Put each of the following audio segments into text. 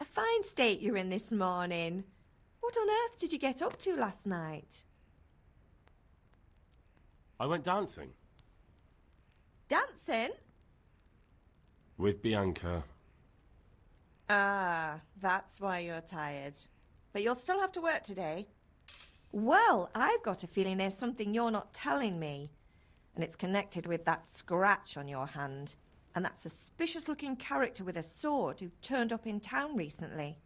A fine state you're in this morning. What on earth did you get up to last night? I went dancing. Dancing? With Bianca. Ah, that's why you're tired. But you'll still have to work today. Well, I've got a feeling there's something you're not telling me. And it's connected with that scratch on your hand. And that suspicious-looking character with a sword who turned up in town recently.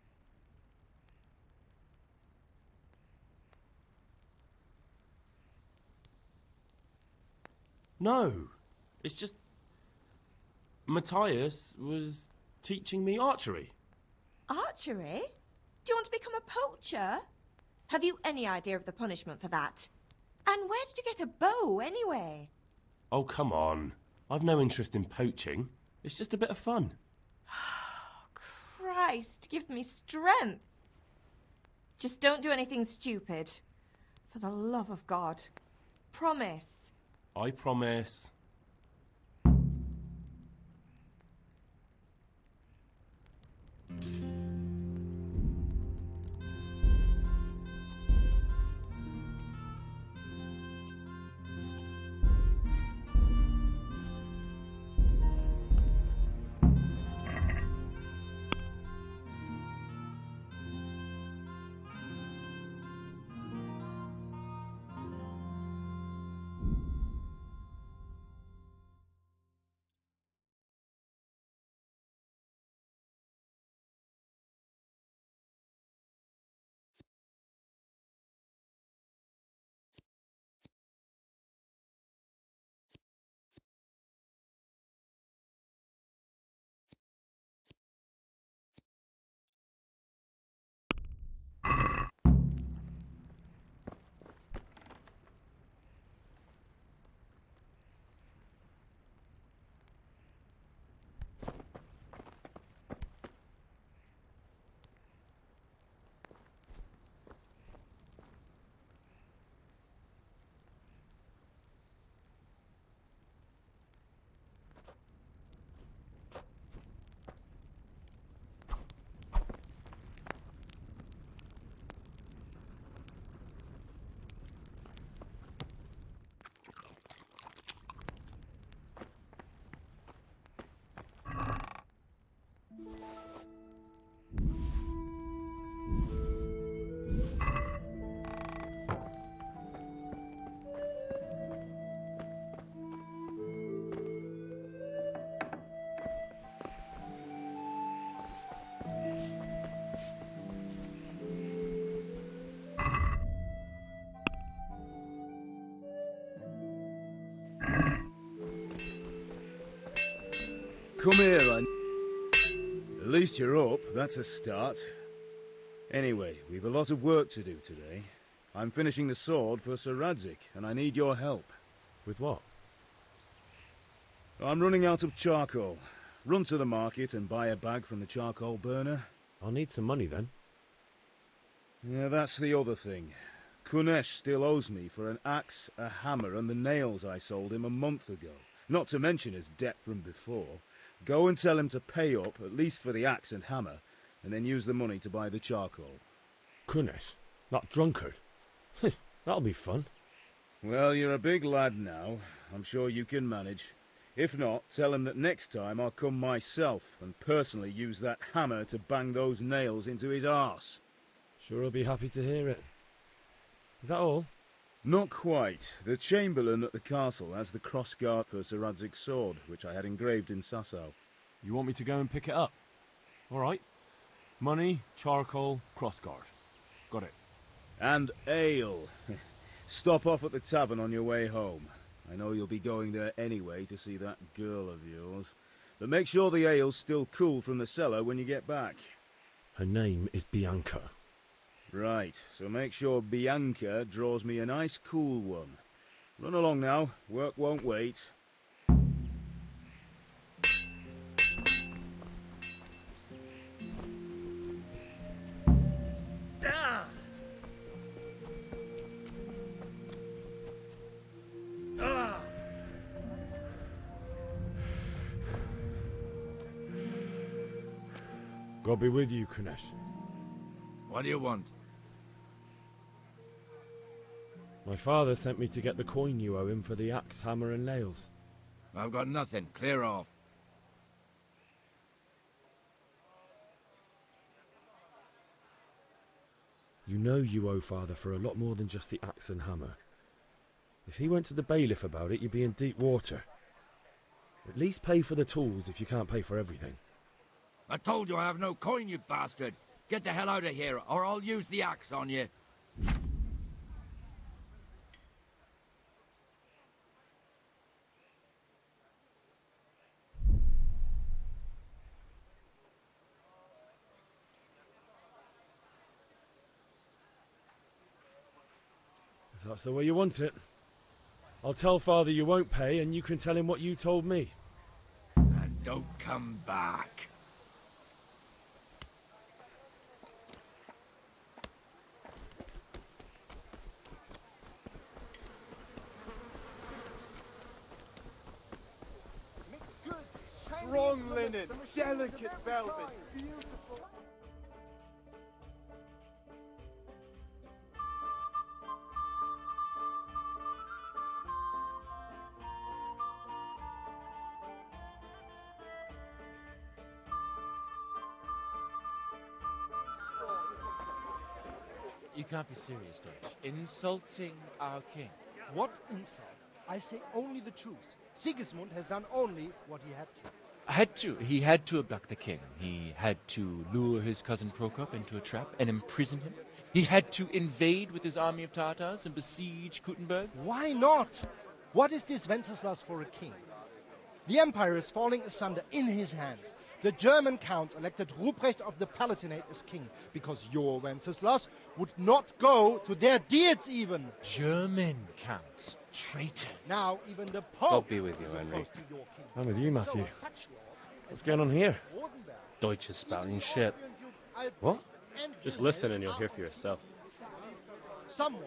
No, it's just... Matthias was teaching me archery. Archery? Do you want to become a poacher? Have you any idea of the punishment for that? And where did you get a bow, anyway? Oh, come on. I've no interest in poaching. It's just a bit of fun. Christ, give me strength. Just don't do anything stupid. For the love of God. Promise. I promise. Come here, At least you're up, that's a start. Anyway, we've a lot of work to do today. I'm finishing the sword for Sir Radzik, and I need your help. With what? I'm running out of charcoal. Run to the market and buy a bag from the charcoal burner. I'll need some money then. Yeah, that's the other thing. Kunesh still owes me for an axe, a hammer, and the nails I sold him a month ago. Not to mention his debt from before. Go and tell him to pay up, at least for the axe and hammer, and then use the money to buy the charcoal. Kunesh? That drunkard? That'll be fun. Well, you're a big lad now. I'm sure you can manage. If not, tell him that next time I'll come myself and personally use that hammer to bang those nails into his arse. Sure I'll be happy to hear it. Is that all? Not quite. The Chamberlain at the castle has the crossguard for Sir Radzik's sword, which I had engraved in Sasau. You want me to go and pick it up? All right. Money, charcoal, crossguard. Got it. And ale. Stop off at the tavern on your way home. I know you'll be going there anyway to see that girl of yours. But make sure the ale's still cool from the cellar when you get back. Her name is Bianca. Right, so make sure Bianca draws me a nice cool one. Run along now, work won't wait. God be with you, Kunesh. What do you want? My father sent me to get the coin you owe him for the axe, hammer, and nails. I've got nothing. Clear off. You know you owe father for a lot more than just the axe and hammer. If he went to the bailiff about it, you'd be in deep water. At least pay for the tools if you can't pay for everything. I told you I have no coin, you bastard. Get the hell out of here, or I'll use the axe on you. If that's the way you want it. I'll tell father you won't pay, and you can tell him what you told me. And don't come back. Strong linen, delicate velvet, beautiful. You can't be serious, Deutsch. Insulting our king. What insult? I say only the truth. Sigismund has done only what he had to. He had to abduct the king. He had to lure his cousin Prokop into a trap and imprison him. He had to invade with his army of Tatars and besiege Kuttenberg. Why not? What is this Wenceslas for a king? The empire is falling asunder in his hands. The German counts elected Ruprecht of the Palatinate as king because your Wenceslas would not go to their deeds even. German counts. Traitors. Now even the Pope God be with you, is Henry. opposed to your king. I'm with you, Matthew. So such lords What's going on here? as Rosenberg, Deutsch is spouting shit. What? and Just listen and you'll hear for yourself. Someone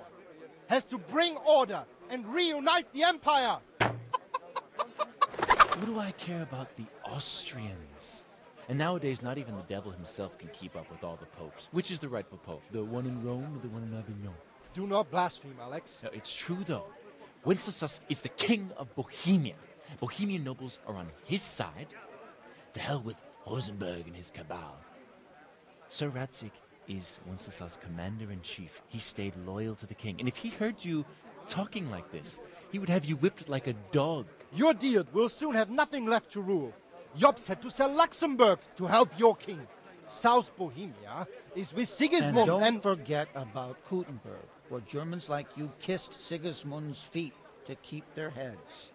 has to bring order and reunite the empire. What do I care about the Austrians? And nowadays, not even the devil himself can keep up with all the popes. Which is the rightful pope? The one in Rome or the one in Avignon? Do not blaspheme, Alex. No, it's true, though. Wenceslas is the king of Bohemia. Bohemian nobles are on his side. To hell with Rosenberg and his cabal. Sir Radzik is Wenceslas' commander-in-chief. He stayed loyal to the king. And if he heard you talking like this, he would have you whipped like a dog. Your Diet will soon have nothing left to rule. Jobst had to sell Luxembourg to help your king. South Bohemia is with Sigismund And don't forget about Kuttenberg, where Germans like you kissed Sigismund's feet to keep their heads.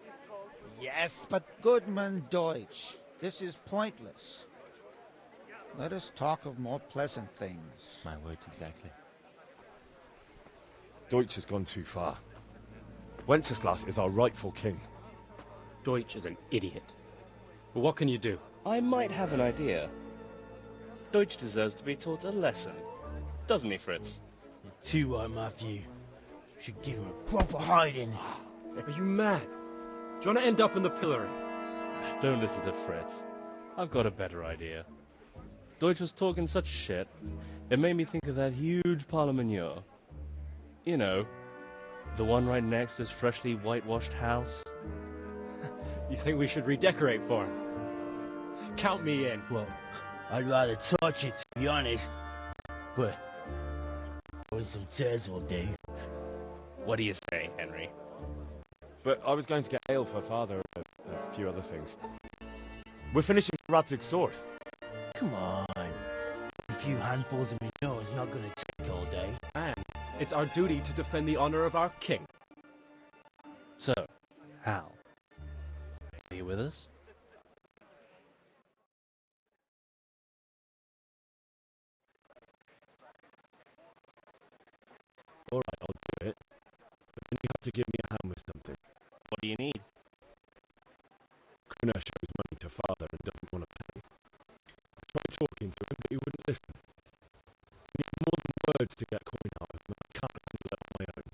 Yes, but Goodman Deutsch, this is pointless. Let us talk of more pleasant things. My words exactly. Deutsch has gone too far. Wenceslas is our rightful king. Deutsch is an idiot. But what can you do? I might have an idea. Deutsch deserves to be taught a lesson. Doesn't he, Fritz? Too right, Matthew. Should give him a proper hiding. Are you mad? Do you want to end up in the pillory? Don't listen to Fritz. I've got a better idea. Deutsch was talking such shit, it made me think of that huge parliament. You know, the one right next to his freshly whitewashed house. You think we should redecorate for him? Count me in. Well, I'd rather touch it, to be honest. But throwing some tears will do. What do you say, Henry? But I was going to get ale for father and a few other things. We're finishing Radzig's sword. Come on. A few handfuls of manure is not going to take all day. And it's our duty to defend the honor of our king. So, Hal, are you with us? All right, I'll do it. But then you have to give me a hand with something. What do you need? Kunesh owes money to father and doesn't want to pay. I tried talking to him, but he wouldn't listen. I need more than words to get coin out of him, and I can't handle it on my own.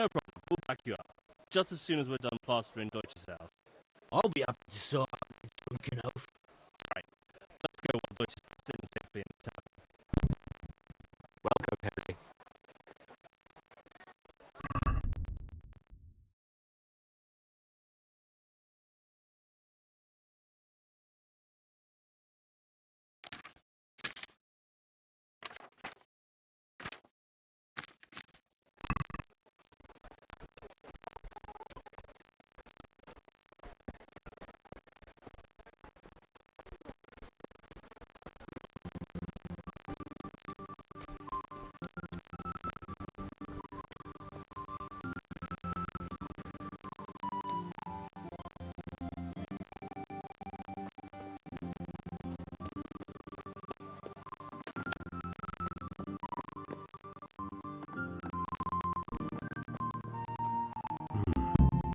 No problem. We'll back you up. Just as soon as we're done plastering Deutsch's house. I'll be happy to sort out the drunken oaf. Let's go while Deutsch is sitting safely home, Henry.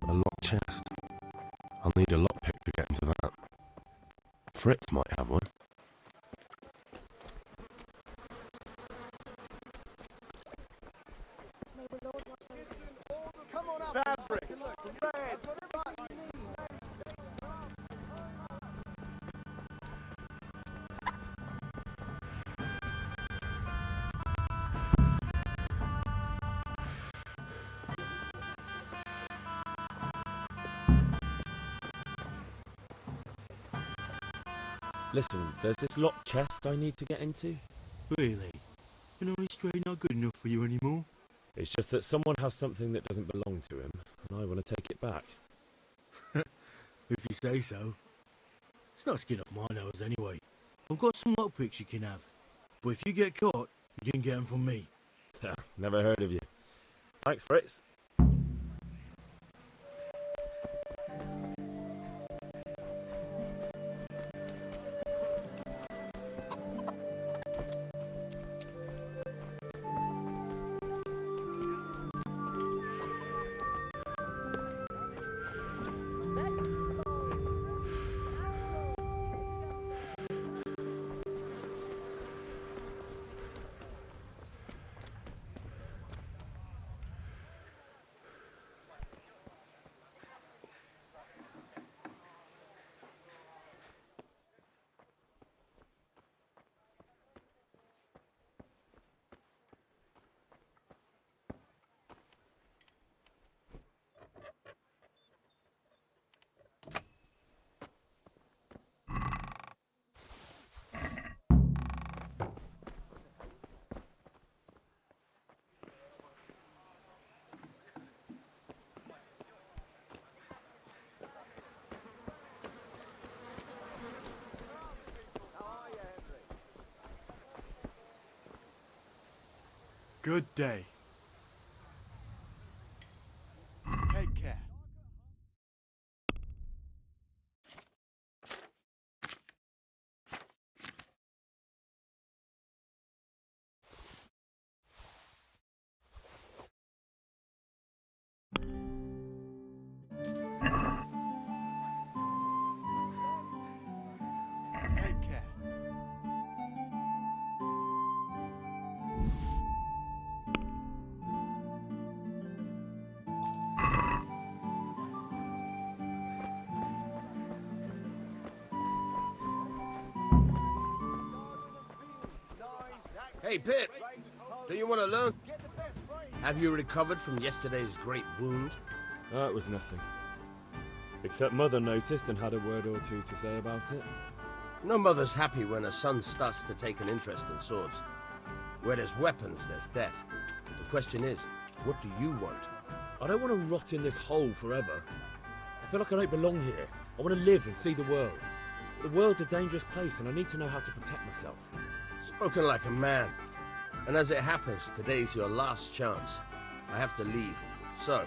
A locked chest. I'll need a lockpick to get into that. Fritz might have one. Listen, there's this locked chest I need to get into. Really? An honest trade not good enough for you anymore? It's just that someone has something that doesn't belong to him, and I want to take it back. If you say so. It's not skin off my nose anyway. I've got some lockpicks you can have. But if you get caught, you can get them from me. Never heard of you. Thanks, Fritz. Good day. Take care. Take care. Hey, Pip, do you want to learn? Have you recovered from yesterday's great wound? It was nothing. Except Mother noticed and had a word or two to say about it. No mother's happy when her son starts to take an interest in swords. Where there's weapons, there's death. The question is, what do you want? I don't want to rot in this hole forever. I feel like I don't belong here. I want to live and see the world. The world's a dangerous place and I need to know how to protect myself. Spoken like a man. And as it happens, today's your last chance. I have to leave. So,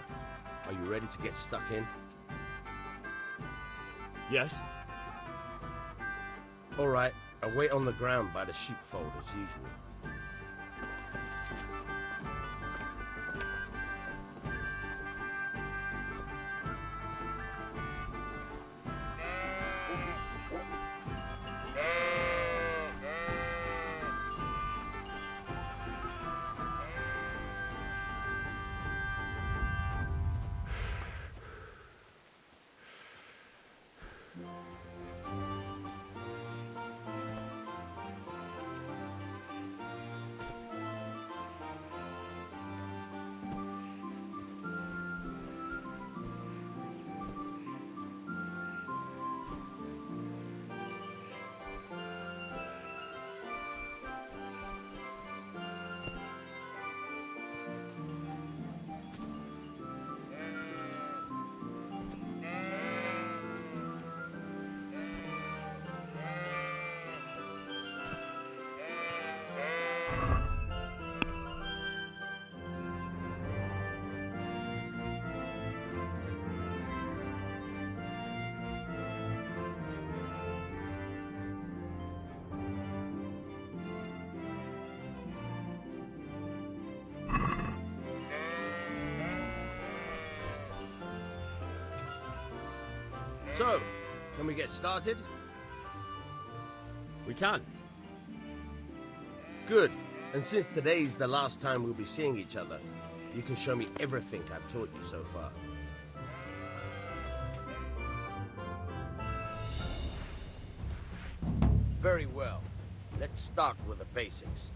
are you ready to get stuck in? Yes. All right, I'll wait on the ground by the sheepfold as usual. So, can we get started? We can. Good. And since today's the last time we'll be seeing each other, you can show me everything I've taught you so far. Very well. Let's start with the basics.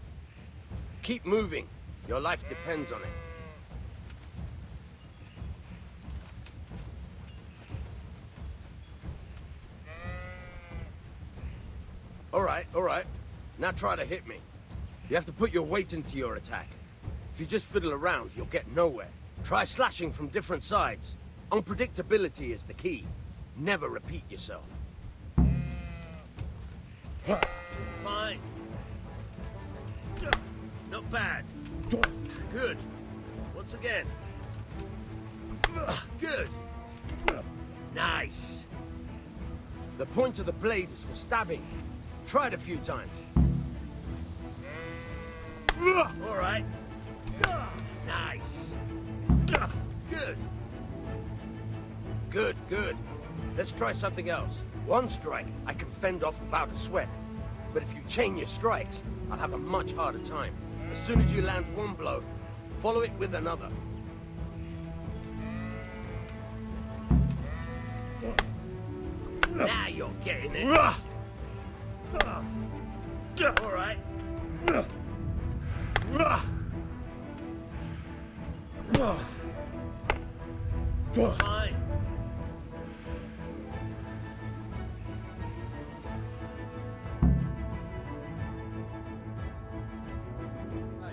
Keep moving. Your life depends on it. All right. Now try to hit me. You have to put your weight into your attack. If you just fiddle around, you'll get nowhere. Try slashing from different sides. Unpredictability is the key. Never repeat yourself. Fine. Not bad. Good. Once again. Good. Nice. The point of the blade is for stabbing. Try it a few times. All right. Nice. Good. Good. Let's try something else. One strike, I can fend off without a sweat. But if you chain your strikes, I'll have a much harder time. As soon as you land one blow, follow it with another. Now you're getting it. All right. Fine.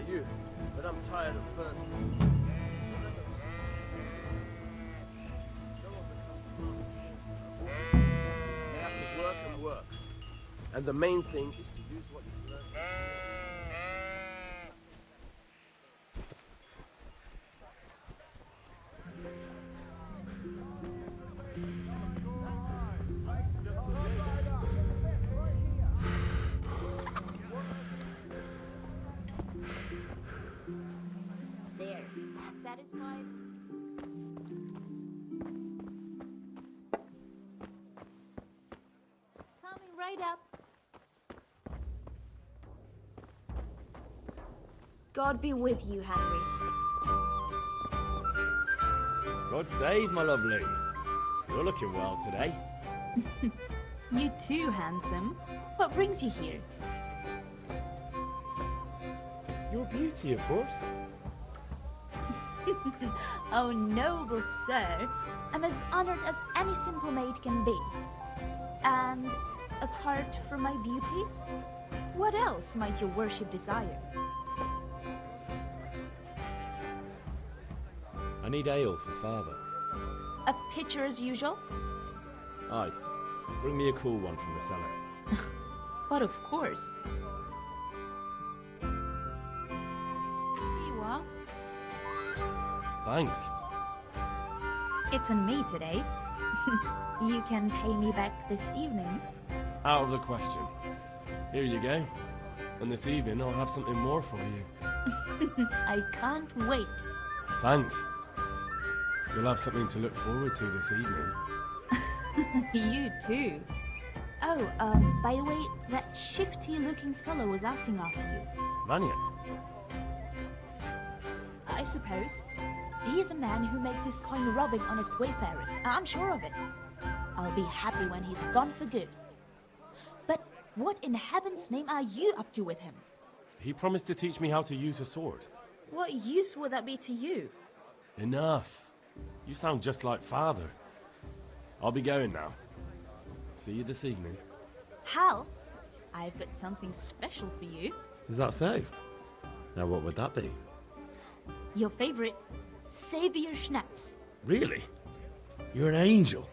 You, but I'm tired of first. You have to work and work. And the main thing is to use what you've learned. There. Satisfied? Coming right up. God be with you, Henry. God save, my lovely. You're looking well today. You too, handsome. What brings you here? Your beauty, of course. Oh, noble sir. I'm as honored as any simple maid can be. And apart from my beauty, what else might your worship desire? I need ale for father. A pitcher as usual? Aye. Bring me a cool one from the cellar. But of course. Here you are. Thanks. It's on me today. You can pay me back this evening. Out of the question. Here you go. And this evening I'll have something more for you. I can't wait. Thanks. You'll have something to look forward to this evening. You too. Oh, by the way, that shifty-looking fellow was asking after you. Vanya. I suppose. He is a man who makes his coin robbing honest wayfarers. I'm sure of it. I'll be happy when he's gone for good. But what in heaven's name are you up to with him? He promised to teach me how to use a sword. What use would that be to you? Enough. You sound just like father. I'll be going now. See you this evening. Hal, I've got something special for you. Is that so? Now what would that be? Your favorite, Savior Schnapps. Really? You're an angel.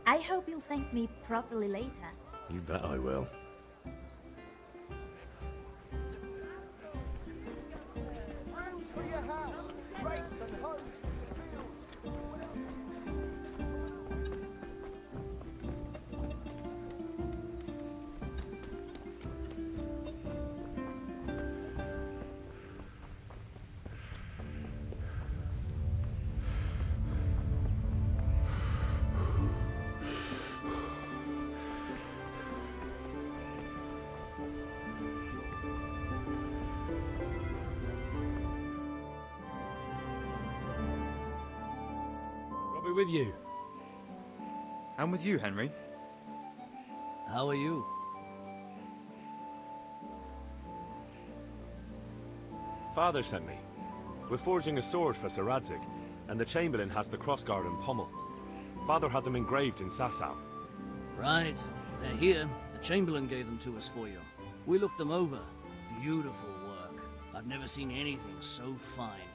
I hope you'll thank me properly later. You bet I will. Rooms for your house, rakes and hoes. with you. And with you, Henry. How are you? Father sent me. We're forging a sword for Sir Radzig, and the Chamberlain has the crossguard and pommel. Father had them engraved in Sasau. Right. They're here. The Chamberlain gave them to us for you. We looked them over. Beautiful work. I've never seen anything so fine.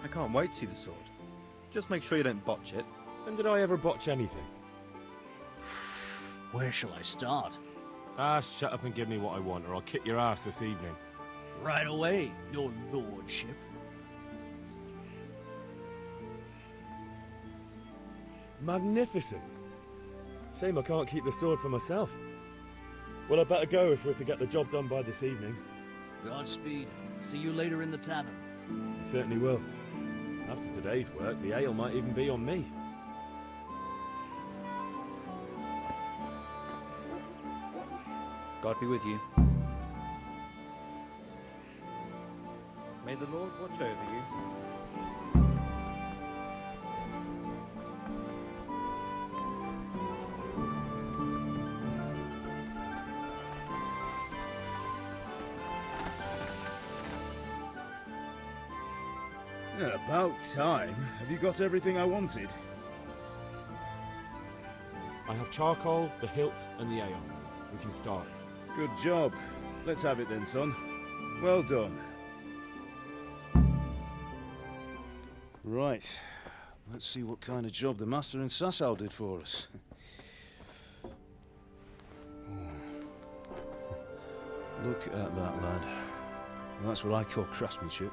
I can't wait to see the sword. Just make sure you don't botch it. When did I ever botch anything? Where shall I start? Ah, shut up and give me what I want, or I'll kick your ass this evening. Right away, your lordship. Magnificent. Shame I can't keep the sword for myself. Well, I better go if we're to get the job done by this evening. Godspeed. See you later in the tavern. You certainly will. After today's work, the ale might even be on me. God be with you. May the Lord watch over you. Yeah, about time. Have you got everything I wanted? I have charcoal, the hilt, and the ale. We can start. Good job. Let's have it then, son. Well done. Right. Let's see what kind of job the master in Sasau did for us. Look at that, lad. That's what I call craftsmanship.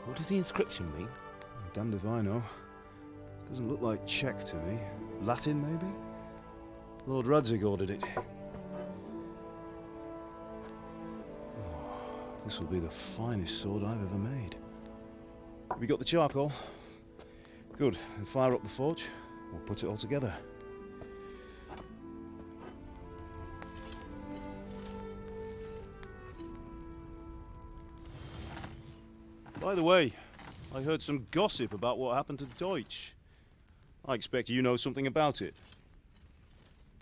What does the inscription mean? Damned if I know. Doesn't look like Czech to me. Latin, maybe? Lord Radzig ordered it. This will be the finest sword I've ever made. Have you got the charcoal? Good. Then fire up the forge. We'll put it all together. By the way, I heard some gossip about what happened to Deutsch. I expect you know something about it.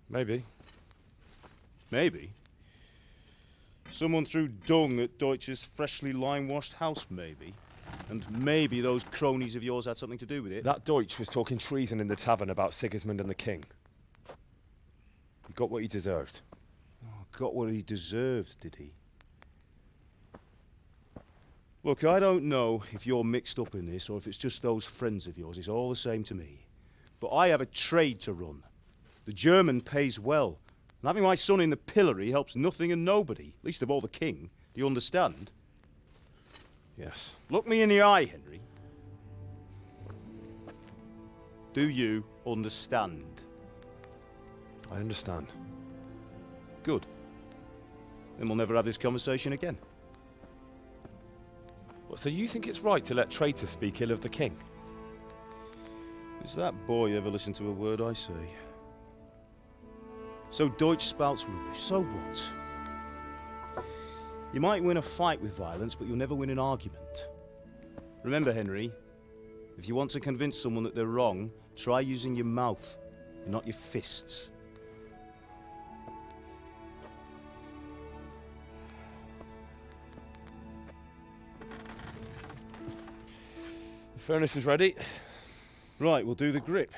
Maybe. Maybe? Someone threw dung at Deutsch's freshly lime-washed house, maybe? And maybe those cronies of yours had something to do with it? That Deutsch was talking treason in the tavern about Sigismund and the king. He got what he deserved. Oh, got what he deserved, did he? Look, I don't know if you're mixed up in this or if it's just those friends of yours. It's all the same to me. But I have a trade to run. The German pays well. And having my son in the pillory helps nothing and nobody, least of all the king. Do you understand? Yes. Look me in the eye, Henry. Do you understand? I understand. Good. Then we'll never have this conversation again. What, so you think it's right to let traitors speak ill of the king? Does that boy ever listen to a word I say? So Deutsch spouts rubbish. So what? You might win a fight with violence, but you'll never win an argument. Remember, Henry, if you want to convince someone that they're wrong, try using your mouth, and not your fists. The furnace is ready. Right, we'll do the grip.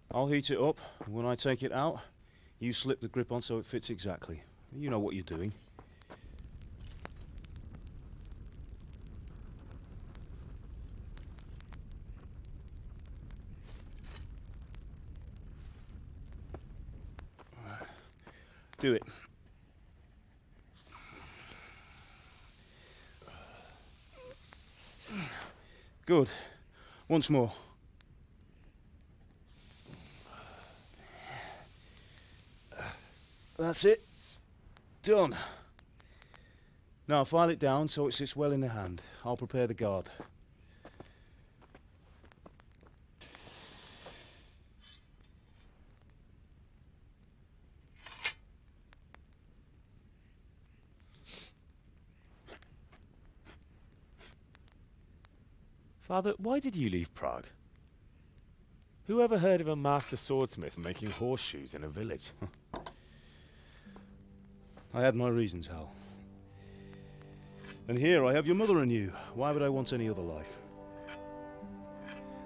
I'll heat it up, and when I take it out, you slip the grip on so it fits exactly. You know what you're doing. Do it. Good. Once more. That's it. Done. Now file it down so it sits well in the hand. I'll prepare the guard. Father, why did you leave Prague? Who ever heard of a master swordsmith making horseshoes in a village? I had my reasons, Hal. And here I have your mother and you. Why would I want any other life?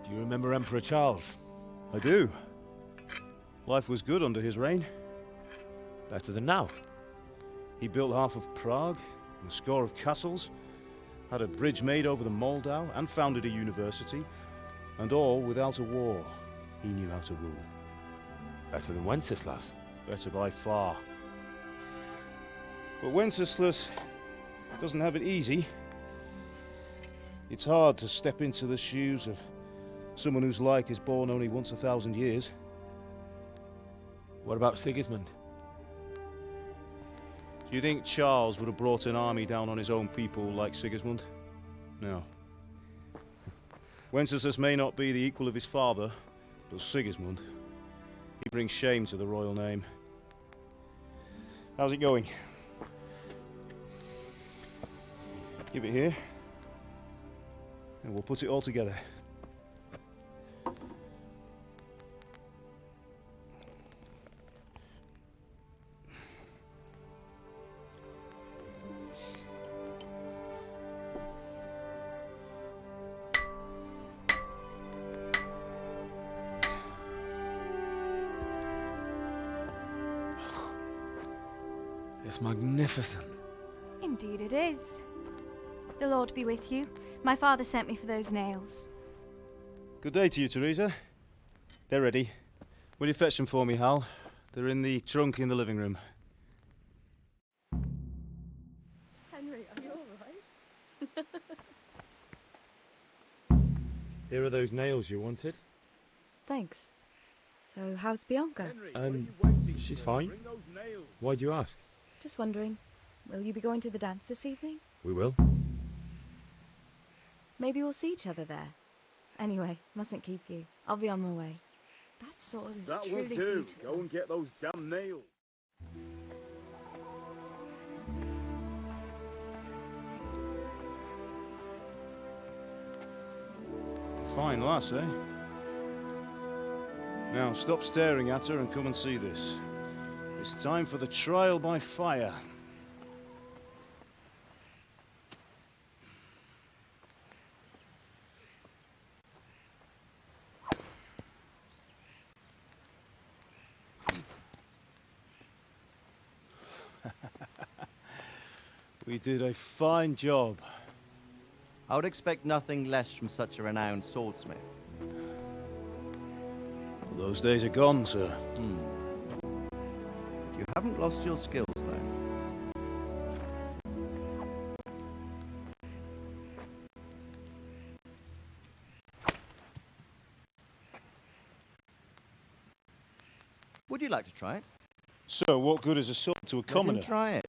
Do you remember Emperor Charles? I do. Life was good under his reign. Better than now. He built half of Prague, and a score of castles, had a bridge made over the Moldau, and founded a university, and all without a war. He knew how to rule. Better than Wenceslas. Better by far. But Wenceslas doesn't have it easy. It's hard to step into the shoes of someone whose like is born only once 1,000 years. What about Sigismund? Do you think Charles would have brought an army down on his own people like Sigismund? No. Wenceslas may not be the equal of his father, but Sigismund, he brings shame to the royal name. How's it going? Give it here, and we'll put it all together. It's magnificent. Indeed it is. The Lord be with you. My father sent me for those nails. Good day to you, Teresa. They're ready. Will you fetch them for me, Hal? They're in the trunk in the living room. Henry, are you all right? Here are those nails you wanted. Thanks. So, how's Bianca? She's fine. Why do you ask? Just wondering, will you be going to the dance this evening? We will. Maybe we'll see each other there. Anyway, mustn't keep you. I'll be on my way. That sword is That truly will do. beautiful. Go and get those damn nails. Fine lass, eh? Now stop staring at her and come and see this. It's time for the trial by fire. We did a fine job. I would expect nothing less from such a renowned swordsmith. Well, those days are gone, sir. You haven't lost your skills, though. Would you like to try it? So, what good is a sword to a commoner? Let him try it.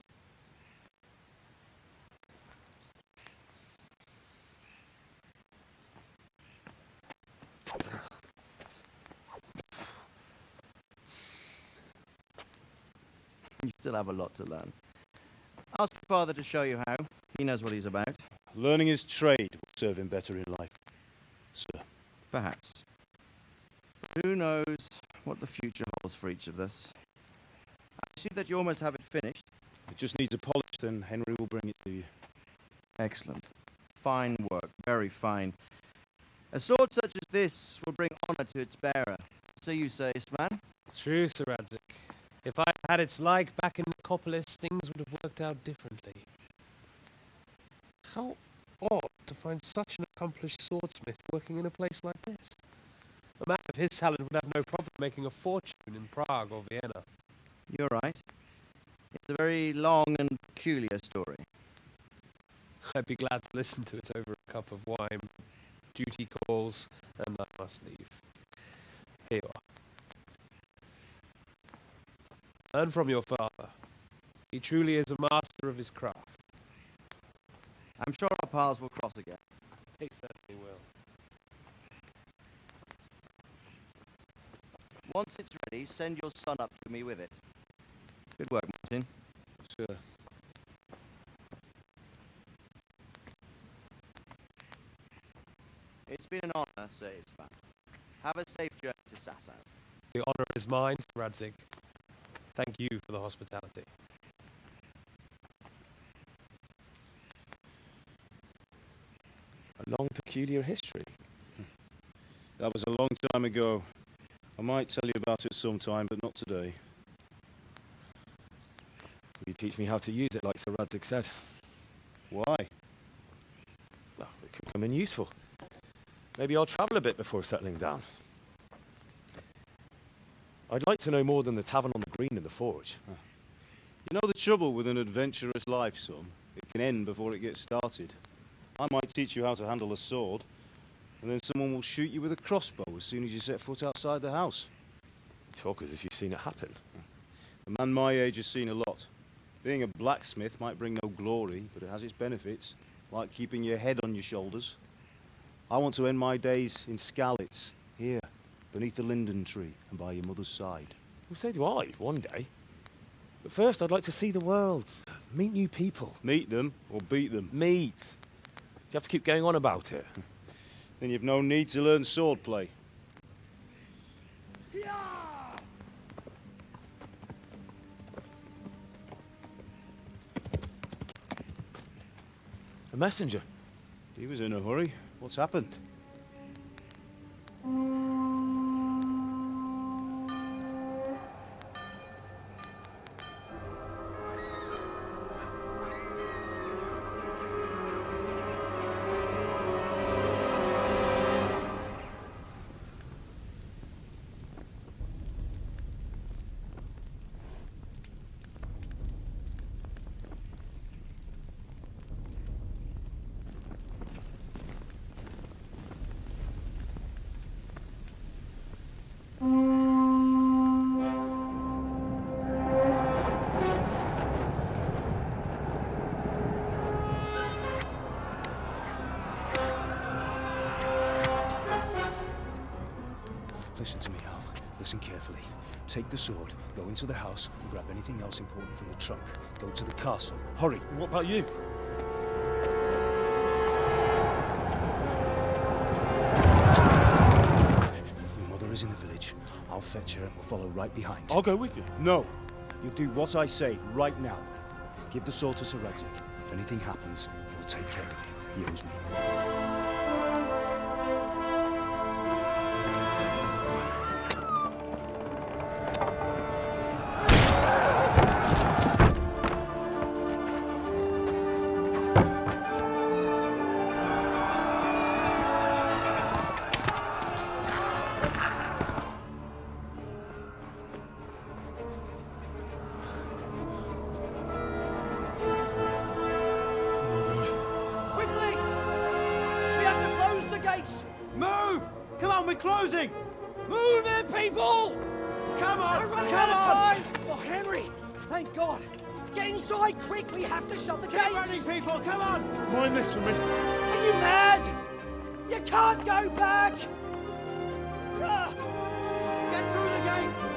You still have a lot to learn. Ask your father to show you how. He knows what he's about. Learning his trade will serve him better in life, sir. Perhaps. But who knows what the future holds for each of us. I see that you almost have it finished. It just needs a polish, then Henry will bring it to you. Excellent. Fine work. Very fine. A sword such as this will bring honor to its bearer. So you say, man? True, Sir Radzik. If I had its like back in Nicopolis, things would have worked out differently. How odd to find such an accomplished swordsmith working in a place like this. A man of his talent would have no problem making a fortune in Prague or Vienna. You're right. It's a very long and peculiar story. I'd be glad to listen to it over a cup of wine. Duty calls, and I must leave. Here you are. Learn from your father. He truly is a master of his craft. I'm sure our paths will cross again. He certainly will. Once it's ready, send your son up to me with it. Good work, Martin. Sure. It's been an honor, Sir Isfan. Have a safe journey to Sassan. The honor is mine, Radzig. Thank you for the hospitality. A long, peculiar history. That was a long time ago. I might tell you about it sometime, but not today. Will you teach me how to use it, like Sir Radzig said? Why? Well, it could come in useful. Maybe I'll travel a bit before settling down. I'd like to know more than the tavern on the green and the forge. You know the trouble with an adventurous life, son? It can end before it gets started. I might teach you how to handle a sword, and then someone will shoot you with a crossbow as soon as you set foot outside the house. You talk as if you've seen it happen. A man my age has seen a lot. Being a blacksmith might bring no glory, but it has its benefits, like keeping your head on your shoulders. I want to end my days in Skalitz, here, beneath the linden tree and by your mother's side. Well, so do I, one day. But first, I'd like to see the world, meet new people. Meet them or beat them? Meet. You have to keep going on about it. Then you've no need to learn swordplay. A messenger. He was in a hurry. What's happened? Listen to me, Al. Listen carefully. Take the sword, go into the house, and grab anything else important from the trunk. Go to the castle. Hurry. And what about you? Your mother is in the village. I'll fetch her and we'll follow right behind. I'll go with you. No. You'll do what I say right now. Give the sword to Sir Radzig. If anything happens, he'll take care of you. He owes me. Move! Come on, we're closing! Move it, people! Come on! We're running Come out of on! time! Oh, Henry! Thank God! Get inside, quick! We have to shut the Get gates! running, people! Come on! Mind this for me. Are you mad? You can't go back! Ah! Get through the gates!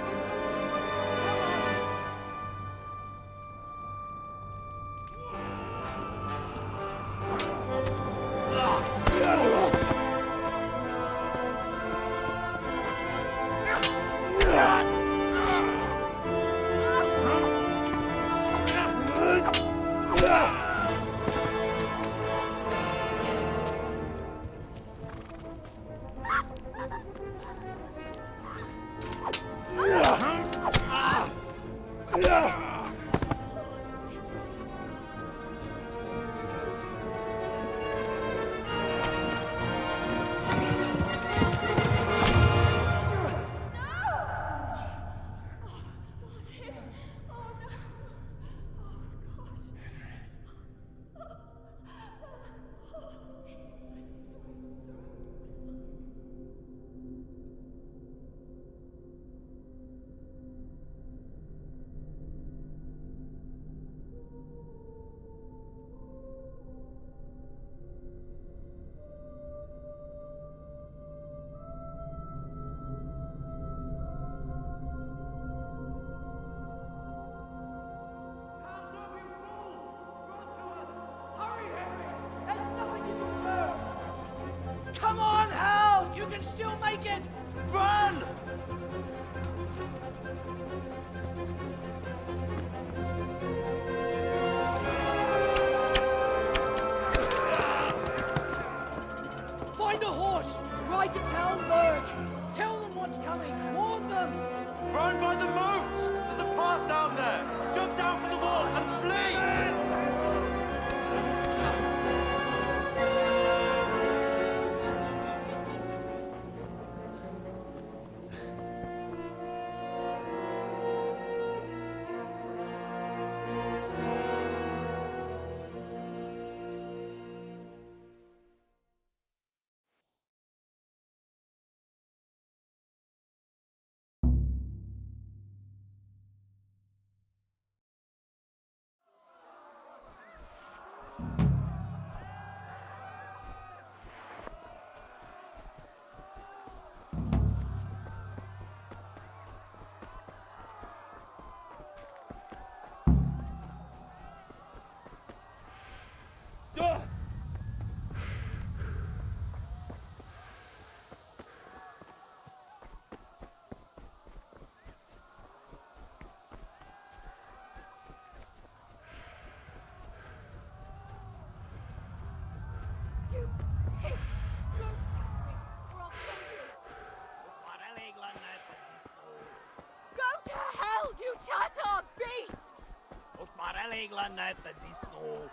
reglerna inte till snå.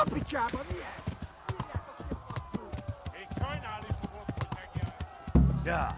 Appicciamo, via! Ja.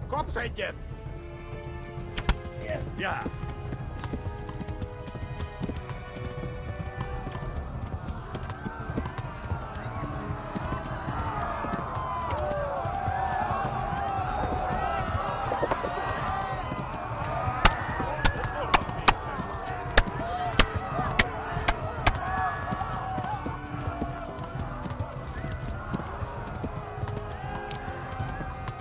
Kopsetje! Ja.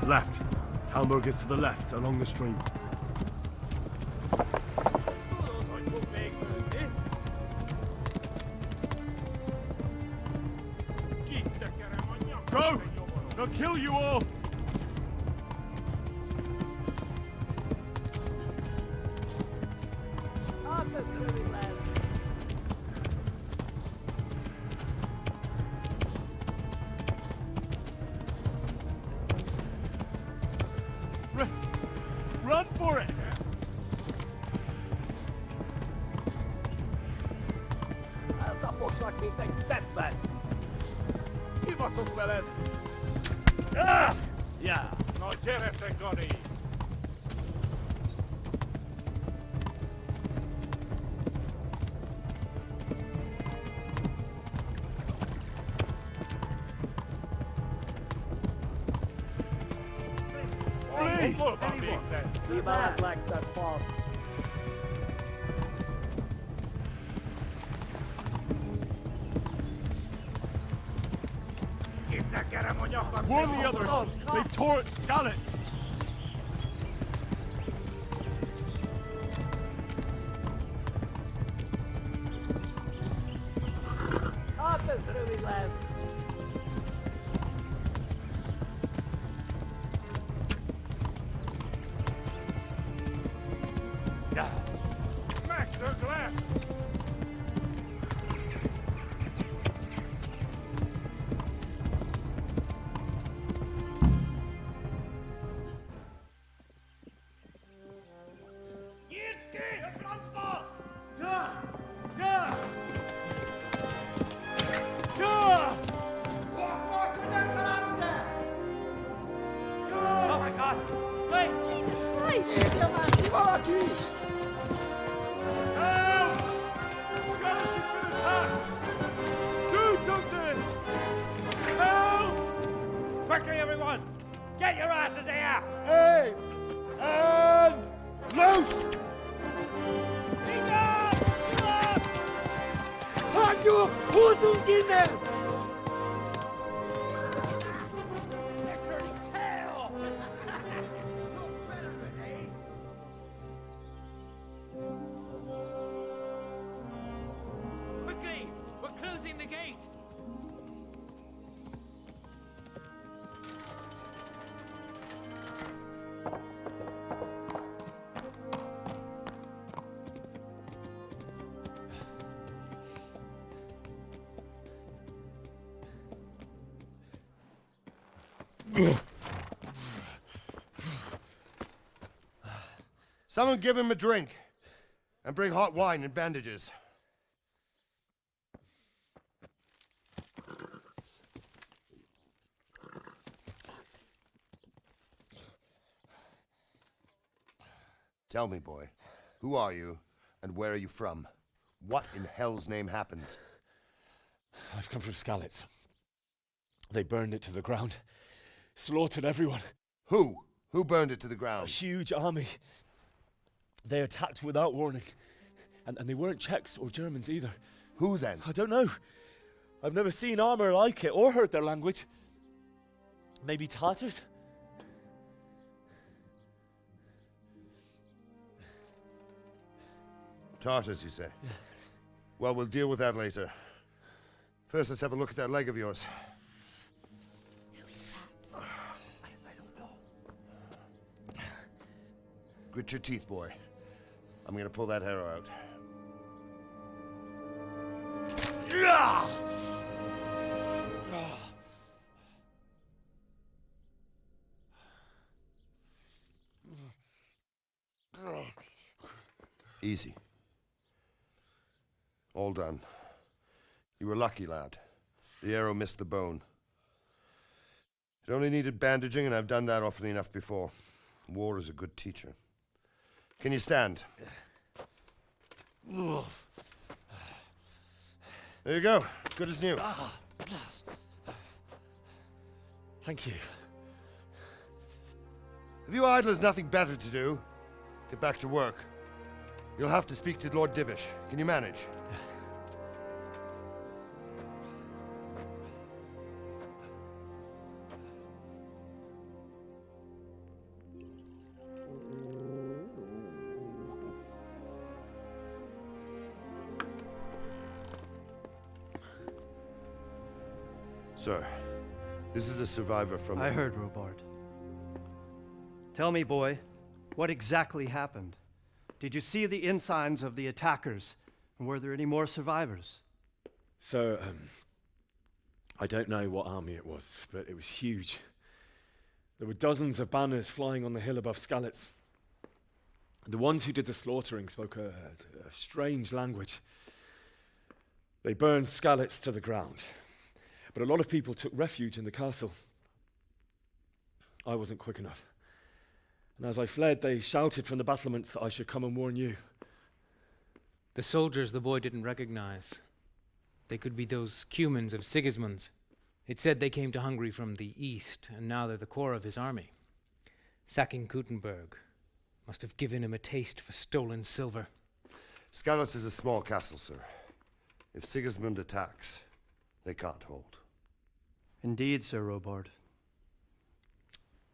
Left. Talmberg is to the left, along the stream. Go! They'll kill you all! Run for it! Taposlak, mint egy Batman! Kibaszok veled! Ja! Na gyere, Gani! Bad like that boss. Warn the others! They've tore its scallops! Hatas really left. Smash their glass! Oh my God! Wait! Jesus Christ! Help! Scallops has been attacked! Do something! Help! Quickly, everyone! Get your asses here! Hey! And loose! Hanyo! Huzungine! They're turning tail! Quickly! We're closing the gate! Someone give him a drink. And bring hot wine and bandages. Tell me, boy, who are you, and where are you from? What in hell's name happened? I've come from Skalitz. They burned it to the ground. Slaughtered everyone. Who? Who burned it to the A ground? huge army. They attacked without warning. And they weren't Czechs or Germans either. Who then? I don't know. I've never seen armor like it or heard their language. Maybe Tatars? Tartars, you say? Well, we'll deal with that later. First, let's have a look at that leg of yours. I don't know. Grit your teeth, boy. I'm gonna pull that arrow out. Easy. All done. You were lucky, lad. The arrow missed the bone. It only needed bandaging, and I've done that often enough before. War is a good teacher. Can you stand? There you go. Good as new. Thank you. If you idlers nothing better to do, get back to work. You'll have to speak to Lord Divish. Can you manage? Sir, this is a survivor from... I heard, Robard. Tell me, boy, what exactly happened? Did you see the ensigns of the attackers? And were there any more survivors? So, I don't know what army it was, but it was huge. There were dozens of banners flying on the hill above Skalitz. The ones who did the slaughtering spoke a strange language. They burned Skalitz to the ground. But a lot of people took refuge in the castle. I wasn't quick enough. And as I fled, they shouted from the battlements that I should come and warn you. The soldiers the boy didn't recognize. They could be those Cumans of Sigismund's. It said they came to Hungary from the east, and now they're the core of his army. Sacking Gutenberg must have given him a taste for stolen silver. Skalitz is a small castle, sir. If Sigismund attacks, they can't hold. Indeed, Sir Robard.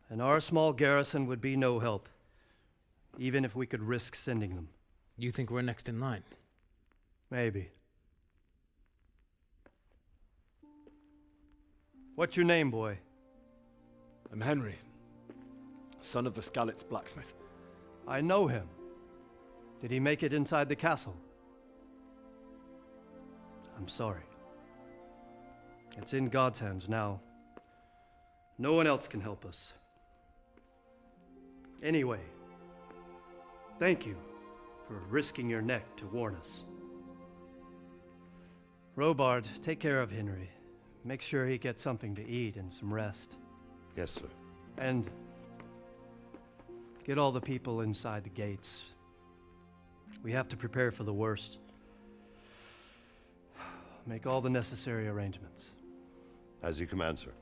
And our small garrison would be no help, even if we could risk sending them. You think we're next in line? Maybe. What's your name, boy? I'm Henry, son of the Skalitz blacksmith. I know him. Did he make it inside the castle? I'm sorry. It's in God's hands now. No one else can help us. Anyway, thank you for risking your neck to warn us. Robard, take care of Henry. Make sure he gets something to eat and some rest. Yes, sir. And get all the people inside the gates. We have to prepare for the worst. Make all the necessary arrangements. As you command, sir.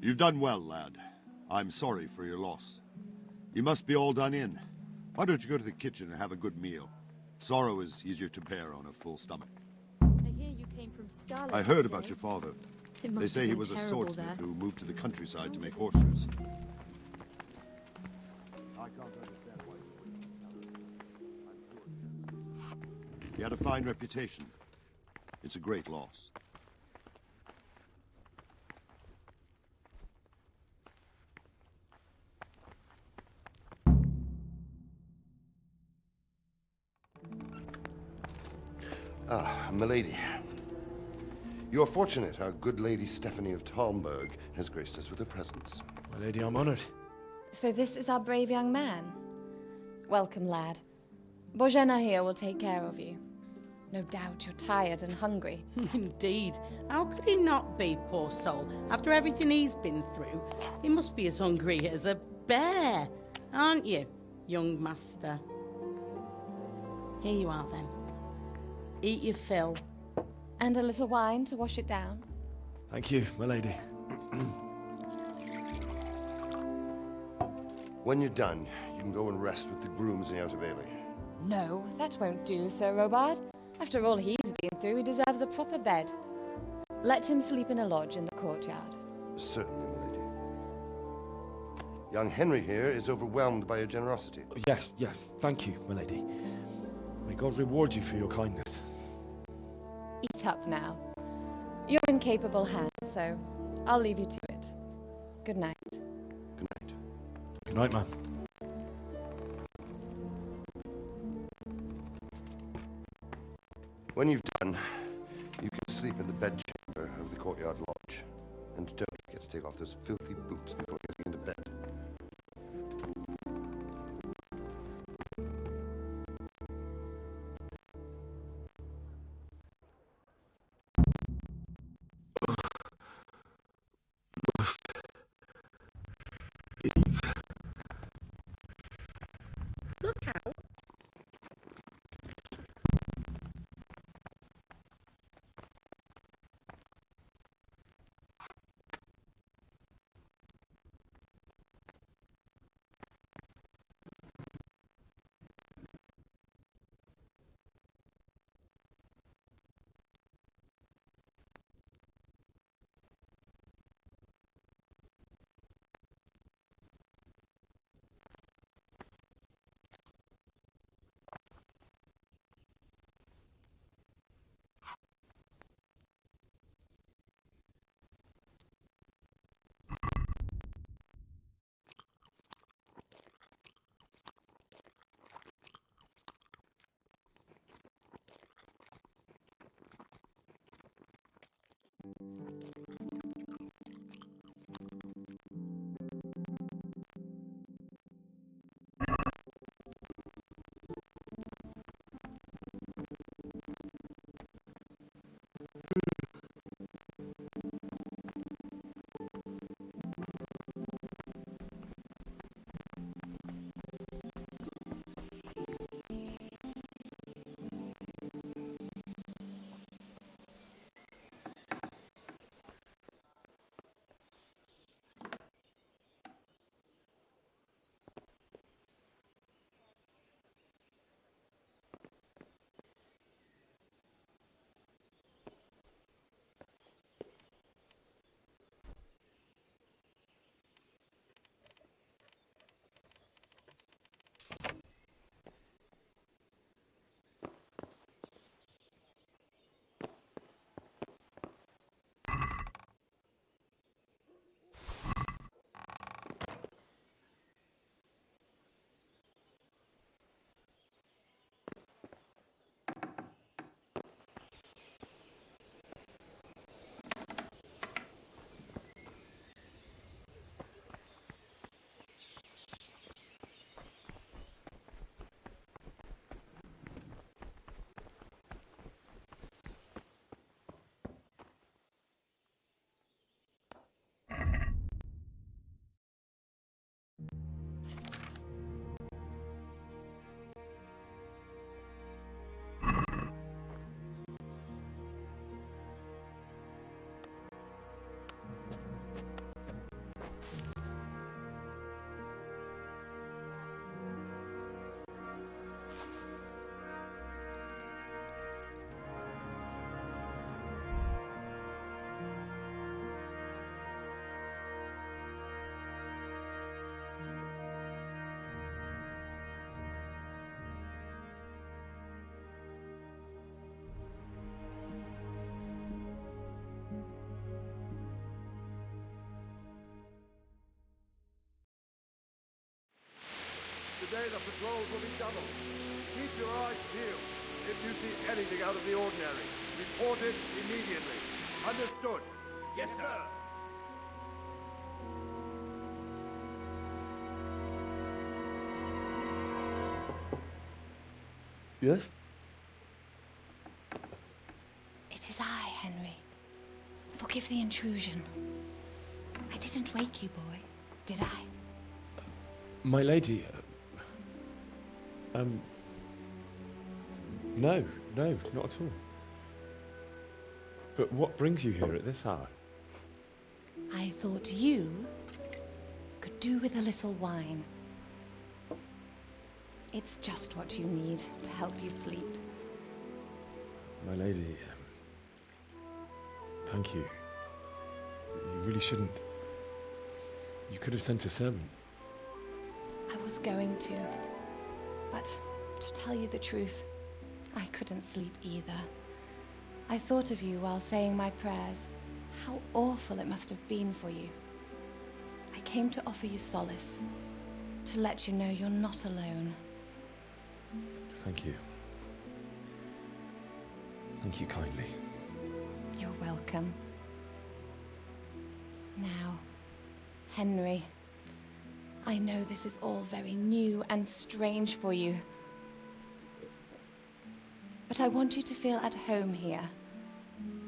You've done well, lad. I'm sorry for your loss. You must be all done in. Why don't you go to the kitchen and have a good meal? Sorrow is easier to bear on a full stomach. I hear you came from Scarlet. I heard about your father. It must They say have he been was a terrible swordsmith there. who moved to the countryside to make horseshoes. He had a fine reputation. It's a great loss. Ah, milady. You're fortunate our good lady Stephanie of Talmberg has graced us with her presence. My lady, I'm honored. So this is our brave young man. Welcome, lad. Bojena here will take care of you. No doubt you're tired and hungry. Indeed. How could he not be, poor soul? After everything he's been through, he must be as hungry as a bear, aren't you, young master? Here you are, then. Eat your fill. And a little wine to wash it down. Thank you, my lady. When you're done, you can go and rest with the grooms in the Outer Bailey. No, that won't do, Sir Robard. After all he's been through, he deserves a proper bed. Let him sleep in a lodge in the courtyard. Certainly, my lady. Young Henry here is overwhelmed by your generosity. Yes, yes. Thank you, my lady. May God reward you for your kindness. Eat up now. You're in capable hands, so I'll leave you to it. Good night. Good night, ma'am. When you've done, you can sleep in the bedchamber of the courtyard lodge. And don't forget to take off those filthy boots before getting into bed. Look out. day the patrols will be doubled. Keep your eyes peeled. If you see anything out of the ordinary, report it immediately. Understood? Yes, sir. Yes? It is I, Henry. Forgive the intrusion. I didn't wake you, boy, did I? My lady, no, not at all. But what brings you here at this hour? I thought you could do with a little wine. It's just what you need to help you sleep. My lady, thank you. You really shouldn't. You could have sent a servant. I was going to, but to tell you the truth, I couldn't sleep either. I thought of you while saying my prayers. How awful it must have been for you. I came to offer you solace, to let you know you're not alone. Thank you. Thank you kindly. You're welcome. Now, Henry, I know this is all very new and strange for you. But I want you to feel at home here.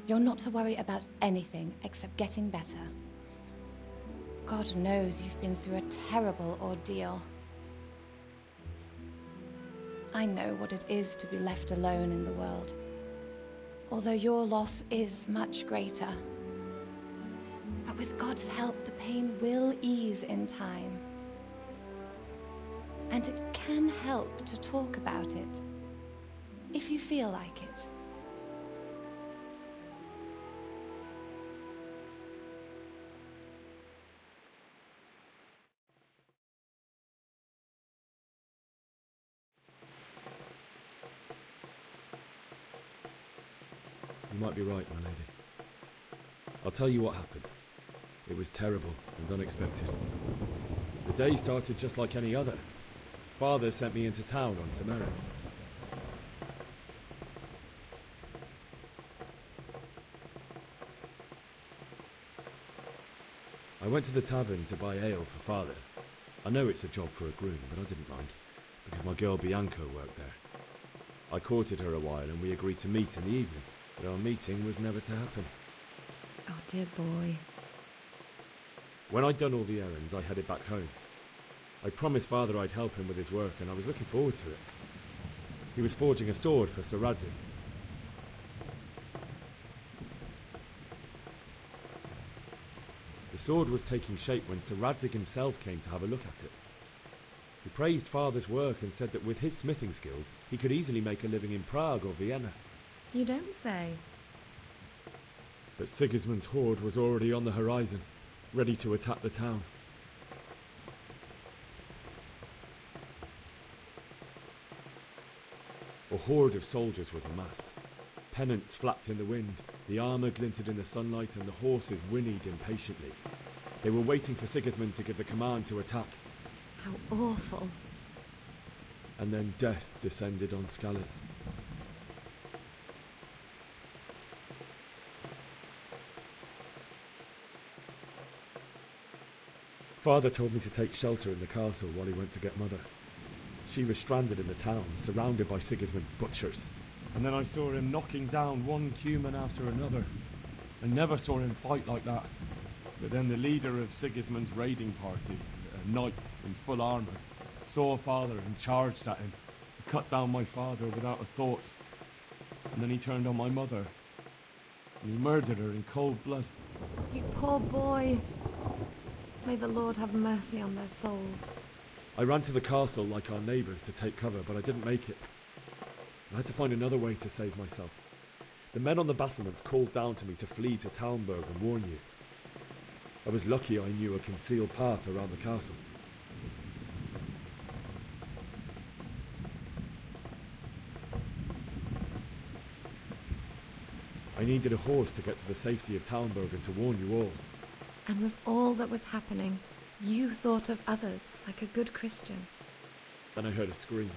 You're not to worry about anything except getting better. God knows you've been through a terrible ordeal. I know what it is to be left alone in the world, although your loss is much greater. But with God's help, the pain will ease in time. And it can help to talk about it, if you feel like it. You might be right, my lady. I'll tell you what happened. It was terrible and unexpected. The day started just like any other. Father sent me into town on some errands. I went to the tavern to buy ale for Father. I know it's a job for a groom, but I didn't mind, because my girl Bianca worked there. I courted her a while and we agreed to meet in the evening, but our meeting was never to happen. Oh, dear boy. When I'd done all the errands, I headed back home. I promised Father I'd help him with his work, and I was looking forward to it. He was forging a sword for Sir Radzig. The sword was taking shape when Sir Radzig himself came to have a look at it. He praised Father's work and said that with his smithing skills, he could easily make a living in Prague or Vienna. You don't say. But Sigismund's horde was already on the horizon, ready to attack the town. A horde of soldiers was amassed. Pennants flapped in the wind, the armour glinted in the sunlight, and the horses whinnied impatiently. They were waiting for Sigismund to give the command to attack. How awful. And then death descended on Skalitz. Father told me to take shelter in the castle while he went to get Mother. She was stranded in the town, surrounded by Sigismund's butchers. And then I saw him knocking down one Cuman after another. I never saw him fight like that. But then the leader of Sigismund's raiding party, a knight in full armour, saw Father and charged at him. He cut down my father without a thought. And then he turned on my mother. And he murdered her in cold blood. You poor boy. May the Lord have mercy on their souls. I ran to the castle like our neighbours to take cover, but I didn't make it. I had to find another way to save myself. The men on the battlements called down to me to flee to Talmberg and warn you. I was lucky I knew a concealed path around the castle. I needed a horse to get to the safety of Talmberg and to warn you all. And with all that was happening, you thought of others like a good Christian. Then I heard a scream.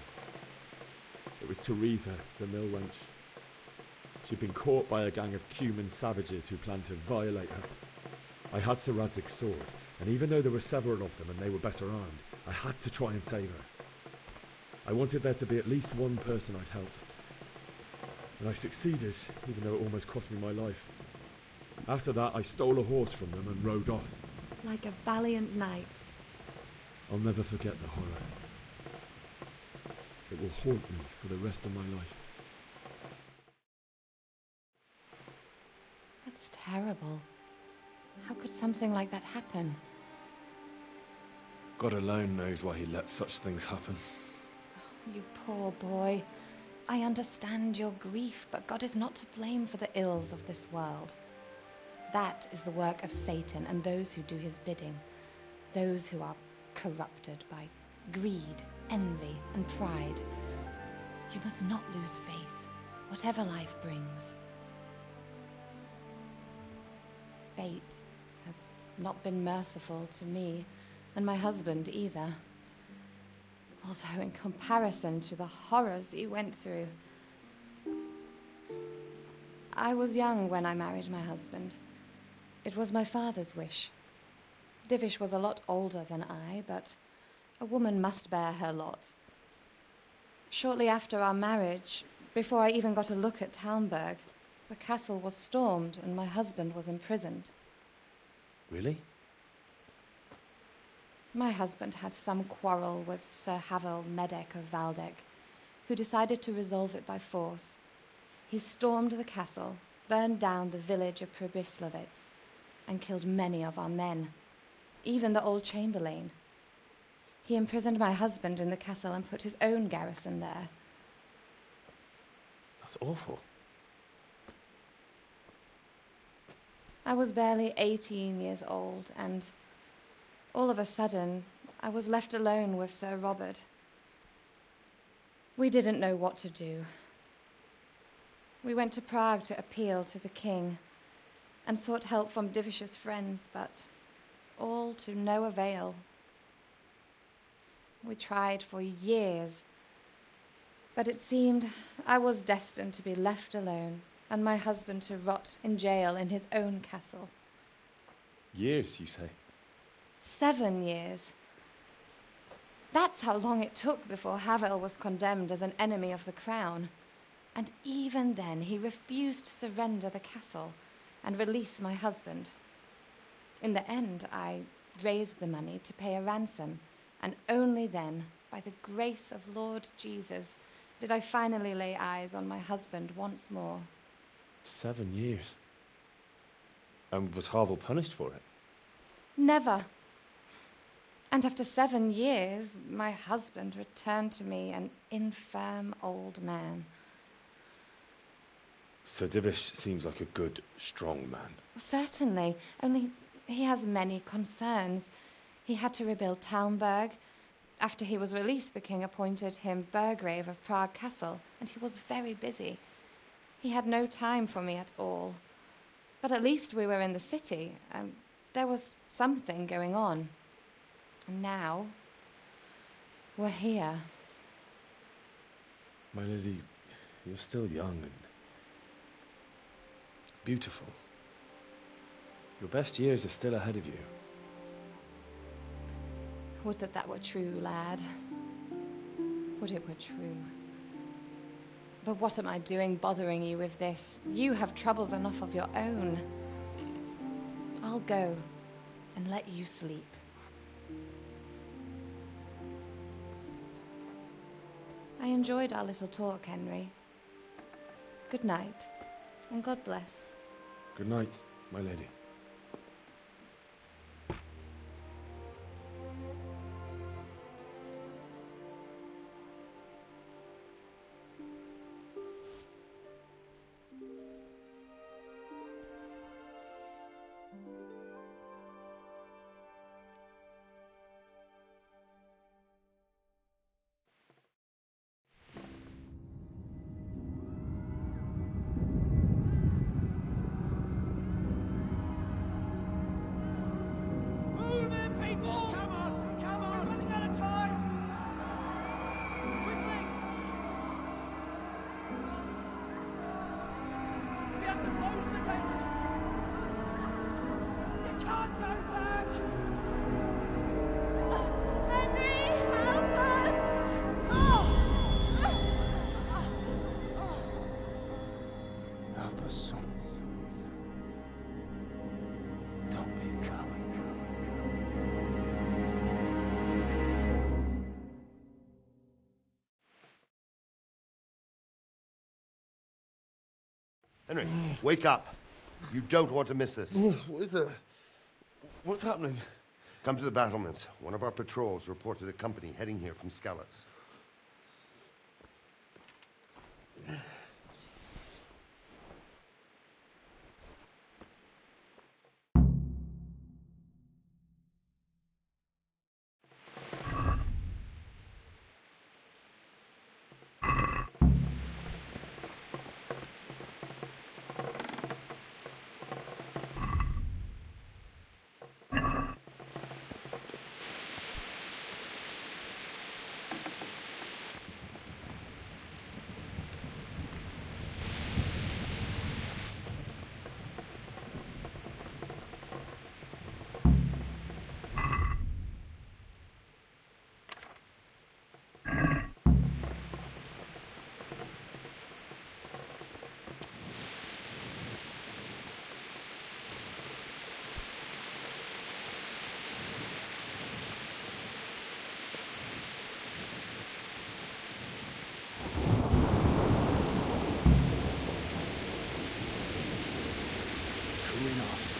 It was Teresa, the mill wench. She'd been caught by a gang of Cuman savages who planned to violate her. I had Sir Radzig's sword, and even though there were several of them and they were better armed, I had to try and save her. I wanted there to be at least one person I'd helped. And I succeeded, even though it almost cost me my life. After that, I stole a horse from them and rode off. Like a valiant knight. I'll never forget the horror. It will haunt me for the rest of my life. That's terrible. How could something like that happen? God alone knows why he lets such things happen. You poor boy. I understand your grief, but God is not to blame for the ills of this world. That is the work of Satan and those who do his bidding. Those who are corrupted by greed, envy, and pride. You must not lose faith, whatever life brings. Fate has not been merciful to me, and my husband either. Although in comparison to the horrors he went through. I was young when I married my husband. It was my father's wish. Divish was a lot older than I, but a woman must bear her lot. Shortly after our marriage, before I even got a look at Talmberg, the castle was stormed and my husband was imprisoned. Really? My husband had some quarrel with Sir Havel Medek of Valdek, who decided to resolve it by force. He stormed the castle, burned down the village of Pribyslavitz, and killed many of our men, even the old chamberlain. He imprisoned my husband in the castle and put his own garrison there. That's awful. I was barely 18 years old, and all of a sudden, I was left alone with Sir Robert. We didn't know what to do. We went to Prague to appeal to the king and sought help from Divish's friends, but all to no avail. We tried for years, but it seemed I was destined to be left alone and my husband to rot in jail in his own castle. Years, you say? 7 years. That's how long it took before Havel was condemned as an enemy of the crown. And even then, he refused to surrender the castle and release my husband. In the end, I raised the money to pay a ransom, and only then, by the grace of Lord Jesus, did I finally lay eyes on my husband once more. 7 years? And was Havel punished for it? Never. And after 7 years, my husband returned to me an infirm old man. Sir Divish seems like a good, strong man. Certainly, only he has many concerns. He had to rebuild Talmberg. After he was released, the king appointed him Burgrave of Prague Castle, and he was very busy. He had no time for me at all. But at least we were in the city, and there was something going on. And now, we're here. My lady, you're still young and beautiful. Your best years are still ahead of you. Would that that were true, lad. Would it were true. But what am I doing bothering you with this? You have troubles enough of your own. I'll go and let you sleep. I enjoyed our little talk, Henry. Good night, and God bless. Good night, my lady. Henry, wake up. You don't want to miss this. What is it? What's happening? Come to the battlements. One of our patrols reported a company heading here from Skalitz. True enough.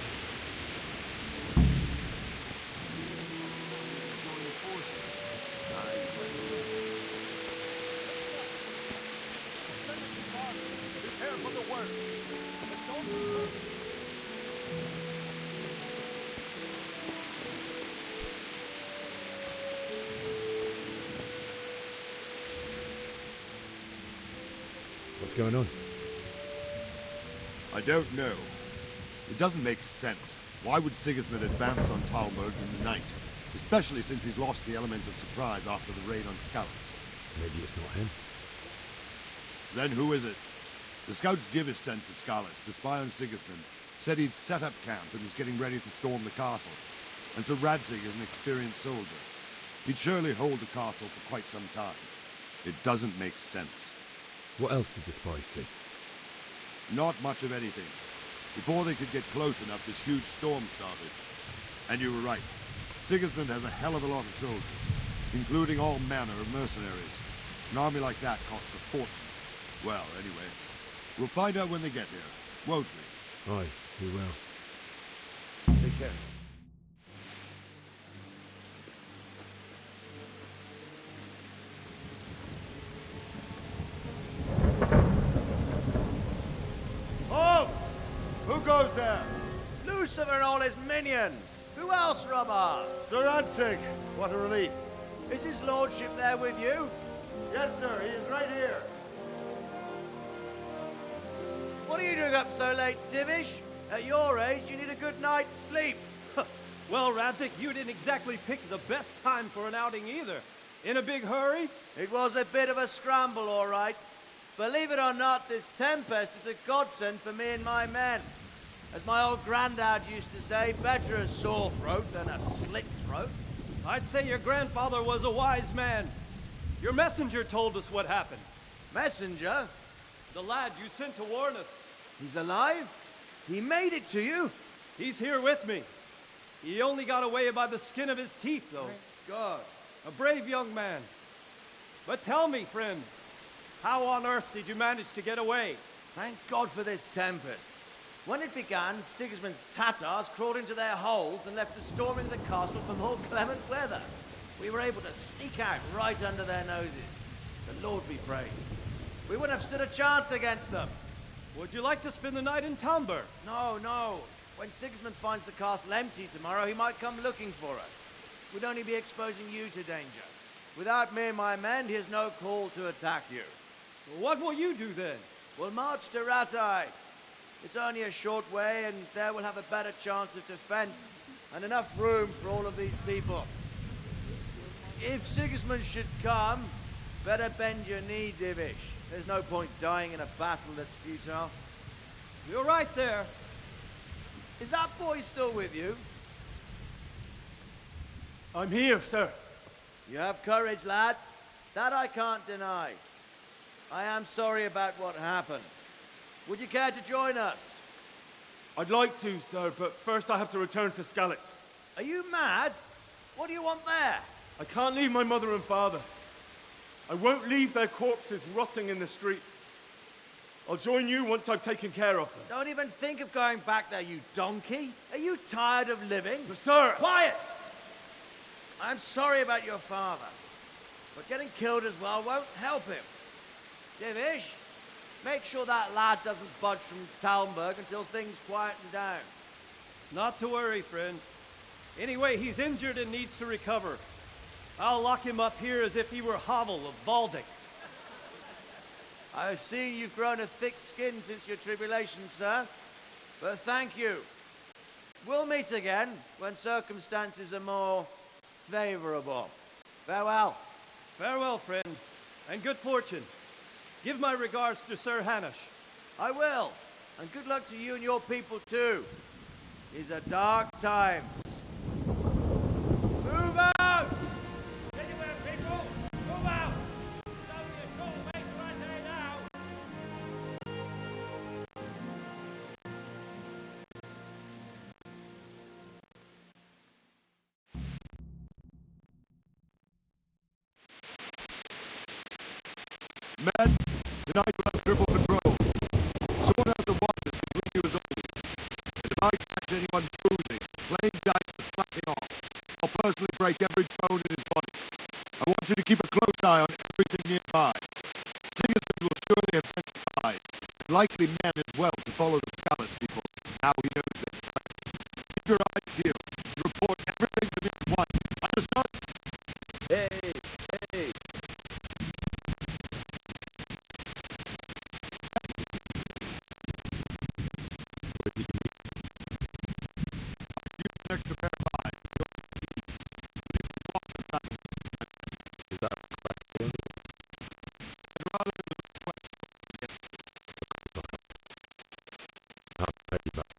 Prepare for the worst. But don't... What's going on? I don't know. It doesn't make sense. Why would Sigismund advance on Talmud in the night? Especially since he's lost the elements of surprise after the raid on Skalitz. Maybe it's not him. Then who is it? The scouts Divish sent to Skalitz to spy on Sigismund said he'd set up camp and was getting ready to storm the castle. And so Radzig is an experienced soldier. He'd surely hold the castle for quite some time. It doesn't make sense. What else did the spies see? Not much of anything. Before they could get close enough, this huge storm started. And you were right. Sigismund has a hell of a lot of soldiers, including all manner of mercenaries. An army like that costs a fortune. Well, anyway, we'll find out when they get here, won't we? Aye, we will. Take care. Halt! Who goes there? Lucifer and all his minions. Who else, Robber? Sir Radzig. What a relief. Is his lordship there with you? Yes, sir. He is right here. What are you doing up so late, Divish? At your age, you need a good night's sleep. Well, Radzig, you didn't exactly pick the best time for an outing either. In a big hurry? It was a bit of a scramble, all right. Believe it or not, this tempest is a godsend for me and my men. As my old granddad used to say, better a sore throat than a slit throat. I'd say your grandfather was a wise man. Your messenger told us what happened. Messenger? The lad you sent to warn us. He's alive? He made it to you? He's here with me. He only got away by the skin of his teeth, though. Thank God. A brave young man. But tell me, friend, how on earth did you manage to get away? Thank God for this tempest. When it began, Sigismund's Tatars crawled into their holes and left us storming the castle for more clement weather. We were able to sneak out right under their noses. The Lord be praised. We wouldn't have stood a chance against them. Would you like to spend the night in Talmber? No, no. When Sigismund finds the castle empty tomorrow, he might come looking for us. We'd only be exposing you to danger. Without me and my men, he has no call to attack you. What will you do then? We'll march to Ratai. It's only a short way, and there we'll have a better chance of defense and enough room for all of these people. If Sigismund should come, better bend your knee, Divish. There's no point dying in a battle that's futile. You're right there. Is that boy still with you? I'm here, sir. You have courage, lad. That I can't deny. I am sorry about what happened. Would you care to join us? I'd like to, sir, but first I have to return to Skalitz. Are you mad? What do you want there? I can't leave my mother and father. I won't leave their corpses rotting in the street. I'll join you once I've taken care of them. Don't even think of going back there, you donkey. Are you tired of living? But sir! Quiet! I'm sorry about your father, but getting killed as well won't help him. Divish, make sure that lad doesn't budge from Talmberg until things quieten down. Not to worry, friend. Anyway, he's injured and needs to recover. I'll lock him up here as if he were Havel of Baldic. I've seen you've grown a thick skin since your tribulation, sir. But thank you. We'll meet again when circumstances are more favorable. Farewell. Farewell, friend, and good fortune. Give my regards to Sir Hanush. I will. And good luck to you and your people, too. These are dark times. Move out! Anywhere, people! Move out! There's only a short way right there now. Men, tonight we'll have triple patrol. Sort out the watches between you as always. And if I catch anyone boozing, playing dice or slacking off, I'll personally break every bone in his body. I want you to keep a close eye on everything nearby. Sigismund will surely have sent spies, and likely men as well, to follow the Scallots people, now he knows their threat. Keep your eyes peeled, and report everything to me at once. Understood? Hey! An extra pair of eyes. Is that a question? Rather than a question, yes. Not very much.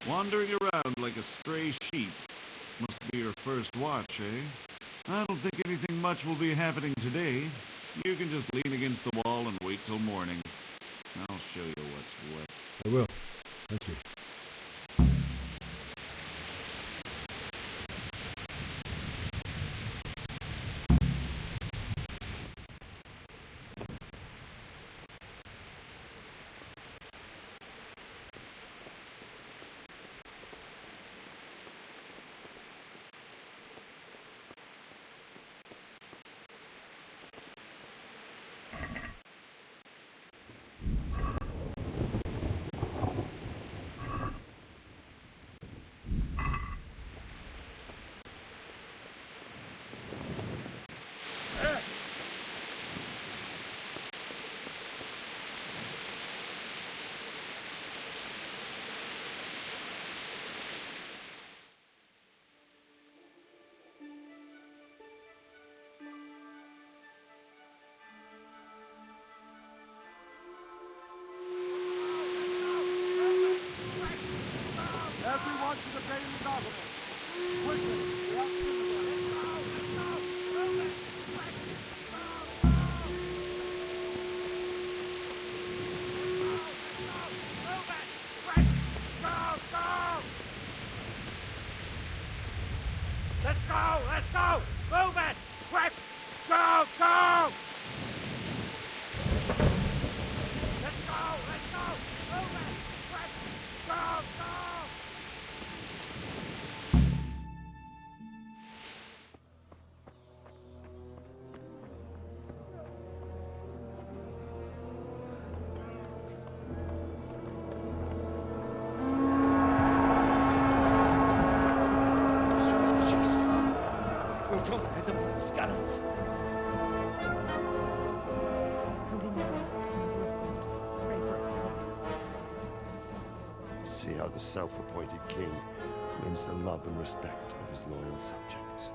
Wandering around like a stray sheep. Must be your first watch, eh? I don't think anything much will be happening today. You can just lean against the wall and wait till morning. I'll show you what's what. I will. Thank you. Everyone to the daily gospel. Quickly, the opportunity. see how the self-appointed king wins the love and respect of his loyal subjects.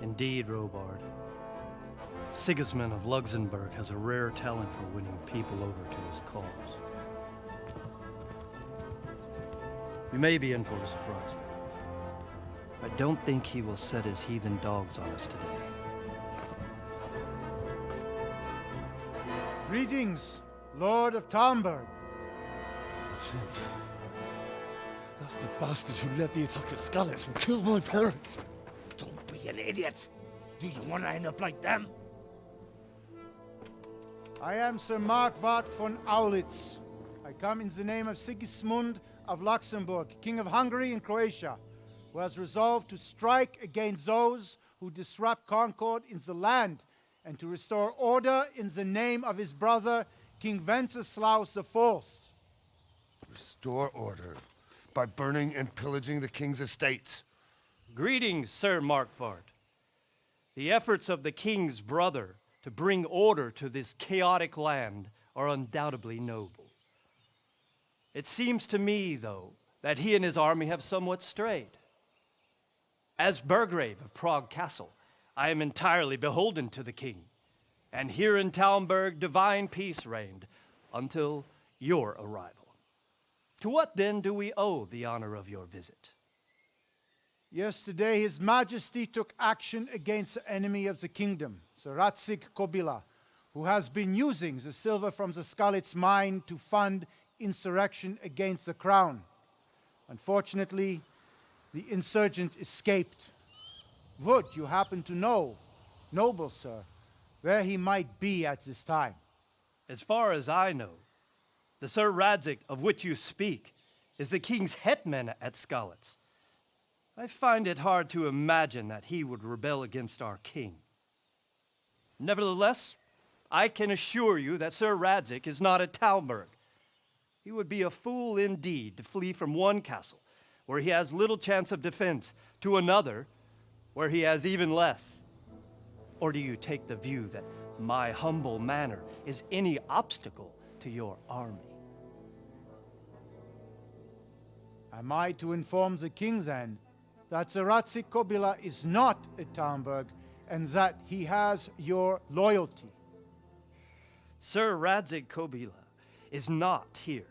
Indeed, Robard. Sigismund of Luxembourg has a rare talent for winning people over to his cause. You may be in for a surprise, though. I don't think he will set his heathen dogs on us today. Greetings, Lord of Talmberg. That's the bastard who led the attack at Scarlet and killed my parents. Don't be an idiot. Do you want to end up like them? I am Sir Markwart von Aulitz. I come in the name of Sigismund of Luxembourg, King of Hungary and Croatia, who has resolved to strike against those who disrupt concord in the land and to restore order in the name of his brother, King Wenceslaus IV. Restore order by burning and pillaging the king's estates. Greetings, Sir Markwart. The efforts of the king's brother to bring order to this chaotic land are undoubtedly noble. It seems to me, though, that he and his army have somewhat strayed. As Burgrave of Prague Castle, I am entirely beholden to the king, and here in Talmberg divine peace reigned until your arrival. To what then do we owe the honor of your visit? Yesterday, His Majesty took action against the enemy of the kingdom, Sir Radzig Kobyla, who has been using the silver from the Skalitz mine to fund insurrection against the crown. Unfortunately, the insurgent escaped. Would you happen to know, noble sir, where he might be at this time? As far as I know, the Sir Radzig of which you speak is the king's hetman at Skalitz. I find it hard to imagine that he would rebel against our king. Nevertheless, I can assure you that Sir Radzig is not at Talmberg. He would be a fool indeed to flee from one castle, where he has little chance of defense, to another, where he has even less. Or do you take the view that my humble manner is any obstacle to your army? Am I to inform the king then that Sir Radzig Kobyla is not at Talmberg and that he has your loyalty? Sir Radzig Kobyla is not here,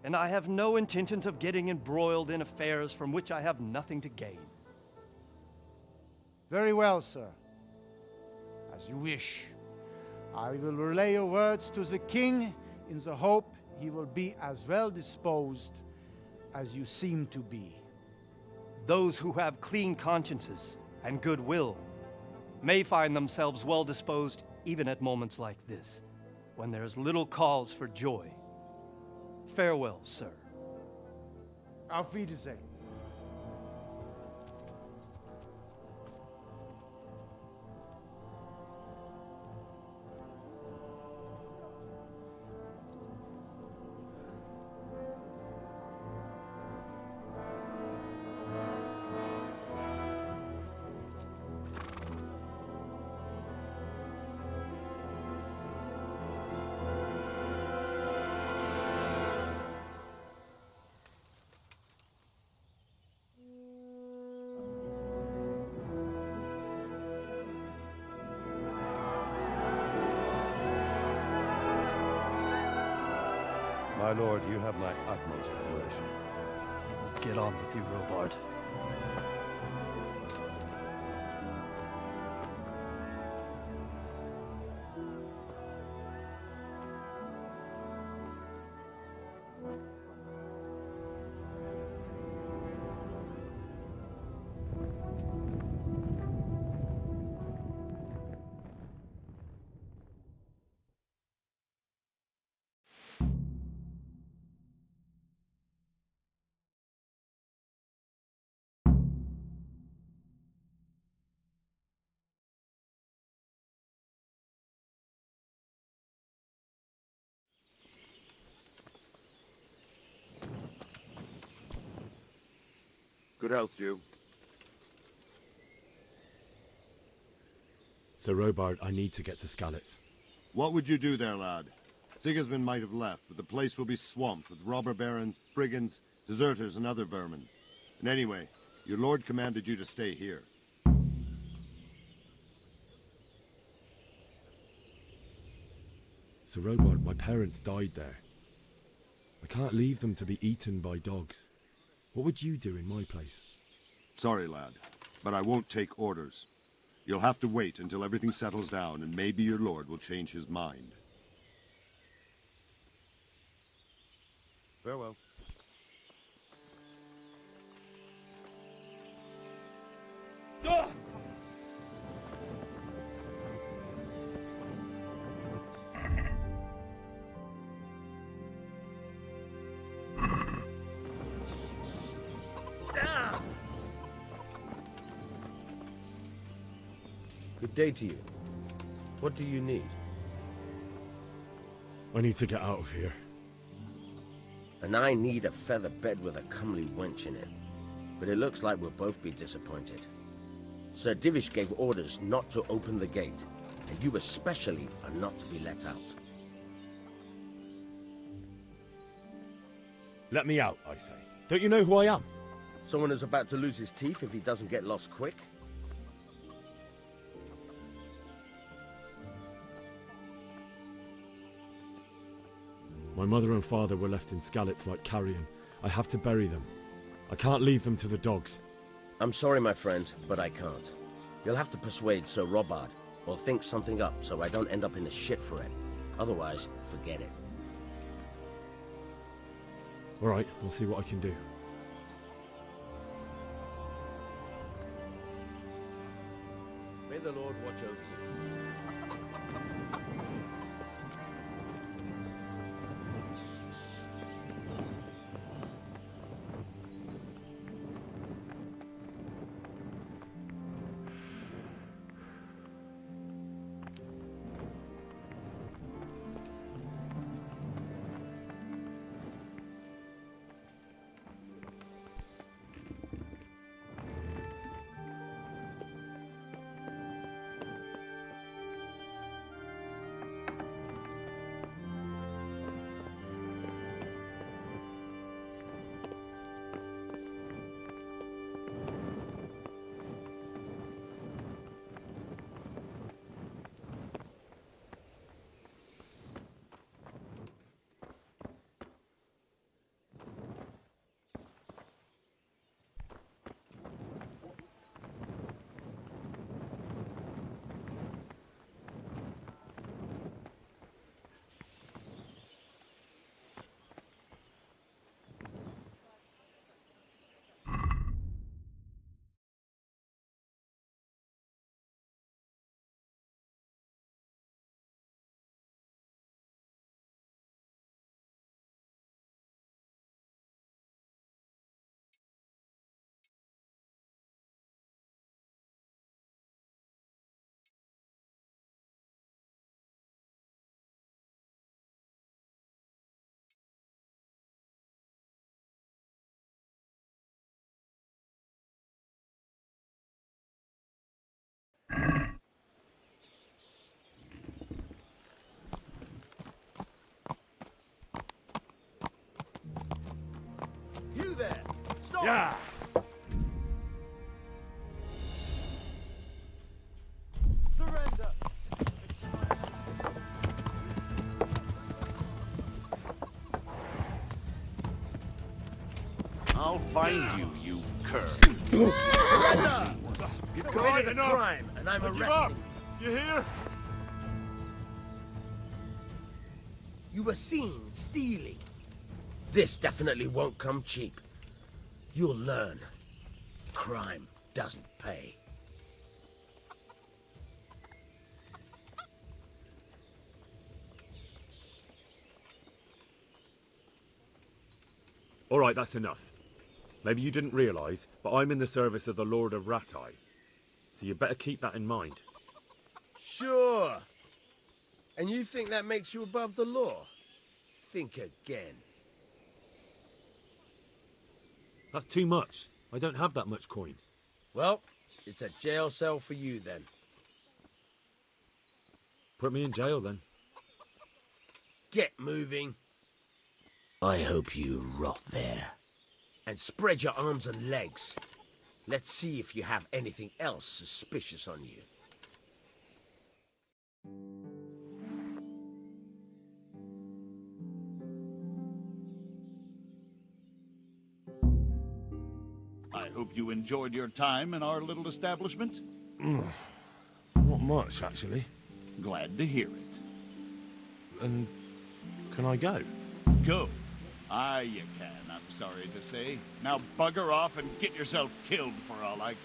and I have no intentions of getting embroiled in affairs from which I have nothing to gain. Very well, sir. As you wish. I will relay your words to the king in the hope he will be as well disposed as you seem to be. Those who have clean consciences and goodwill may find themselves well disposed even at moments like this, when there is little cause for joy. Farewell, sir. Auf Wiedersehen. My lord, you have my utmost admiration. Get on with you, Robard. Good health to you. Sir Robard, I need to get to Skalitz. What would you do there, lad? Sigismund might have left, but the place will be swamped with robber barons, brigands, deserters, and other vermin. And anyway, your lord commanded you to stay here. Sir Robard, my parents died there. I can't leave them to be eaten by dogs. What would you do in my place? Sorry, lad, but I won't take orders. You'll have to wait until everything settles down, and maybe your lord will change his mind. Farewell. Good day to you. What do you need? I need to get out of here. And I need a feather bed with a comely wench in it. But it looks like we'll both be disappointed. Sir Divish gave orders not to open the gate, and you especially are not to be let out. Let me out, I say. Don't you know who I am? Someone who's about to lose his teeth if he doesn't get lost quick? My mother and father were left in Skalitz like carrion. I have to bury them. I can't leave them to the dogs. I'm sorry, my friend, but I can't. You'll have to persuade Sir Robard, or think something up so I don't end up in the shit for it. Otherwise, forget it. All right, I'll see what I can do. May the Lord watch over you. You there! Stop! Yeah! Surrender! I'll find you, you cur. Surrender! You've committed a crime, and I'm Give up! arrested. You hear? You were seen stealing. This definitely won't come cheap. You'll learn. Crime doesn't pay. All right, that's enough. Maybe you didn't realise, but I'm in the service of the Lord of Ratai. So you better keep that in mind. Sure. And you think that makes you above the law? Think again. That's too much. I don't have that much coin. Well, it's a jail cell for you then. Put me in jail then. Get moving. I hope you rot there. And spread your arms and legs. Let's see if you have anything else suspicious on you. I hope you enjoyed your time in our little establishment. Not much, actually. Glad to hear it. And can I go? Go. Aye, you can, I'm sorry to say. Now bugger off and get yourself killed for all I care.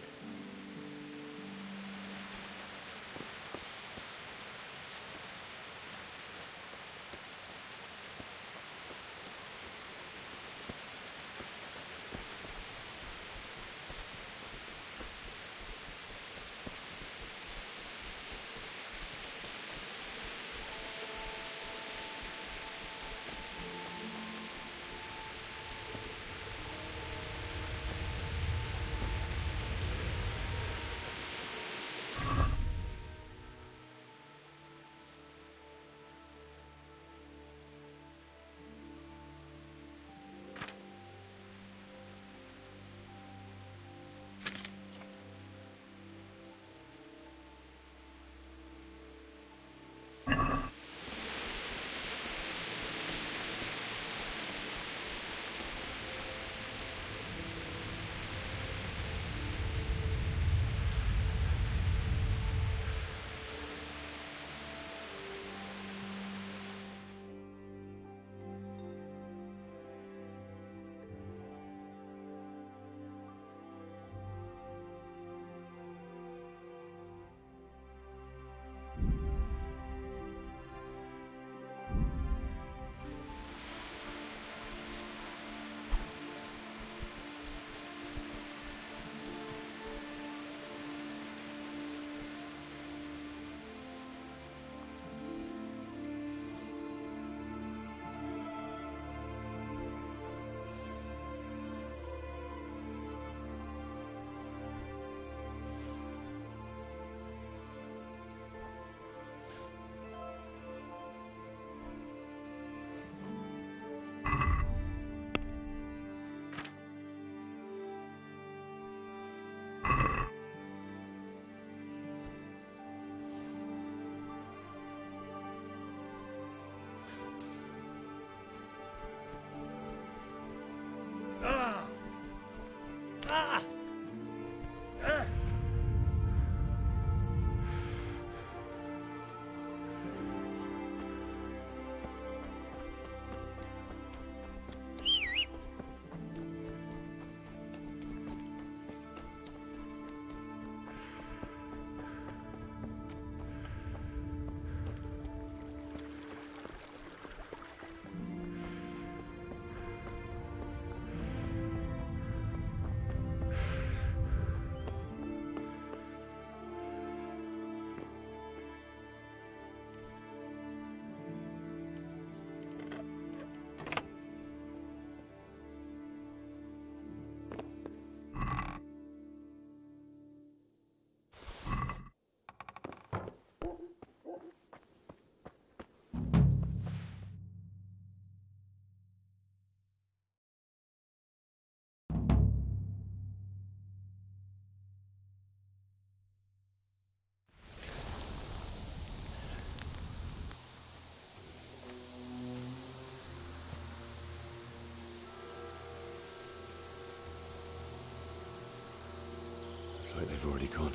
Looks like they've already gone.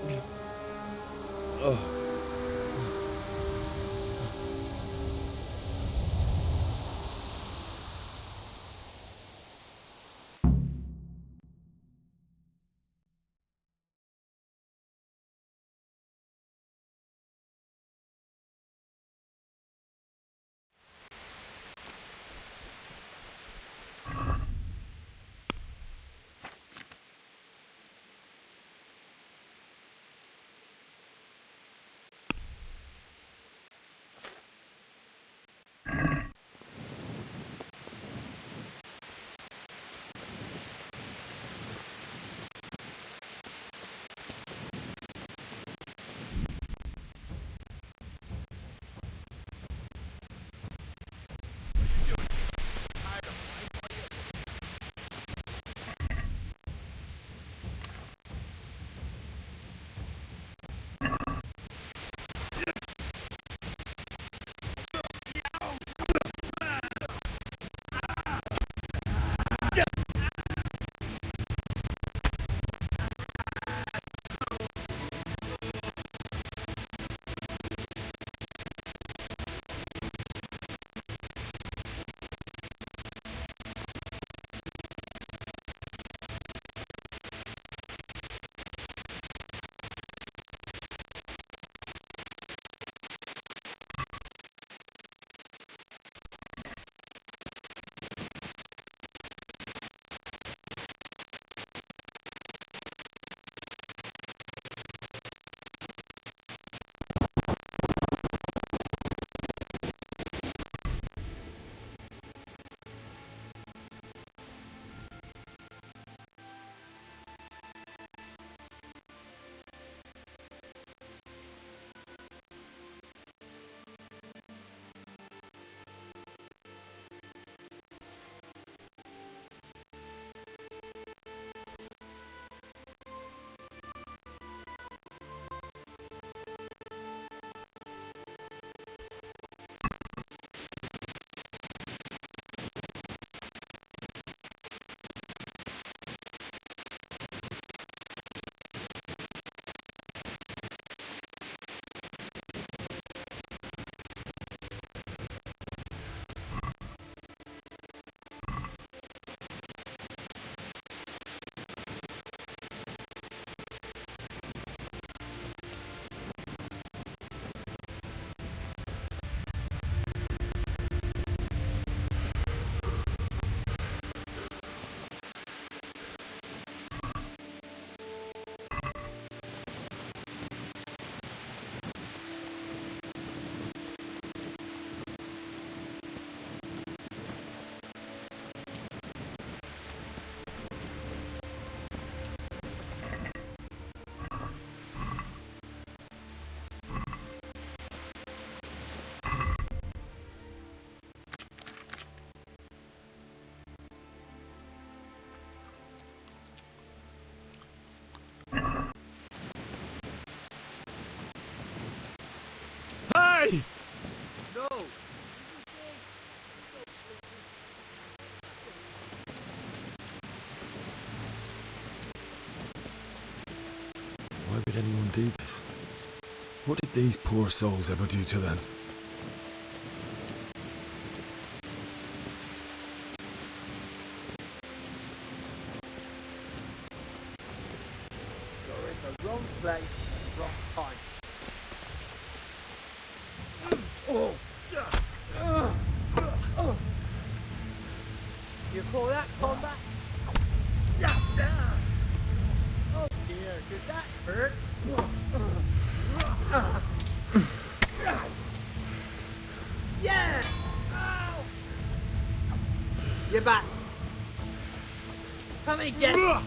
Hey! No! Why would anyone do this? What did these poor souls ever do to them? You're in the wrong place, wrong time. You call that combat? Oh dear, did that hurt? Yeah! Ow! You're back. Come and get it.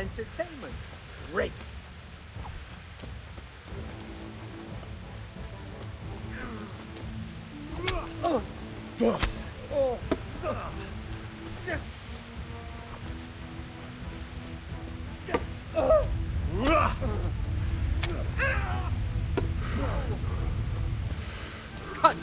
entertainment. Great. Cut.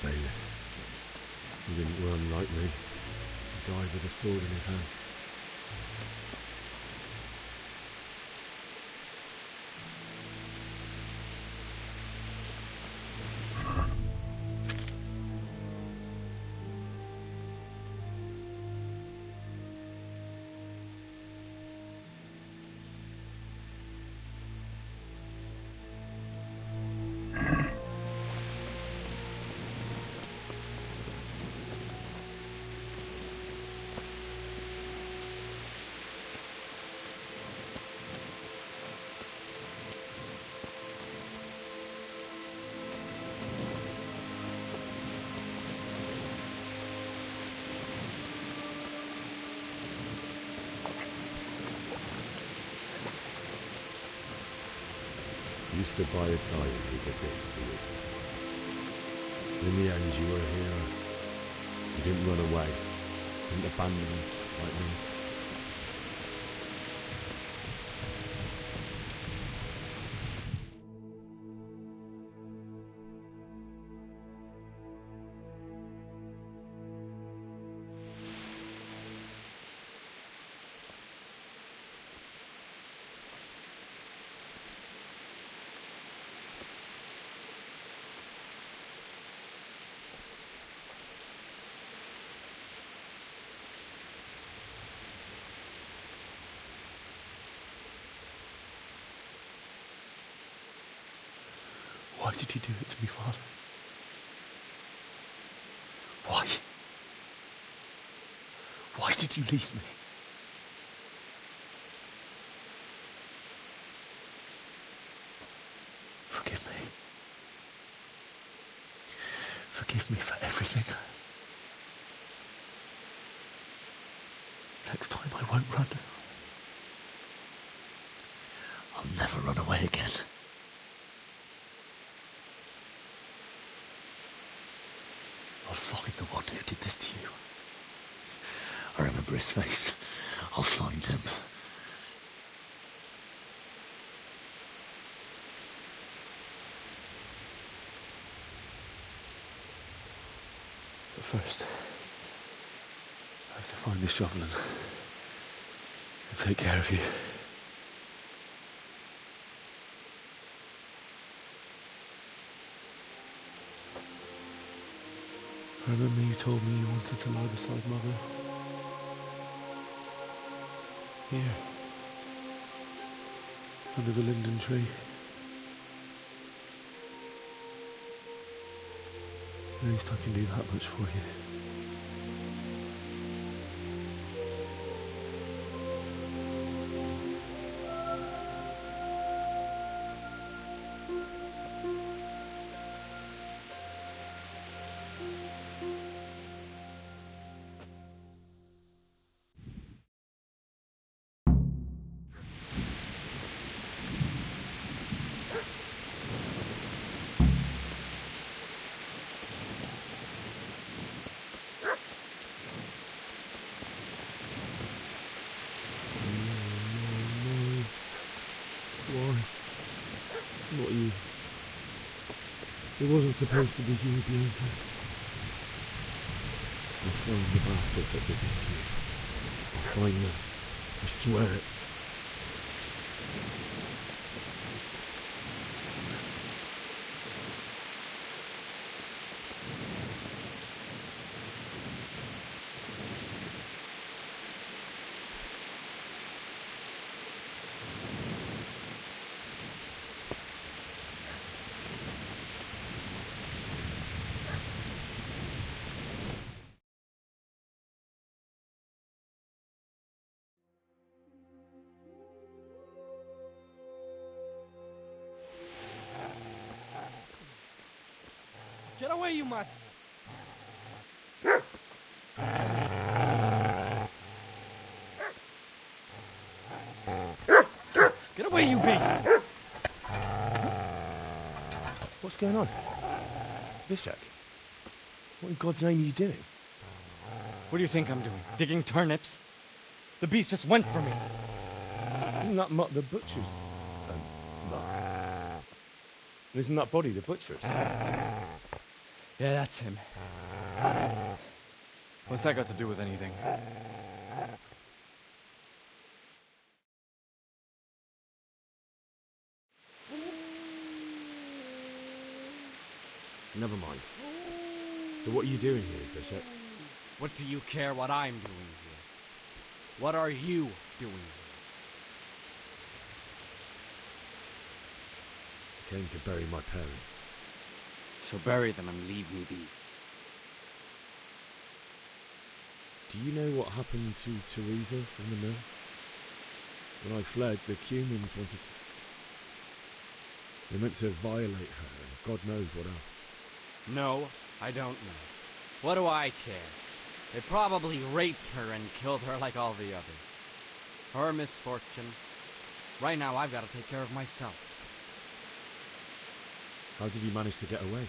Bailiff. He didn't run like me. He died with a sword in his hand. You stood by his side and he did this to you. In the end, you were a hero. You didn't run away. You didn't abandon him like me. Why did you do it to me, Father? Why? Why did you leave me? Forgive me. Forgive me for everything. Next time I won't run. I'll never run away again. I'll find the one who did this to you. I remember his face. I'll find him. But first, I have to find this shovel and take care of you. I remember you told me you wanted to lie beside Mother. Here. Under the linden tree. At least I can do that much for you. Not you. It wasn't supposed to be you, Bianca. I'll find the bastards that did this to you. I'll find them. I swear it. Get away, you mutt! Get away, you beast! What's going on? Bishak, what in God's name are you doing? What do you think I'm doing? Digging turnips? The beast just went for me. Isn't that mutt the butcher's? Mutt? Isn't that body the butcher's? Yeah, that's him. What's that got to do with anything? Never mind. So what are you doing here, Bishop? What do you care what I'm doing here? What are you doing here? I came to bury my parents. So bury them and leave me be. Do you know what happened to Teresa from the mill? When I fled, the Cumans wanted to... They meant to violate her, and God knows what else. No, I don't know. What do I care? They probably raped her and killed her like all the others. Her misfortune. Right now, I've got to take care of myself. How did you manage to get away?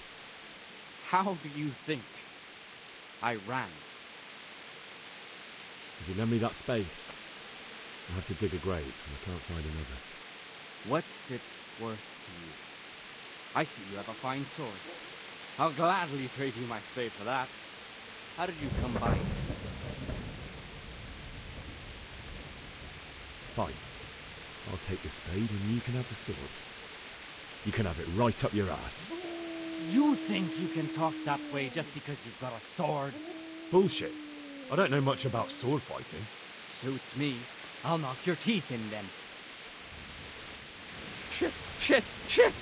How do you think? I ran. If you lend me that spade, I'll have to dig a grave, and I can't find another. What's it worth to you? I see you have a fine sword. I'll gladly trade you my spade for that. How did you come by it? Fine. I'll take the spade and you can have the sword. You can have it right up your ass. You think you can talk that way just because you've got a sword? Bullshit. I don't know much about sword fighting. Suits me. I'll knock your teeth in then. Shit, shit, shit!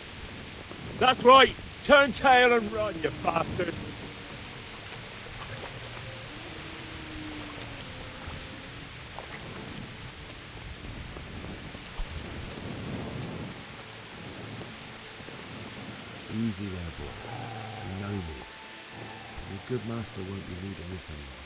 That's right! Turn tail and run, you bastard! Easy there, boy. You know me. Your good master won't be leading this anymore.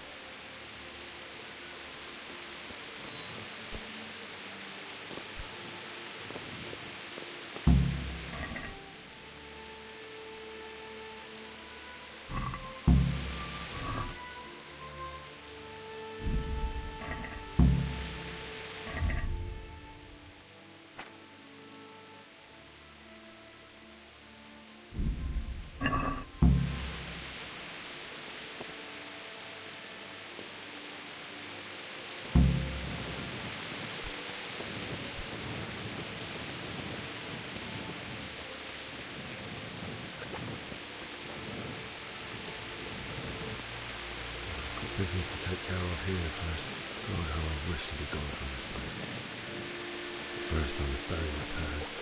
Business to take care of here first. God, how I wish to be gone from this place. First I must bury my parents.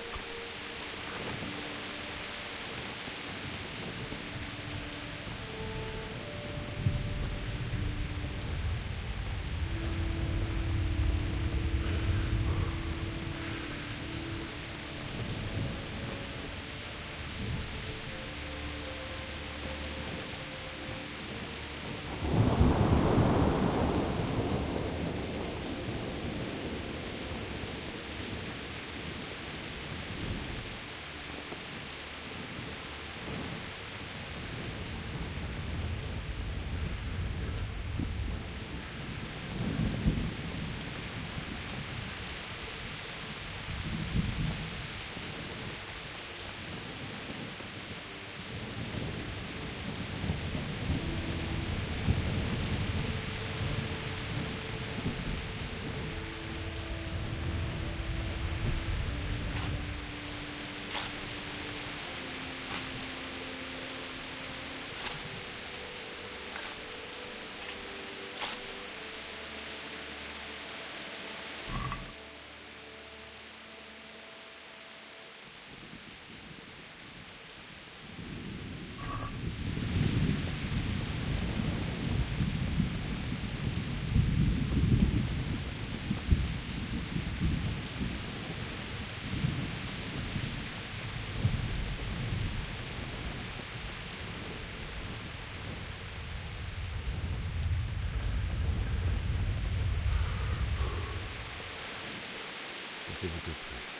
This is a good place.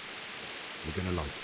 We're gonna like it.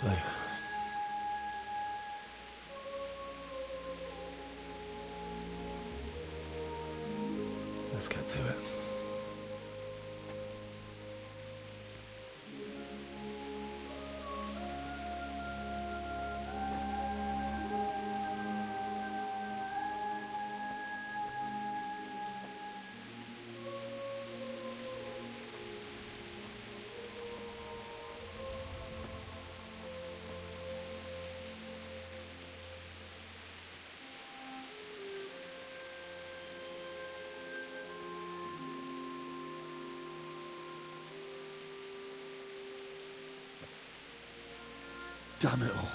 So, let's get to it. Damn it all.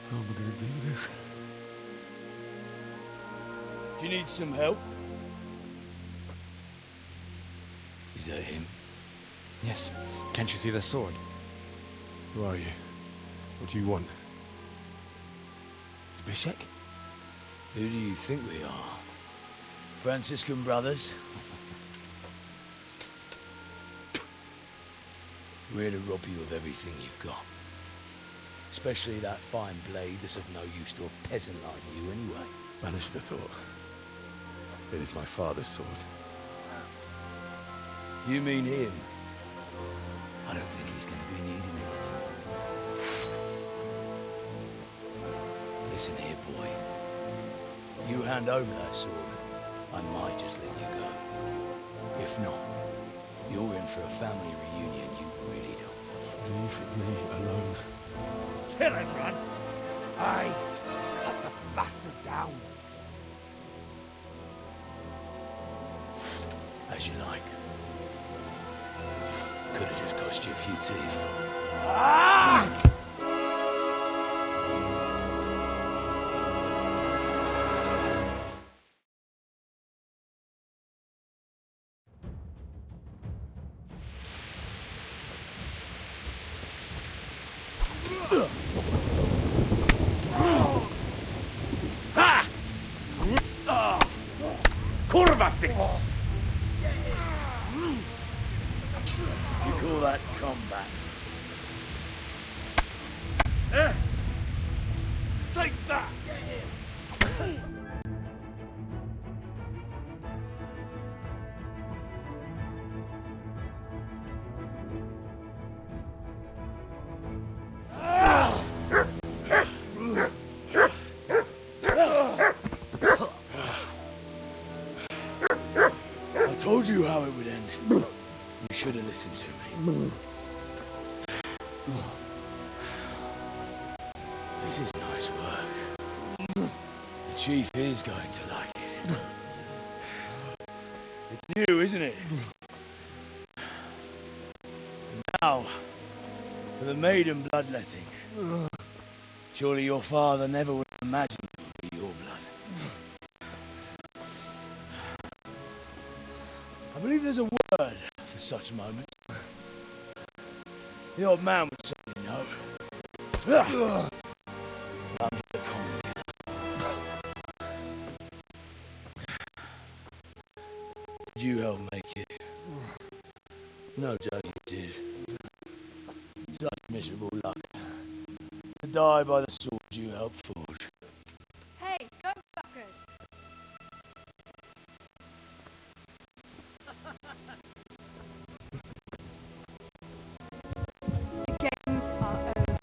How am I going to do this? Do you need some help? Is that him? Yes. Can't you see the sword? Who are you? What do you want? Zbyszek? Who do you think we are? Franciscan brothers? We're here to rob you of everything you've got. Especially that fine blade that's of no use to a peasant like you anyway. Banish the thought. It is my father's sword. You mean him? I don't think he's going to be needing it anymore. Listen here, boy. You hand over that sword, I might just let you go. If not, you're in for a family reunion you really don't want. Leave me alone. Kill him, Runt! Aye! Cut the bastard down! As you like. Could have just cost you a few teeth. Ah! Kurva fix! You call that combat? Take that! I told you how it would end. You should have listened to me. This is nice work. The chief is going to like it. It's new, isn't it? Now, for the maiden bloodletting. Surely your father never would have imagined it would be your blood. I believe there's a word for such moments. The old man would certainly know. I'm just a common killer. Did you help make it? No doubt you did. Such miserable luck. To die by the sword you helped forge. Hey, go fuckers! The games are over.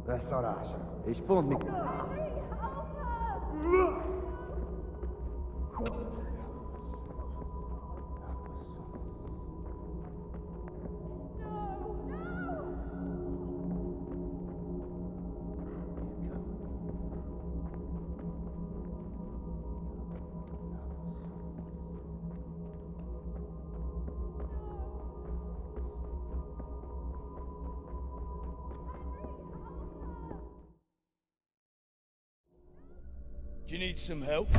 Beszarás! És pont mi... Do you need some help?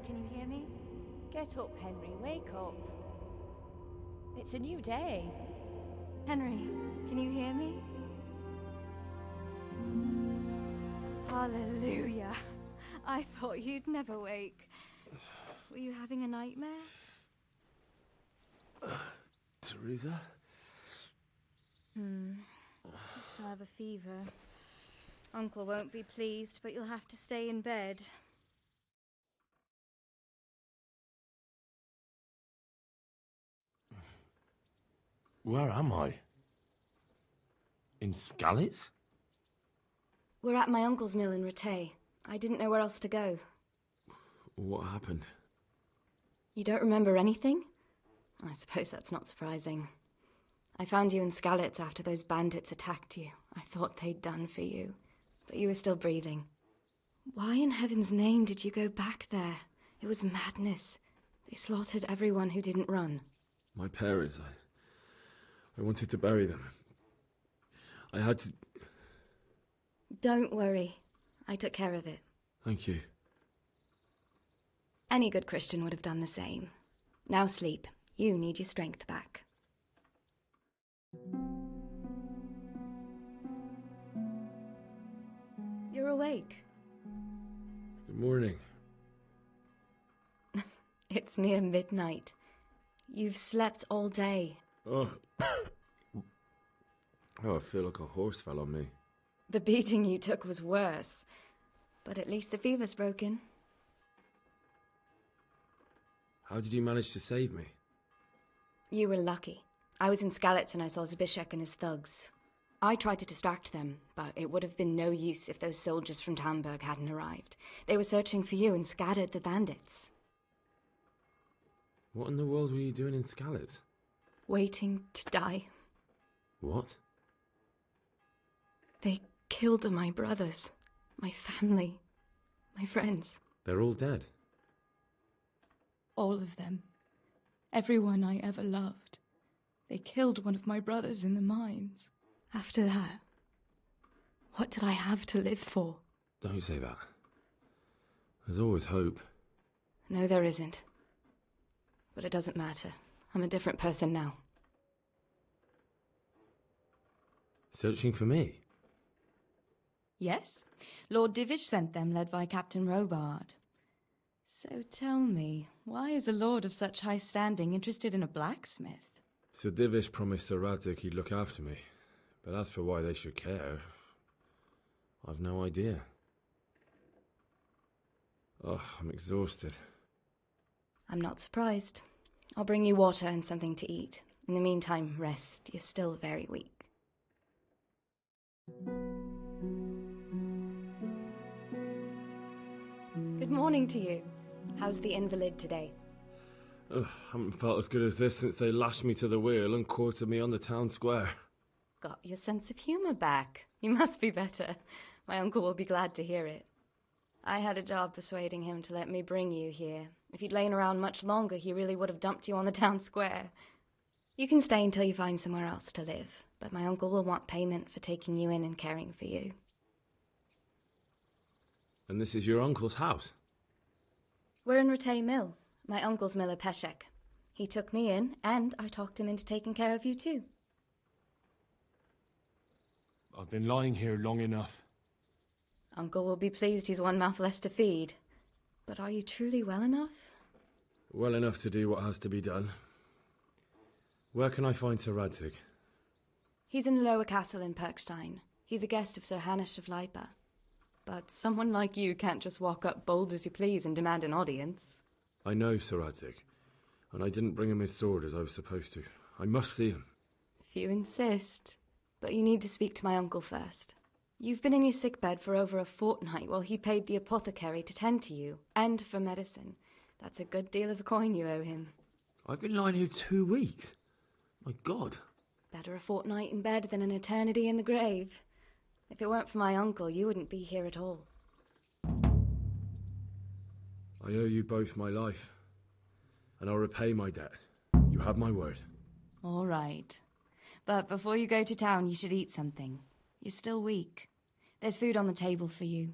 can you hear me? Get up, Henry, wake up. It's a new day. Henry, can you hear me? Hallelujah. I thought you'd never wake. Were you having a nightmare? Teresa? You still have a fever. Uncle won't be pleased, but you'll have to stay in bed. Where am I? In Skalitz? We're at my uncle's mill in Rattay. I didn't know where else to go. What happened? You don't remember anything? I suppose that's not surprising. I found you in Skalitz after those bandits attacked you. I thought they'd done for you, but you were still breathing. Why in heaven's name did you go back there? It was madness. They slaughtered everyone who didn't run. My parents, I wanted to bury them. I had to... Don't worry. I took care of it. Thank you. Any good Christian would have done the same. Now sleep. You need your strength back. You're awake. Good morning. It's near midnight. You've slept all day. Oh. Oh, I feel like a horse fell on me. The beating you took was worse. But at least the fever's broken. How did you manage to save me? You were lucky. I was in Skalitz and I saw Zbyszek and his thugs. I tried to distract them, but it would have been no use if those soldiers from Tamburg hadn't arrived. They were searching for you and scattered the bandits. What in the world were you doing in Skalitz? Waiting to die. What? They killed my brothers, my family, my friends. They're all dead. All of them. Everyone I ever loved. They killed one of my brothers in the mines. After that, what did I have to live for? Don't say that. There's always hope. No, there isn't. But it doesn't matter. I'm a different person now. Searching for me? Yes. Lord Divish sent them, led by Captain Robard. So tell me, why is a lord of such high standing interested in a blacksmith? Sir Divish promised Sir Radzig he'd look after me. But as for why they should care, I've no idea. Oh, I'm exhausted. I'm not surprised. I'll bring you water and something to eat. In the meantime, rest. You're still very weak. Good morning to you. How's the invalid today? Ugh, haven't felt as good as this since they lashed me to the wheel and quartered me on the town square. Got your sense of humour back. You must be better. My uncle will be glad to hear it. I had a job persuading him to let me bring you here. If you'd lain around much longer, he really would have dumped you on the town square. You can stay until you find somewhere else to live, but my uncle will want payment for taking you in and caring for you. And this is your uncle's house? We're in Rattay Mill. My uncle's miller Peshek. He took me in, and I talked him into taking care of you too. I've been lying here long enough. Uncle will be pleased he's one mouth less to feed. But are you truly well enough? Well enough to do what has to be done. Where can I find Sir Radzig? He's in the lower castle in Perkstein. He's a guest of Sir Hanush of Leipa. But someone like you can't just walk up bold as you please and demand an audience. I know Sir Radzig, and I didn't bring him his sword as I was supposed to. I must see him. If you insist. But you need to speak to my uncle first. You've been in your sickbed for over a fortnight while he paid the apothecary to tend to you, and for medicine. That's a good deal of a coin you owe him. I've been lying here 2 weeks. My God. Better a fortnight in bed than an eternity in the grave. If it weren't for my uncle, you wouldn't be here at all. I owe you both my life, and I'll repay my debt. You have my word. All right. But before you go to town, you should eat something. You're still weak. There's food on the table for you.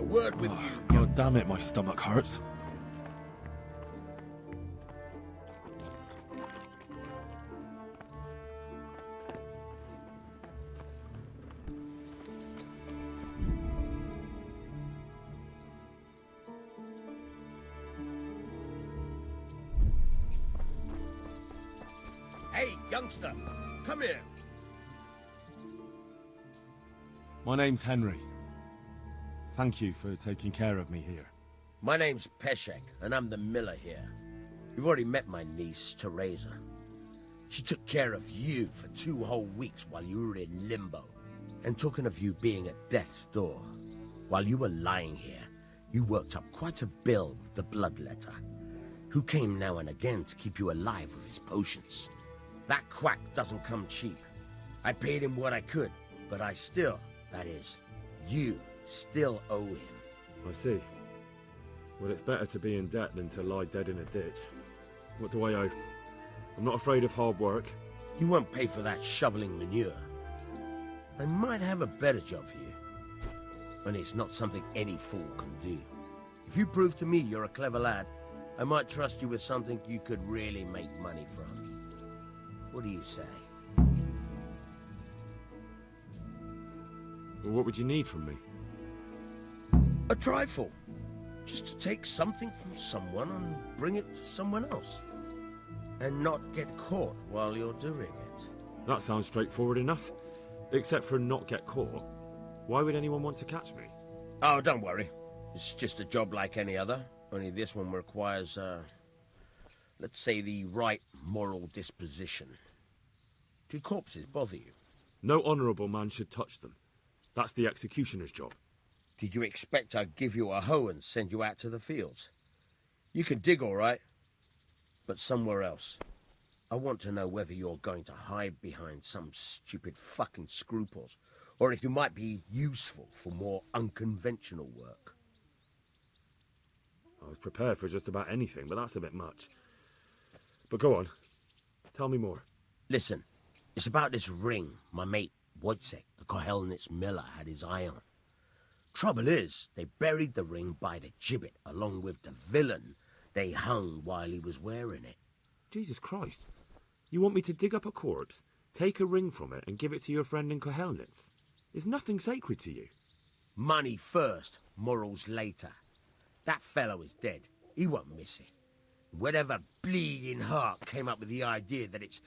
A word with you. God damn it, my stomach hurts. Hey, youngster, come here. My name's Henry. Thank you for taking care of me here. My name's Peshek, and I'm the miller here. You've already met my niece, Teresa. She took care of you for 2 whole weeks while you were in limbo. And talking of you being at death's door, while you were lying here, you worked up quite a bill with the bloodletter, who came now and again to keep you alive with his potions. That quack doesn't come cheap. I paid him what I could, but I still, that is, you still owe him. I see. Well, it's better to be in debt than to lie dead in a ditch. What do I owe? I'm not afraid of hard work. You won't pay for that shoveling manure. I might have a better job for you. And it's not something any fool can do. If you prove to me you're a clever lad, I might trust you with something you could really make money from. What do you say? Well, what would you need from me? A trifle. Just to take something from someone and bring it to someone else. And not get caught while you're doing it. That sounds straightforward enough. Except for not get caught. Why would anyone want to catch me? Oh, don't worry. It's just a job like any other. Only this one requires, let's say, the right moral disposition. Do corpses bother you? No honourable man should touch them. That's the executioner's job. Did you expect I'd give you a hoe and send you out to the fields? You can dig all right, but somewhere else. I want to know whether you're going to hide behind some stupid fucking scruples, or if you might be useful for more unconventional work. I was prepared for just about anything, but that's a bit much. But go on. Tell me more. Listen, it's about this ring my mate Wojciech, the Kohelnitz miller, had his eye on. Trouble is, they buried the ring by the gibbet along with the villain they hung while he was wearing it. Jesus Christ. You want me to dig up a corpse, take a ring from it, and give it to your friend in Kohelnitz? Is nothing sacred to you? Money first, morals later. That fellow is dead. He won't miss it. Whatever bleeding heart came up with the idea that it's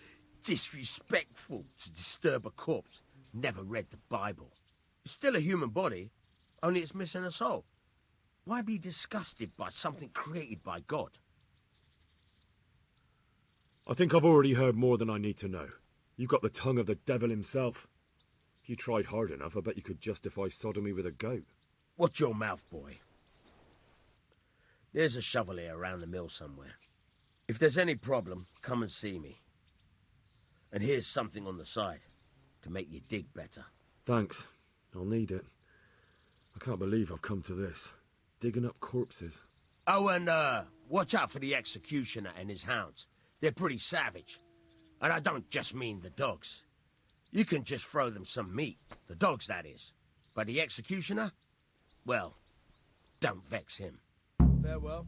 disrespectful to disturb a corpse never read the Bible. It's still a human body, only it's missing a soul. Why be disgusted by something created by God? I think I've already heard more than I need to know. You've got the tongue of the devil himself. If you tried hard enough, I bet you could justify sodomy with a goat. Watch your mouth, boy. There's a shovel here around the mill somewhere. If there's any problem, come and see me. And here's something on the side to make you dig better. Thanks. I'll need it. I can't believe I've come to this. Digging up corpses. Oh, and watch out for the executioner and his hounds. They're pretty savage. And I don't just mean the dogs. You can just throw them some meat. The dogs, that is. But the executioner? Well, don't vex him. Farewell.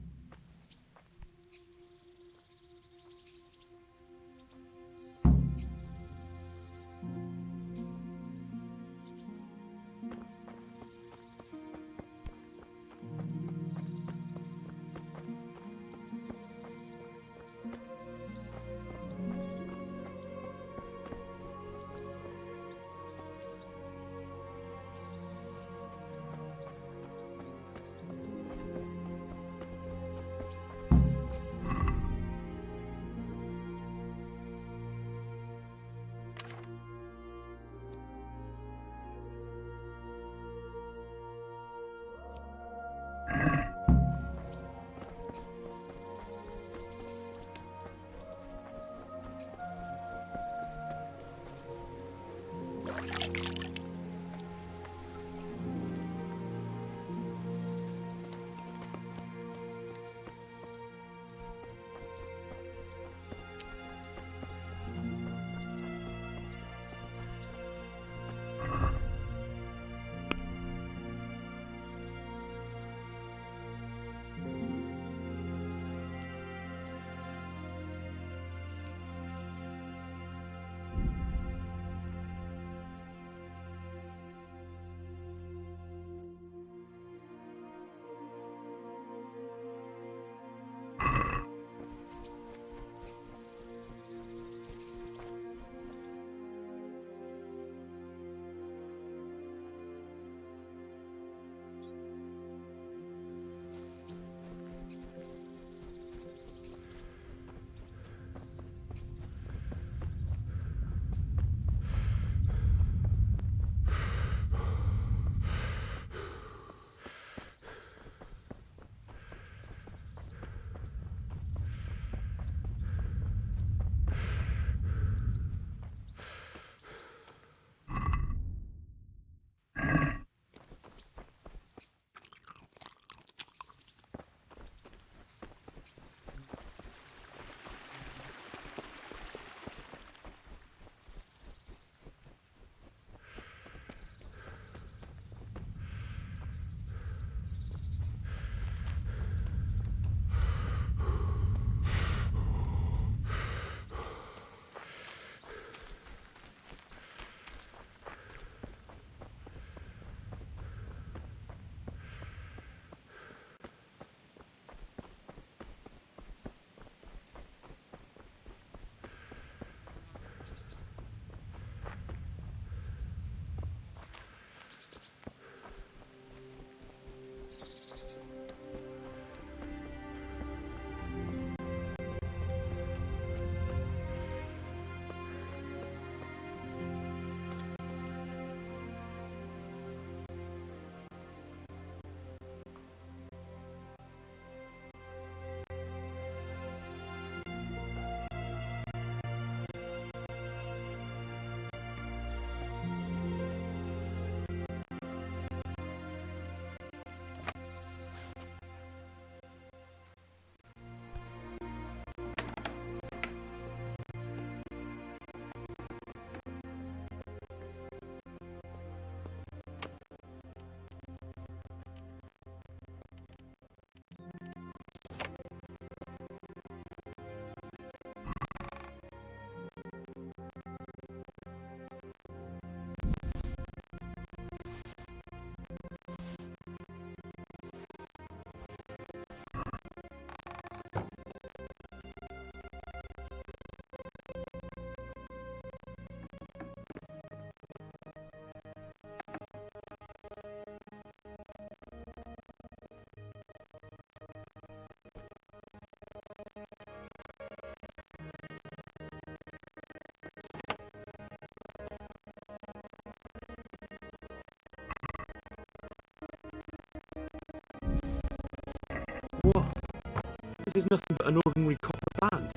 is nothing but an ordinary copper band.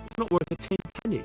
It's not worth a 10 penny.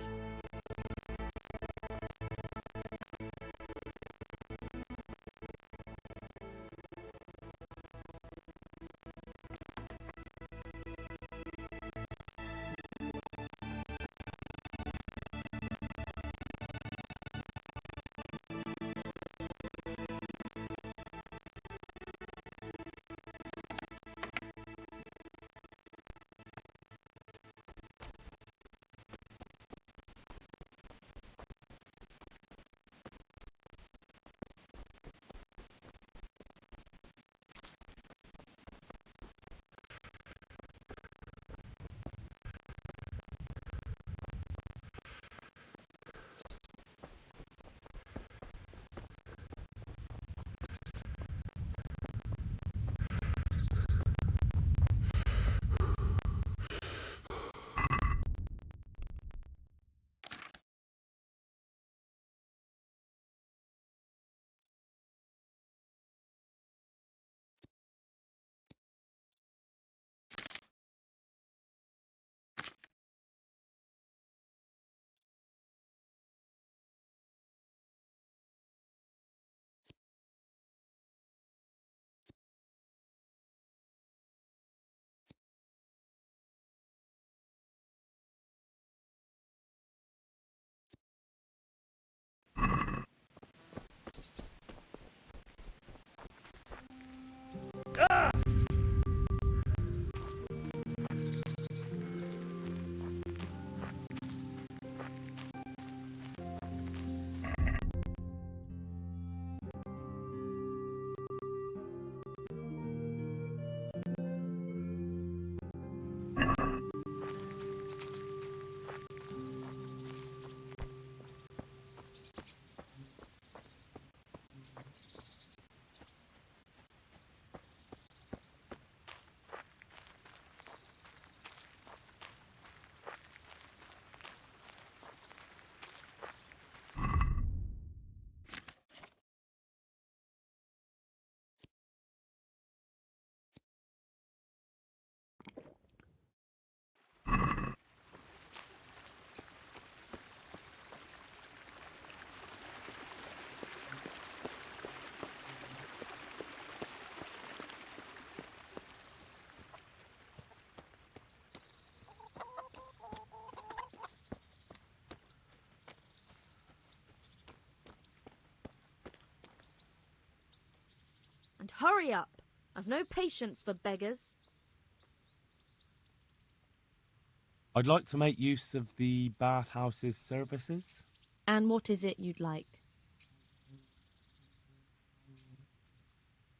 And hurry up. I've no patience for beggars. I'd like to make use of the bathhouse's services. And what is it you'd like?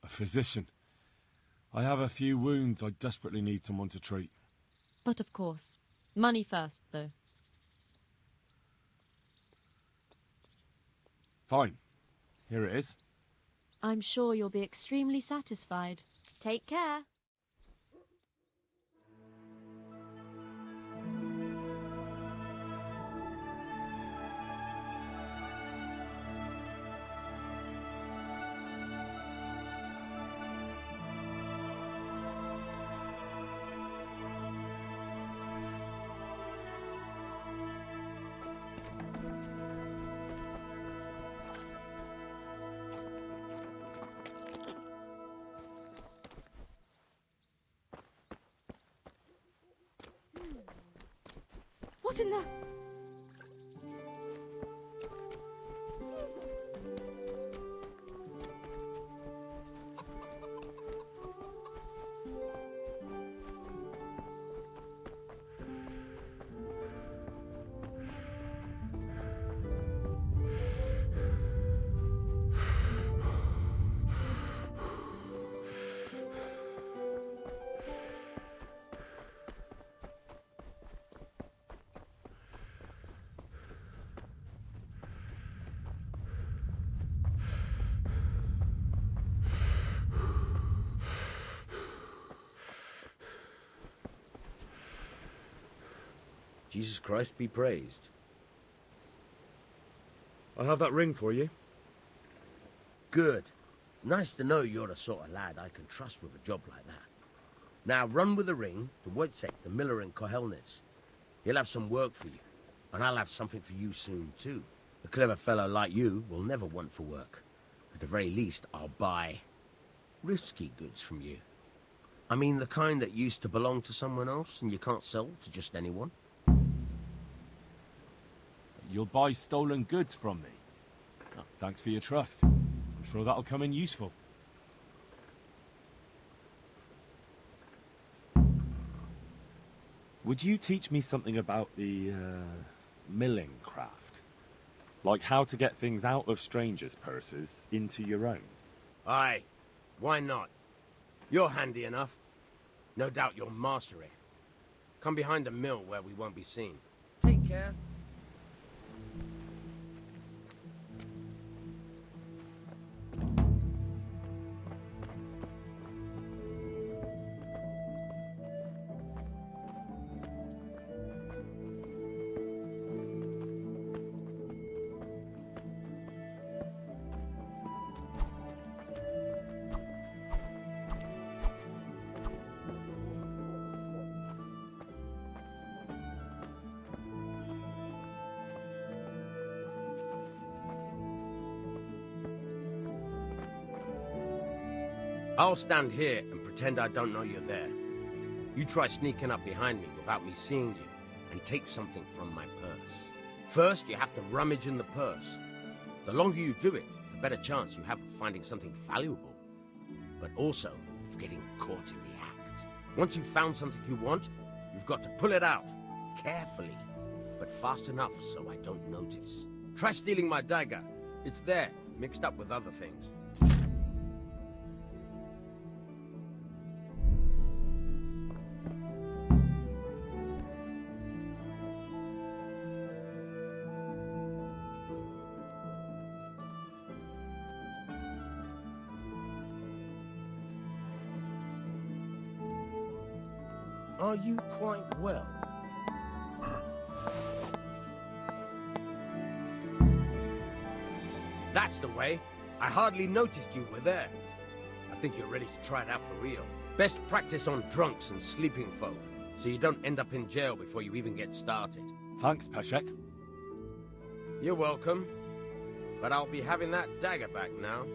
A physician. I have a few wounds I desperately need someone to treat. But of course. Money first, though. Fine. Here it is. I'm sure you'll be extremely satisfied. Take care. What in the... Jesus Christ be praised. I have that ring for you. Good. Nice to know you're the sort of lad I can trust with a job like that. Now run with the ring to Wojciech, the miller in Kohelnitz. He'll have some work for you, and I'll have something for you soon, too. A clever fellow like you will never want for work. At the very least, I'll buy risky goods from you. I mean the kind that used to belong to someone else and you can't sell to just anyone. You'll buy stolen goods from me. Oh, thanks for your trust. I'm sure that'll come in useful. Would you teach me something about the, milling craft? Like how to get things out of strangers' purses into your own? Aye, why not? You're handy enough. No doubt you'll master it. Come behind the mill where we won't be seen. Take care. I'll stand here and pretend I don't know you're there. You try sneaking up behind me without me seeing you, and take something from my purse. First, you have to rummage in the purse. The longer you do it, the better chance you have of finding something valuable, but also of getting caught in the act. Once you've found something you want, you've got to pull it out, carefully, but fast enough so I don't notice. Try stealing my dagger. It's there, mixed up with other things. Are you quite well? That's the way. I hardly noticed you were there. I think you're ready to try it out for real. Best practice on drunks and sleeping folk, so you don't end up in jail before you even get started. Thanks, Peshek. You're welcome. But I'll be having that dagger back now.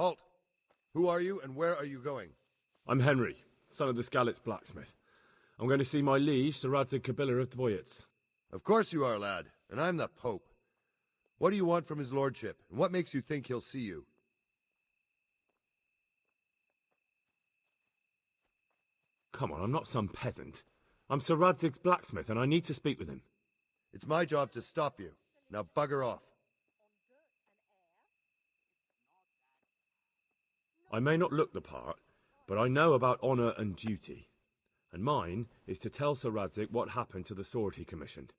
Halt! Who are you and where are you going? I'm Henry, son of the Skalitz blacksmith. I'm going to see my liege, Sir Radzig Kobyla of Dvoyets. Of course you are, lad, and I'm the Pope. What do you want from his lordship, and what makes you think he'll see you? Come on, I'm not some peasant. I'm Sir Radzig's blacksmith, and I need to speak with him. It's my job to stop you. Now bugger off. I may not look the part, but I know about honour and duty. And mine is to tell Sir Radzig what happened to the sword he commissioned.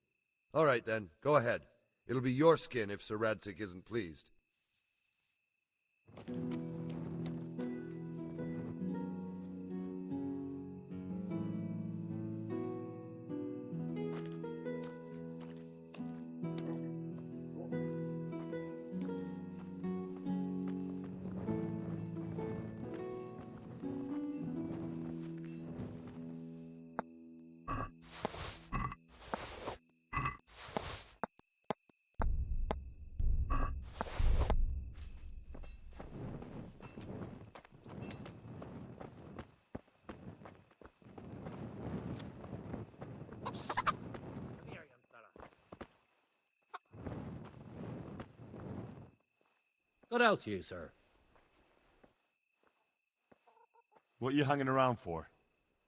All right, then. Go ahead. It'll be your skin if Sir Radzig isn't pleased. Good health to you, sir. What are you hanging around for?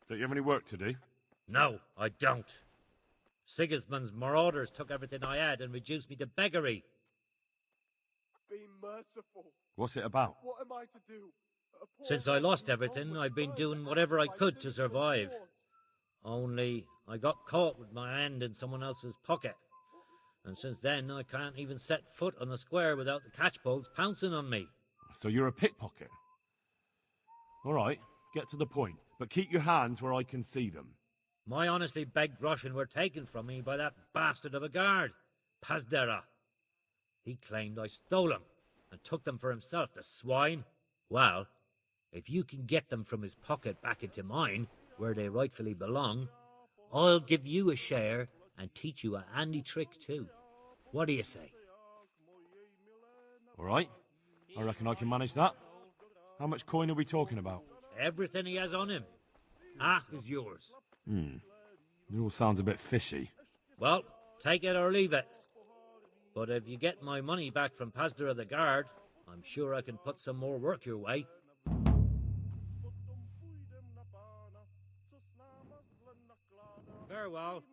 Don't you have any work to do? No, I don't. Sigismund's marauders took everything I had and reduced me to beggary. Be merciful. What's it about? What am I to do? Since I lost everything, I've been doing whatever I could to survive. Only, I got caught with my hand in someone else's pocket. And since then, I can't even set foot on the square without the catchpoles pouncing on me. So you're a pickpocket? All right, get to the point, but keep your hands where I can see them. My honestly begged groschen were taken from me by that bastard of a guard, Pazdera. He claimed I stole them and took them for himself, the swine. Well, if you can get them from his pocket back into mine, where they rightfully belong, I'll give you a share and teach you a handy trick too. What do you say? All right, I reckon I can manage that. How much coin are we talking about? Everything he has on him. Half is yours. It all sounds a bit fishy. Well, take it or leave it. But if you get my money back from Pazdera the guard, I'm sure I can put some more work your way. Farewell.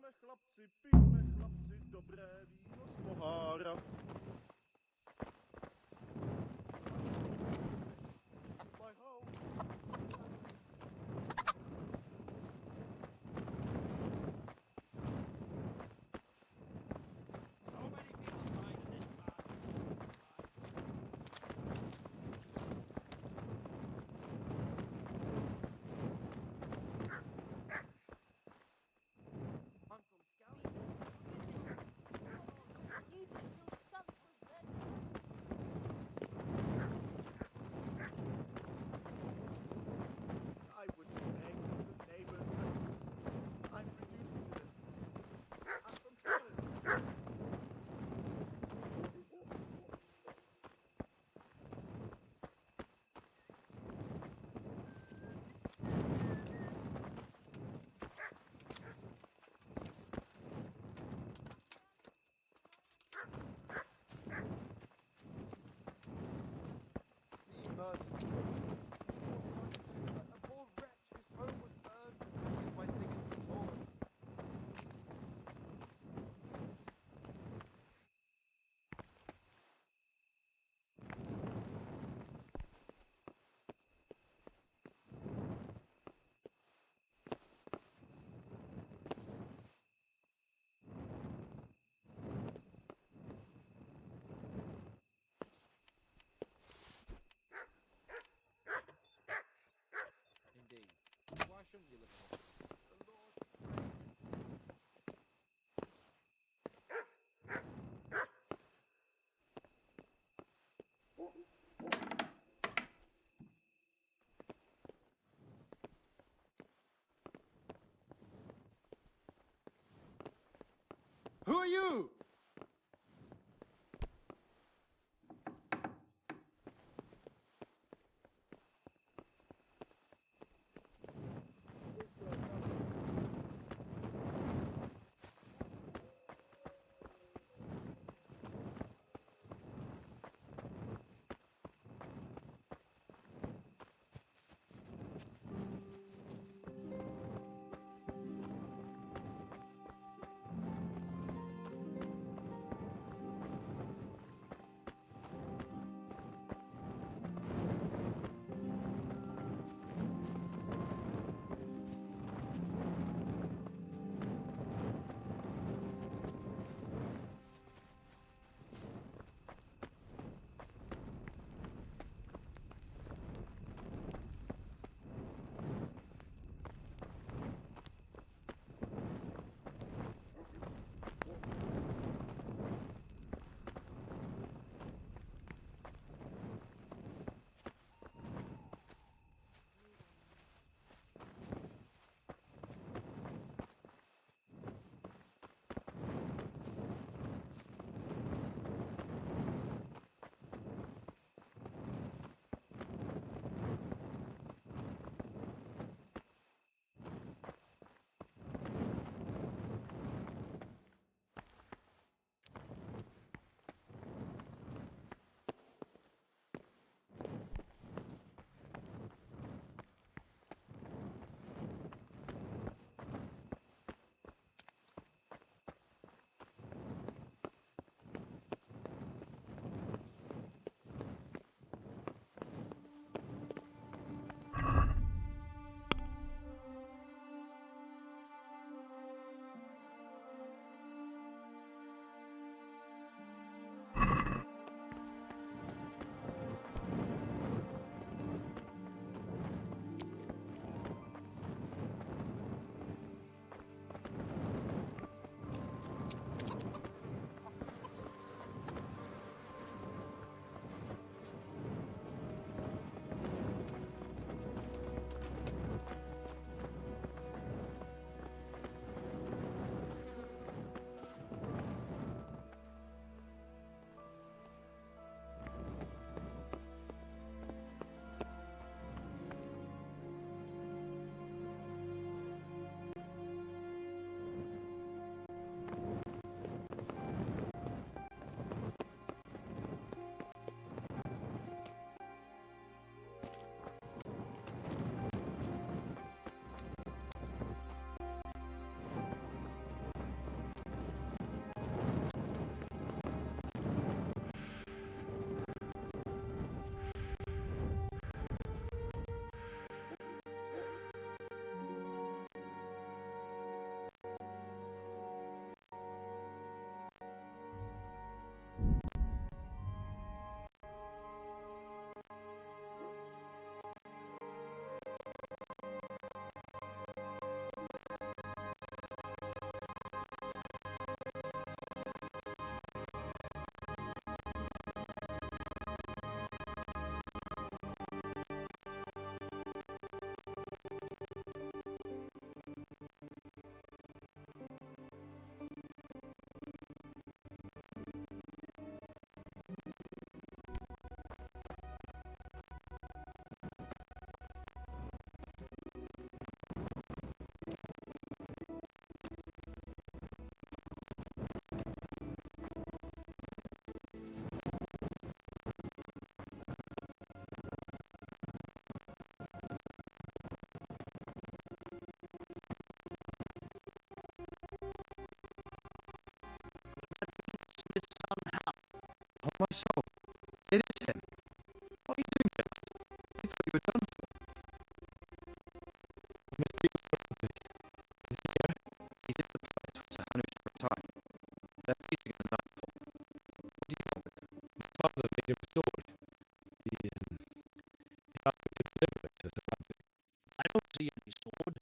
see any sword?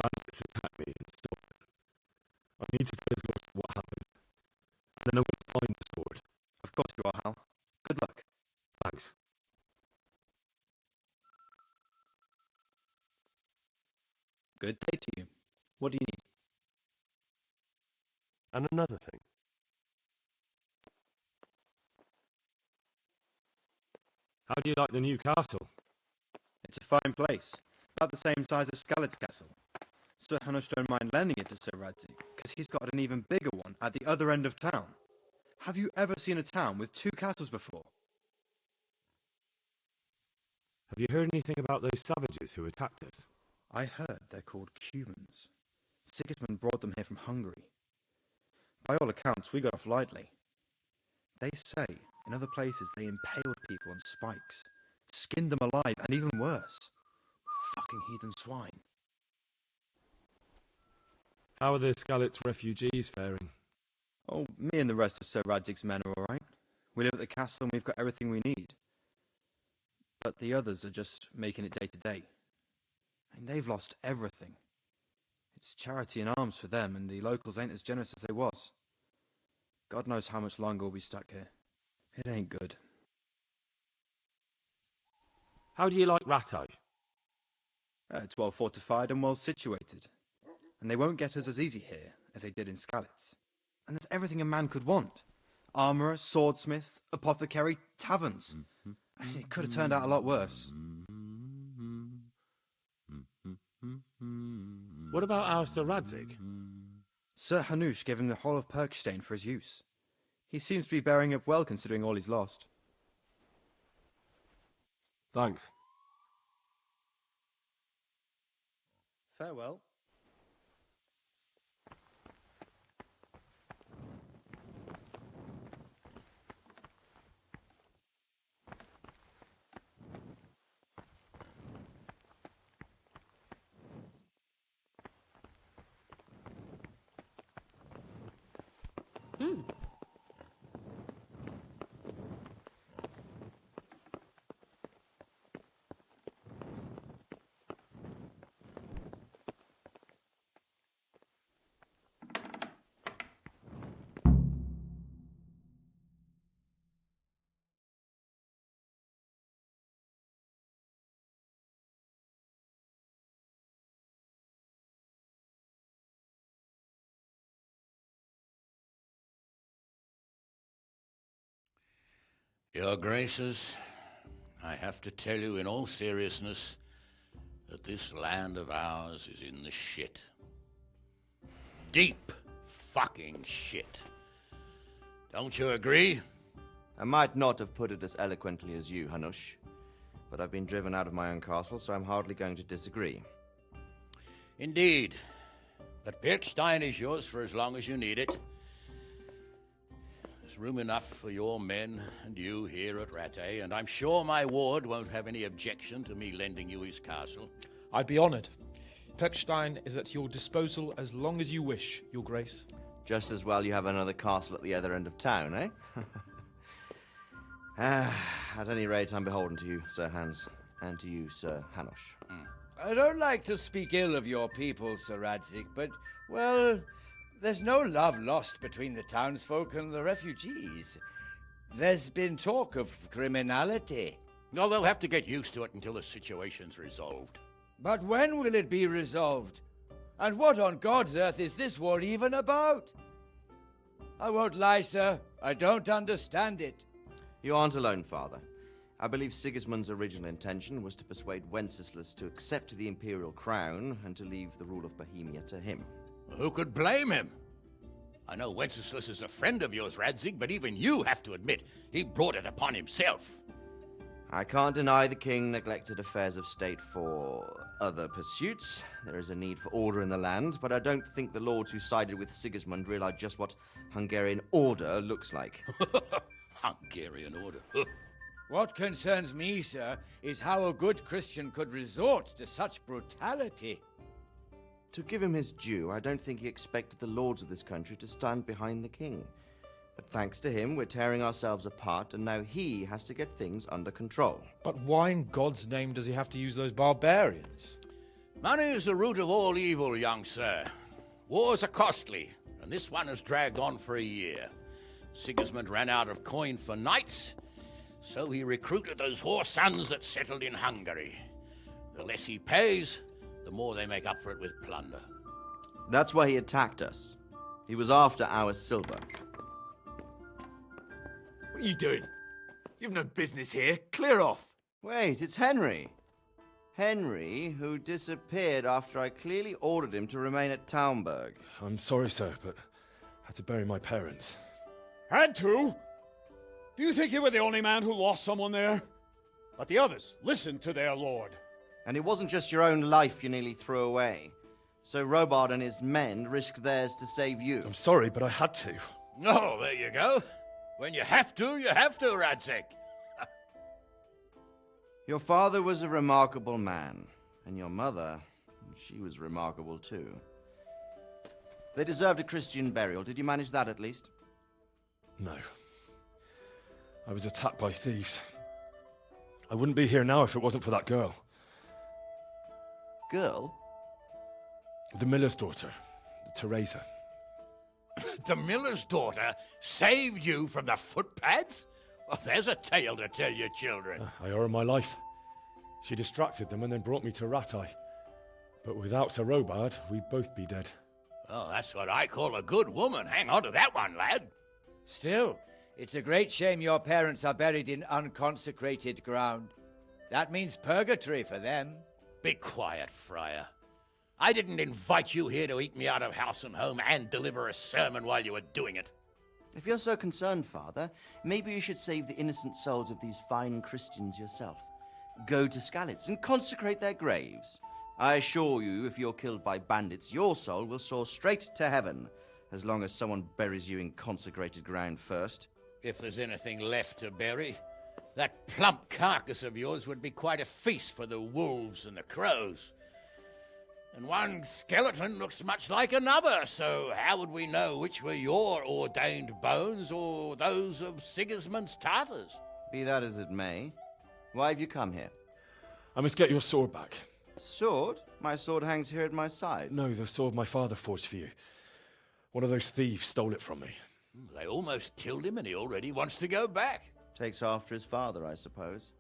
Bandits attacked me and stole it. I need to tell his lordship what happened, and then I will find the sword. Of course you are, Hal. Good luck. Thanks. Good day to you. What do you need? And another thing. How do you like the new castle? It's a fine place. About the same size as Skalit's castle. Sir Hanush don't mind lending it to Sir Radzig, because he's got an even bigger one at the other end of town. Have you ever seen a town with two castles before? Have you heard anything about those savages who attacked us? I heard they're called Cumans. Sigismund brought them here from Hungary. By all accounts, we got off lightly. They say in other places they impaled people on spikes, skinned them alive, and even worse. Fucking heathen swine. How are the Skalit's refugees faring? Oh, me and the rest of Sir Radzig's men are alright. We live at the castle and we've got everything we need. But the others are just making it day to day. I mean, they've lost everything. It's charity and arms for them, and the locals ain't as generous as they was. God knows how much longer we'll be stuck here. It ain't good. How do you like Rattay? It's well fortified and well situated. And they won't get us as easy here as they did in Skalitz. And there's everything a man could want. Armourer, swordsmith, apothecary, taverns. It could have turned out a lot worse. What about our Sir Radzig? Sir Hanush gave him the whole of Perkstein for his use. He seems to be bearing up well considering all he's lost. Thanks. Farewell. Your Graces, I have to tell you in all seriousness that this land of ours is in the shit. Deep fucking shit. Don't you agree? I might not have put it as eloquently as you, Hanush, but I've been driven out of my own castle, so I'm hardly going to disagree. Indeed. But Birkstein is yours for as long as you need it. There's room enough for your men and you here at Rattay, and I'm sure my ward won't have any objection to me lending you his castle. I'd be honoured. Perkstein is at your disposal as long as you wish, Your Grace. Just as well you have another castle at the other end of town, eh? At any rate, I'm beholden to you, Sir Hans, and to you, Sir Hanush. I don't like to speak ill of your people, Sir Radzig, but, well, there's no love lost between the townsfolk and the refugees. There's been talk of criminality. No, they'll have to get used to it until the situation's resolved. But when will it be resolved? And what on God's earth is this war even about? I won't lie, sir. I don't understand it. You aren't alone, Father. I believe Sigismund's original intention was to persuade Wenceslas to accept the imperial crown and to leave the rule of Bohemia to him. Who could blame him? I know Wenceslas is a friend of yours, Radzig, but even you have to admit he brought it upon himself. I can't deny the king neglected affairs of state for other pursuits. There is a need for order in the land, but I don't think the lords who sided with Sigismund realized just what Hungarian order looks like. Hungarian order? What concerns me, sir, is how a good Christian could resort to such brutality. To give him his due, I don't think he expected the lords of this country to stand behind the king. But thanks to him, we're tearing ourselves apart, and now he has to get things under control. But why in God's name does he have to use those barbarians? Money is the root of all evil, young sir. Wars are costly, and this one has dragged on for a year. Sigismund ran out of coin for knights, so he recruited those whore sons that settled in Hungary. The less he pays, the more they make up for it with plunder. That's why he attacked us. He was after our silver. What are you doing? You've no business here. Clear off. Wait, it's Henry. Henry, who disappeared after I clearly ordered him to remain at Townburg. I'm sorry, sir, but I had to bury my parents. Had to? Do you think you were the only man who lost someone there? But the others listened to their lord. And it wasn't just your own life you nearly threw away. So Robard and his men risked theirs to save you. I'm sorry, but I had to. Oh, there you go. When you have to, Radzig. Your father was a remarkable man, and your mother, she was remarkable too. They deserved a Christian burial. Did you manage that at least? No. I was attacked by thieves. I wouldn't be here now if it wasn't for that girl. Girl? The miller's daughter, Teresa. The miller's daughter saved you from the footpads? Well, there's a tale to tell your children. I owe her my life. She distracted them and then brought me to Ratai. But without Sir Robard, we'd both be dead. Oh, that's what I call a good woman. Hang on to that one, lad. Still, it's a great shame your parents are buried in unconsecrated ground. That means purgatory for them. Be quiet, Friar. I didn't invite you here to eat me out of house and home and deliver a sermon while you were doing it. If you're so concerned, Father, maybe you should save the innocent souls of these fine Christians yourself. Go to Skalitz and consecrate their graves. I assure you, if you're killed by bandits, your soul will soar straight to heaven, as long as someone buries you in consecrated ground first. If there's anything left to bury, that plump carcass of yours would be quite a feast for the wolves and the crows. And one skeleton looks much like another, so how would we know which were your ordained bones or those of Sigismund's Tartars? Be that as it may, why have you come here? I must get your sword back. Sword? My sword hangs here at my side. No, the sword my father forged for you. One of those thieves stole it from me. They almost killed him and he already wants to go back. Takes after his father, I suppose.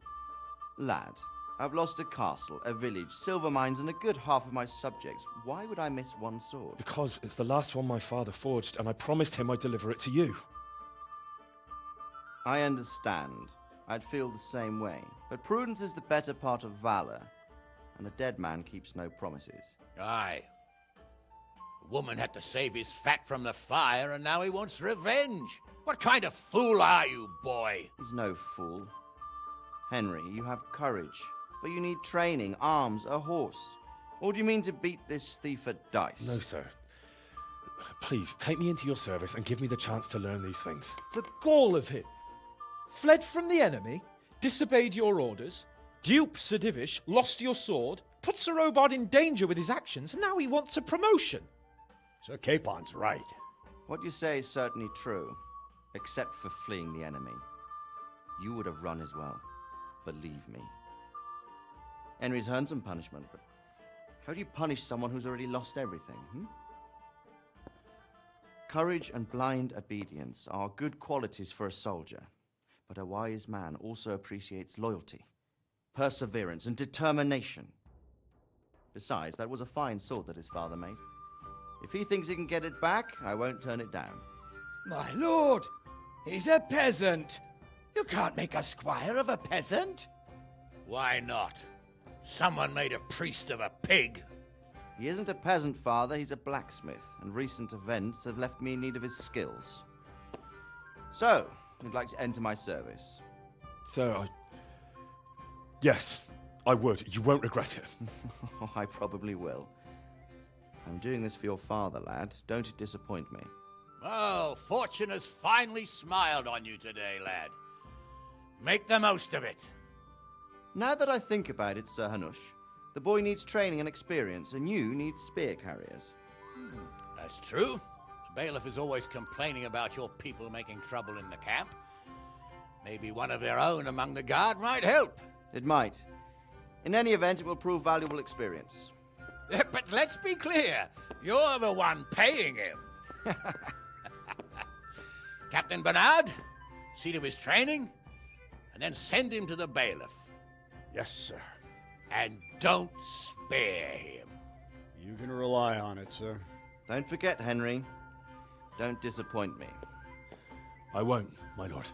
Lad, I've lost a castle, a village, silver mines, and a good half of my subjects. Why would I miss one sword? Because it's the last one my father forged, and I promised him I'd deliver it to you. I understand. I'd feel the same way. But prudence is the better part of valor, and a dead man keeps no promises. Aye. The woman had to save his fat from the fire, and now he wants revenge. What kind of fool are you, boy? He's no fool. Henry, you have courage, but you need training, arms, a horse. Or do you mean to beat this thief at dice? No, sir. Please, take me into your service and give me the chance to learn these things. The gall of him! Fled from the enemy, disobeyed your orders, duped Sir Divish, lost your sword, put Sir Robard in danger with his actions, and now he wants a promotion. Sir Capon's right. What you say is certainly true, except for fleeing the enemy. You would have run as well, believe me. Henry's earned some punishment, but how do you punish someone who's already lost everything, Courage and blind obedience are good qualities for a soldier, but a wise man also appreciates loyalty, perseverance, and determination. Besides, that was a fine sword that his father made. If he thinks he can get it back, I won't turn it down. My lord, he's a peasant. You can't make a squire of a peasant. Why not? Someone made a priest of a pig. He isn't a peasant, Father. He's a blacksmith, and recent events have left me in need of his skills. So, you'd like to enter my service? Sir, Yes, I would. You won't regret it. Oh, I probably will. I'm doing this for your father, lad. Don't it disappoint me. Oh, fortune has finally smiled on you today, lad. Make the most of it. Now that I think about it, Sir Hanush, the boy needs training and experience, and you need spear carriers. That's true. The bailiff is always complaining about your people making trouble in the camp. Maybe one of their own among the guard might help. It might. In any event, it will prove valuable experience. But let's be clear, you're the one paying him. Captain Bernard, see to his training, and then send him to the bailiff. Yes, sir. And don't spare him. You can rely on it, sir. Don't forget, Henry. Don't disappoint me. I won't, my lord.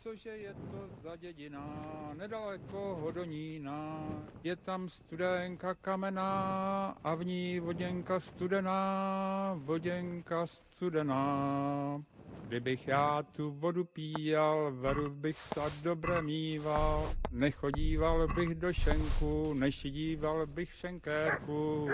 Cože je to za dědina, nedaleko Hodonína, je tam studenka kamenná a v ní voděnka studená. Kdybych já tu vodu píjal, veru bych sa dobře mýval, nechodíval bych do šenku, nešidíval bych šenkérku.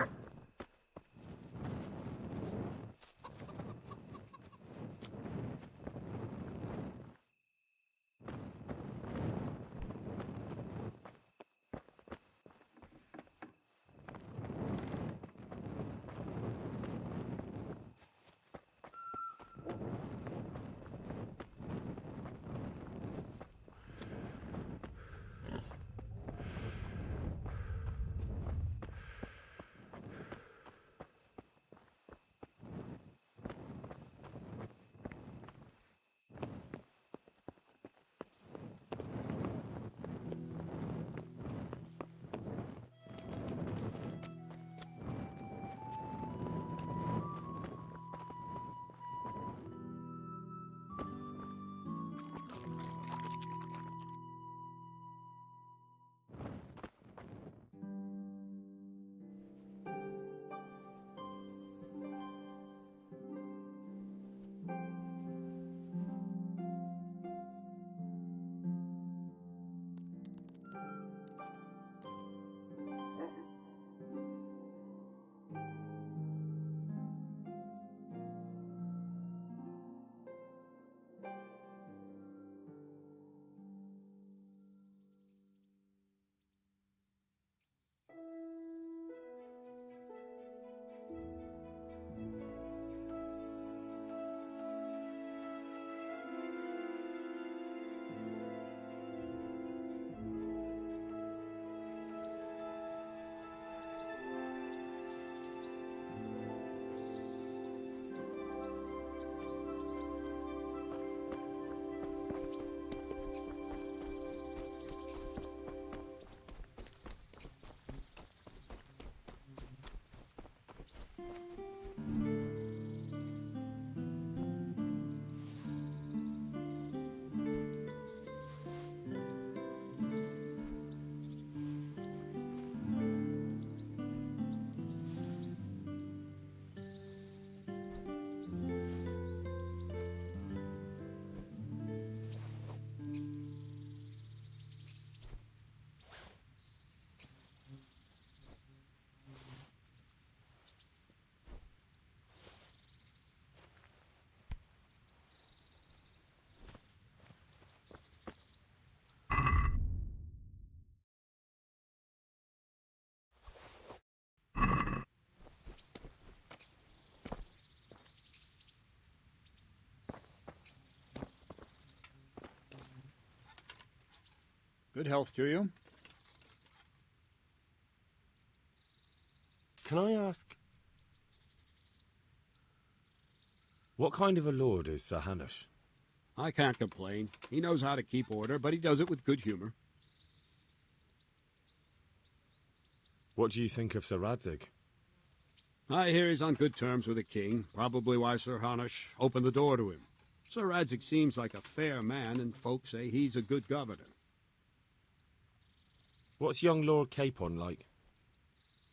Good health to you. Can I ask, what kind of a lord is Sir Hanush? I can't complain. He knows how to keep order, but he does it with good humor. What do you think of Sir Radzig? I hear he's on good terms with the king, probably why Sir Hanush opened the door to him. Sir Radzig seems like a fair man, and folks say he's a good governor. What's young Lord Capon like?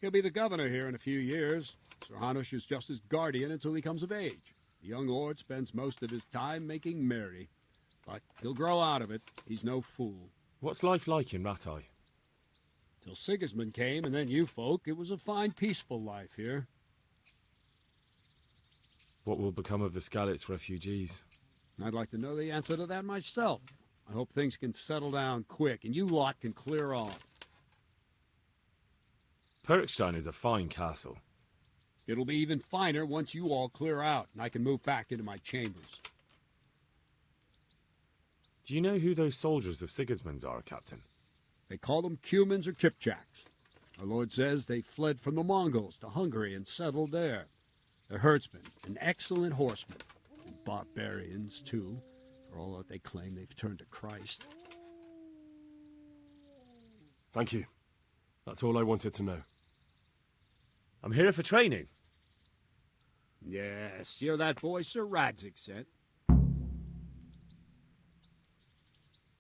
He'll be the governor here in a few years. Sir Hanush is just his guardian until he comes of age. The young lord spends most of his time making merry. But he'll grow out of it. He's no fool. What's life like in Rattay? Till Sigismund came, and then you folk, it was a fine, peaceful life here. What will become of the Skalitz refugees? I'd like to know the answer to that myself. I hope things can settle down quick, and you lot can clear off. Perkstein is a fine castle. It'll be even finer once you all clear out, and I can move back into my chambers. Do you know who those soldiers of Sigismund's are, Captain? They call them Cumans or Kipchaks. Our lord says they fled from the Mongols to Hungary and settled there. They're herdsmen and excellent horsemen. And barbarians, too, for all that they claim they've turned to Christ. Thank you. That's all I wanted to know. I'm here for training. Yes, you're that boy Sir Radzig sent.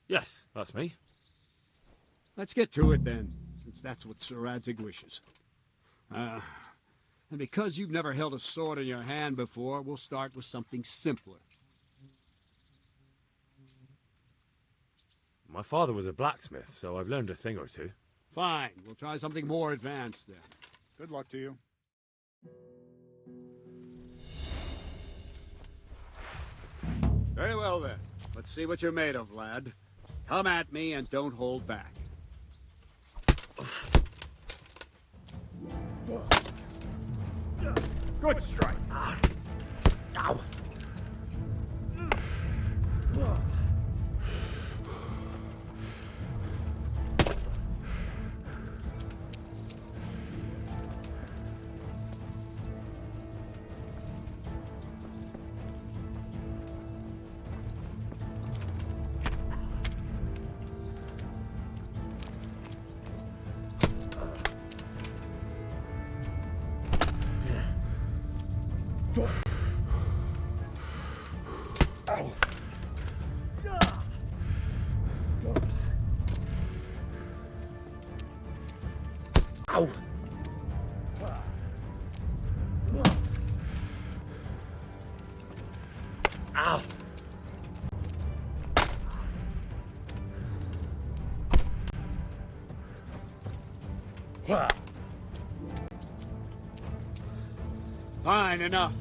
Yes, that's me. Let's get to it then, since that's what Sir Radzig wishes. And because you've never held a sword in your hand before, we'll start with something simpler. My father was a blacksmith, so I've learned a thing or two. Fine, we'll try something more advanced then. Good luck to you. Very well then. Let's see what you're made of, lad. Come at me and don't hold back. Good strike. Ow. Ow! Ow! Fine, enough.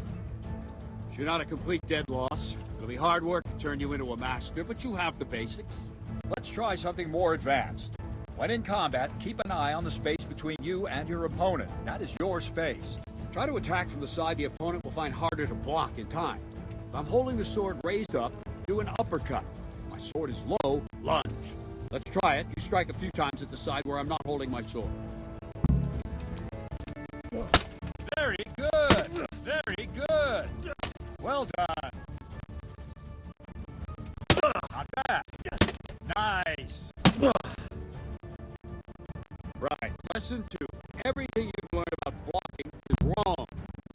You're not a complete dead loss. It'll be hard work to turn you into a master, but you have the basics. Let's try something more advanced. When in combat, keep an eye on the space between you and your opponent. That is your space. Try to attack from the side the opponent will find harder to block in time. If I'm holding the sword raised up, do an uppercut. If my sword is low, lunge. Let's try it. You strike a few times at the side where I'm not holding my sword. Very good! Very good! Well done! Not bad! Nice! Right. Lesson 2. Everything you've learned about blocking is wrong.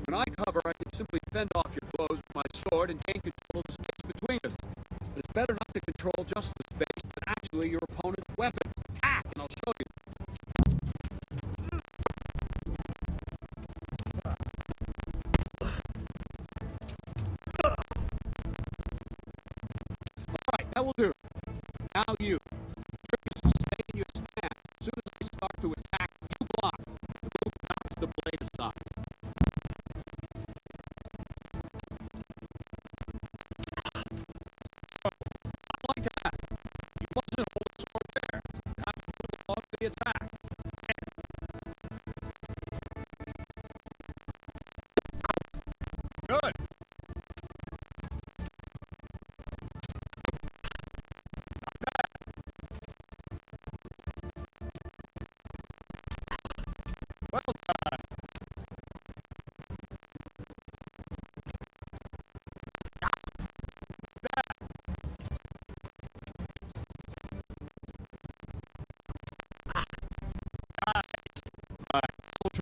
When I cover, I can simply fend off your blows with my sword and gain control of the space between us. But it's better not to control just the space, but actually your opponent's weapon. Attack, and I'll show you. Alright, that will do. Now you. Stay in your stand. As soon as I start to attack, you block. The move knocks the blade aside. Not like that. He wasn't holding the sword there. You have to move along to the attack. Good.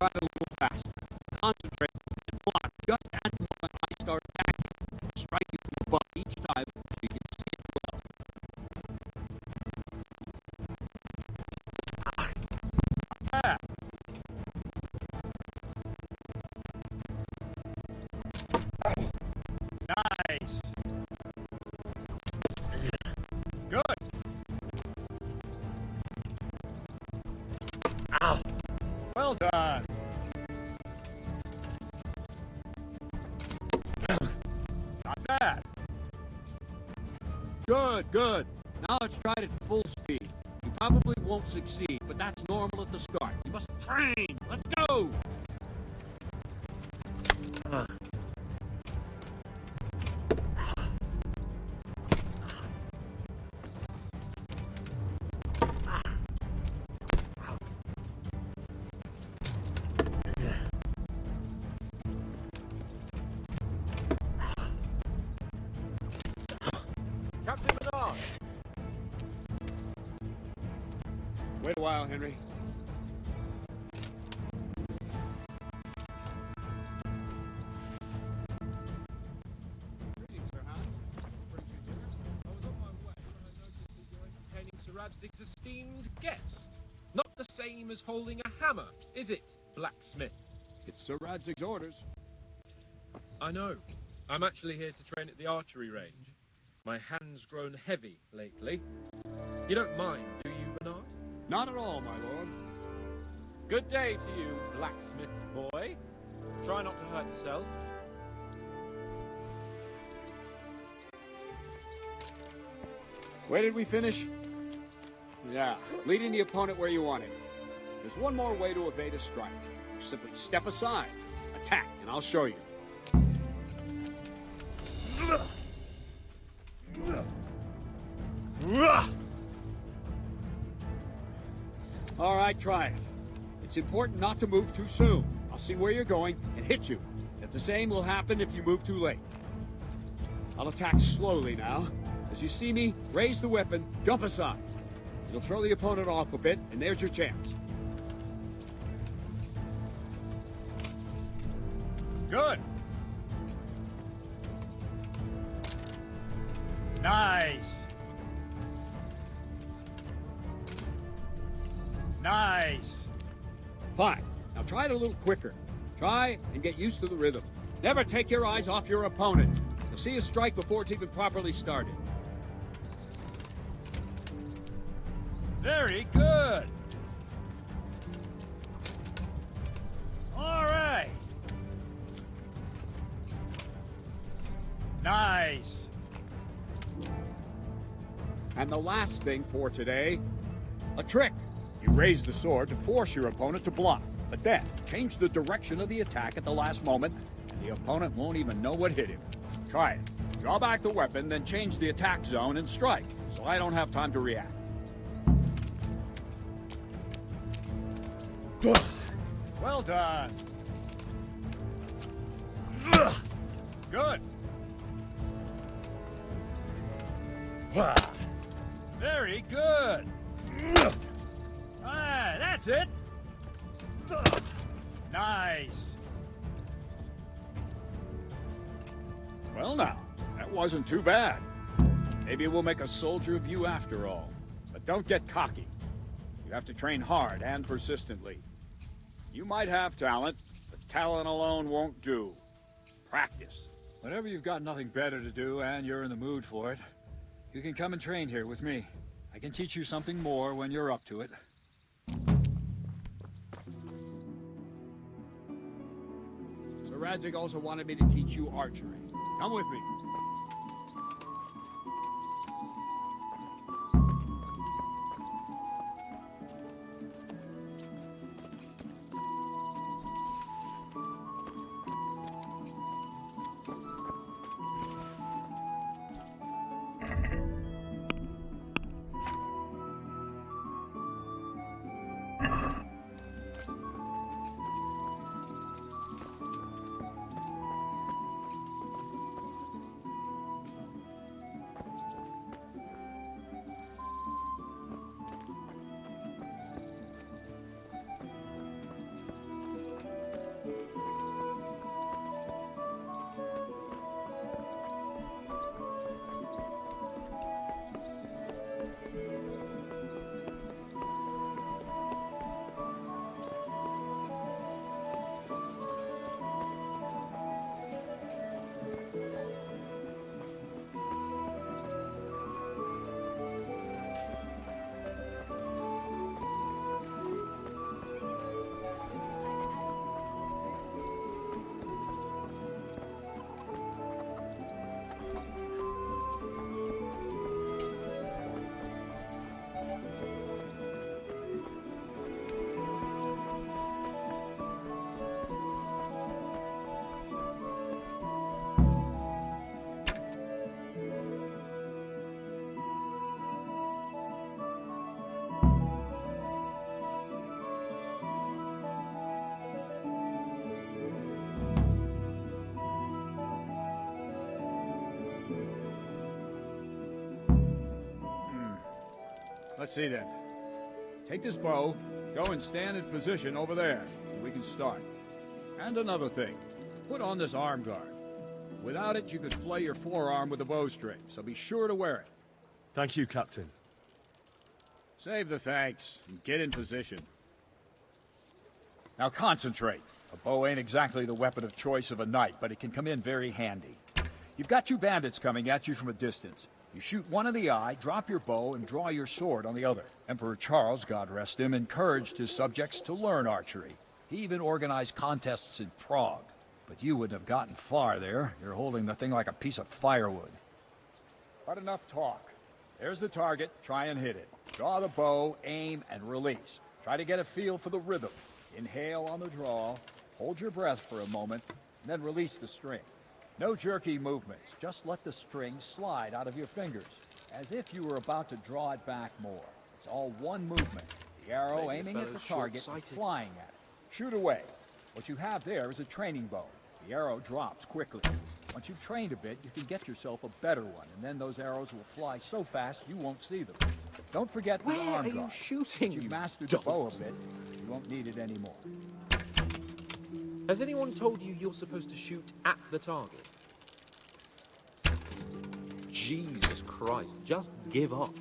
try it a little faster. Concentrate and block just at the moment I start acting. Strike you from above each time so you can see it well. Ah. Nice. Good. Ow. Well done. Not bad. Good, good. Now let's try it at full speed. You probably won't succeed, but that's normal at the start. You must train. Let's go. Captain Bernard. Wait a while, Henry. Greetings, Sir Hans. Brings you dinner. I was on my way when I noticed that you're entertaining Sir Radzig's esteemed guest. Not the same as holding a hammer, is it, blacksmith? It's Sir Radzig's orders. I know. I'm actually here to train at the archery range. My hand's grown heavy lately. You don't mind, do you, Bernard? Not at all, my lord. Good day to you, blacksmith's boy. Try not to hurt yourself. Where did we finish? Yeah, leading the opponent where you want him. There's one more way to evade a strike. Simply step aside, attack, and I'll show you. All right, try it. It's important not to move too soon. I'll see where you're going and hit you. If the same will happen if you move too late. I'll attack slowly now. As you see me, raise the weapon, jump aside. It'll throw the opponent off a bit, and there's your chance. Good. Nice. Nice. Fine. Now try it a little quicker. Try and get used to the rhythm. Never take your eyes off your opponent. You'll see a strike before it's even properly started. Very good. All right. Nice. And the last thing for today, a trick. You raise the sword to force your opponent to block, but then change the direction of the attack at the last moment, and the opponent won't even know what hit him. Try it. Draw back the weapon, then change the attack zone and strike, so I don't have time to react. Well done. Good. Very good. Ah, that's it. Nice. Well now, that wasn't too bad. Maybe we'll make a soldier of you after all. But don't get cocky. You have to train hard and persistently. You might have talent, but talent alone won't do. Practice. Whenever you've got nothing better to do and you're in the mood for it, you can come and train here with me. I can teach you something more when you're up to it. Sir Radzig also wanted me to teach you archery. Come with me. Let's see then. Take this bow, go and stand in position over there, and we can start. And another thing, put on this arm guard. Without it, you could flay your forearm with a bowstring, so be sure to wear it. Thank you, Captain. Save the thanks, and get in position. Now concentrate. A bow ain't exactly the weapon of choice of a knight, but it can come in very handy. You've got two bandits coming at you from a distance. You shoot one in the eye, drop your bow, and draw your sword on the other. Emperor Charles, God rest him, encouraged his subjects to learn archery. He even organized contests in Prague. But you wouldn't have gotten far there. You're holding the thing like a piece of firewood. But enough talk. There's the target. Try and hit it. Draw the bow, aim, and release. Try to get a feel for the rhythm. Inhale on the draw, hold your breath for a moment, and then release the string. No jerky movements. Just let the string slide out of your fingers, as if you were about to draw it back more. It's all one movement. The arrow aiming at the target and flying at it. Shoot away. What you have there is a training bow. The arrow drops quickly. Once you've trained a bit, you can get yourself a better one, and then those arrows will fly so fast you won't see them. Don't forget the arm guard. Once you've mastered the bow a bit, you won't need it anymore. Has anyone told you you're supposed to shoot at the target? Jesus Christ, just give up.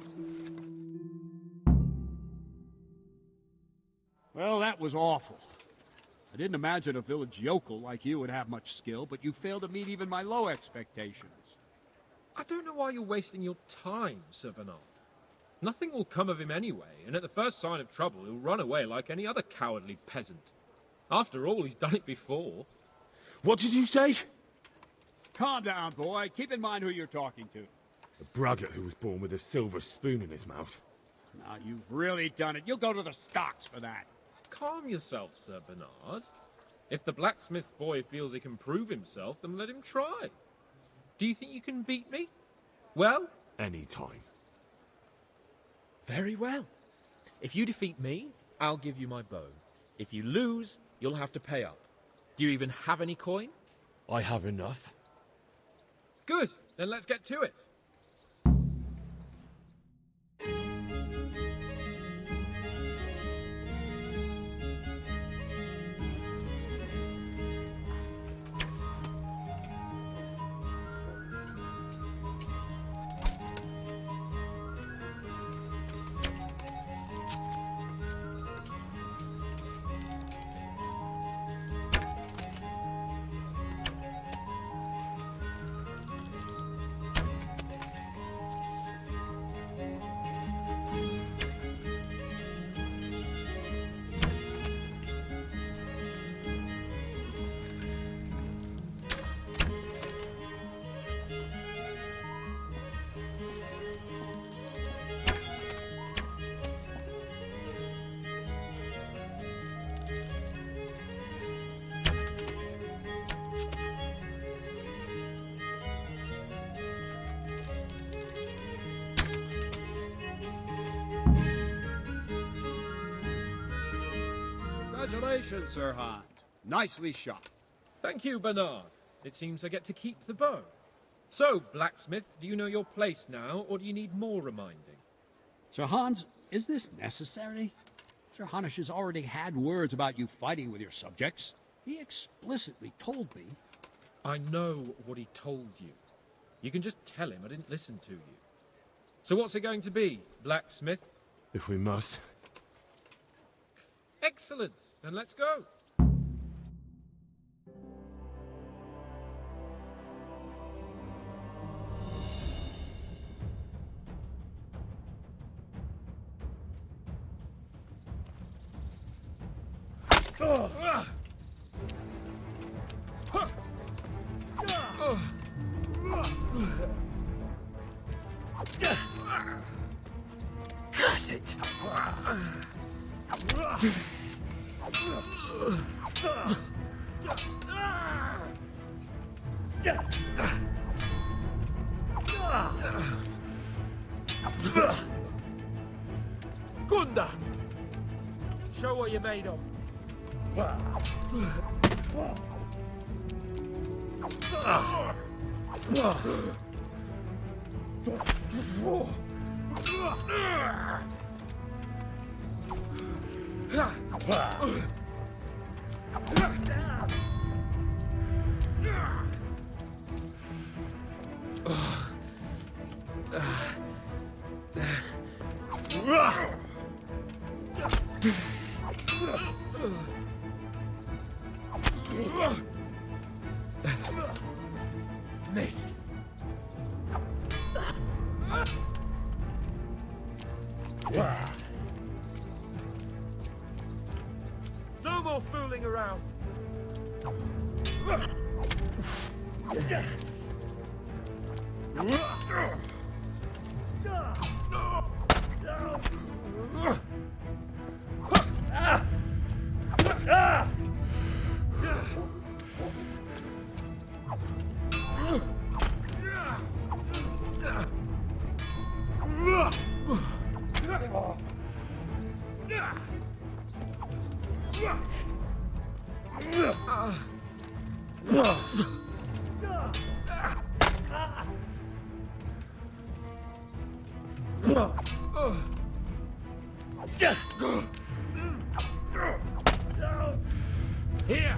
Well, that was awful. I didn't imagine a village yokel like you would have much skill, but you failed to meet even my low expectations. I don't know why you're wasting your time, Sir Bernard. Nothing will come of him anyway, and at the first sign of trouble, he'll run away like any other cowardly peasant. After all, he's done it before. What did you say? Calm down, boy. Keep in mind who you're talking to. A braggart who was born with a silver spoon in his mouth. Now, you've really done it. You'll go to the stocks for that. Calm yourself, Sir Bernard. If the blacksmith boy feels he can prove himself, then let him try. Do you think you can beat me? Well? Any time. Very well. If you defeat me, I'll give you my bow. If you lose, you'll have to pay up. Do you even have any coin? I have enough. Good. Then let's get to it. Congratulations, Sir Hans. Nicely shot. Thank you, Bernard. It seems I get to keep the bow. So, blacksmith, do you know your place now, or do you need more reminding? Sir Hans, is this necessary? Sir Hanush has already had words about you fighting with your subjects. He explicitly told me. I know what he told you. You can just tell him I didn't listen to you. So what's it going to be, blacksmith? If we must. Excellent. Then let's go. Curse it! Gunda! Show what you're made of. Missed. No more fooling around. Here.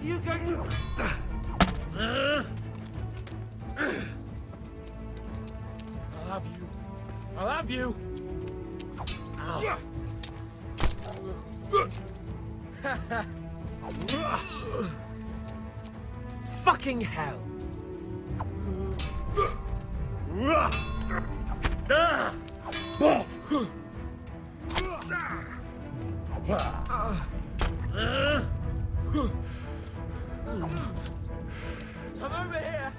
You going to? I'll have you. I'll have you. Fucking hell. Come over here.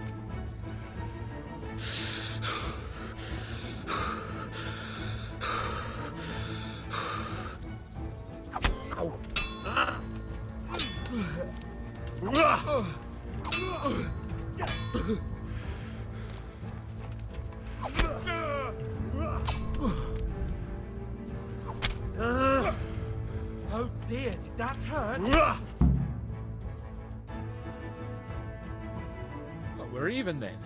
Oh dear, did that hurt? Well, we're even then.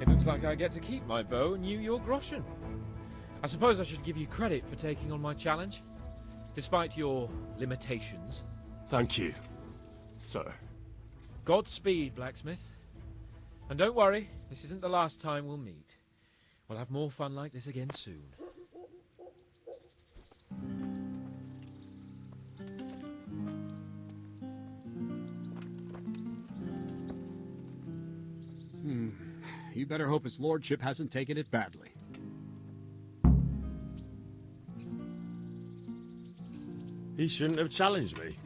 It looks like I get to keep my bow and you your groschen. I suppose I should give you credit for taking on my challenge, despite your limitations. Thank you, sir. Godspeed, blacksmith. And don't worry, this isn't the last time we'll meet. We'll have more fun like this again soon. You better hope his lordship hasn't taken it badly. He shouldn't have challenged me.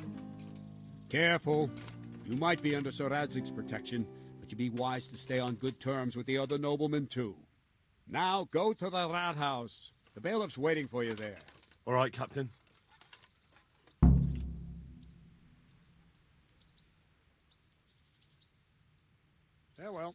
Careful. You might be under Sir Radzig's protection, but you'd be wise to stay on good terms with the other noblemen too. Now go to the rat house. The bailiff's waiting for you there. All right, Captain. Farewell.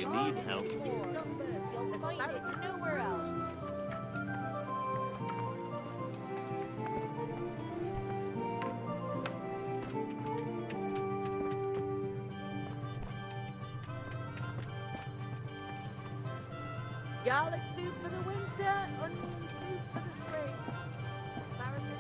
need help. You'll find it nowhere else. Garlic soup for the winter, onion soup for the spring. Asparagus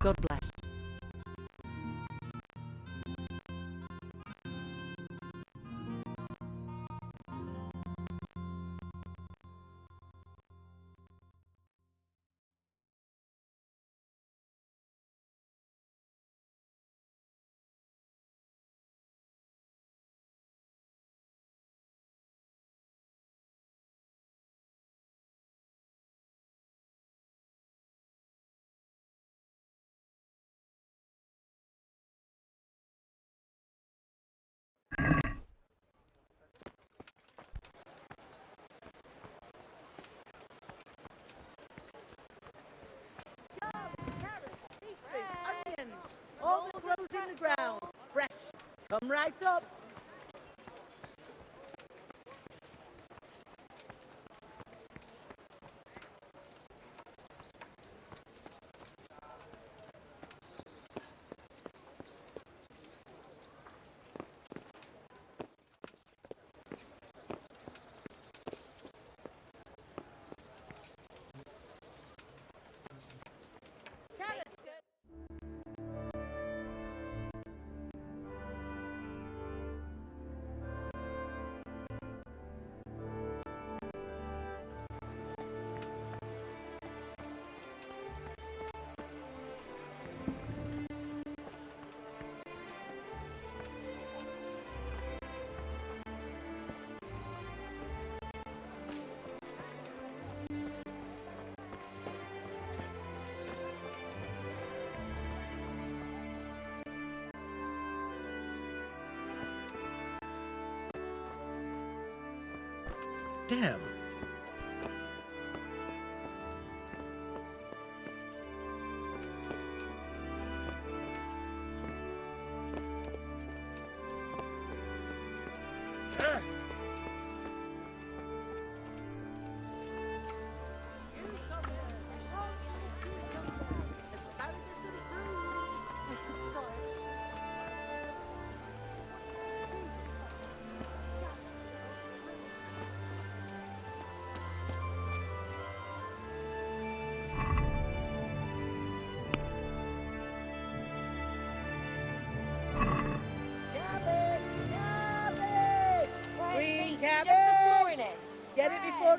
God bless. onions, all that grows in the ground, fresh. Come right up. Damn.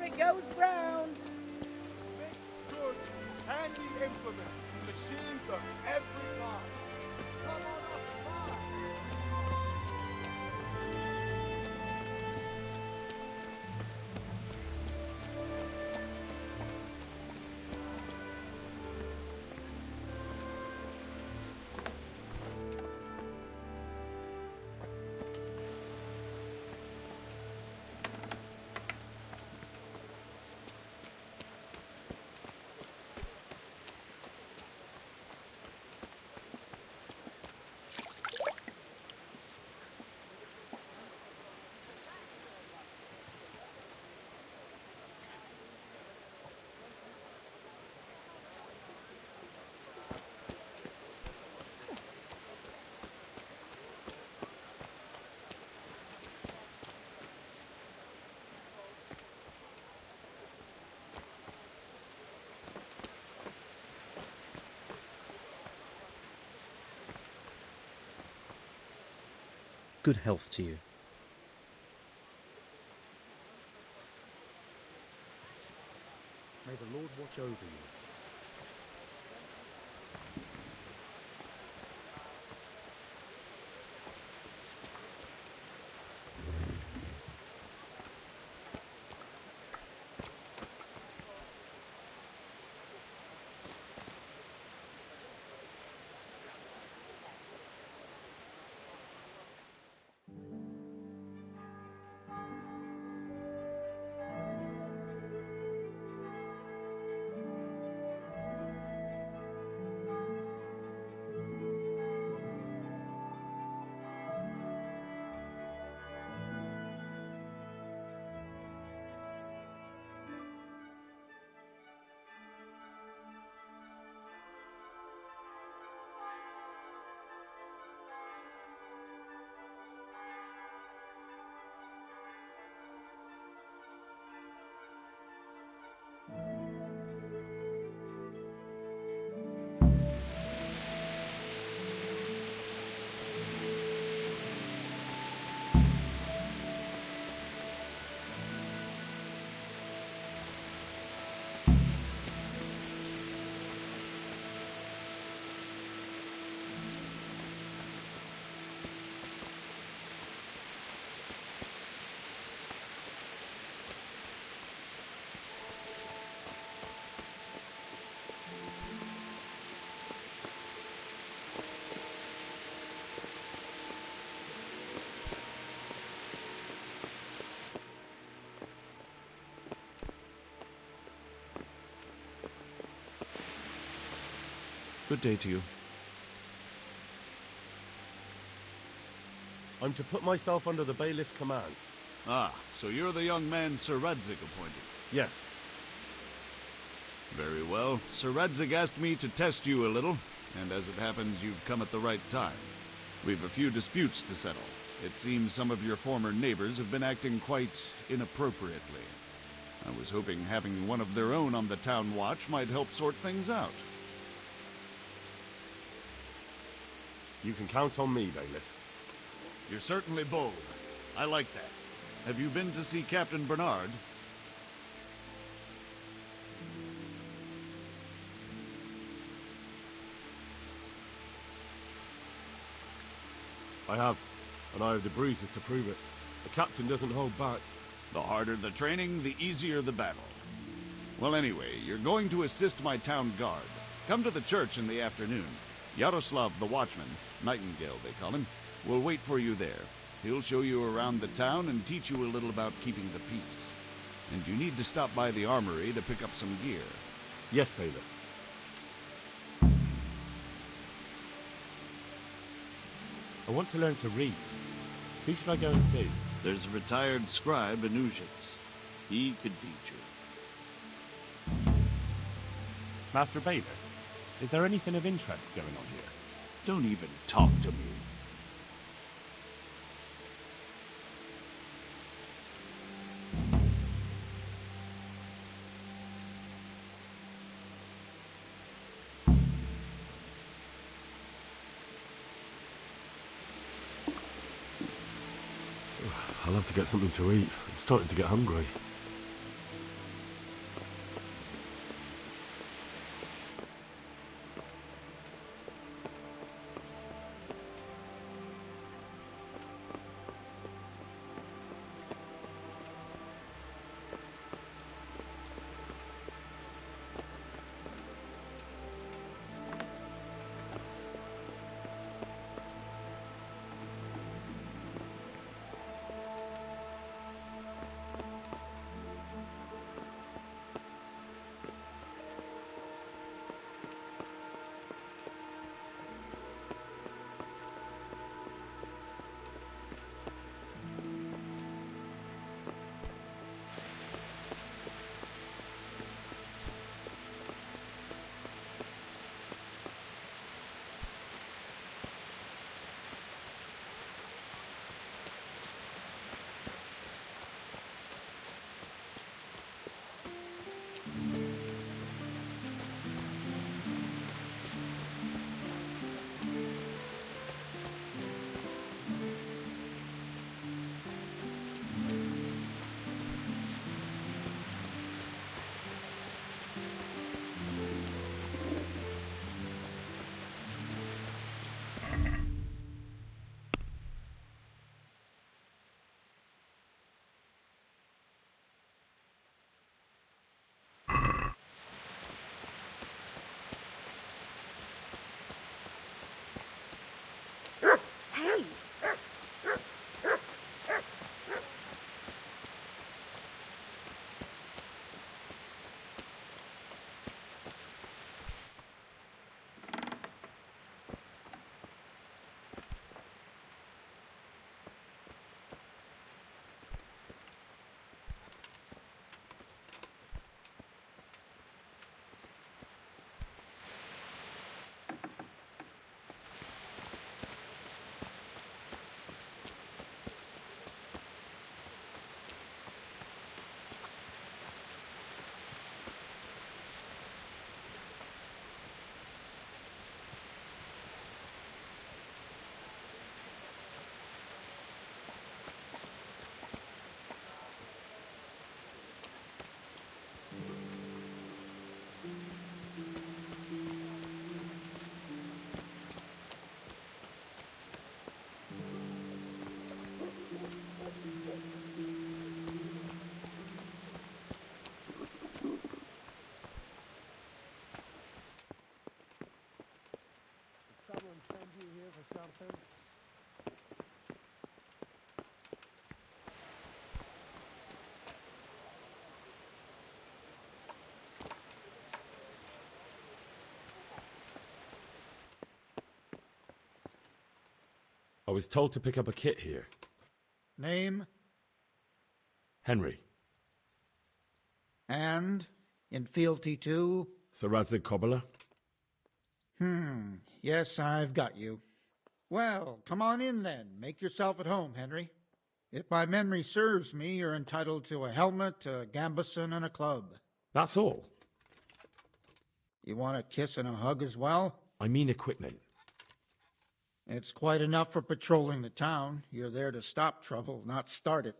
before it goes brown. Mixed goods, handy implements, machines of every kind. Come on up, far. Good health to you. May the Lord watch over you. Good day to you. I'm to put myself under the bailiff's command. Ah, so you're the young man Sir Radzig appointed? Yes. Very well. Sir Radzig asked me to test you a little, and as it happens, you've come at the right time. We've a few disputes to settle. It seems some of your former neighbors have been acting quite inappropriately. I was hoping having one of their own on the town watch might help sort things out. You can count on me, bailiff. You're certainly bold. I like that. Have you been to see Captain Bernard? I have, and I have the bruises to prove it. The captain doesn't hold back. The harder the training, the easier the battle. Well, anyway, you're going to assist my town guard. Come to the church in the afternoon. Yaroslav the watchman, Nightingale they call him, will wait for you there. He'll show you around the town and teach you a little about keeping the peace. And you need to stop by the armory to pick up some gear. Yes, bailiff. I want to learn to read. Who should I go and see? There's a retired scribe, Anuzhitz. He could teach you. Master Bailiff, is there anything of interest going on here? Don't even talk to me. I'll have to get something to eat. I'm starting to get hungry. I was told to pick up a kit here. Name Henry. and in fealty to... Sir Radzig Cobbler. Yes, I've got you. Well, come on in then. Make yourself at home, Henry. If my memory serves me, you're entitled to a helmet, a gambeson, and a club. That's all. You want a kiss and a hug as well? I mean equipment. It's quite enough for patrolling the town. You're there to stop trouble, not start it.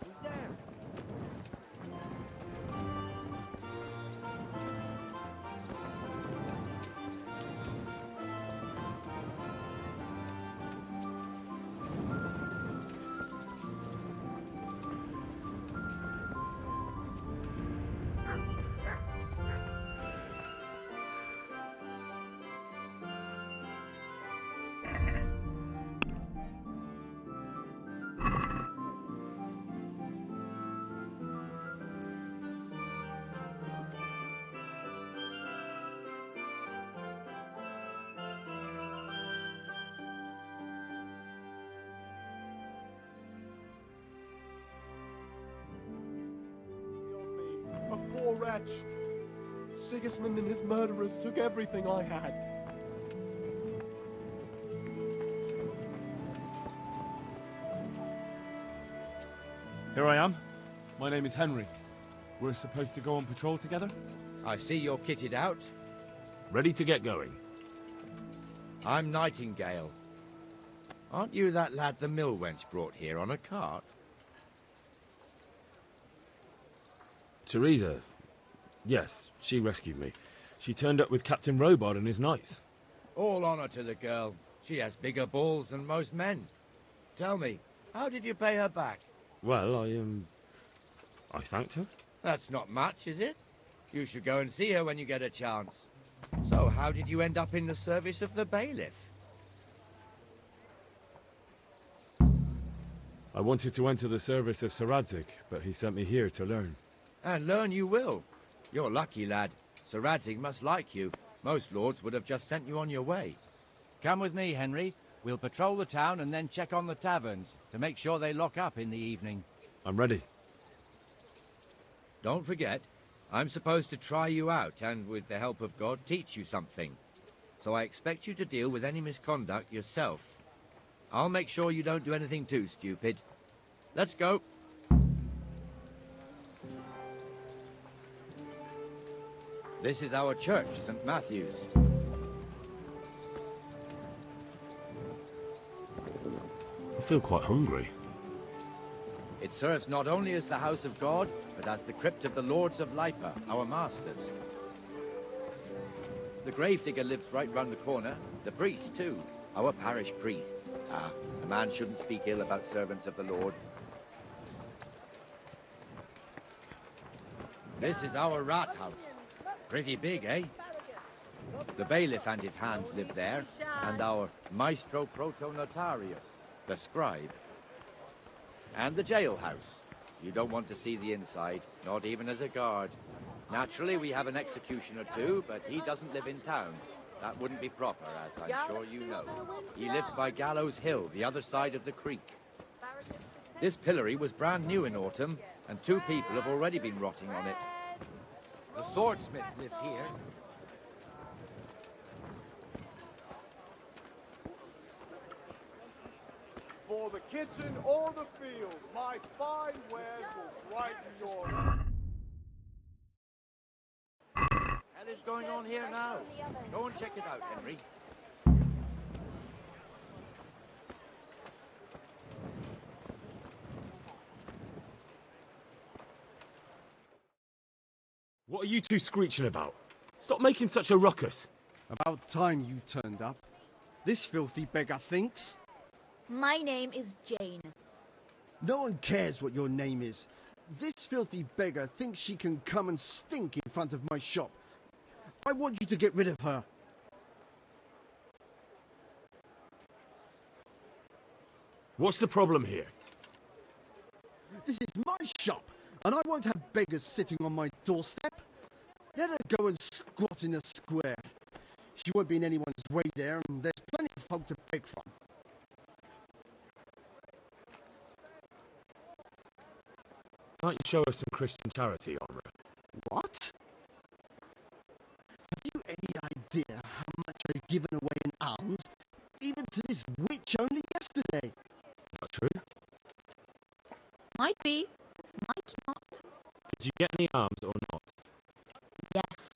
Who's there? A poor wretch. Sigismund and his murderers took everything I had. Here I am. My name is Henry. We're supposed to go on patrol together? I see you're kitted out. Ready to get going. I'm Nightingale. Aren't you that lad the mill wench brought here on a cart? Teresa. Yes, she rescued me. She turned up with Captain Robard and his knights. All honor to the girl. She has bigger balls than most men. Tell me, how did you pay her back? Well, I thanked her. That's not much, is it? You should go and see her when you get a chance. So, how did you end up in the service of the bailiff? I wanted to enter the service of Sir Radzig, but he sent me here to learn. And learn you will. You're lucky, lad. Sir Radzig must like you. Most lords would have just sent you on your way. Come with me, Henry. We'll patrol the town and then check on the taverns to make sure they lock up in the evening. I'm ready. Don't forget, I'm supposed to try you out and, with the help of God, teach you something. So I expect you to deal with any misconduct yourself. I'll make sure you don't do anything too stupid. Let's go. This is our church, St. Matthew's. I feel quite hungry. It serves not only as the house of God, but as the crypt of the Lords of Lipa, our masters. The gravedigger lives right round the corner. The priest, too. Our parish priest. Ah, a man shouldn't speak ill about servants of the Lord. This is our rat house. Pretty big, eh? The bailiff and his hands live there, and our maestro protonotarius, the scribe. And the jailhouse. You don't want to see the inside, not even as a guard. Naturally, we have an executioner too, but he doesn't live in town. That wouldn't be proper, as I'm sure you know. He lives by Gallows Hill, the other side of the creek. This pillory was brand new in autumn, and 2 people have already been rotting on it. The swordsmith lives here. For the kitchen or the field, my fine wares will brighten your life. What is going on here now? Go and check it out, Henry. What are you two screeching about? Stop making such a ruckus. About time you turned up. This filthy beggar thinks. My name is Jane. No one cares what your name is. This filthy beggar thinks she can come and stink in front of my shop. I want you to get rid of her. What's the problem here? This is my shop, and I won't have beggars sitting on my doorstep. Let her go and squat in the square. She won't be in anyone's way there, and there's plenty of folk to beg from. Can't you show us some Christian charity, Honor? What? Have you any idea how much I've given away in alms, even to this witch only yesterday? Is that true? Might be, might not. Did you get any arms or not? Yes.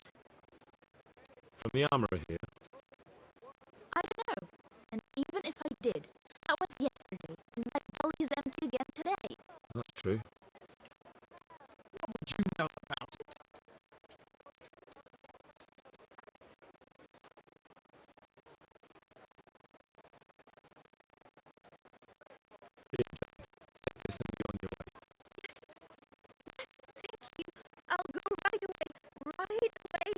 From the armourer here? I don't know. And even if I did, that was yesterday, and my belly's empty again today. That's true. What would you know about it? This and be on your way. Yes, thank you. I'll go right away, right away.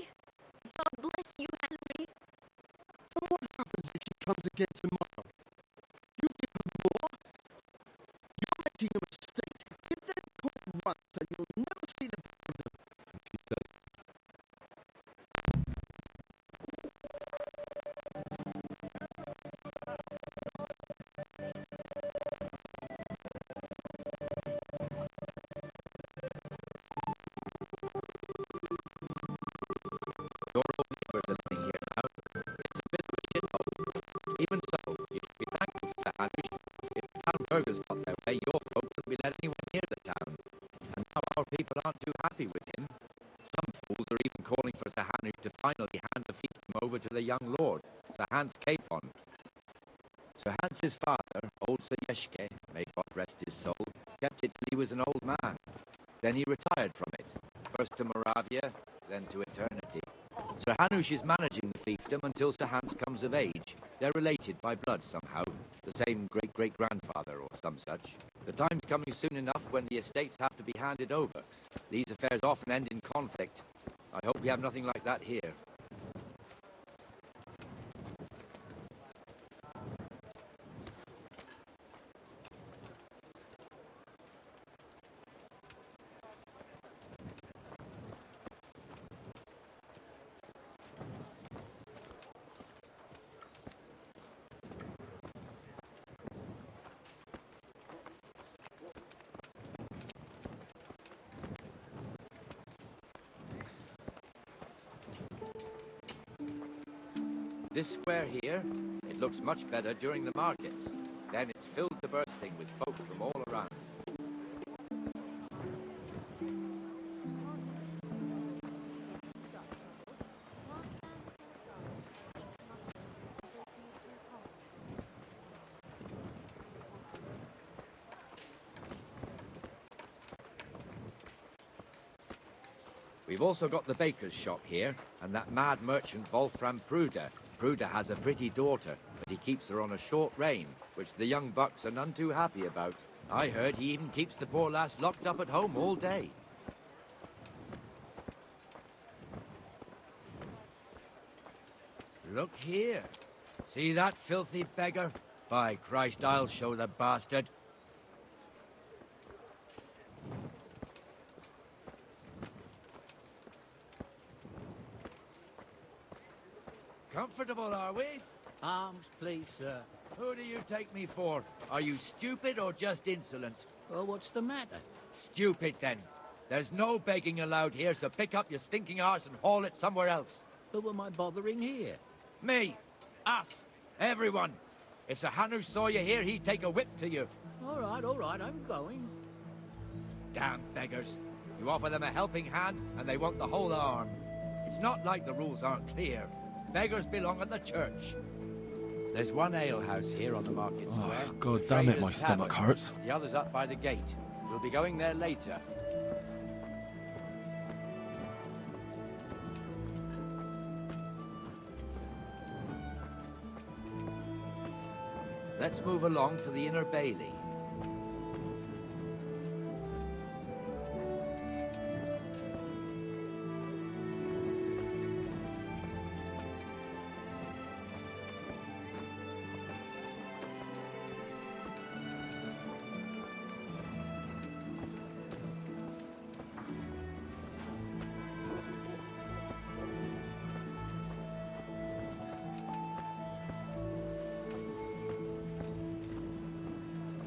God bless you, Henry. And what happens if she comes again tomorrow? You give her more? You're making a mistake. Give them caught once and you'll never see the back of them. She says. fools are even calling for Sir Hanush to finally hand the fiefdom over to the young lord, Sir Hans Capon. Sir Hans's father, old Sir Yeshke, may God rest his soul, kept it till he was an old man. Then he retired from it, first to Moravia, then to eternity. Sir Hanush is managing the fiefdom until Sir Hans comes of age. They're related by blood somehow, the same great-great-grandfather or some such. The time's coming soon enough when the estates have to be handed over. These affairs often end in conflict. I hope we have nothing like that here. This square here, it looks much better during the markets. Then it's filled to bursting with folk from all around. We've also got the baker's shop here, and that mad merchant Wolfram Pruder. Pruder has a pretty daughter, but he keeps her on a short rein, which the young bucks are none too happy about. I heard he even keeps the poor lass locked up at home all day. Look here. See that filthy beggar? By Christ, I'll show the bastard. Comfortable, are we? Arms, please, sir. Who do you take me for? Are you stupid or just insolent? Well, what's the matter? Stupid, then. There's no begging allowed here, so pick up your stinking arse and haul it somewhere else. Who am I bothering here? Me. Us. Everyone. If Sir Hanush saw you here, he'd take a whip to you. All right, I'm going. Damn beggars. You offer them a helping hand, and they want the whole arm. It's not like the rules aren't clear. Beggars belong at the church. There's one alehouse here on the market square. Oh, God damn it, my stomach hurts. The other's up by the gate. We'll be going there later. Let's move along to the Inner Bailey.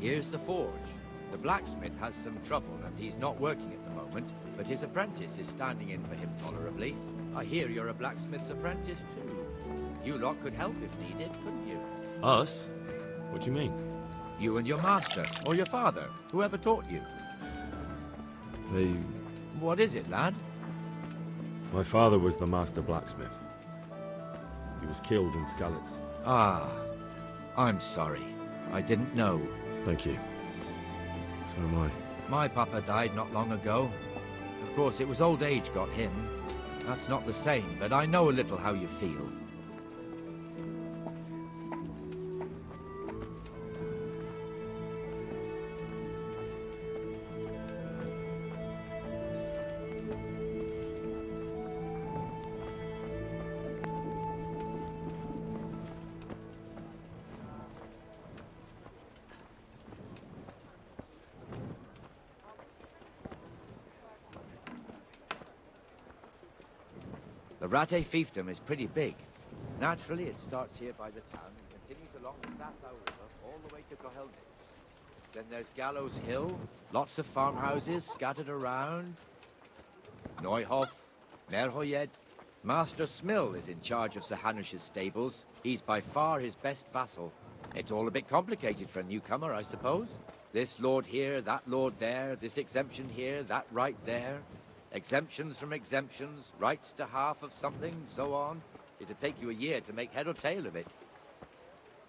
Here's the forge. The blacksmith has some trouble and he's not working at the moment, but his apprentice is standing in for him tolerably. I hear you're a blacksmith's apprentice too. You lot could help if needed, couldn't you? Us? What do you mean? You and your master, or your father, whoever taught you. They... What is it, lad? My father was the master blacksmith. He was killed in Skalitz. Ah, I'm sorry. I didn't know. Thank you. So am I. My papa died not long ago. Of course, it was old age got him. That's not the same, but I know a little how you feel. The Rattay fiefdom is pretty big. Naturally, it starts here by the town and continues along the Sassau River all the way to Kohelnitz. Then there's Gallows Hill, lots of farmhouses scattered around. Neuhof, Merhoyed. Master Smill is in charge of Sir Hanush's stables. He's by far his best vassal. It's all a bit complicated for a newcomer, I suppose. This lord here, that lord there, this exemption here, that right there. Exemptions from exemptions, rights to half of something, so on. It'd take you a year to make head or tail of it.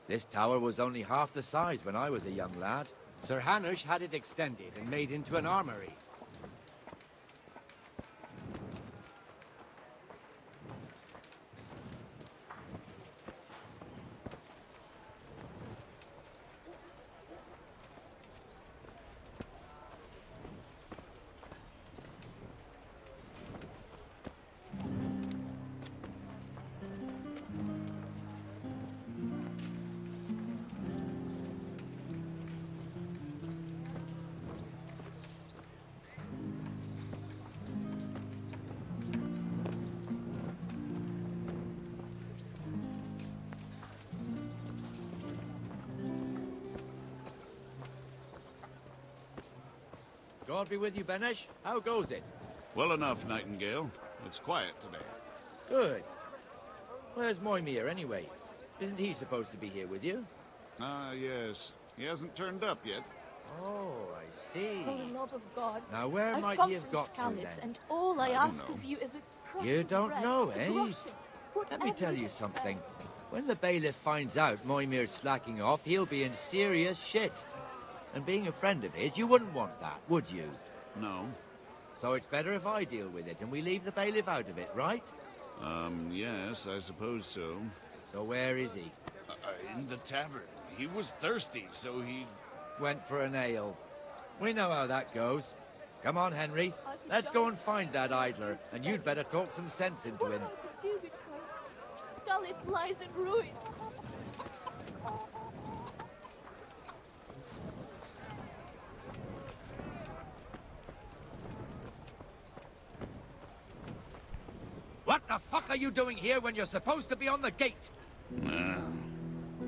This tower was only half the size when I was a young lad. Sir Hanush had it extended and made into an armory. God be with you, Benesh. How goes it? Well enough, Nightingale. It's quiet today. Good. Where's Moimir, anyway? Isn't he supposed to be here with you? Ah, yes. He hasn't turned up yet. Oh, I see. For the love of God. Now, where I've might come he have from got to, Scalis, then? and all I I ask don't of you is a crust You of don't bread, know, a eh? groschen, Let me whatever tell it you is something. spare. When the bailiff finds out Moimir's slacking off, he'll be in serious shit. And being a friend of his, you wouldn't want that, would you? No. So it's better if I deal with it and we leave the bailiff out of it, right? Yes, I suppose so. So where is he? In the tavern. He was thirsty, so he... Went for an ale. We know how that goes. Come on, Henry. Let's go and find that idler, and you'd better talk some sense into him. What do with her? Scalis lies in ruins. What the fuck are you doing here when you're supposed to be on the gate?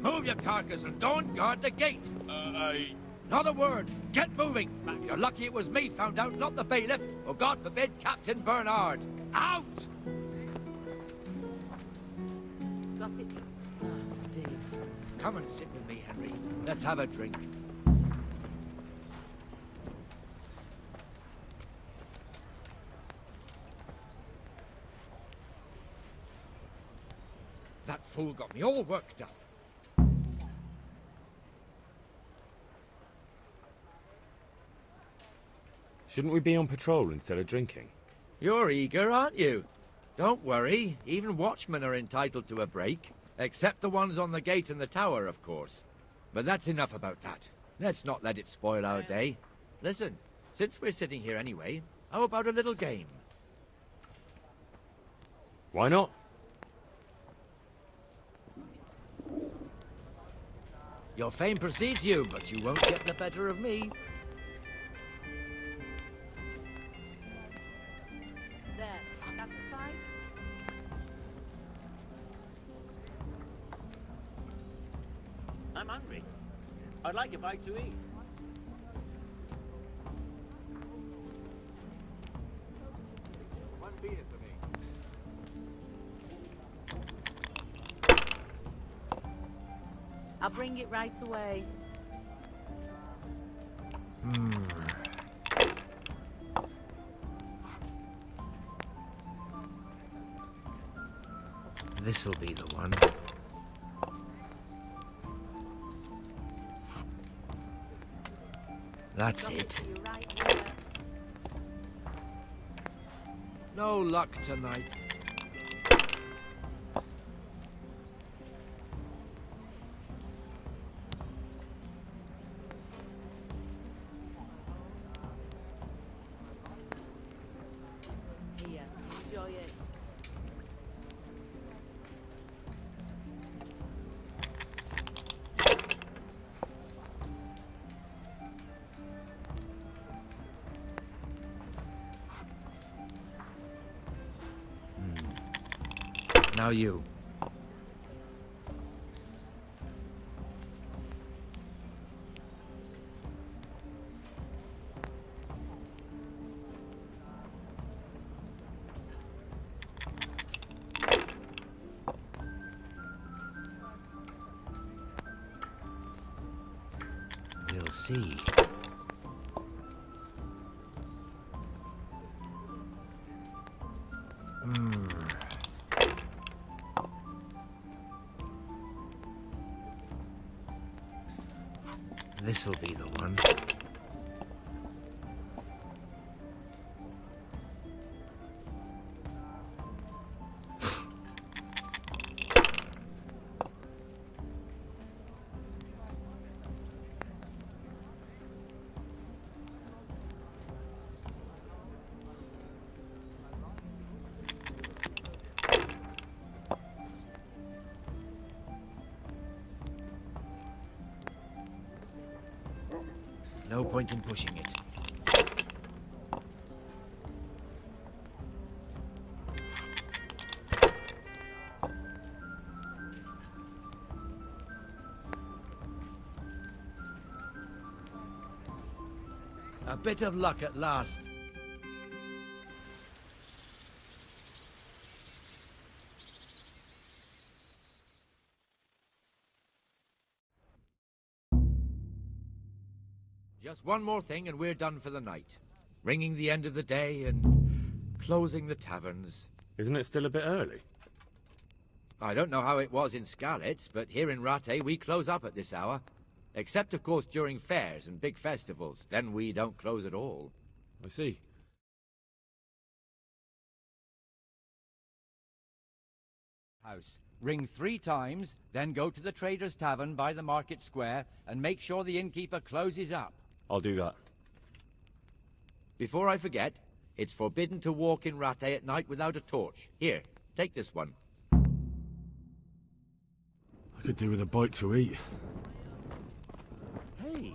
Move your carcass and go and guard the gate. Not a word. Get moving. You're lucky it was me found out, not the bailiff, or God forbid, Captain Bernard. Out! Got it. Ah, dear. Come and sit with me, Henry. Let's have a drink. That fool got me all worked up. Shouldn't we be on patrol instead of drinking? You're eager, aren't you? Don't worry. Even watchmen are entitled to a break. Except the ones on the gate and the tower, of course. But that's enough about that. Let's not let it spoil our day. Listen, since we're sitting here anyway, how about a little game? Why not? Your fame precedes you, but you won't get the better of me. There. Satisfied? I'm hungry. I'd like a bite to eat. One beer for me. I'll bring it right away. This'll be the one. That's it. No luck tonight. Here, enjoy it. Now you. We'll see. This'll be the one. No point in pushing it. A bit of luck at last. Just one more thing and we're done for the night. Ringing the end of the day and closing the taverns. Isn't it still a bit early? I don't know how it was in Skalitz, but here in Rattay we close up at this hour. Except, of course, during fairs and big festivals. Then we don't close at all. I see. House. Ring 3 times, then go to the Trader's Tavern by the Market Square and make sure the innkeeper closes up. I'll do that. Before I forget, it's forbidden to walk in Rattay at night without a torch. Here, take this one. I could do with a bite to eat. Hey.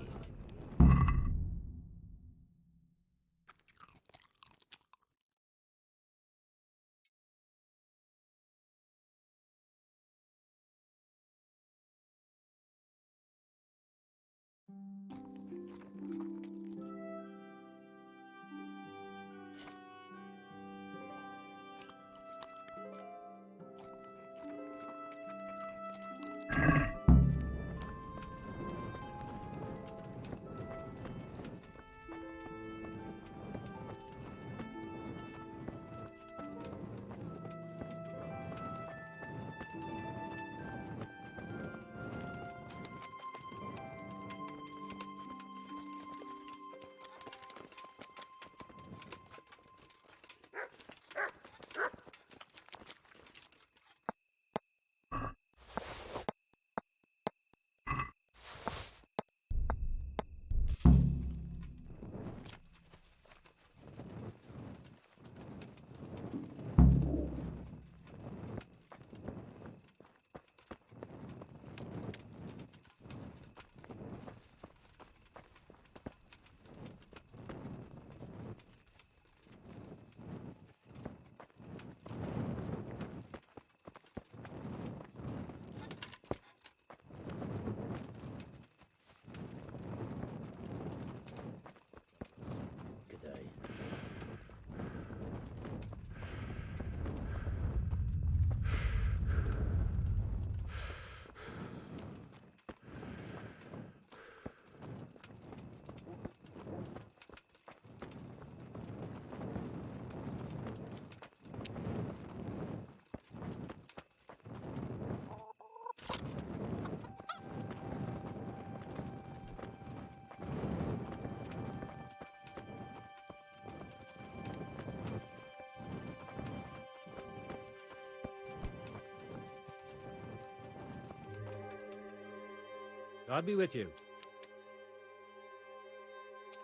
I'll be with you.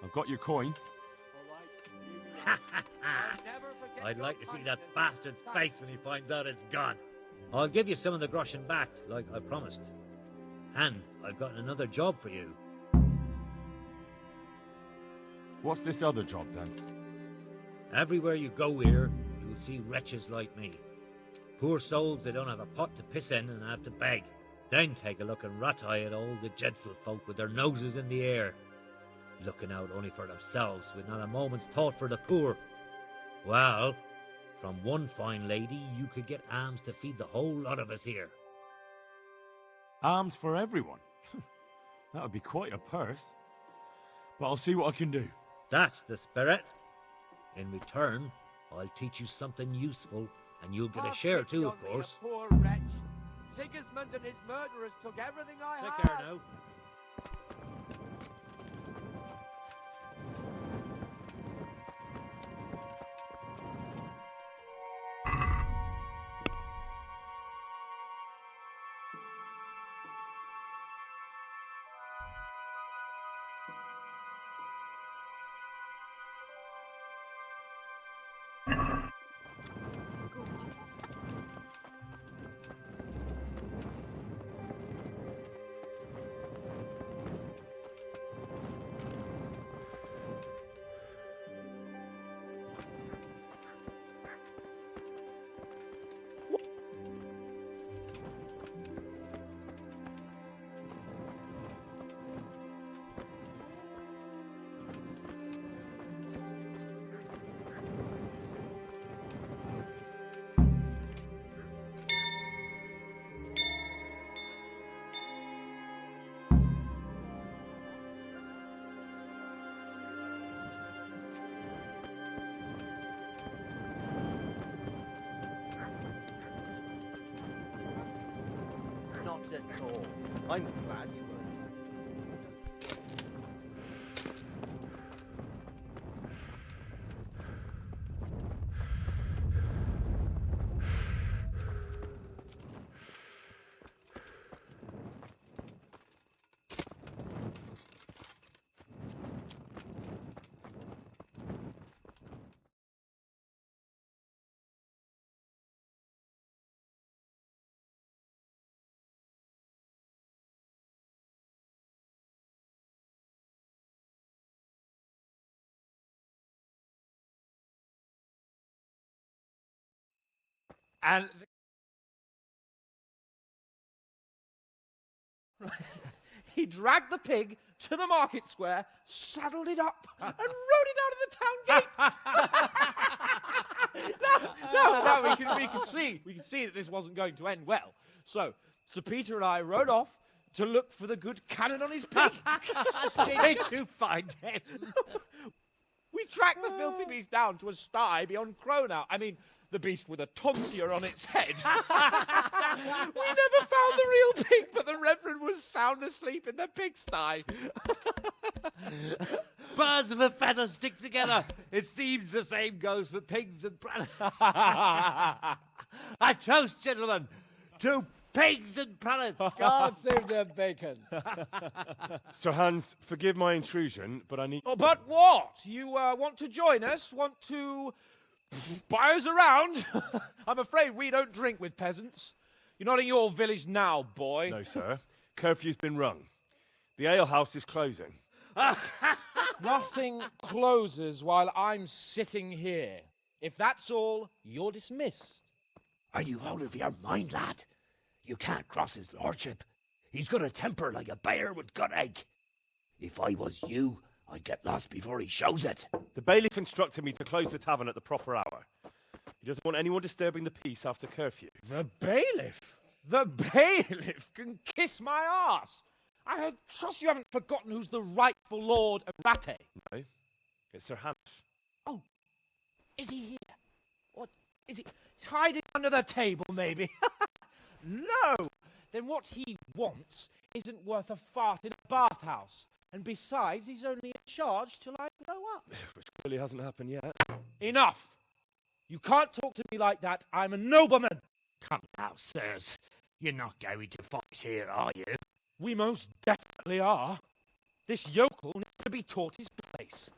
I've got your coin. I'd like to see that bastard's face when he finds out it's gone. I'll give you some of the groschen back, like I promised. And I've got another job for you. What's this other job, then? Everywhere you go here, you'll see wretches like me. Poor souls that don't have a pot to piss in and have to beg. Then take a look in Rattay at all the gentlefolk with their noses in the air, looking out only for themselves with not a moment's thought for the poor. Well, from one fine lady you could get alms to feed the whole lot of us here. Alms for everyone? That would be quite a purse. But I'll see what I can do. That's the spirit. In return, I'll teach you something useful, and you'll get a share too, of course. Poor wretch. Sigismund and his murderers took everything I had. Take care now. Not at all. I'm glad you were. And he dragged the pig to the market square, saddled it up, and rode it out of the town gate. no, we can see that this wasn't going to end well. So Sir Peter and I rode off to look for the good cannon on his pig. Did you find him? We tracked the filthy beast down to a sty beyond Cronow. I mean, the beast with a tonsure on its head. We never found the real pig, but the Reverend was sound asleep in the pigsty. Birds of a feather stick together. It seems the same goes for pigs and prelates. I toast, gentlemen, to pigs and prelates. God save their bacon. Sir Hans, forgive my intrusion, but I need... Oh, but what? You want to join us? Want to buy us around? I'm afraid we don't drink with peasants. You're not in your village now, boy. No, sir. Curfew's been rung. The alehouse is closing. Nothing closes while I'm sitting here. If that's all, you're dismissed. Are you out of your mind, lad? You can't cross his lordship. He's got a temper like a bear with gut ache. If I was you, I'd get lost before he shows it. The bailiff instructed me to close the tavern at the proper hour. He doesn't want anyone disturbing the peace after curfew. The bailiff? The bailiff can kiss my arse. I trust you haven't forgotten who's the rightful lord of Rattay. No, it's Sir Hans. Oh, is he here? What, is he hiding under the table, maybe? No! Then what he wants isn't worth a fart in a bathhouse. And besides, he's only in charge till I grow up. Which clearly hasn't happened yet. Enough! You can't talk to me like that. I'm a nobleman. Come now, sirs. You're not going to fight here, are you? We most definitely are. This yokel needs to be taught his place.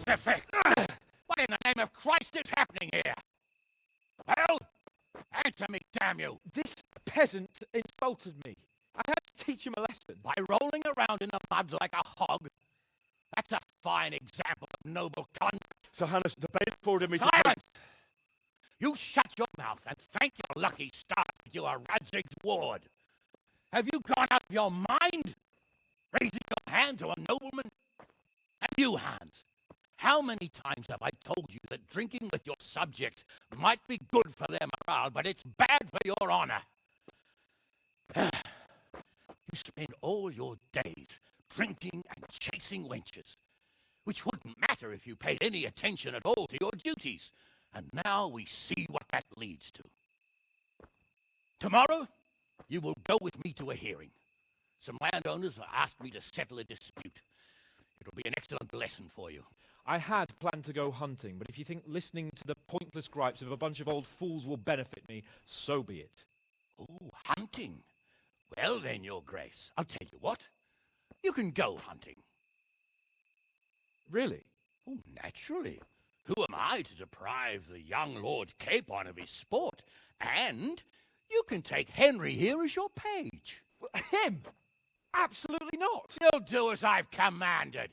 Effect. What in the name of Christ is happening here? Well, answer me, damn you. This peasant insulted me. I had to teach him a lesson. By rolling around in the mud like a hog. That's a fine example of noble conduct. Sir Hans, the bailiff ordered me to... Silence! You shut your mouth and thank your lucky stars that you are Radzig's ward. Have you gone out of your mind? Raising your hand to a nobleman? And you, Hans, how many times have I told you that drinking with your subjects might be good for their morale, but it's bad for your honor? You spend all your days drinking and chasing wenches, which wouldn't matter if you paid any attention at all to your duties. And now we see what that leads to. Tomorrow, you will go with me to a hearing. Some landowners have asked me to settle a dispute. It'll be an excellent lesson for you. I had planned to go hunting, but if you think listening to the pointless gripes of a bunch of old fools will benefit me, so be it. Oh, hunting? Well then, Your Grace, I'll tell you what. You can go hunting. Really? Oh, naturally. Who am I to deprive the young Lord Capon of his sport? And you can take Henry here as your page. Him? Absolutely not. You'll do as I've commanded.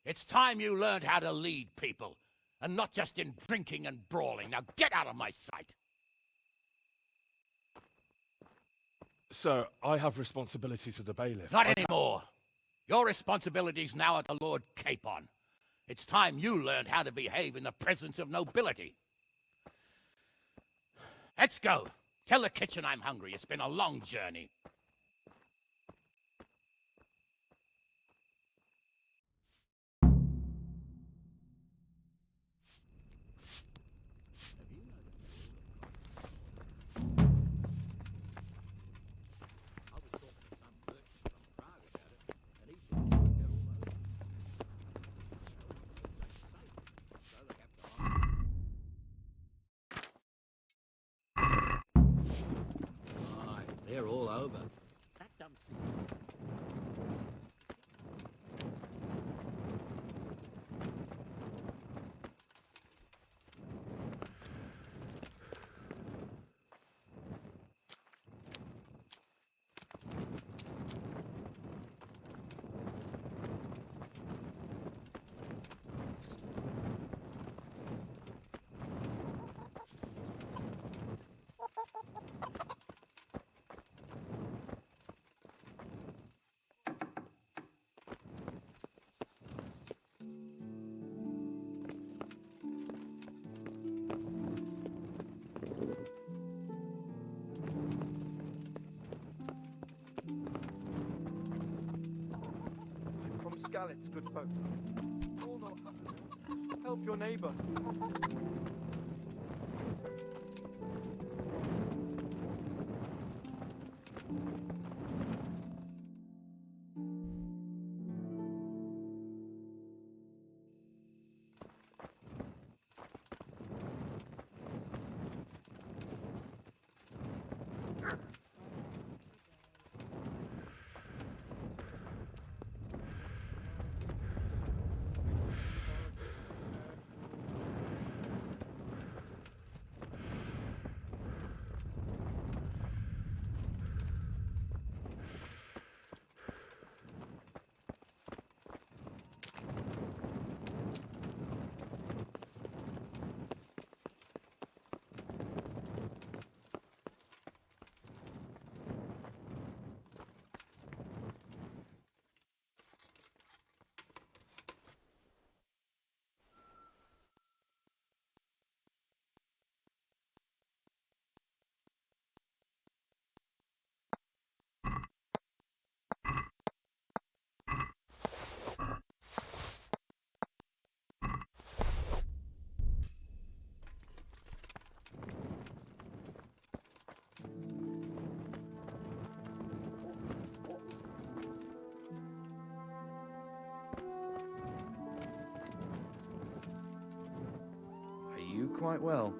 It's time you learned how to lead people, and not just in drinking and brawling. Now get out of my sight. Sir, I have responsibilities of the bailiff. Not anymore. Your responsibilities now are to Lord Capon. It's time you learned how to behave in the presence of nobility. Let's go. Tell the kitchen I'm hungry. It's been a long journey. They're all over. That dumb From Skalitz, good folk. All not happy. Help your neighbor. You quite well.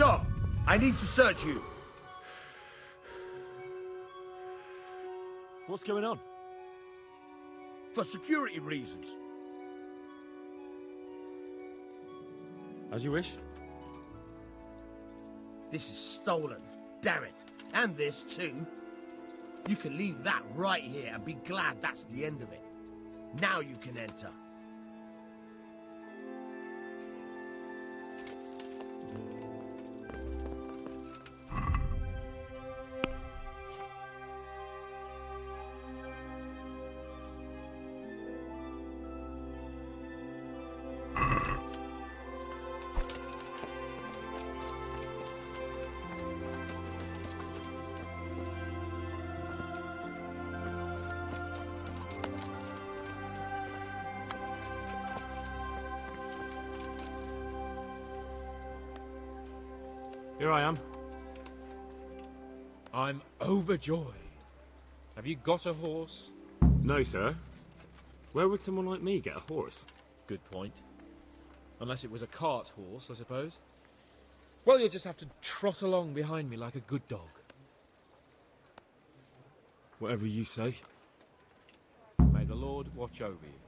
Stop! I need to search you. What's going on? For security reasons. As you wish. This is stolen. Damn it. And this too. You can leave that right here and be glad that's the end of it. Now you can enter. Here I am. I'm overjoyed. Have you got a horse? No, sir. Where would someone like me get a horse? Good point. Unless it was a cart horse, I suppose. Well, you'll just have to trot along behind me like a good dog. Whatever you say. May the Lord watch over you.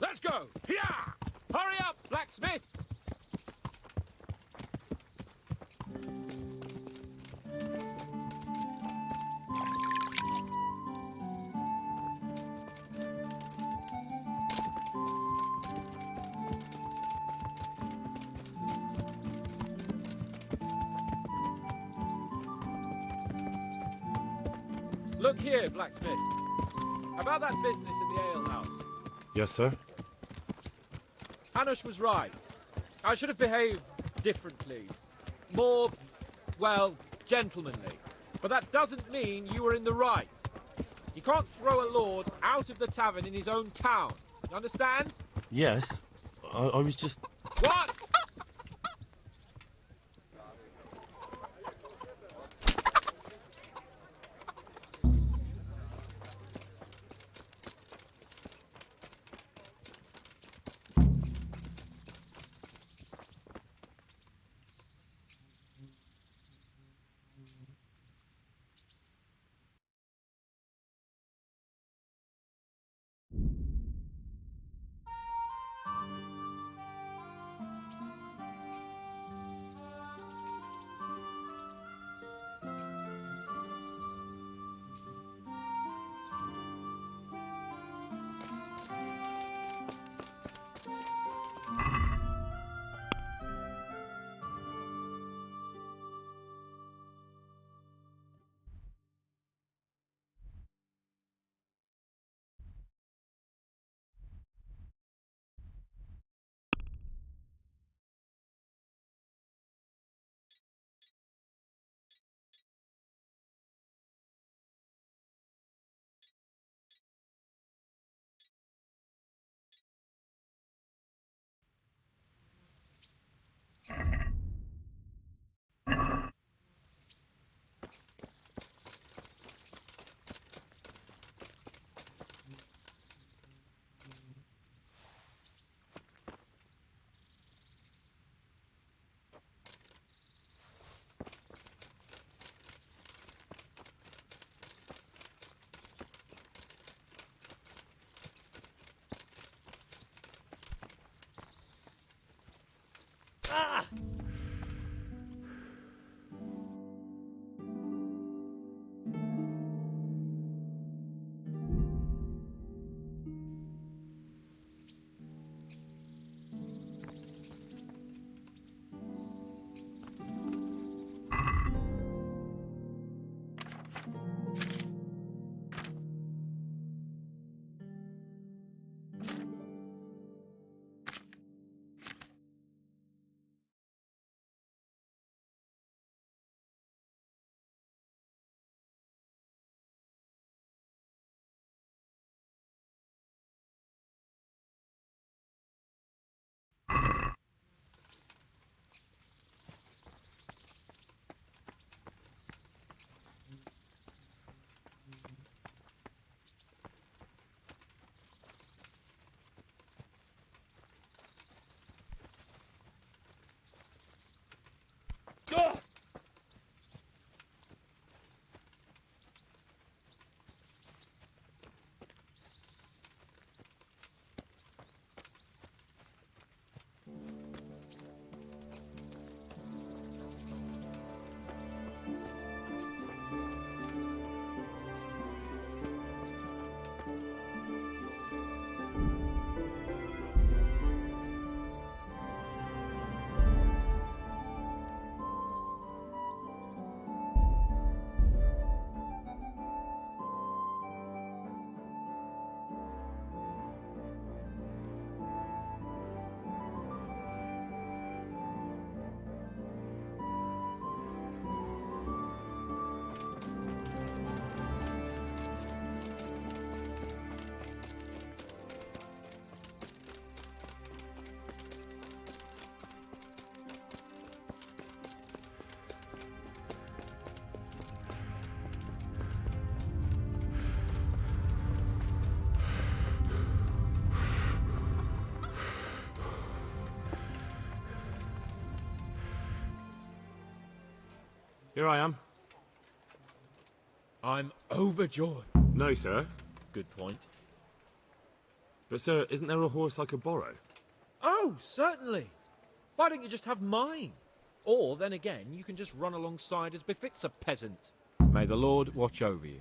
Let's go! Here! Hurry up, blacksmith! Look here, blacksmith. About that business in the alehouse. Yes, sir. Hanush was right. I should have behaved differently. More, well, gentlemanly. But that doesn't mean you were in the right. You can't throw a lord out of the tavern in his own town. You understand? Yes. I was just... What? Here I am. I'm overjoyed. No, sir. Good point. But, sir, isn't there a horse I could borrow? Oh, certainly. Why don't you just have mine? Or, then again, you can just run alongside as befits a peasant. May the Lord watch over you.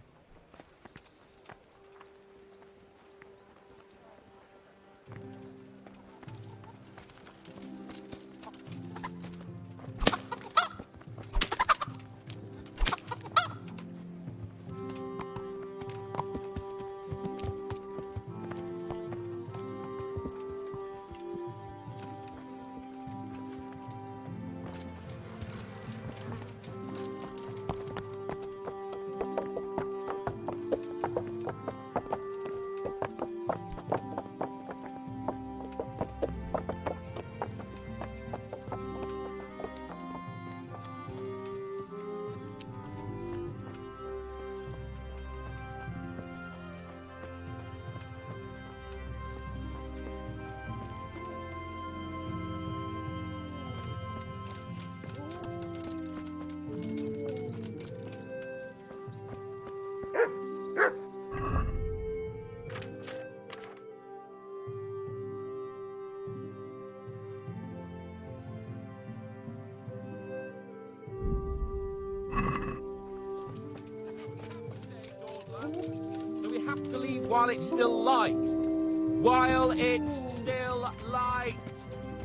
So we have to leave while it's still light. While it's still light.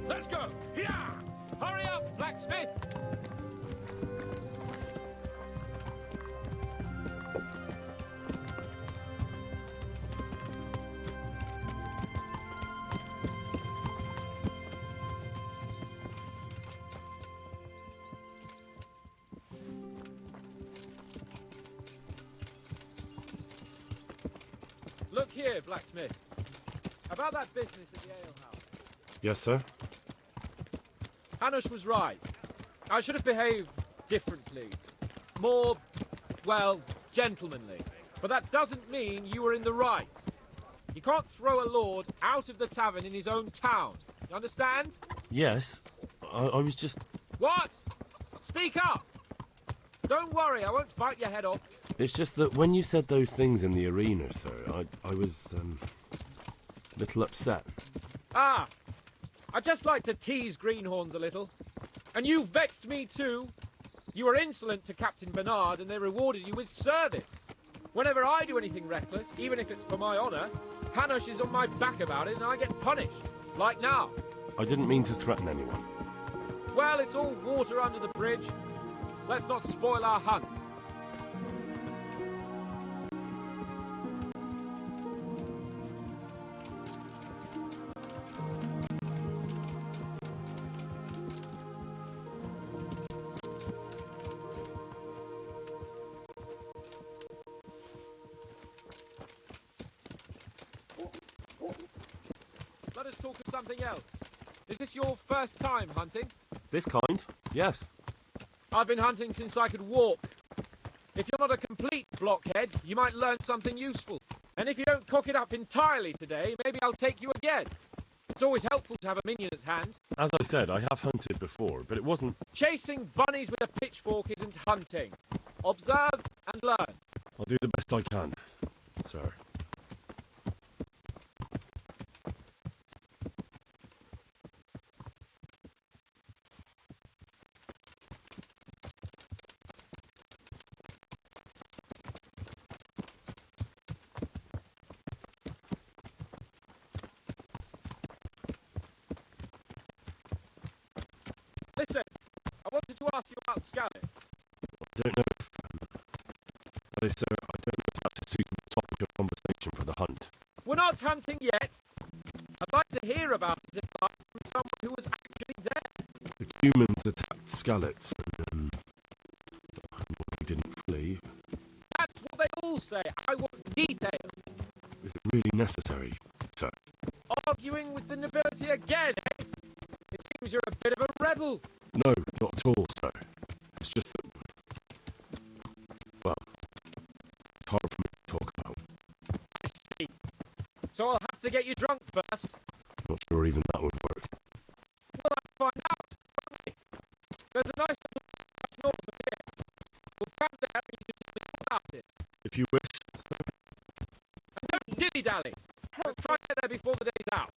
Let's go. Here. Hurry up, blacksmith. Look here, blacksmith. About that business at the alehouse. Yes, sir. Hanush was right. I should have behaved differently. More, well, gentlemanly. But that doesn't mean you were in the right. You can't throw a lord out of the tavern in his own town. You understand? Yes. I was just... What? Speak up! Don't worry, I won't bite your head off. It's just that when you said those things in the arena, sir, I was, a little upset. Ah! I just like to tease greenhorns a little. And you vexed me too. You were insolent to Captain Bernard and they rewarded you with service. Whenever I do anything reckless, even if it's for my honour, Hanush is on my back about it and I get punished. Like now. I didn't mean to threaten anyone. Well, it's all water under the bridge. Let's not spoil our hunt. Let us talk of something else. Is this your first time hunting? This kind? Yes. I've been hunting since I could walk. If you're not a complete blockhead, you might learn something useful. And if you don't cock it up entirely today, maybe I'll take you again. It's always helpful to have a minion at hand. As I said, I have hunted before, but it wasn't... Chasing bunnies with a pitchfork isn't hunting. Observe and learn. I'll do the best I can, sir. Listen, I wanted to ask you about scallops. I don't know if... That is, sir, I don't know if that's a suitable topic of conversation for the hunt. We're not hunting yet. I'd like to hear about it from someone who was actually there. The humans attacked Skallets, and we didn't flee. That's what they all say. I want details. Is it really necessary, sir? Arguing with the nobility again, eh? It seems you're a bit of a rebel. No, not at all, sir. It's just that... Well, it's hard for me to talk about. I see. So I'll have to get you drunk first. Not sure even that would work. Well, I'll find out. There's a nice little north of here. If you wish. Don't dilly-dally. Let's try and get there before the day's out.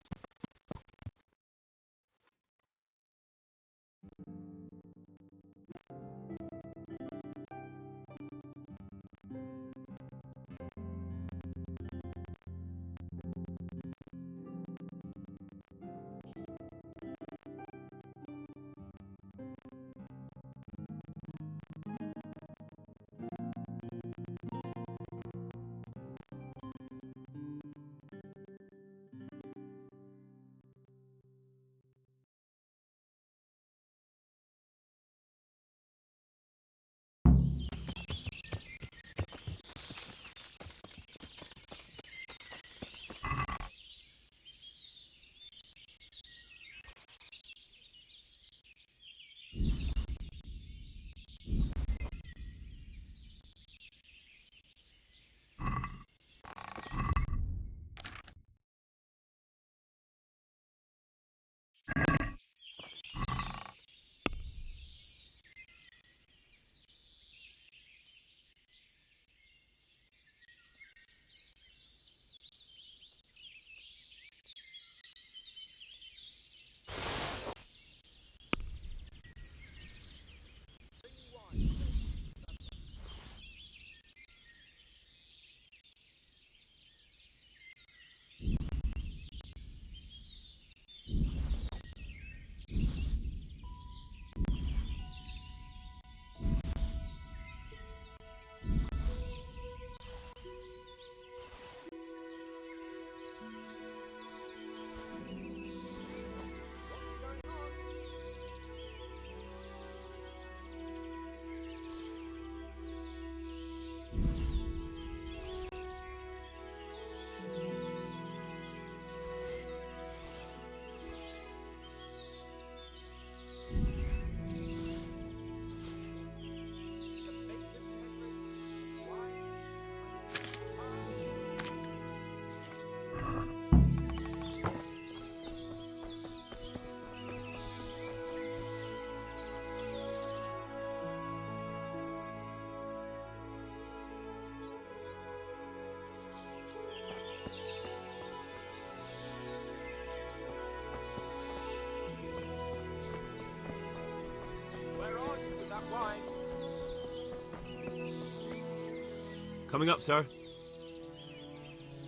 Coming up, sir.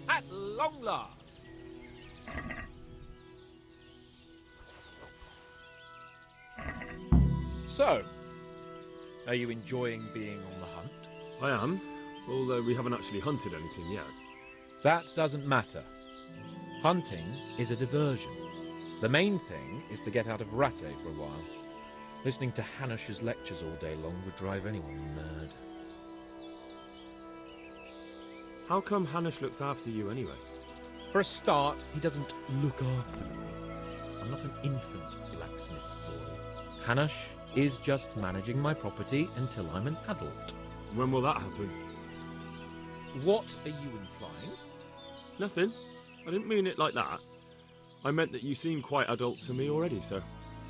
At long last. So, are you enjoying being on the hunt? I am, although we haven't actually hunted anything yet. That doesn't matter. Hunting is a diversion. The main thing is to get out of Ratte for a while. Listening to Hanush's lectures all day long would drive anyone mad. How come Hanush looks after you anyway? For a start, he doesn't look after me. I'm not an infant blacksmith's boy. Hanush is just managing my property until I'm an adult. When will that happen? What are you implying? Nothing. I didn't mean it like that. I meant that you seem quite adult to me already, sir.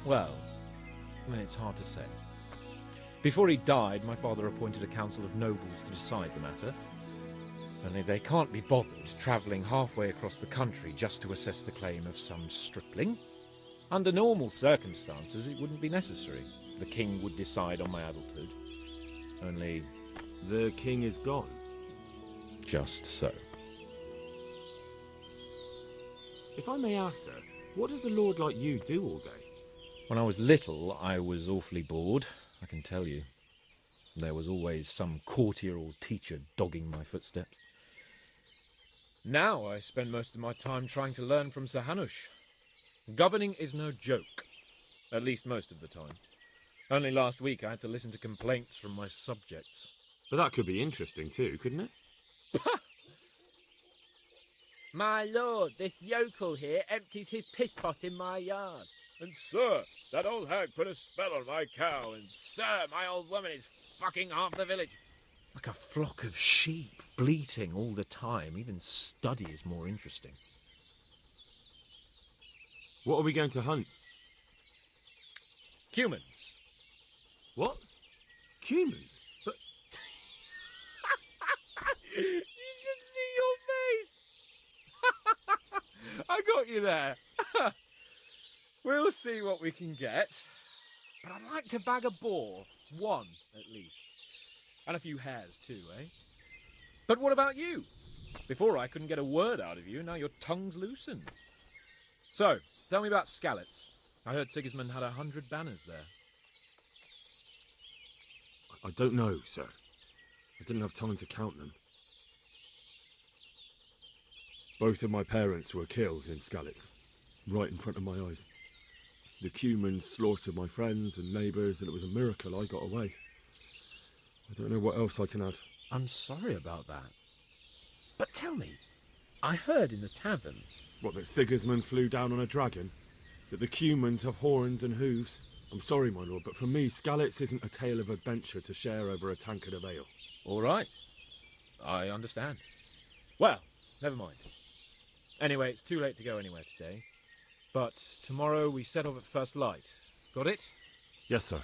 Well, it's hard to say. Before he died, my father appointed a council of nobles to decide the matter. Only they can't be bothered travelling halfway across the country just to assess the claim of some stripling. Under normal circumstances, it wouldn't be necessary. The king would decide on my adulthood. Only... the king is gone. Just so. If I may ask, sir, what does a lord like you do all day? When I was little, I was awfully bored, I can tell you. There was always some courtier or teacher dogging my footsteps. Now I spend most of my time trying to learn from Sir Hanush. Governing is no joke, at least most of the time. Only last week I had to listen to complaints from my subjects. But that could be interesting too, couldn't it? My lord, this yokel here empties his piss pot in my yard. And sir, that old hag put a spell on my cow, and sir, my old woman is fucking half the village. Like a flock of sheep, bleating all the time. Even study is more interesting. What are we going to hunt? Humans. What? Humans? But... You should see your face. I got you there. We'll see what we can get. But I'd like to bag a boar. One, at least. And a few hares, too, eh? But what about you? Before I couldn't get a word out of you, now your tongue's loosened. So, tell me about Skalitz. I heard Sigismund had 100 banners there. I don't know, sir. I didn't have time to count them. Both of my parents were killed in Skalitz, right in front of my eyes. The Cumans slaughtered my friends and neighbours, and it was a miracle I got away. I don't know what else I can add. I'm sorry about that. But tell me, I heard in the tavern... What, that Sigismund flew down on a dragon? That the Cumans have horns and hooves? I'm sorry, my lord, but for me, Skalitz isn't a tale of adventure to share over a tankard of ale. All right. I understand. Well, never mind. Anyway, it's too late to go anywhere today. But tomorrow we set off at first light. Got it? Yes, sir.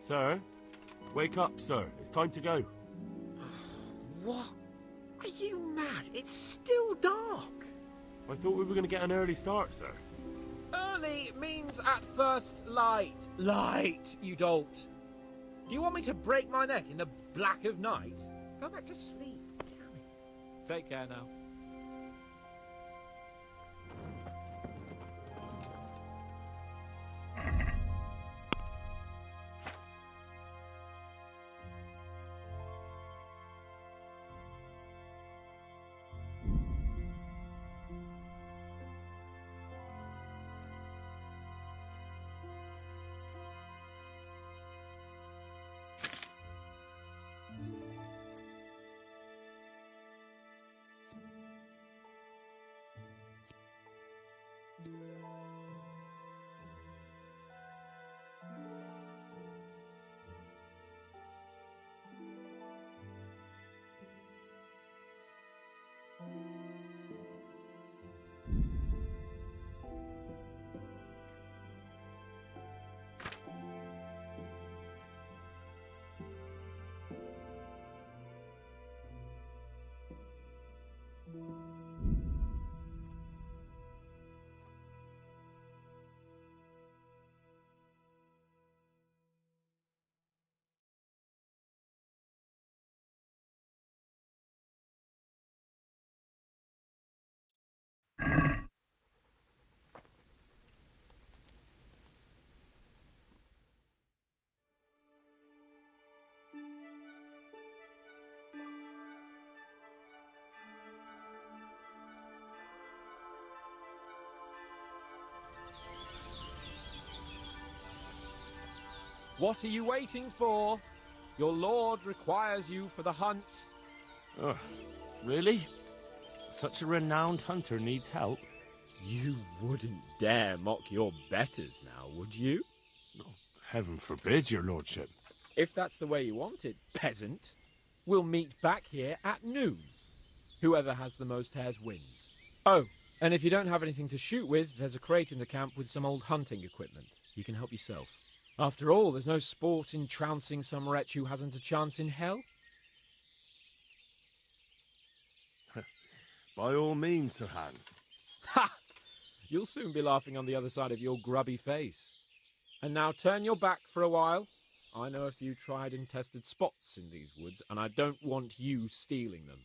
Sir? Wake up, sir. It's time to go. What? Are you mad? It's still dark. I thought we were going to get an early start, sir. Early means at first light. Light, you don't. Do you want me to break my neck in the black of night? Go back to sleep. Damn it. Take care now. What are you waiting for? Your lord requires you for the hunt. Oh, really? Such a renowned hunter needs help. You wouldn't dare mock your betters now, would you? Oh, heaven forbid, your lordship. If that's the way you want it, peasant, we'll meet back here at noon. Whoever has the most hares wins. Oh, and if you don't have anything to shoot with, there's a crate in the camp with some old hunting equipment. You can help yourself. After all, there's no sport in trouncing some wretch who hasn't a chance in hell. By all means, Sir Hans. Ha! You'll soon be laughing on the other side of your grubby face. And now turn your back for a while. I know a few tried and tested spots in these woods, and I don't want you stealing them.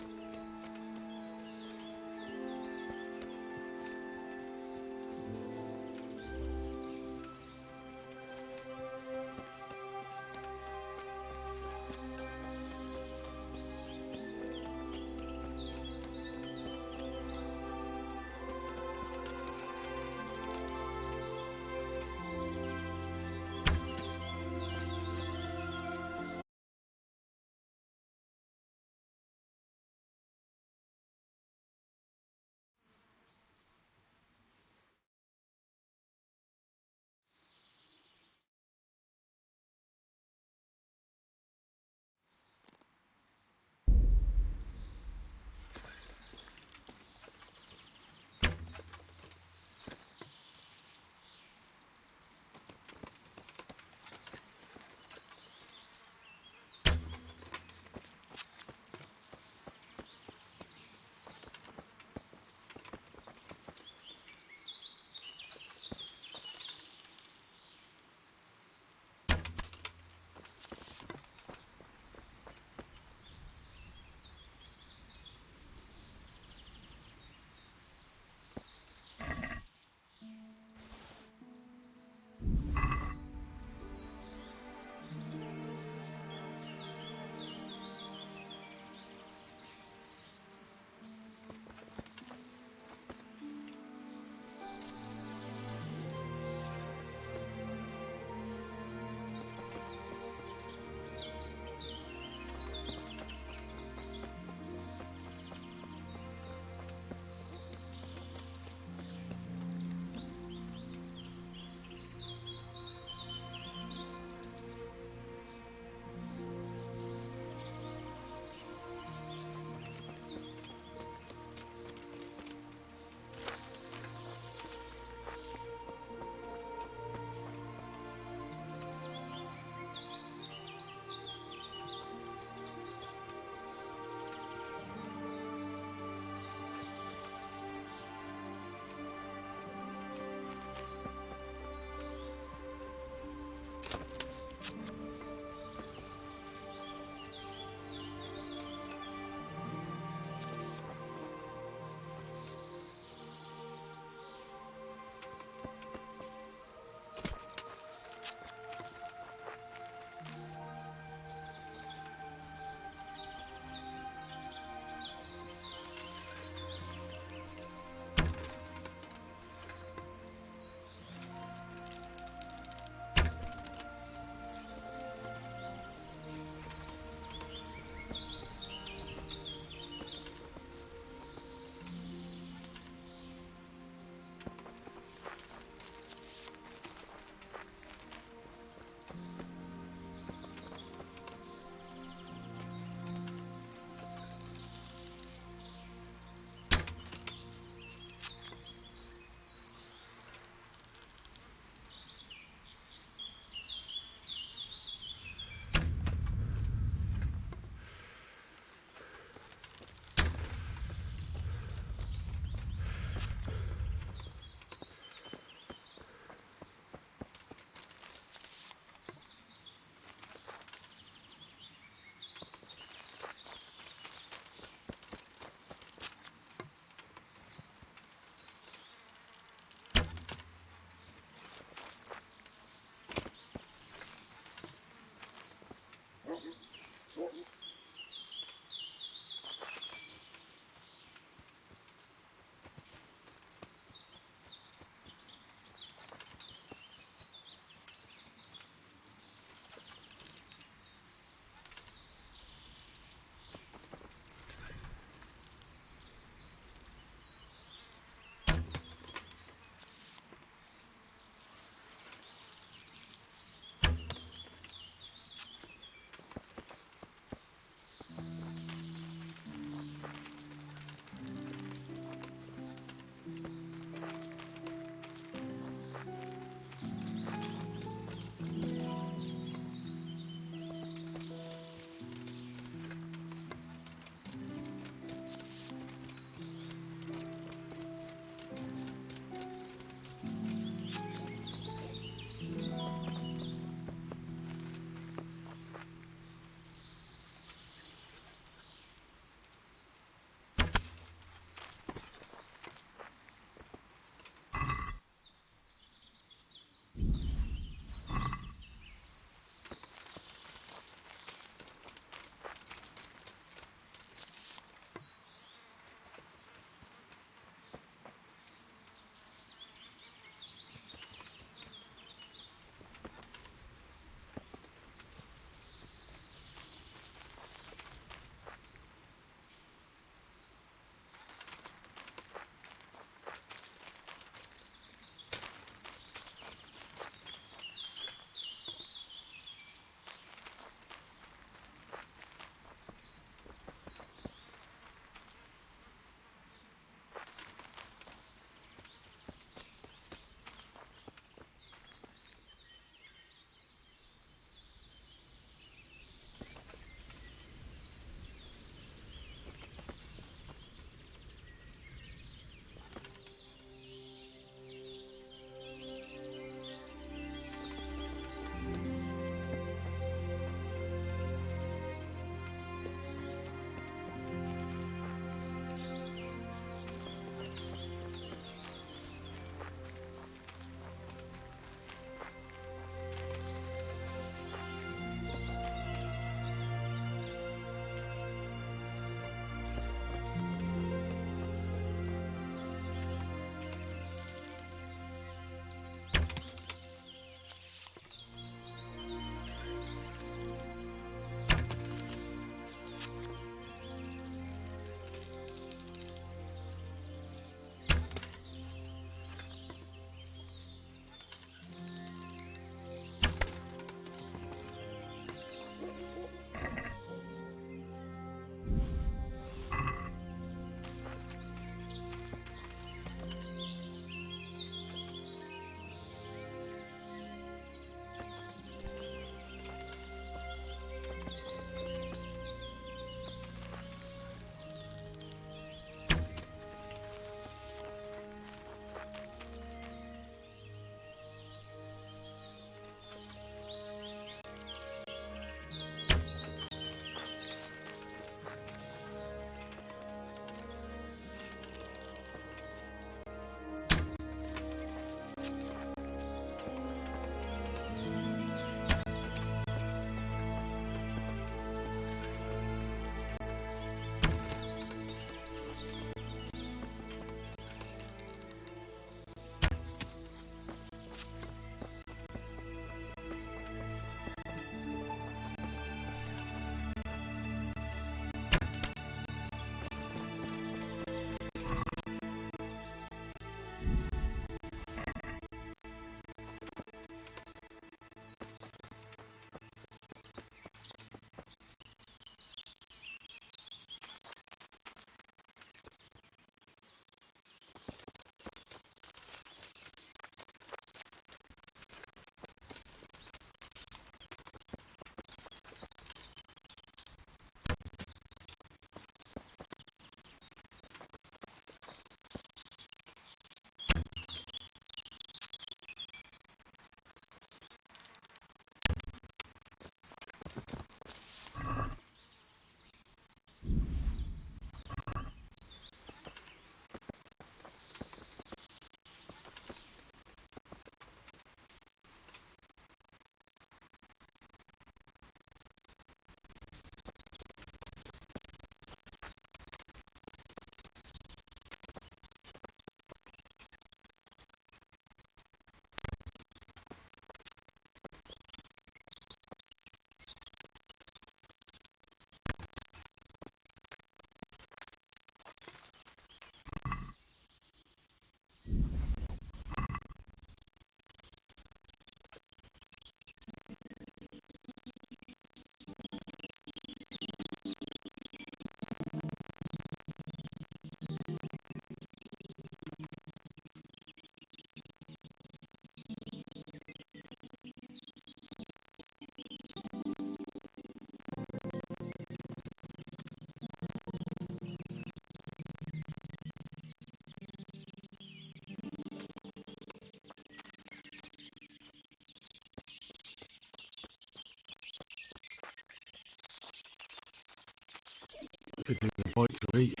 bite to eat.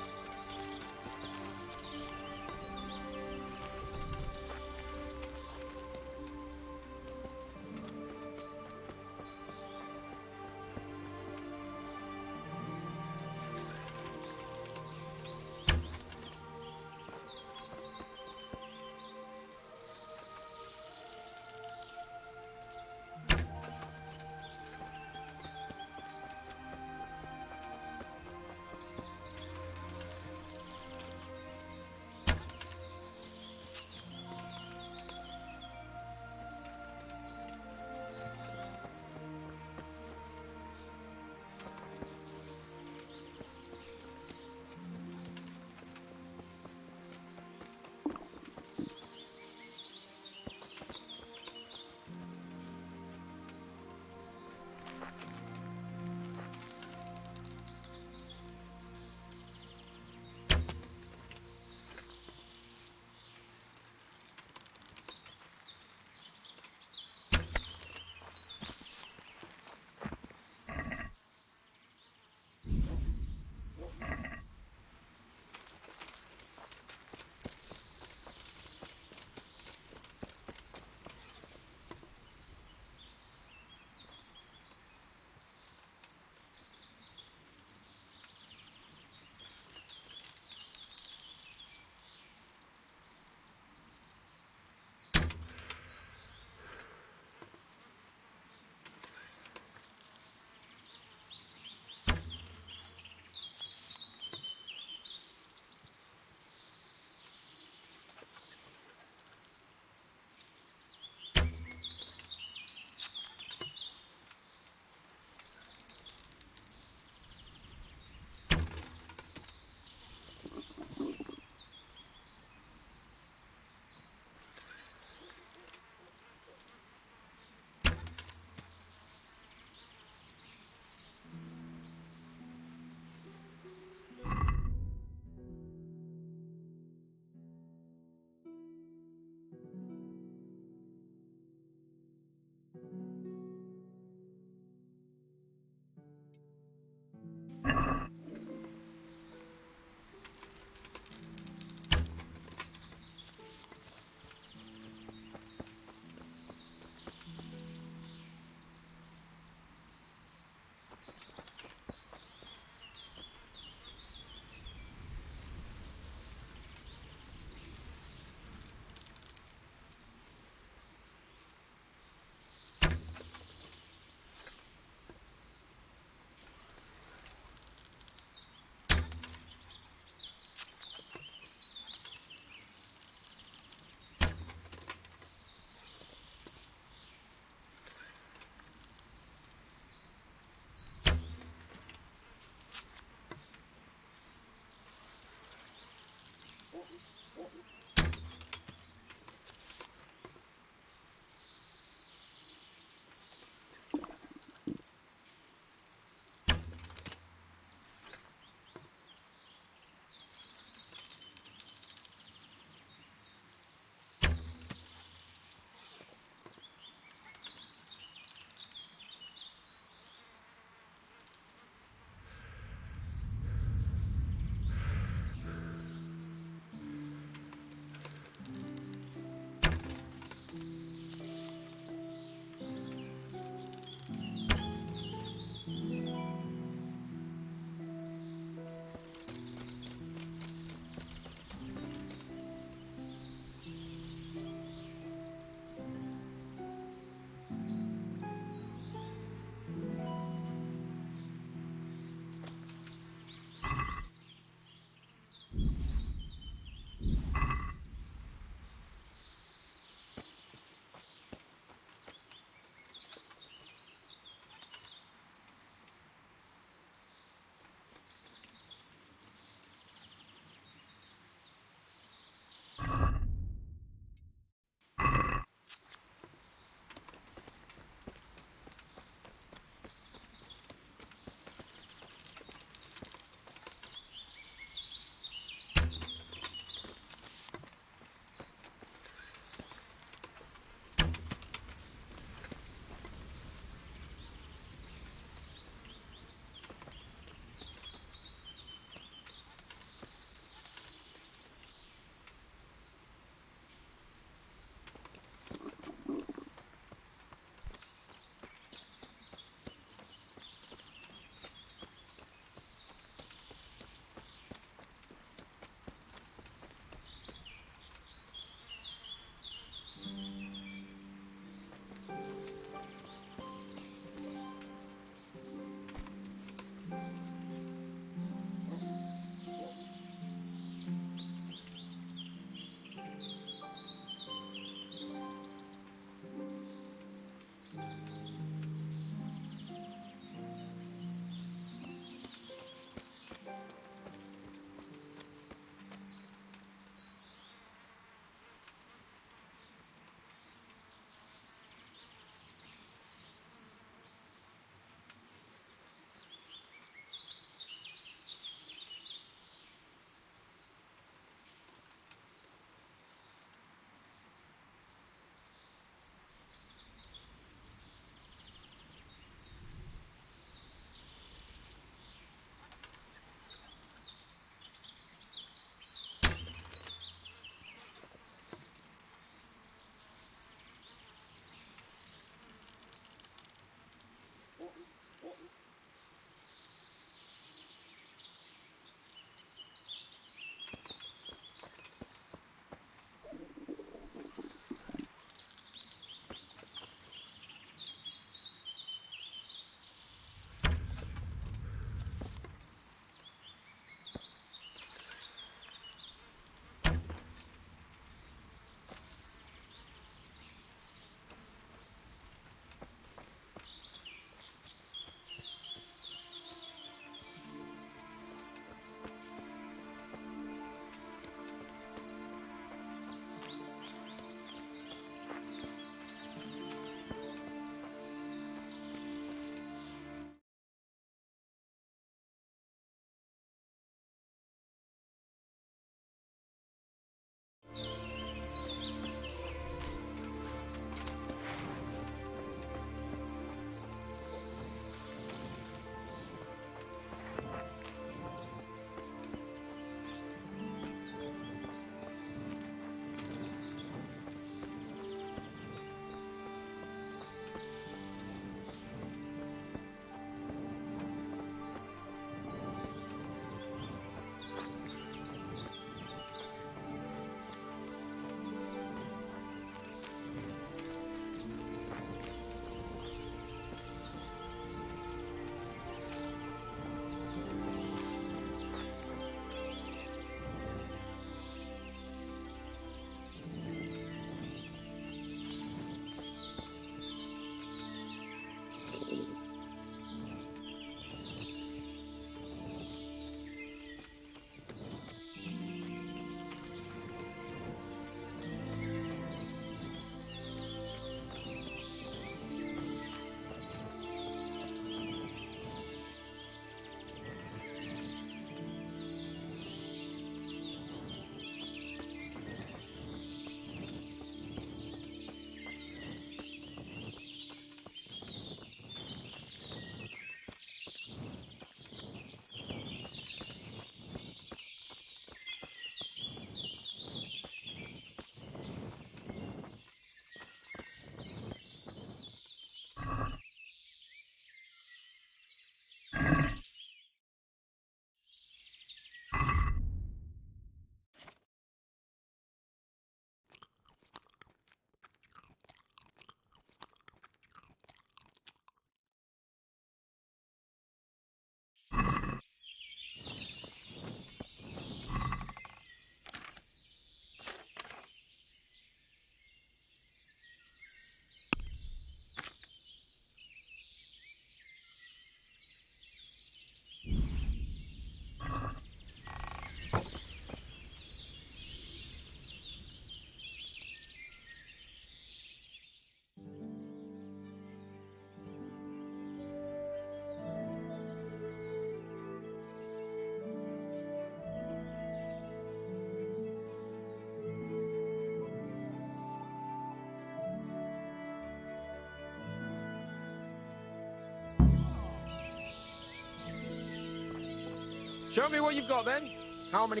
Show me what you've got then. How many?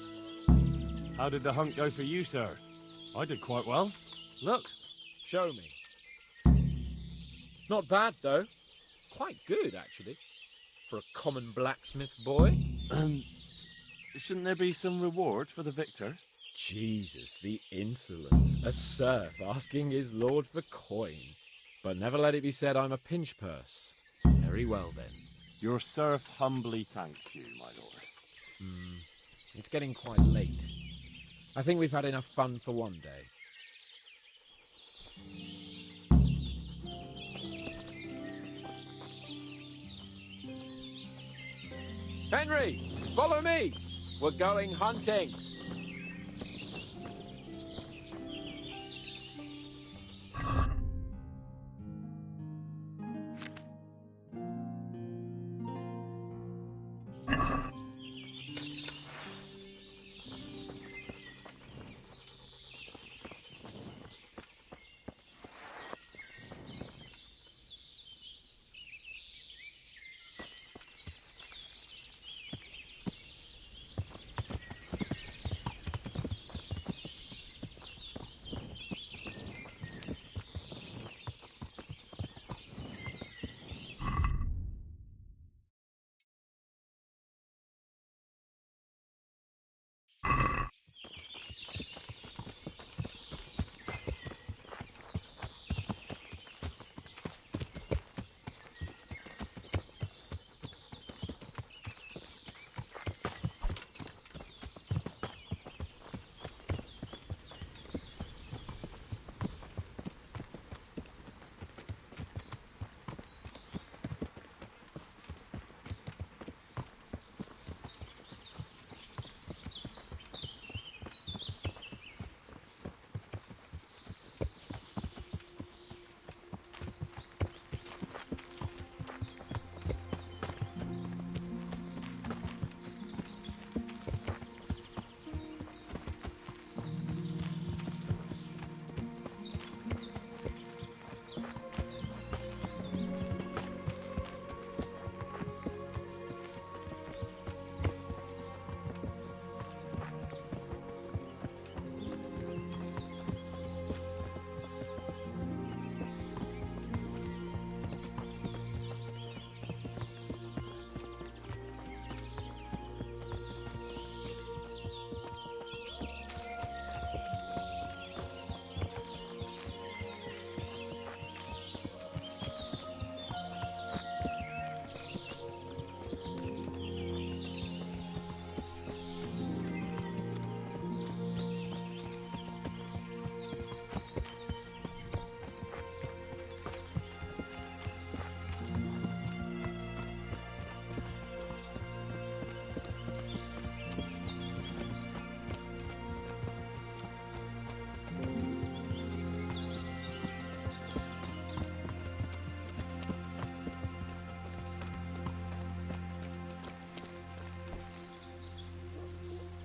How did the hunt go for you, sir? I did quite well. Look. Show me. Not bad, though. Quite good, actually. For a common blacksmith's boy. Shouldn't there be some reward for the victor? Jesus, the insolence. A serf asking his lord for coin. But never let it be said I'm a pinch purse. Very well, then. Your serf humbly thanks you, my lord. It's getting quite late. I think we've had enough fun for one day. Henry, follow me. We're going hunting.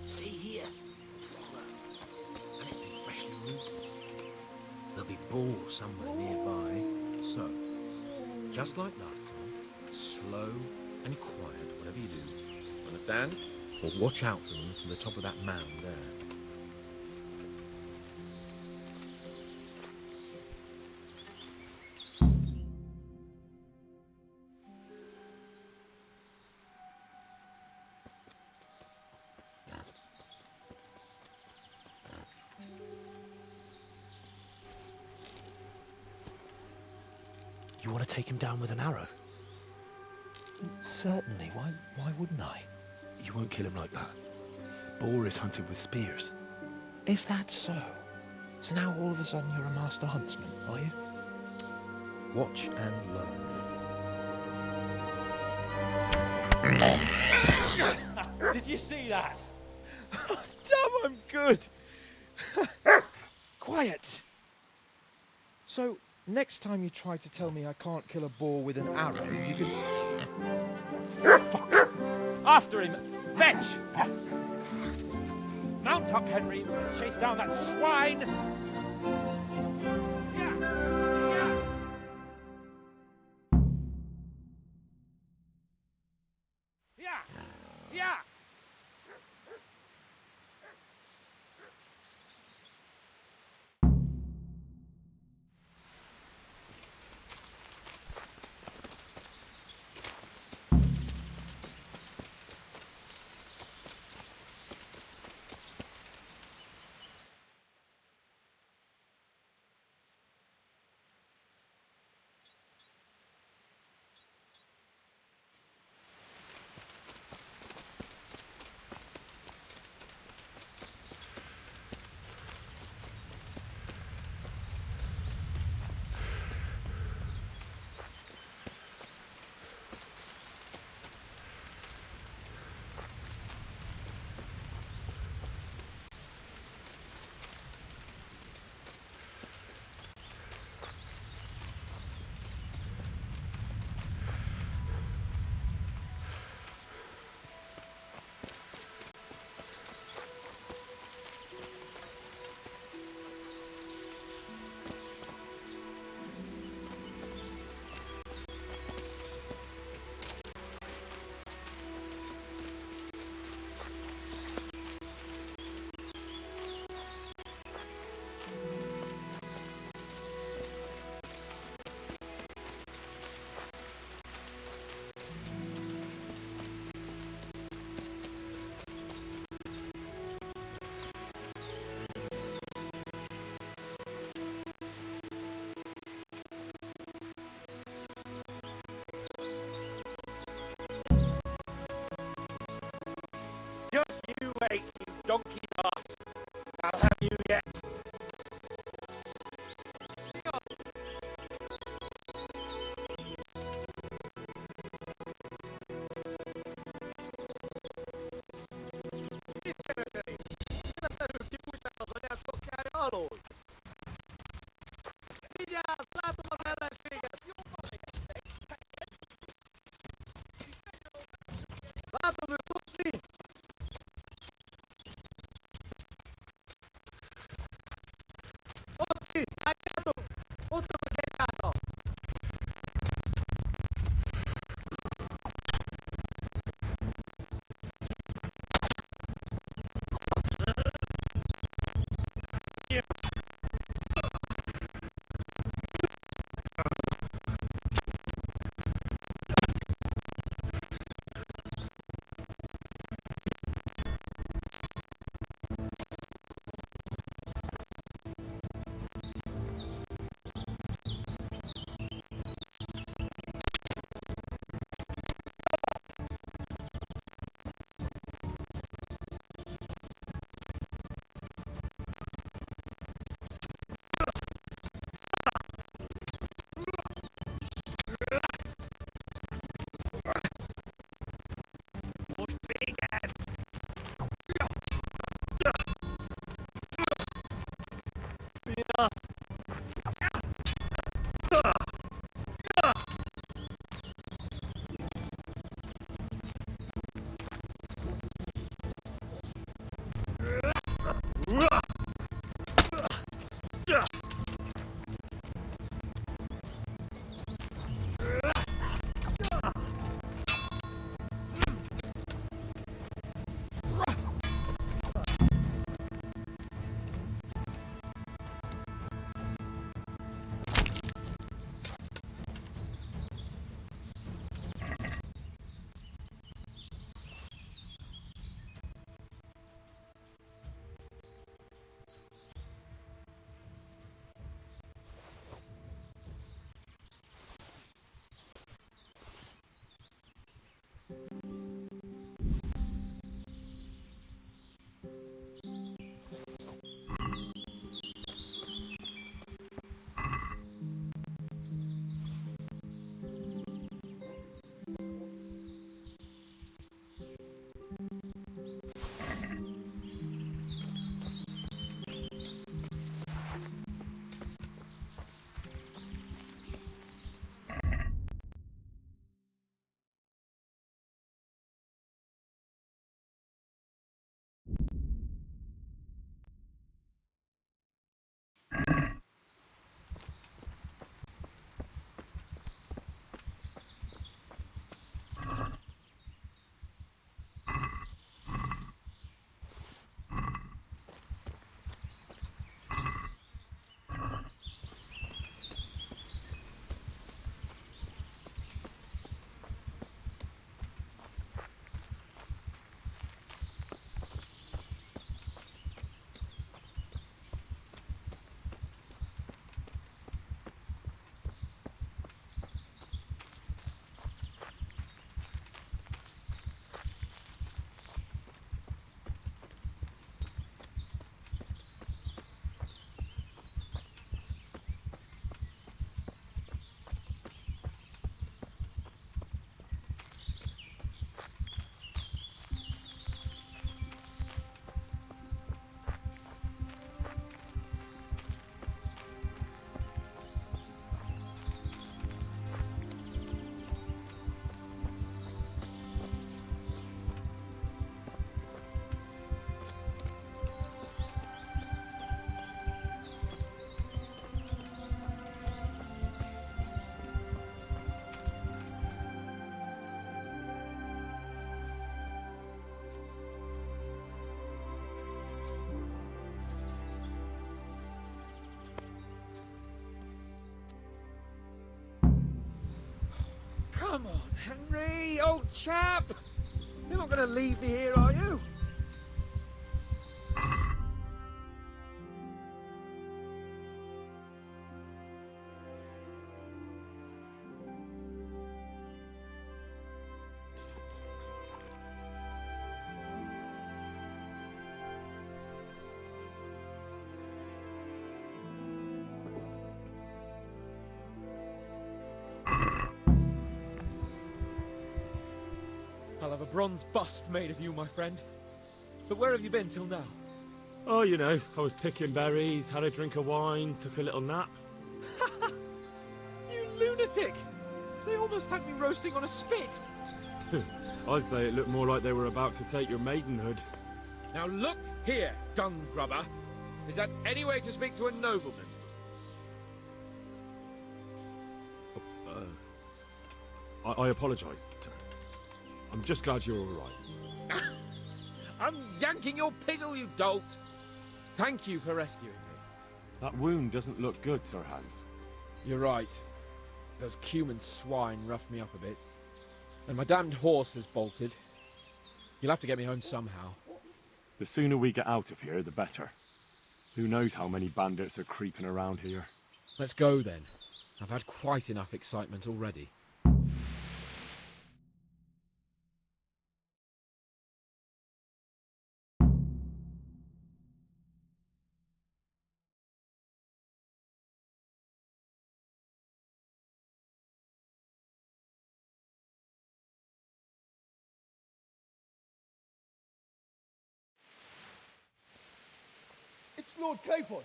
See here. And it's been freshly rooted. There'll be balls somewhere nearby. So, just like last time, slow and quiet, whatever you do. Understand? Or watch out for them from the top of that mound there. You want to take him down with an arrow? Certainly. Why wouldn't I? You won't kill him like that. Boar is hunted with spears. Is that so? So now all of a sudden you're a master huntsman, are you? Watch and learn. Did you see that? Damn, I'm good. Quiet. So, next time you try to tell me I can't kill a boar with an arrow, you can... Fuck! After him! Fetch! Mount up, Henry. Chase down that swine! Yeah! Henry, old chap! You're not going to leave me here, are you? I'll have a bronze bust made of you, my friend. But where have you been till now? Oh, you know, I was picking berries, had a drink of wine, took a little nap. You lunatic! They almost had me roasting on a spit! I'd say it looked more like they were about to take your maidenhood. Now look here, dung grubber. Is that any way to speak to a nobleman? I apologise, sir. I'm just glad you're all right. I'm yanking your pizzle, you dolt! Thank you for rescuing me. That wound doesn't look good, Sir Hans. You're right. Those cumin swine roughed me up a bit. And my damned horse has bolted. You'll have to get me home somehow. The sooner we get out of here, the better. Who knows how many bandits are creeping around here. Let's go then. I've had quite enough excitement already. It's Lord Capon.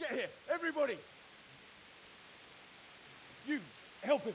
Get here, everybody. You, help him.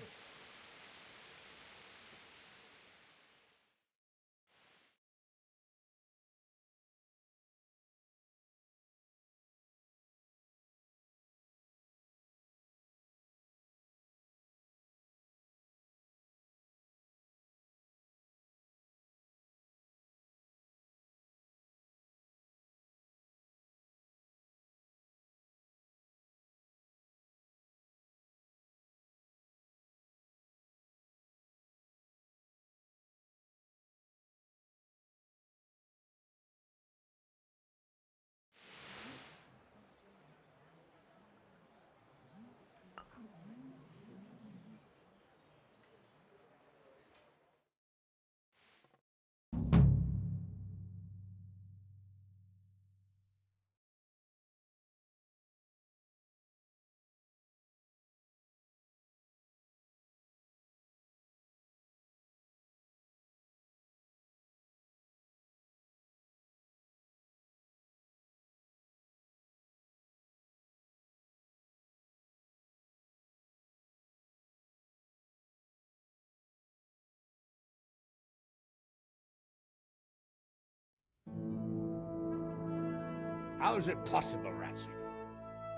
How is it possible, Ratsy?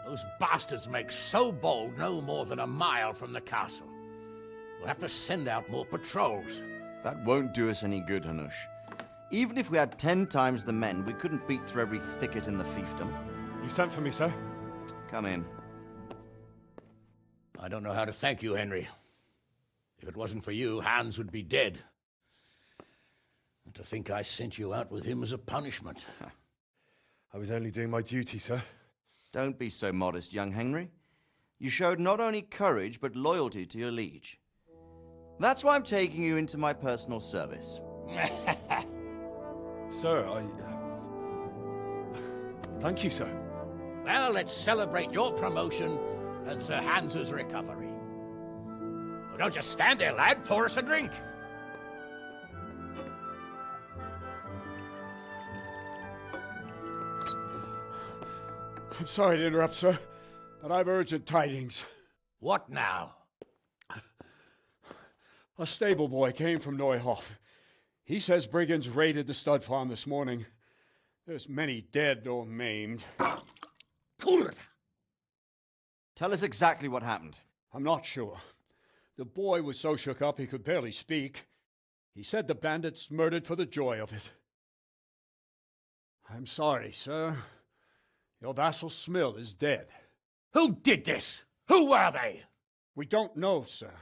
Those bastards make so bold no more than a mile from the castle. We'll have to send out more patrols. That won't do us any good, Hanush. Even if we had 10 times the men, we couldn't beat through every thicket in the fiefdom. You sent for me, sir? Come in. I don't know how to thank you, Henry. If it wasn't for you, Hans would be dead. And to think I sent you out with him as a punishment. I was only doing my duty, sir. Don't be so modest, young Henry. You showed not only courage, but loyalty to your liege. That's why I'm taking you into my personal service. Sir, thank you, sir. Well, let's celebrate your promotion and Sir Hans's recovery. Oh, don't just stand there, lad. Pour us a drink. I'm sorry to interrupt, sir, but I've urgent tidings. What now? A stable boy came from Neuhof. He says brigands raided the stud farm this morning. There's many dead or maimed. Tell us exactly what happened. I'm not sure. The boy was so shook up he could barely speak. He said the bandits murdered for the joy of it. I'm sorry, sir. Your vassal Smill is dead. Who did this? Who were they? We don't know, sir.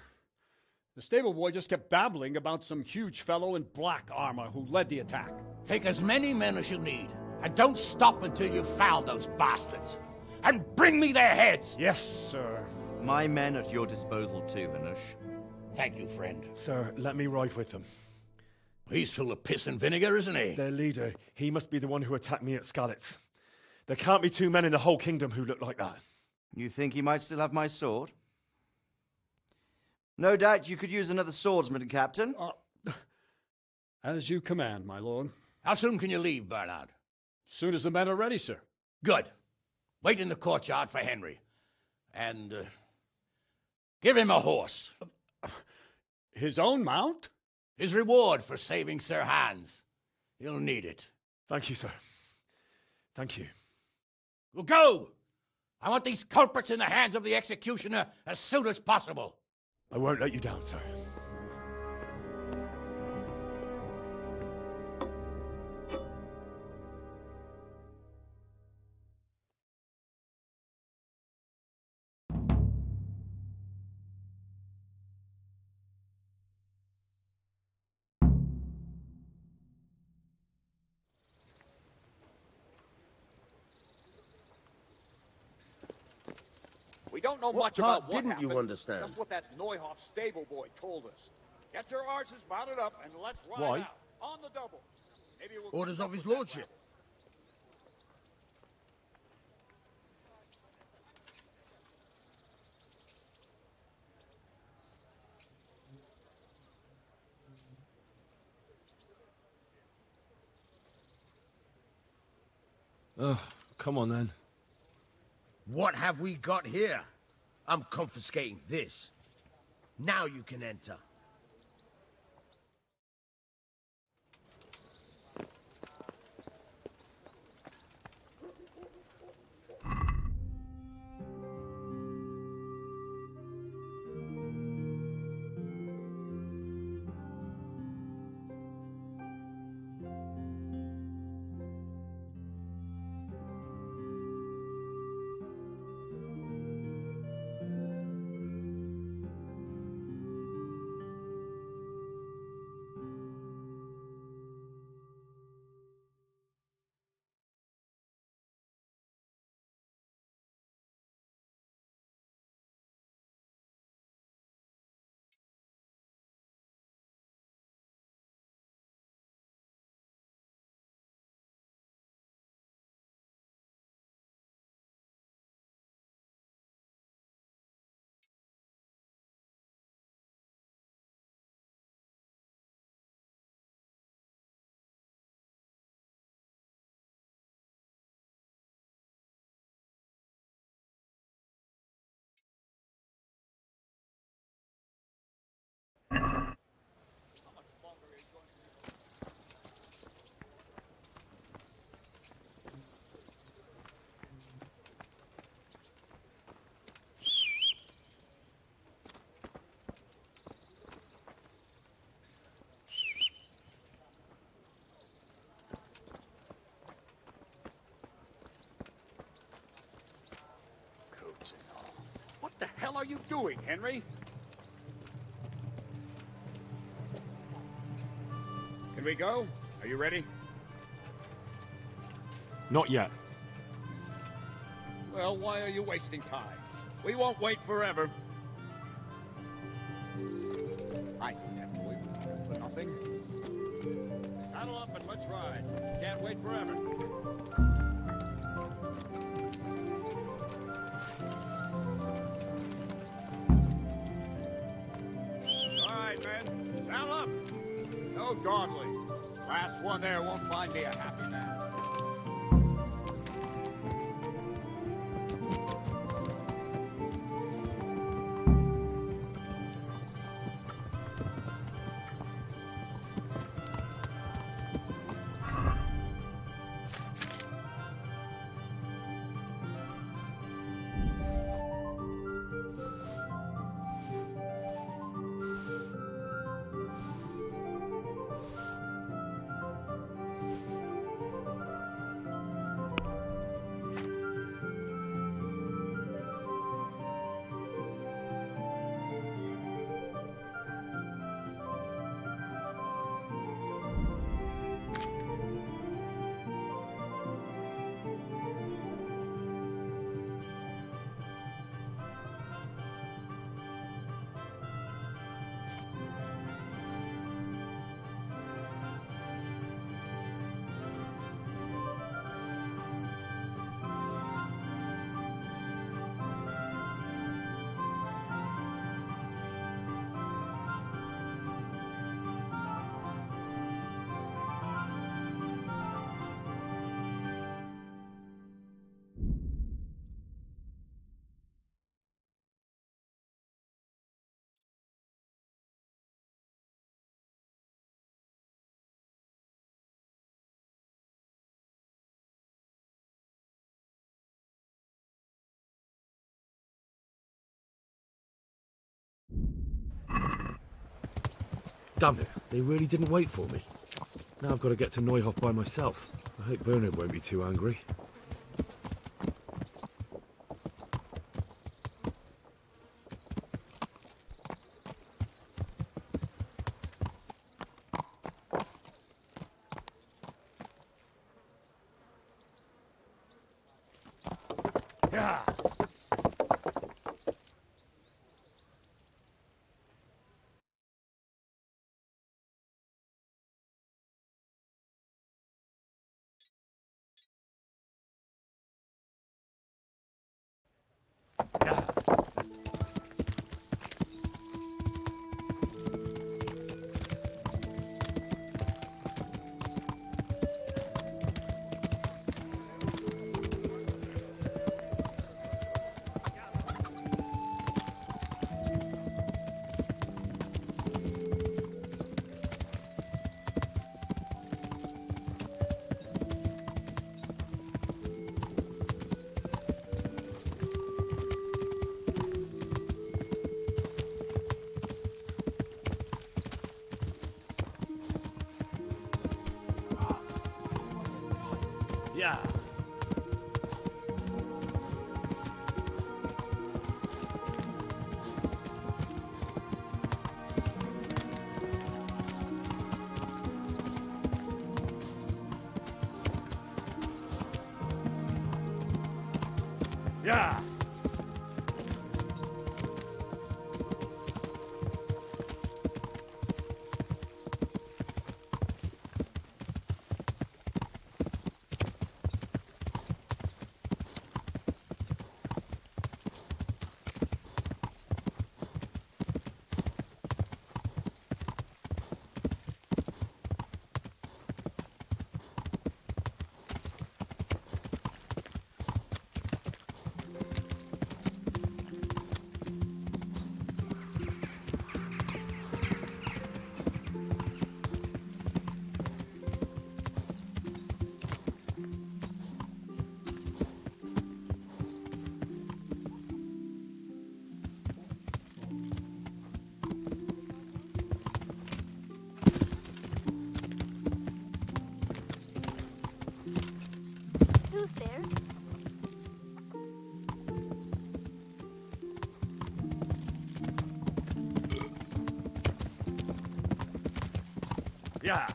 The stable boy just kept babbling about some huge fellow in black armor who led the attack. Take as many men as you need, and don't stop until you've found those bastards. And bring me their heads! Yes, sir. My men at your disposal too, Hanush. Thank you, friend. Sir, let me ride with them. He's full of piss and vinegar, isn't he? Their leader, he must be the one who attacked me at Skalitz. There can't be two men in the whole kingdom who look like that. You think he might still have my sword? No doubt you could use another swordsman, Captain. As you command, my lord. How soon can you leave, Bernard? Soon as the men are ready, sir. Good. Wait in the courtyard for Henry. And give him a horse. His own mount? His reward for saving Sir Hans. He'll need it. Thank you, sir. Thank you. Well, go! I want these culprits in the hands of the executioner as soon as possible. I won't let you down, sir. We don't know much about what didn't happened. you understand? That's what that Neuhoff stable boy told us. Get your arses mounted up and let's ride Why? out. On the double. Maybe we'll Orders of his lordship. Oh, come on then. What have we got here? I'm confiscating this. Now you can enter. What the hell are you doing, Henry? Can we go? Are you ready? Not yet. Well, why are you wasting time? We won't wait forever. I knew that boy would do for nothing. Saddle up and let's ride. Can't wait forever. All right, men. Saddle up. No dawdling. Last one there won't find me a happy man. Damn it, they really didn't wait for me. Now I've got to get to Neuhof by myself. I hope Bernard won't be too angry. Yeah. Yeah. Yeah. Who's there? Yeah.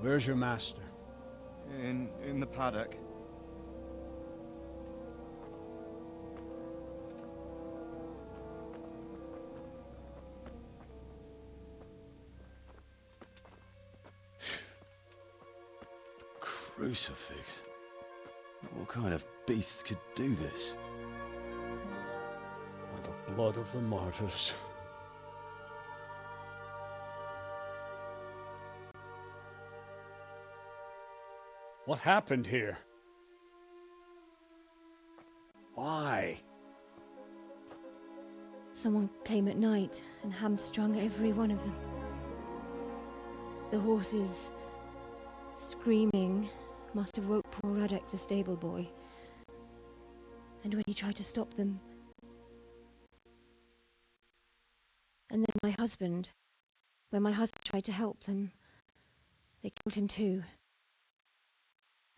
Where's your master? In the paddock. Crucifix? What kind of beast could do this? By the blood of the martyrs. What happened here? Why? Someone came at night and hamstrung every one of them. The horses, screaming, must have woke poor Radek, the stable boy. And when he tried to stop them... And then my husband, when my husband tried to help them, they killed him too.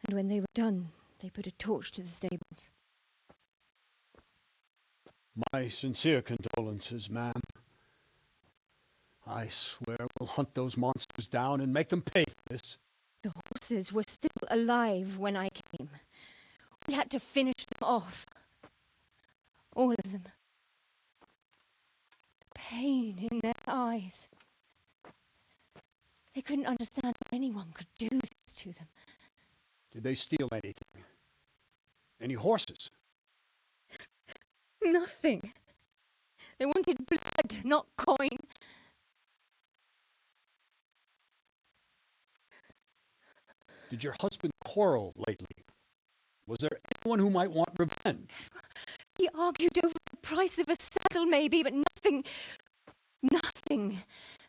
And when they were done, they put a torch to the stables. My sincere condolences, ma'am. I swear we'll hunt those monsters down and make them pay for this. The horses were still alive when I came. We had to finish them off. All of them. pain in their eyes. They couldn't understand why anyone could do this to them. Did they steal anything? Any horses? Nothing. They wanted blood, not coin. Did your husband quarrel lately? Was there anyone who might want revenge? He argued over the price of a saddle, maybe, but nothing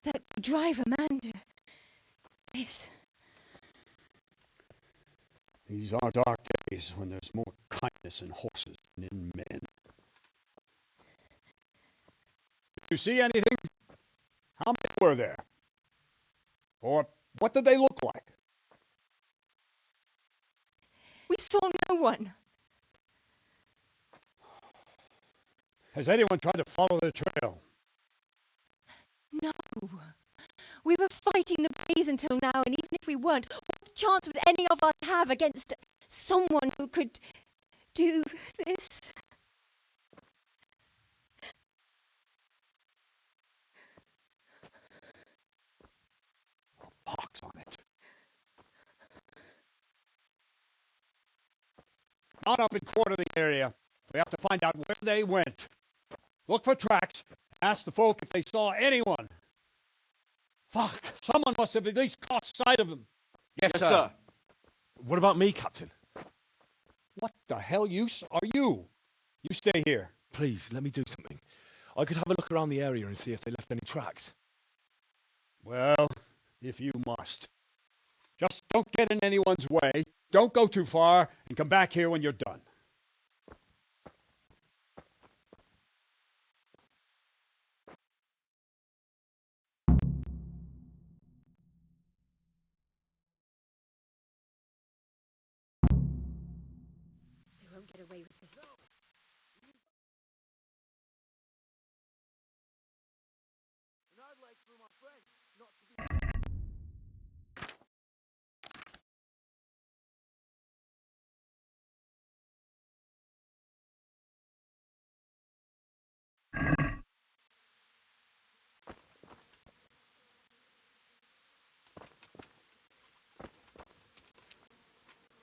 that could drive a man to this. These are dark days when there's more kindness in horses than in men. Did you see anything? How many were there? Or what did they look like? We saw no one. Has anyone tried to follow the trail? No. We were fighting the bees until now, and even if we weren't, what chance would any of us have against someone who could do this? Pox on it. Not up and quarter the area. We have to find out where they went. Look for tracks. Ask the folk if they saw anyone. Fuck! Someone must have at least caught sight of them. Yes, sir. What about me, Captain? What the hell use are you? You stay here. Please, let me do something. I could have a look around the area and see if they left any tracks. Well, if you must. Just don't get in anyone's way, don't go too far, and come back here when you're done. They won't get away with this. And I'd like for my friend not to be...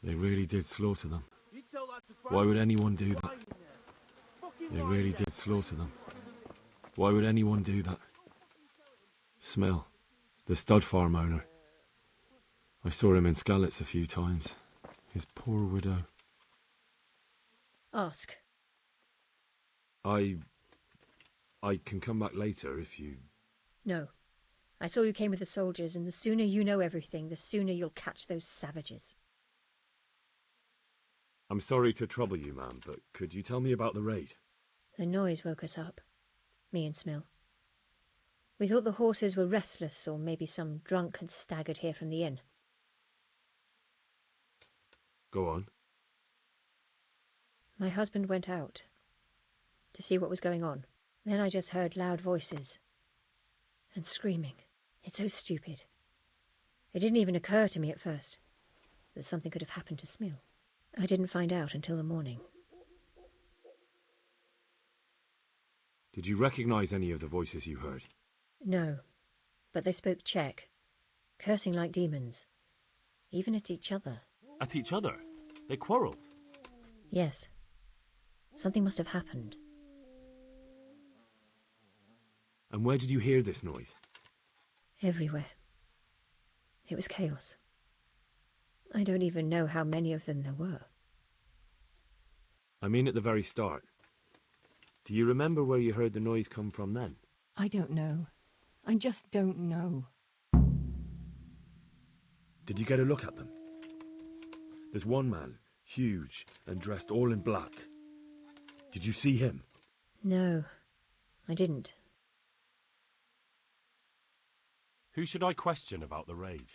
They really did slaughter them. Why would anyone do that? They really did slaughter them. Why would anyone do that? Smell, the stud farm owner. I saw him in Skalitz a few times. His poor widow. Ask. I can come back later if you... No. I saw you came with the soldiers, and the sooner you know everything, the sooner you'll catch those savages. I'm sorry to trouble you, ma'am, but could you tell me about the raid? The noise woke us up. Me and Smill. We thought the horses were restless, or maybe some drunk had staggered here from the inn. Go on. My husband went out to see what was going on. Then I just heard loud voices and screaming. It's so stupid. It didn't even occur to me at first that something could have happened to Smill. I didn't find out until the morning. Did you recognize any of the voices you heard? No, but they spoke Czech, cursing like demons, even at each other. At each other? They quarrelled? Yes. Something must have happened. And where did you hear this noise? Everywhere. It was chaos. I don't even know how many of them there were. I mean at the very start. Do you remember where you heard the noise come from then? I don't know. I just don't know. Did you get a look at them? There's one man, huge and dressed all in black. Did you see him? No, I didn't. Who should I question about the raid?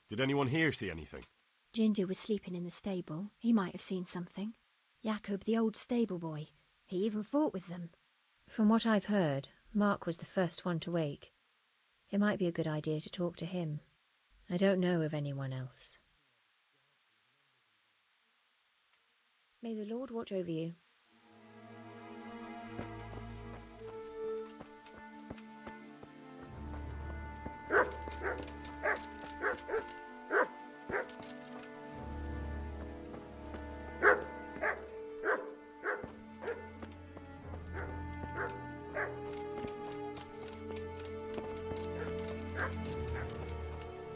Did anyone here see anything? Ginger was sleeping in the stable. He might have seen something. Jacob, the old stable boy. He even fought with them. From what I've heard, Mark was the first one to wake. It might be a good idea to talk to him. I don't know of anyone else. May the Lord watch over you.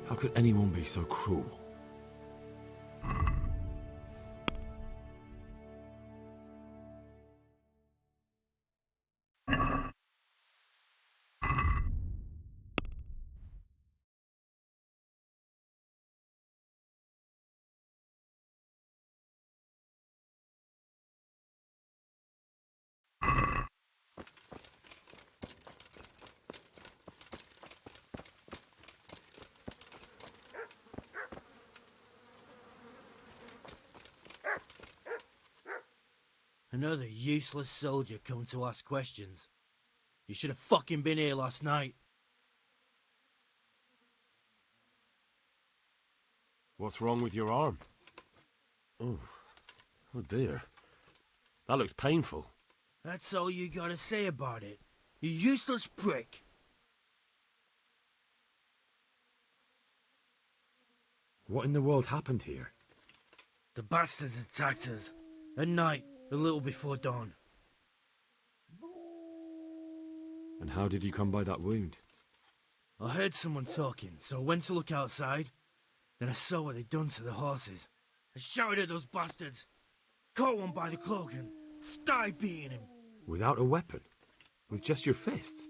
How could anyone be so cruel? Another useless soldier come to ask questions. You should have fucking been here last night. What's wrong with your arm? Oh dear. That looks painful. That's all you gotta say about it. You useless prick. What in the world happened here? The bastards attacked us. At night, a little before dawn. And how did you come by that wound? I heard someone talking, so I went to look outside. Then I saw what they'd done to the horses. I shouted at those bastards. Caught one by the cloak and started beating him. Without a weapon? With just your fists?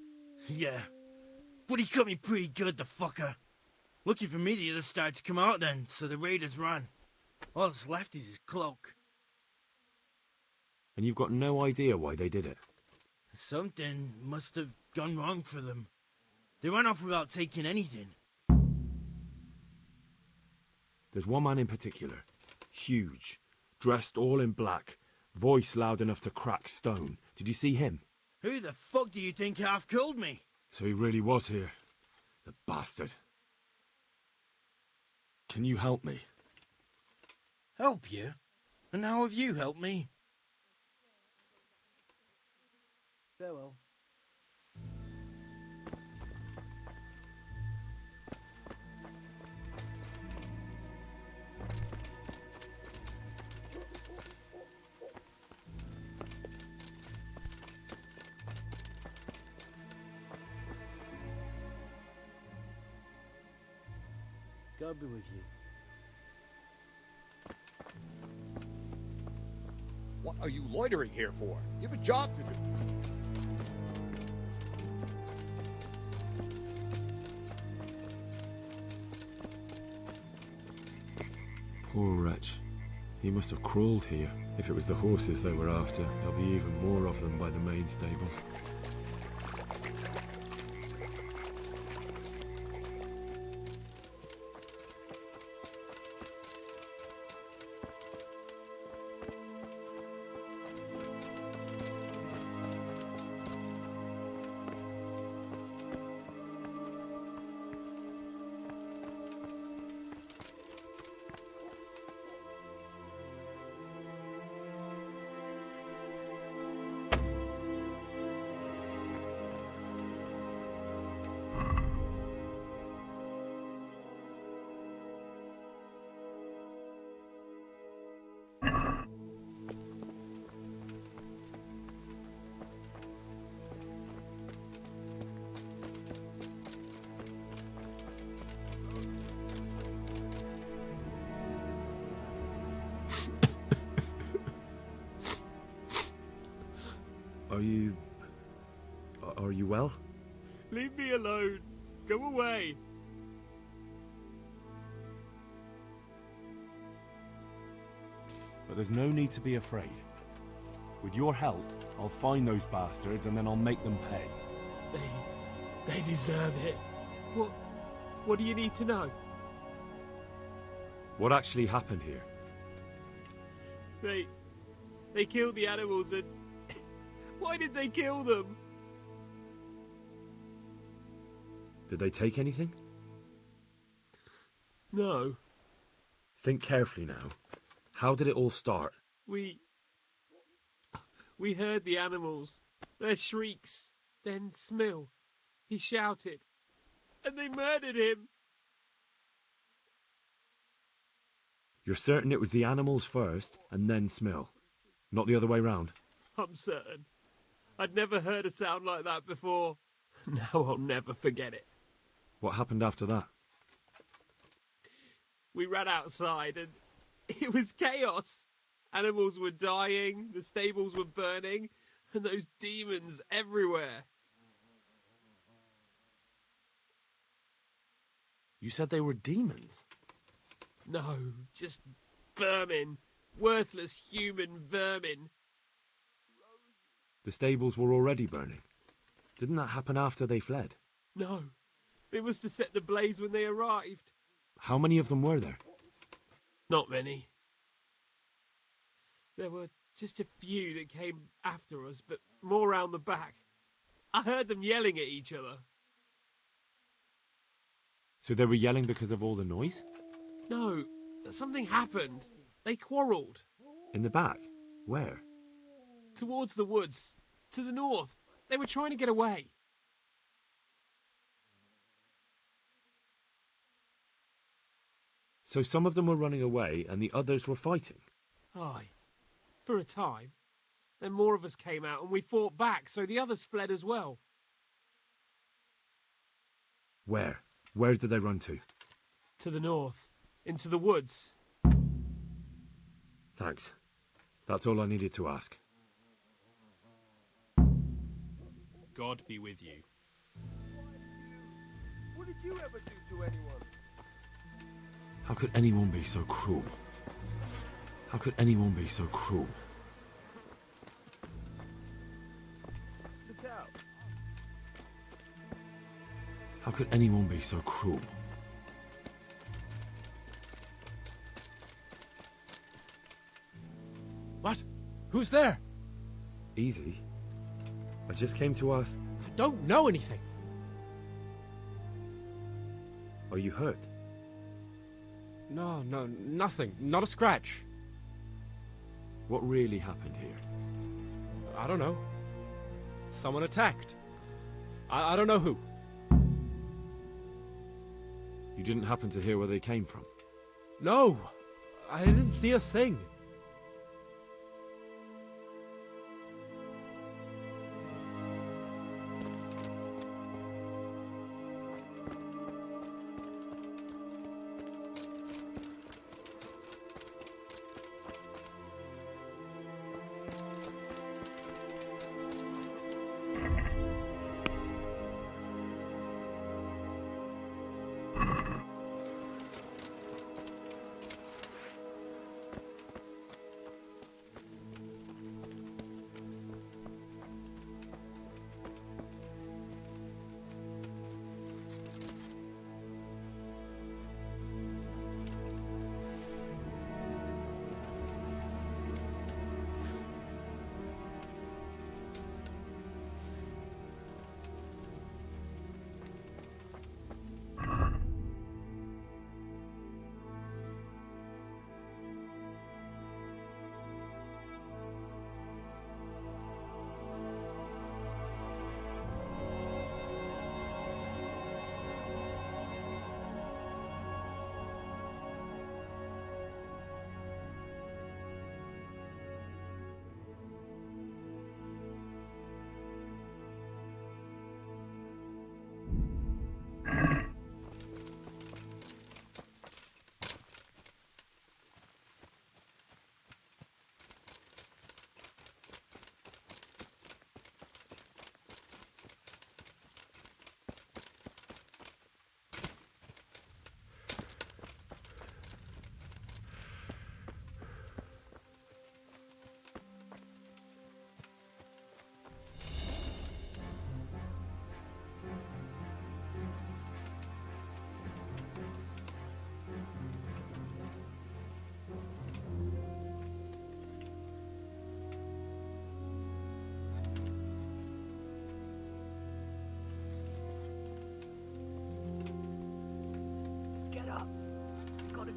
Yeah. But he cut me pretty good, the fucker. Lucky for me, the others started to come out then, so the raiders ran. All that's left is his cloak. And you've got no idea why they did it? Something must have gone wrong for them. They ran off without taking anything. There's one man in particular. Huge. Dressed all in black. Voice loud enough to crack stone. Did you see him? Who the fuck do you think half killed me? So he really was here. The bastard. Can you help me? Help you? And how have you helped me? Farewell. God be with you. What are you loitering here for? You have a job to do. Poor wretch. He must have crawled here. If it was the horses they were after, there'll be even more of them by the main stables. Are you well? Leave me alone. Go away. But there's no need to be afraid. With your help, I'll find those bastards and then I'll make them pay. They deserve it. What do you need to know? What actually happened here? They killed the animals and... Why did they kill them? Did they take anything? No. Think carefully now. How did it all start? We heard the animals, their shrieks, then Smill. He shouted, and they murdered him. You're certain it was the animals first, and then Smill? Not the other way round? I'm certain. I'd never heard a sound like that before. Now I'll never forget it. What happened after that? We ran outside and it was chaos. Animals were dying, the stables were burning, and those demons everywhere. You said they were demons? No, just vermin. Worthless human vermin. The stables were already burning. Didn't that happen after they fled? No, it was to set the blaze when they arrived. How many of them were there? Not many. There were just a few that came after us, but more round the back. I heard them yelling at each other. So they were yelling because of all the noise? No, something happened. They quarrelled. In the back? Where? Towards the woods. To the north. They were trying to get away. So some of them were running away and the others were fighting? Aye. For a time. Then more of us came out and we fought back, so the others fled as well. Where? Where did they run to? To the north. Into the woods. Thanks. That's all I needed to ask. God be with you. What did you ever do to anyone? How could anyone be so cruel? How could anyone be so cruel? Look out. How could anyone be so cruel? What? Who's there? Easy. I just came to ask... I don't know anything. Are you hurt? No, nothing. Not a scratch. What really happened here? I don't know. Someone attacked. I don't know who. You didn't happen to hear where they came from? No! I didn't see a thing.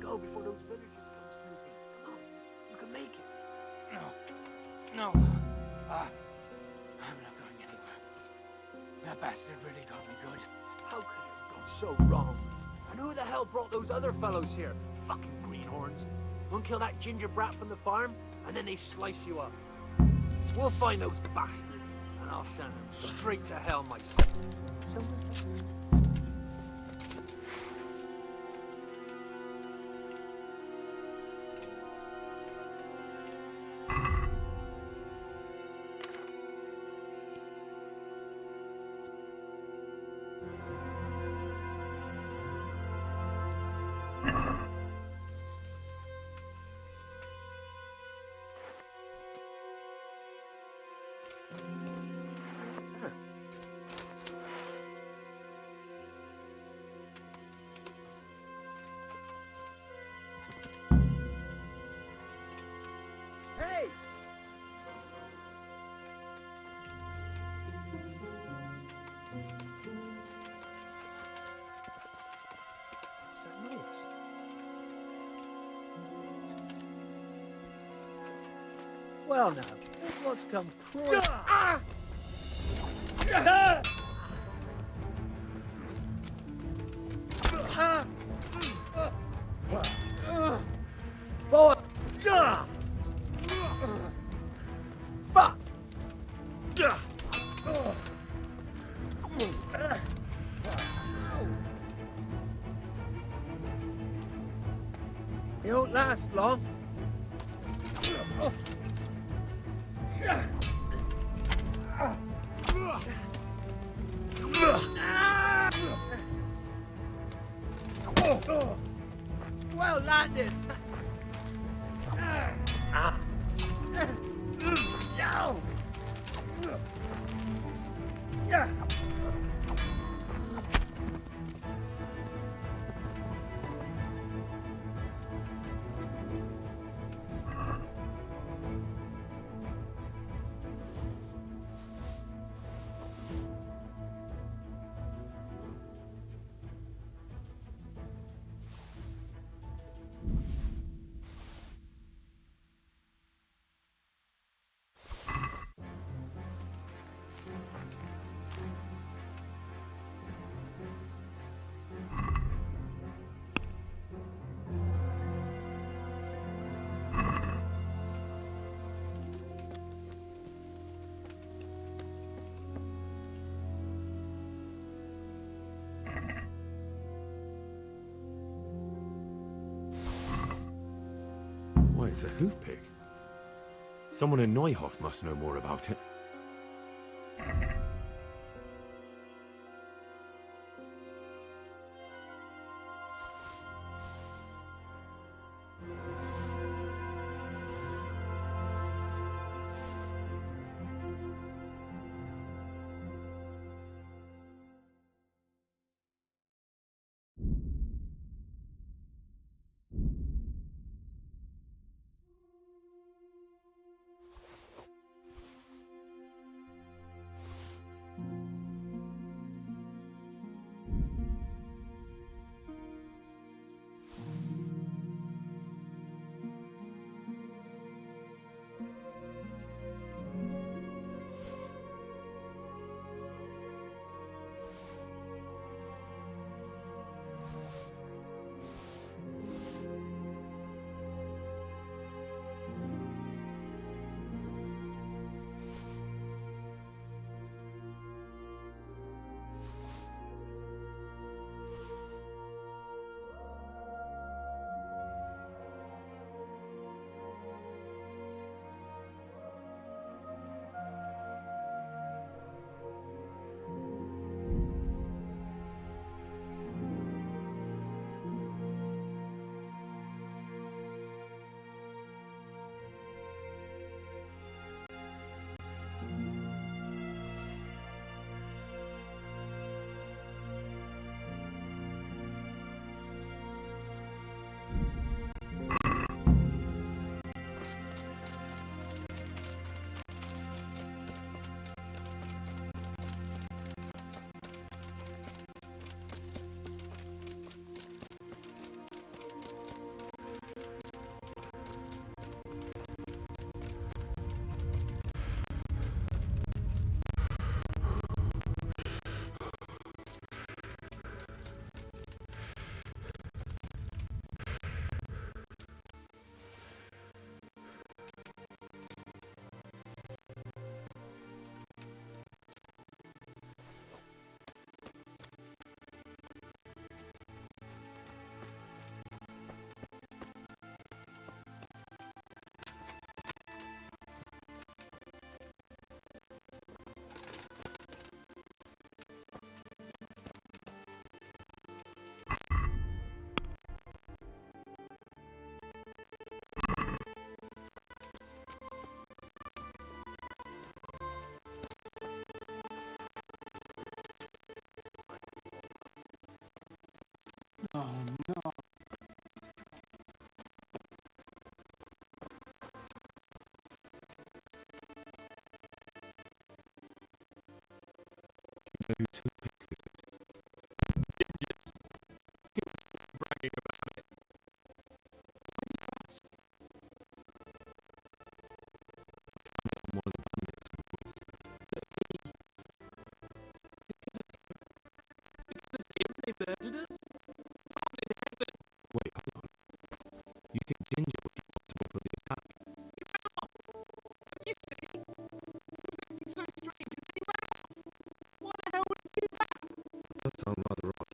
go before those villagers come snooping. Come on, you can make it. No. I'm not going anywhere. That bastard really got me good. How could it have gone so wrong? And who the hell brought those other fellows here? Fucking greenhorns. One kill that ginger brat from the farm, and then they slice you up. We'll find those bastards, and I'll send them straight to hell myself. that noise? Well now, look what's come crawling. Boy! Fuck! It won't last long. Well landed. Why, it's a hoof pig. Someone in Neuhof must know more about it. Oh, no. You know whose hoof pig this is? Yes. He was bragging murdered us? Wait, hold on. You think Ginger was responsible for the attack? You see? He was acting so strange and then he ran off. Why the hell would he do that? That sounds rather odd.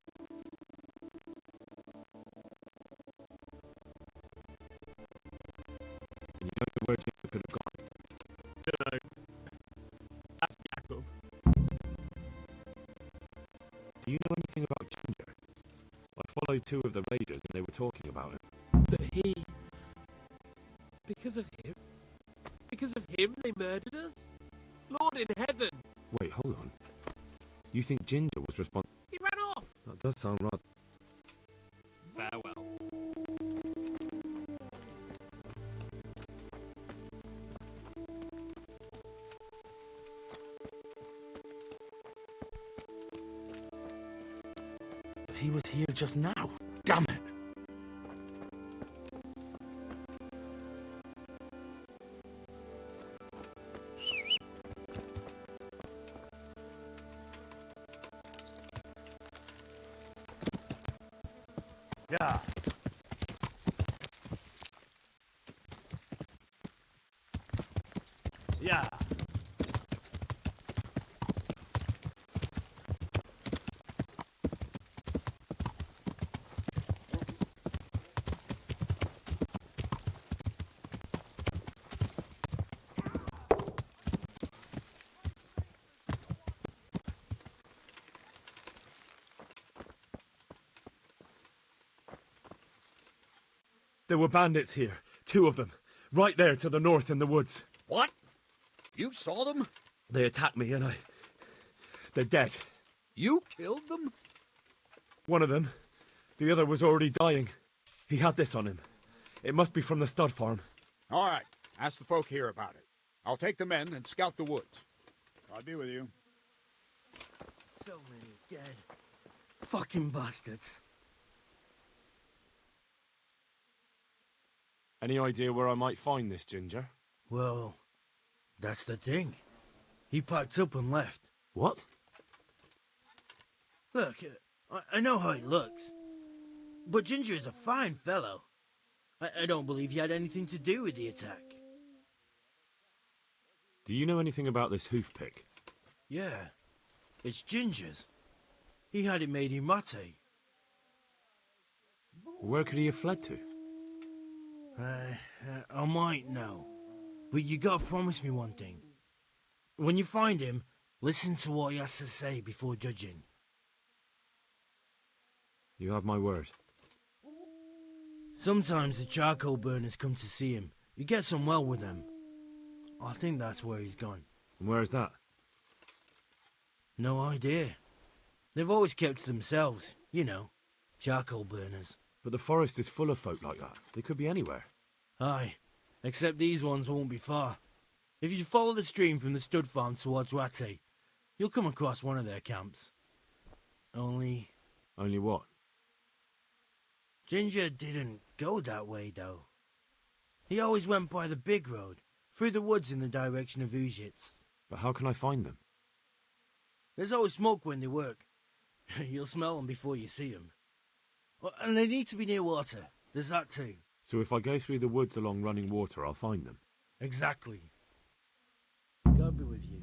And you don't know where Ginger could have gone? Dunno. Ask Jacob. Do you know anything about Ginger? I followed two of the raiders and they were talking about him. But he... Because of him? Because of him they murdered us? Lord in heaven! Wait, hold on. You think Ginger was responsible? He ran off! That does sound rather... Farewell. He was here just now. Damn it! Yeah. Yeah. There were bandits here. 2 of them. Right there to the north in the woods. What? You saw them? They attacked me and they're dead. You killed them? One of them. The other was already dying. He had this on him. It must be from the stud farm. All right. Ask the folk here about it. I'll take the men and scout the woods. I'll be with you. So many dead. Fucking bastards. Any idea where I might find this Ginger? Well, that's the thing. He packed up and left. What? Look, I know how he looks. But Ginger is a fine fellow. I don't believe he had anything to do with the attack. Do you know anything about this hoof pick? Yeah, it's Ginger's. He had it made in mate. Where could he have fled to? I might know. But you gotta promise me one thing. When you find him, listen to what he has to say before judging. You have my word. Sometimes the charcoal burners come to see him. He gets on well with them. I think that's where he's gone. And where is that? No idea. They've always kept to themselves, you know, charcoal burners. But the forest is full of folk like that. They could be anywhere. Aye, except these ones won't be far. If you follow the stream from the stud farm towards Rate, you'll come across one of their camps. Only what? Ginger didn't go that way, though. He always went by the big road, through the woods in the direction of Ujits. But how can I find them? There's always smoke when they work. You'll smell them before you see them. And they need to be near water. There's that too. So if I go through the woods along running water, I'll find them? Exactly. God be with you.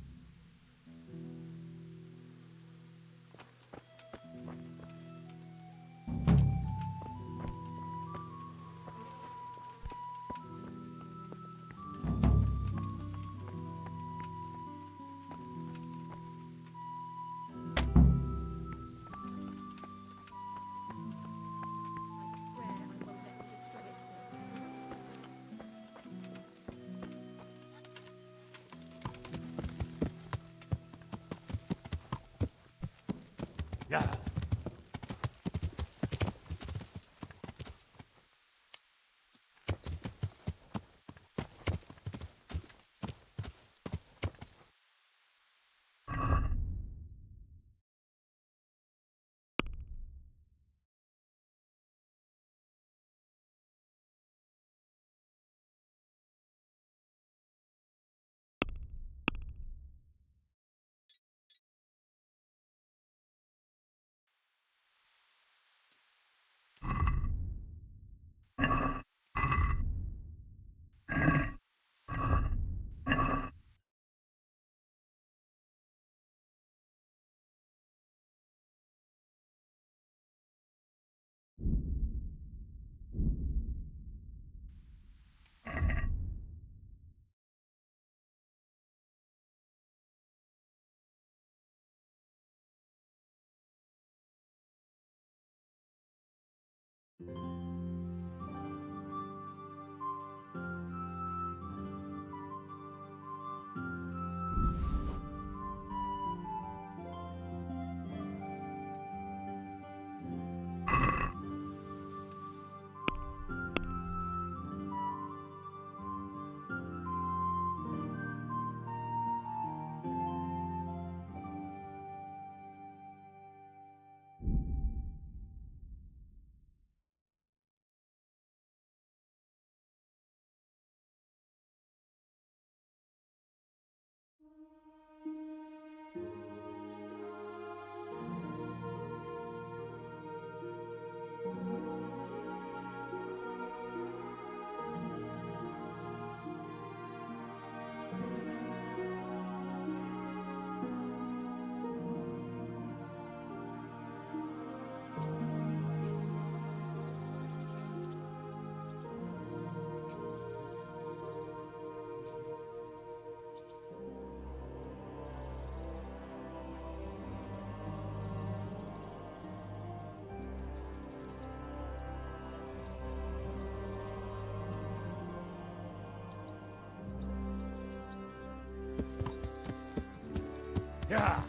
Yeah.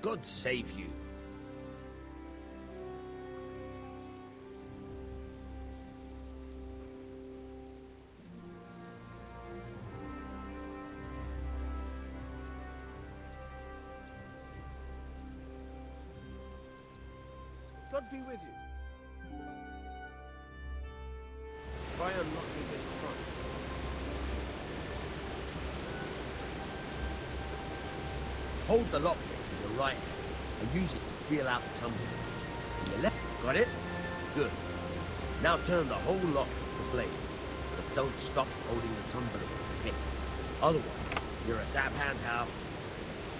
God save you. God be with you. Try unlocking this trunk. Hold the lockpick with your right hand and use it to feel out the tumbler. And your left, got it? Good. Now turn the whole lock with the blade, but don't stop holding the tumbler with the pick. Otherwise, you're a dab hand, Hal.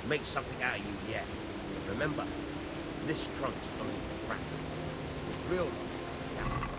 Make something out of you yet. But remember, this trunk's only for practice. With real locks, you have to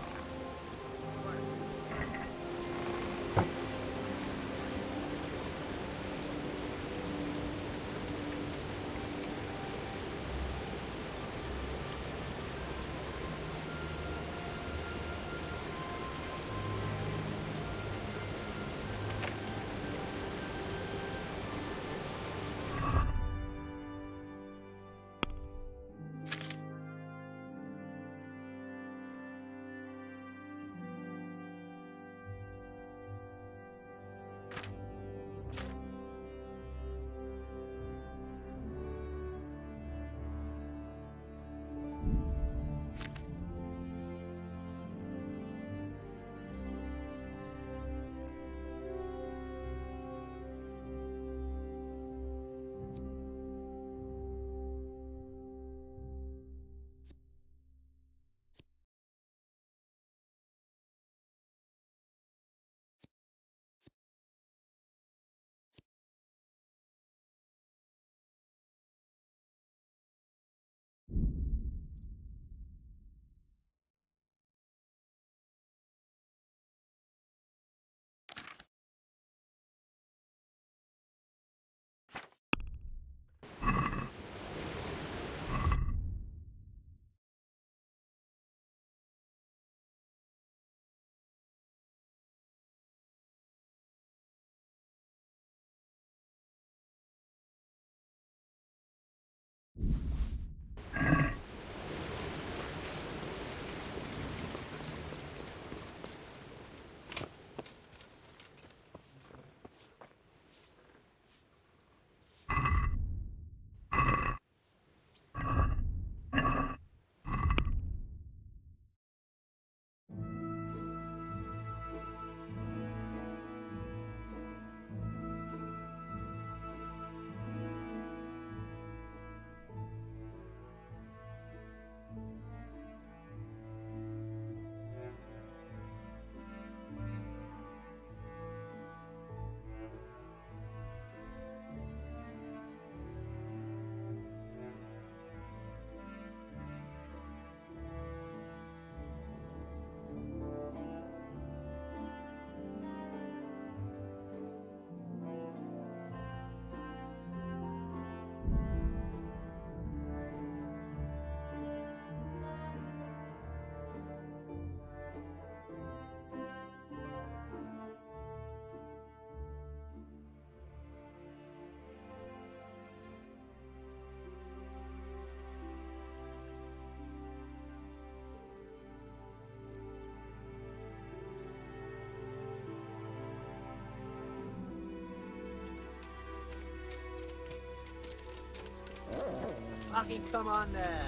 Fucking come on there.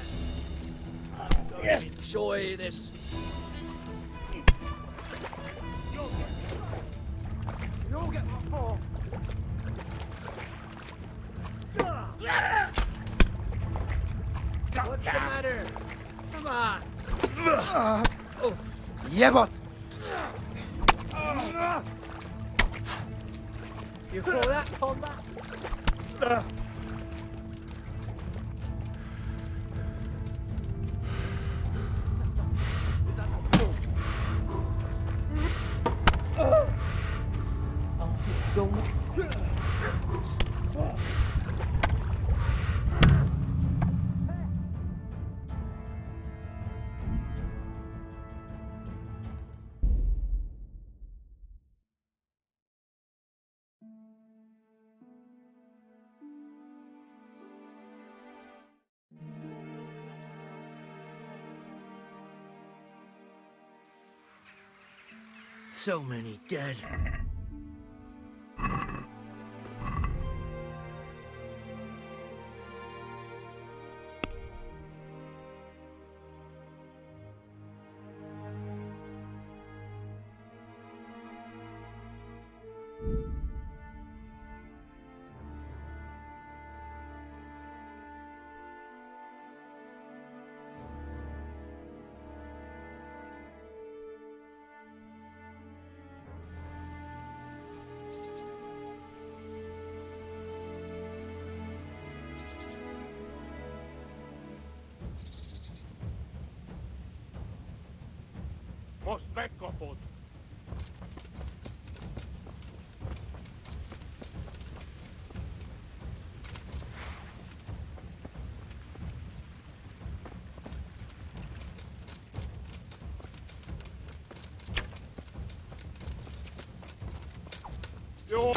enjoy this. You'll get what for. What's the matter? Come on. Yeah, but You call that combat? So many dead. Most wegkoppelt. Jo.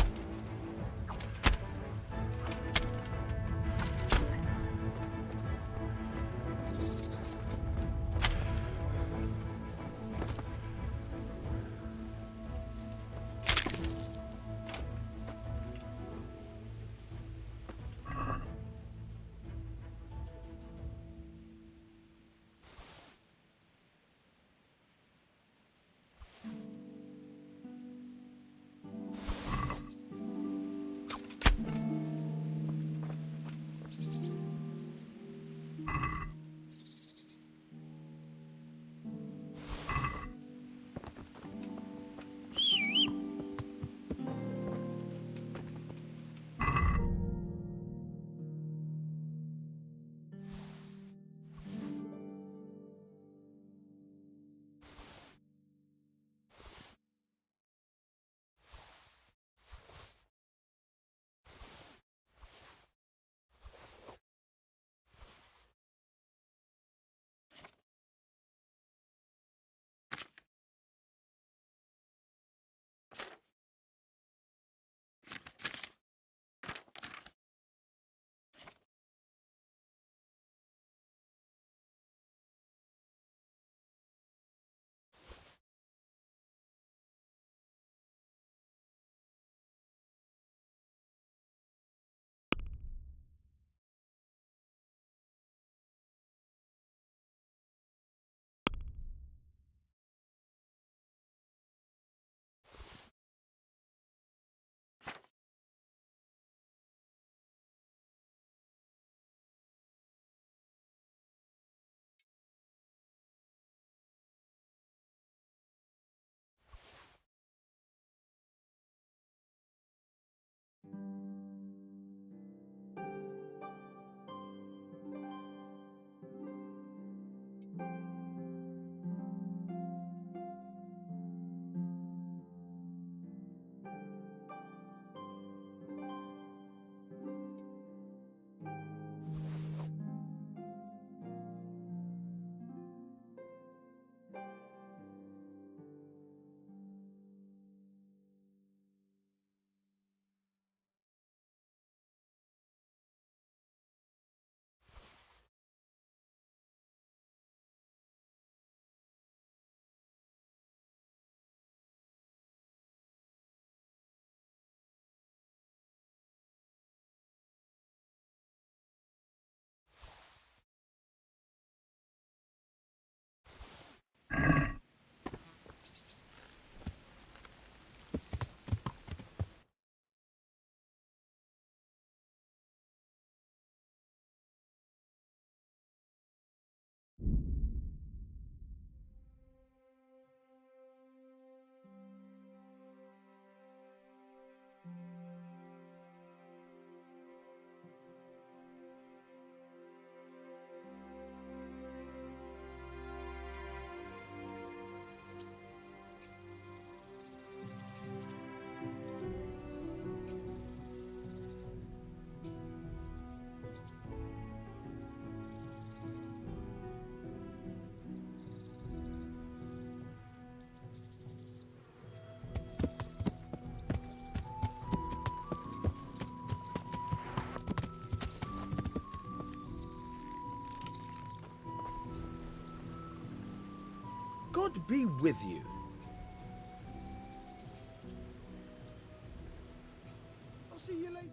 God be with you.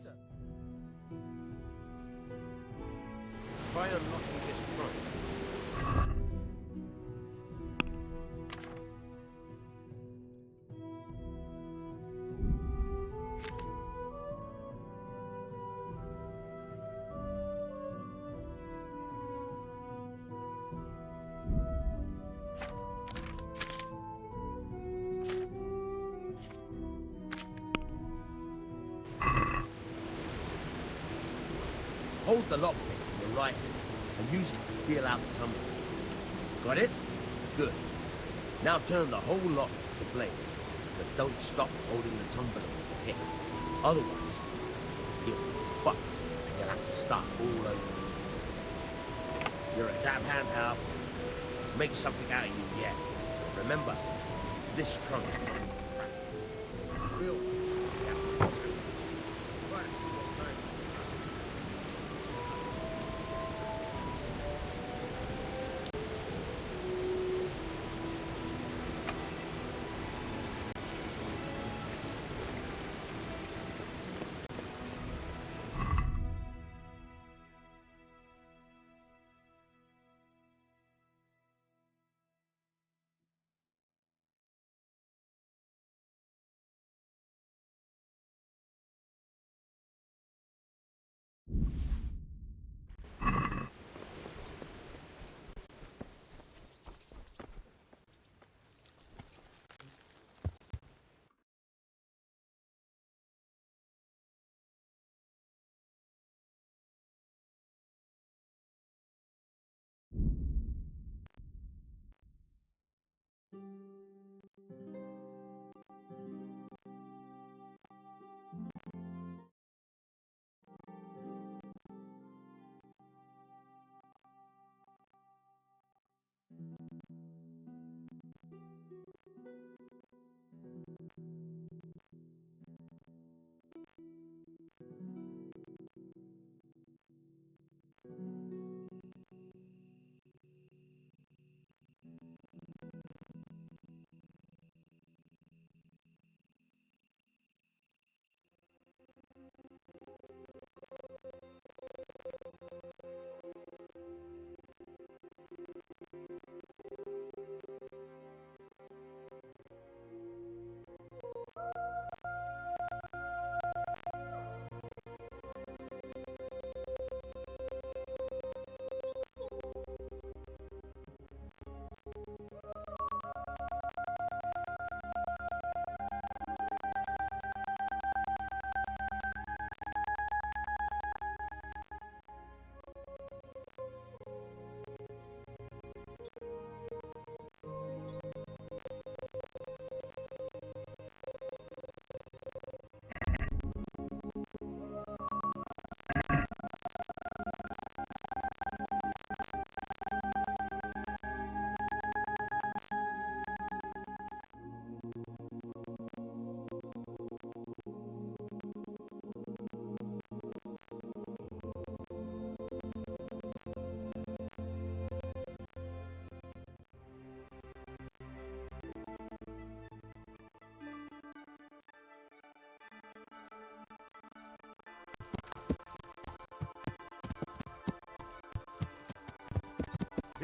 sir. Try unlocking this trunk. Hold the lockpick in your right hand and use it to feel out the tumbler. Got it? Good. Now turn the whole lock to the blade, but don't stop holding the tumbler with the pick. Otherwise, you'll be fucked and you'll have to start all over. You're a damn hand, pal. Make something out of you yet. Remember, this trunk's real.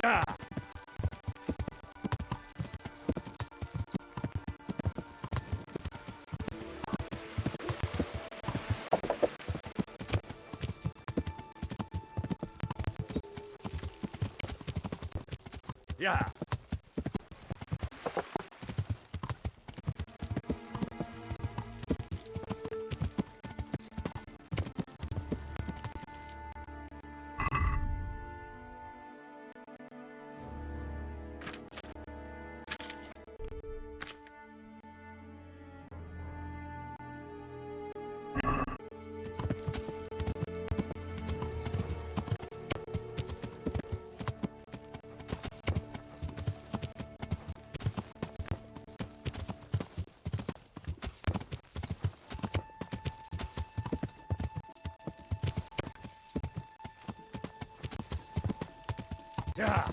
Yeah. Yeah. Yeah.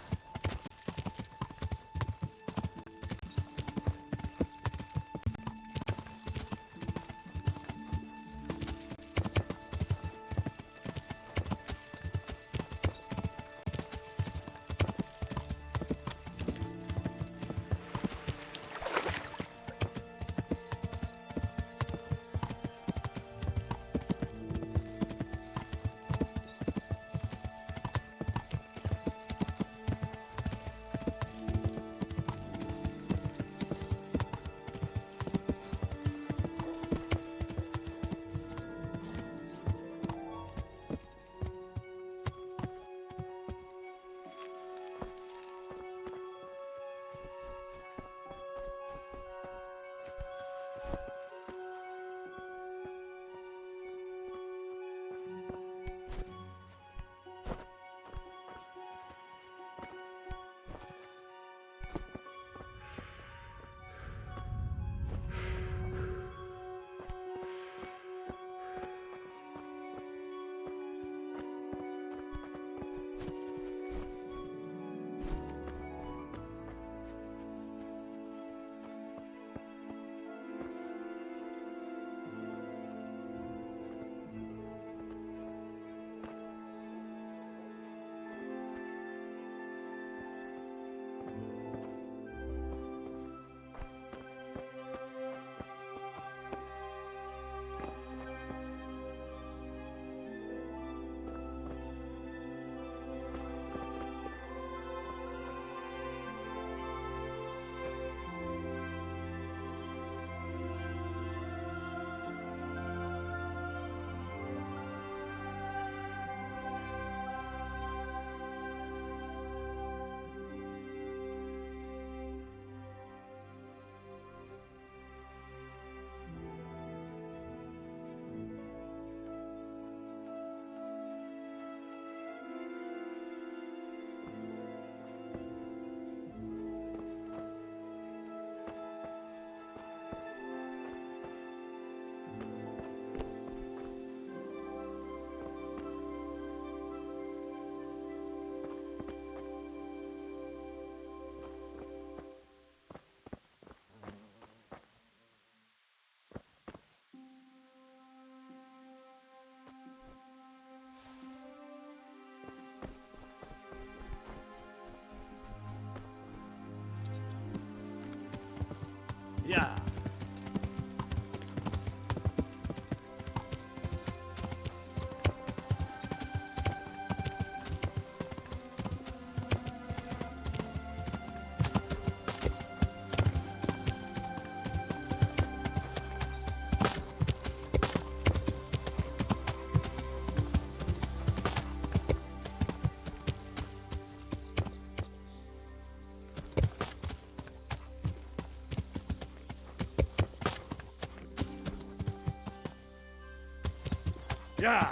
Yeah.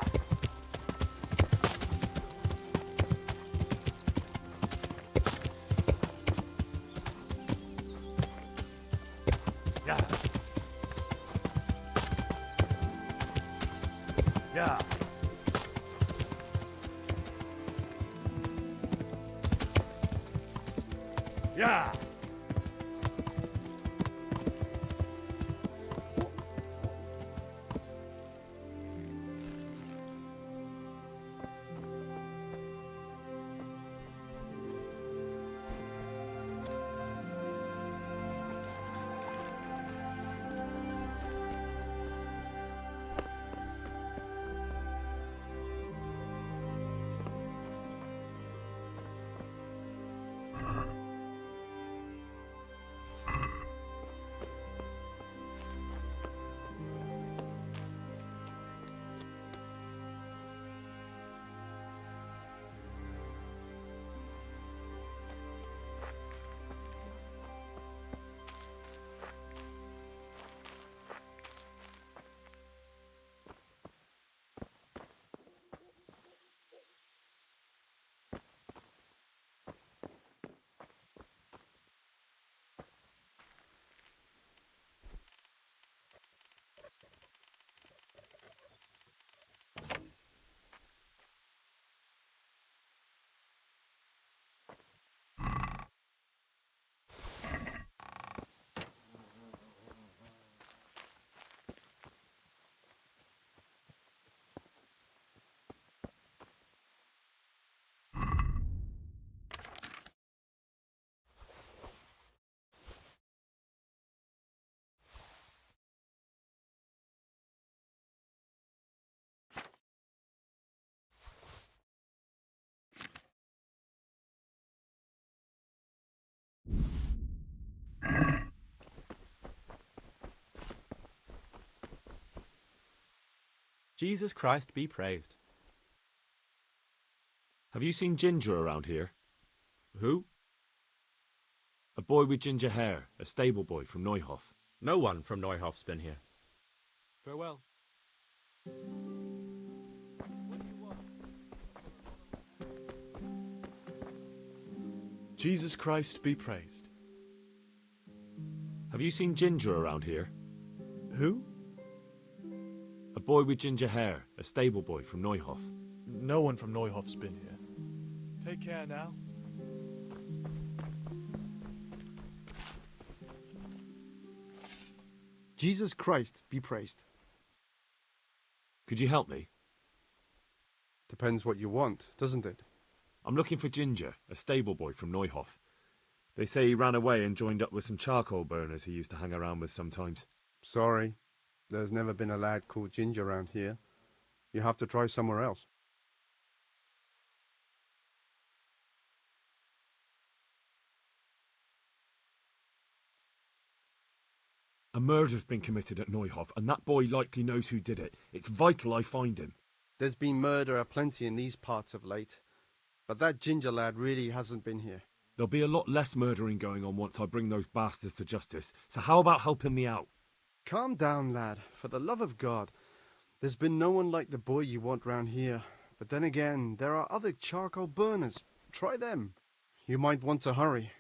Yeah. Yeah. Yeah. Jesus Christ be praised. Have you seen Ginger around here? Who? A boy with ginger hair, a stable boy from Neuhof. No one from Neuhof's been here. Farewell. Jesus Christ be praised. Have you seen Ginger around here? Who? A boy with ginger hair, a stable boy from Neuhof. No one from Neuhof's been here. Take care now. Jesus Christ be praised. Could you help me? Depends what you want, doesn't it? I'm looking for Ginger, a stable boy from Neuhof. They say he ran away and joined up with some charcoal burners he used to hang around with sometimes. Sorry, there's never been a lad called Ginger around here. You have to try somewhere else. A murder's been committed at Neuhof, and that boy likely knows who did it. It's vital I find him. There's been murder aplenty in these parts of late, but that Ginger lad really hasn't been here. There'll be a lot less murdering going on once I bring those bastards to justice, so how about helping me out? Calm down, lad, for the love of God. There's been no one like the boy you want round here, but then again, there are other charcoal burners. Try them. You might want to hurry.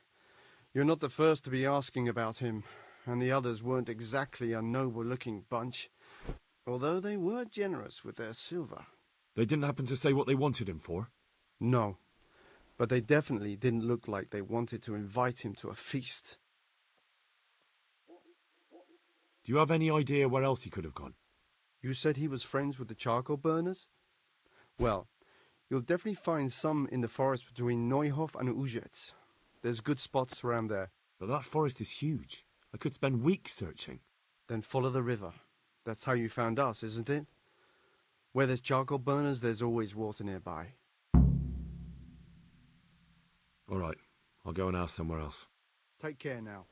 You're not the first to be asking about him, and the others weren't exactly a noble-looking bunch, although they were generous with their silver. They didn't happen to say what they wanted him for? No, but they definitely didn't look like they wanted to invite him to a feast. Do you have any idea where else he could have gone? You said he was friends with the charcoal burners? Well, you'll definitely find some in the forest between Neuhof and Ujetz. There's good spots around there. But that forest is huge. I could spend weeks searching. Then follow the river. That's how you found us, isn't it? Where there's charcoal burners, there's always water nearby. All right, I'll go and ask somewhere else. Take care now.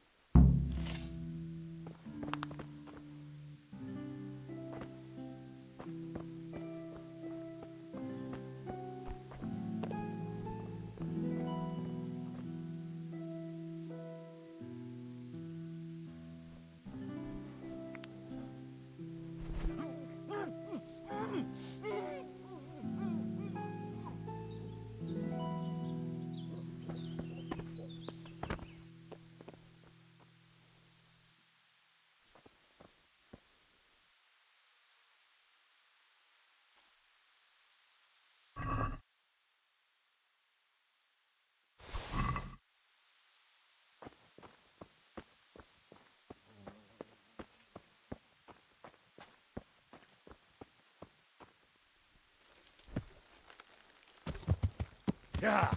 Yeah.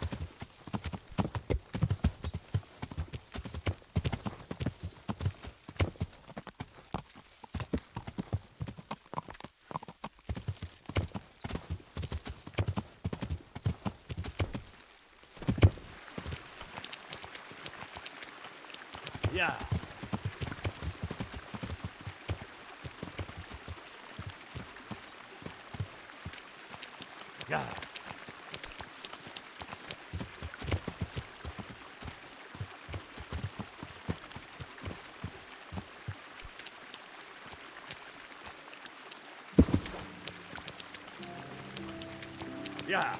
Yeah. Yeah. Yeah.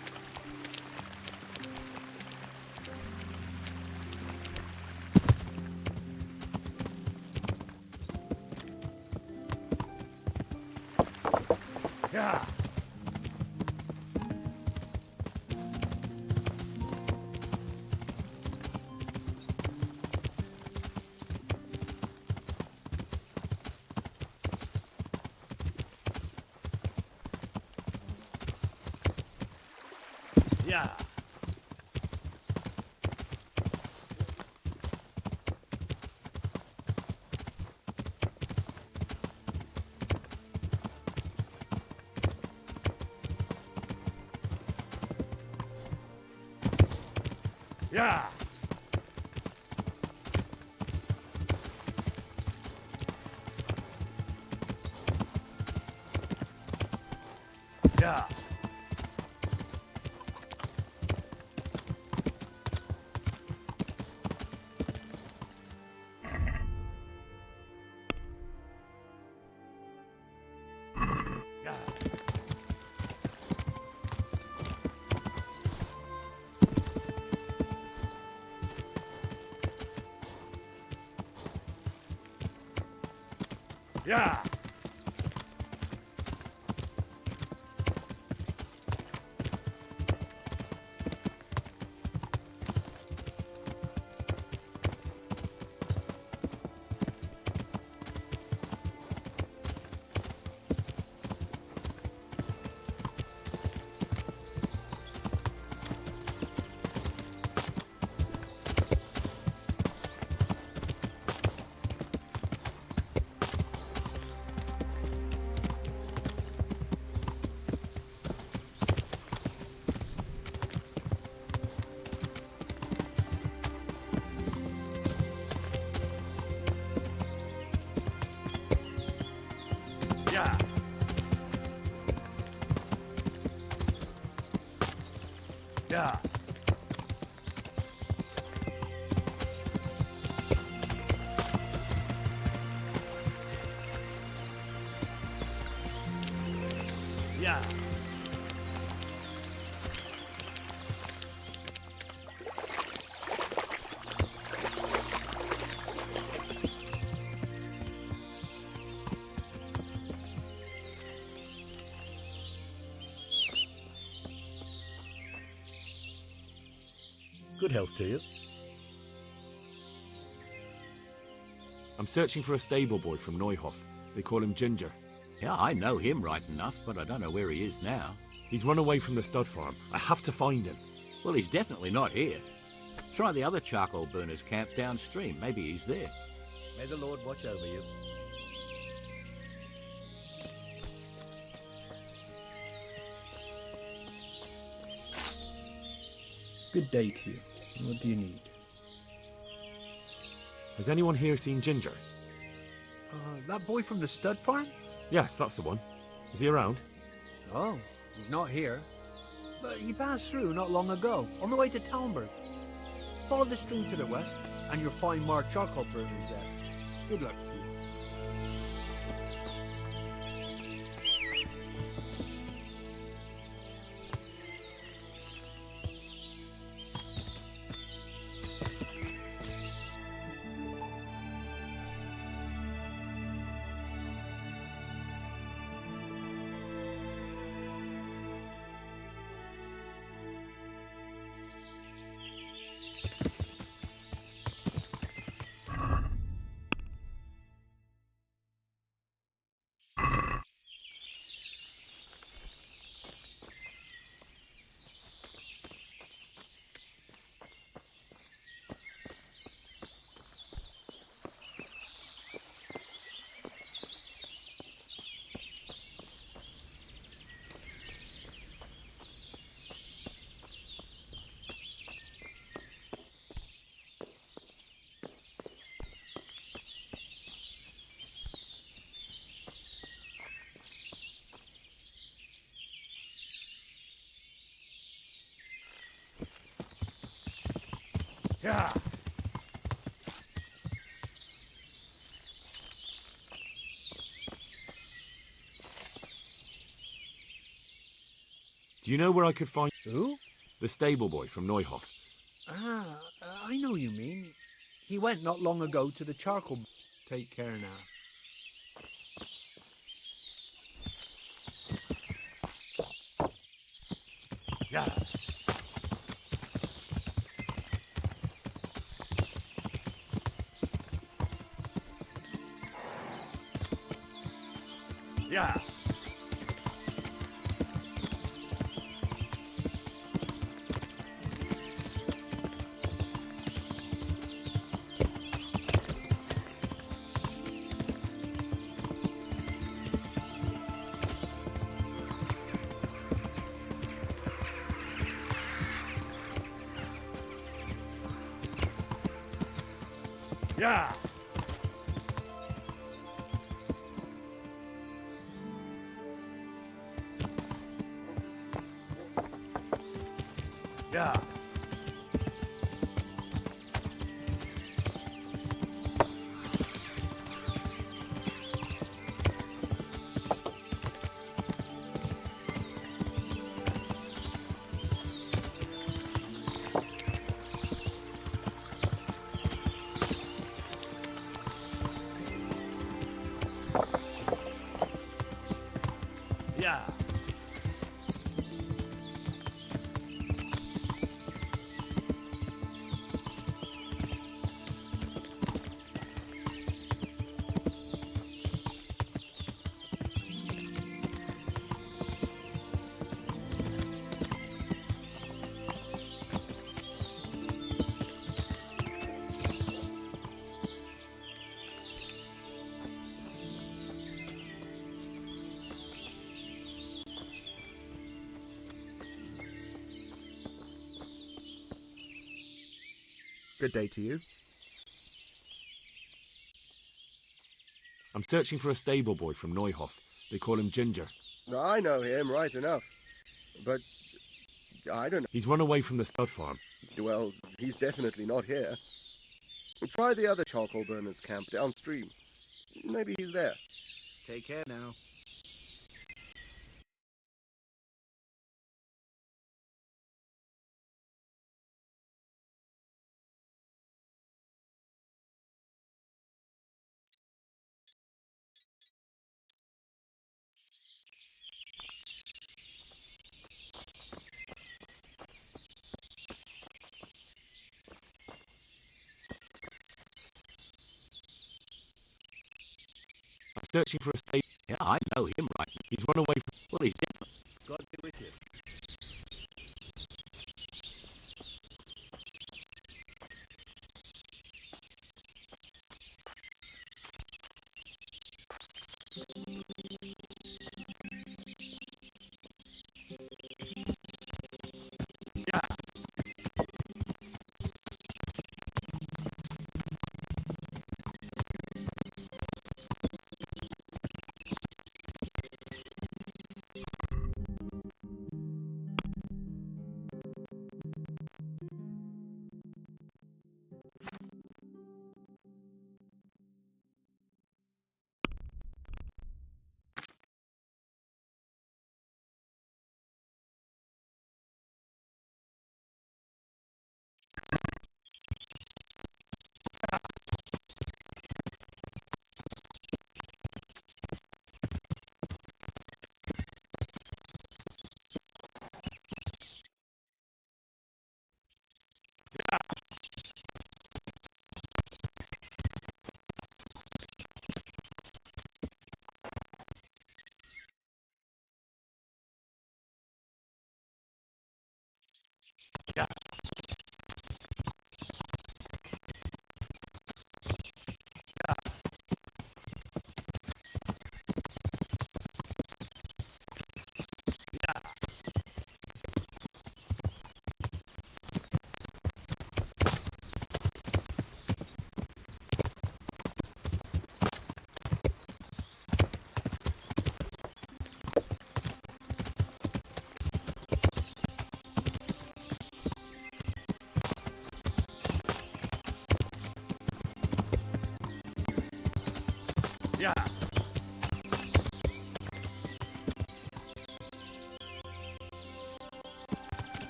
Yeah. Yeah. Yeah. Yeah. Yeah. Yeah. Yeah. Yeah. Good health to you. I'm searching for a stable boy from Neuhof. They call him Ginger. Yeah, I know him right enough, but I don't know where he is now. He's run away from the stud farm. I have to find him. Well, he's definitely not here. Try the other charcoal burners' camp downstream. Maybe he's there. May the Lord watch over you. Good day to you. What do you need? Has anyone here seen Ginger? That boy from the stud farm? Yes, that's the one. Is he around? Oh, he's not here. But he passed through not long ago, on the way to Talmberg. Follow the stream to the west, and you'll find more charcoal burners there. Good luck to you. Yeah. Do you know where I could find... Who? The stable boy from Neuhof. I know you mean. He went not long ago to the charcoal. Take care now. Yeah. Yeah. Yeah. Yeah. Yeah. Good day to you. I'm searching for a stable boy from Neuhof. They call him Ginger. I know him, right enough. But I don't know. He's run away from the stud farm. Well, he's definitely not here. Try the other charcoal burners camp downstream. Maybe he's there. Take care now. I'm searching for a stable... Yeah, I know him, right? He's run away from... Well, he's different. God be with you.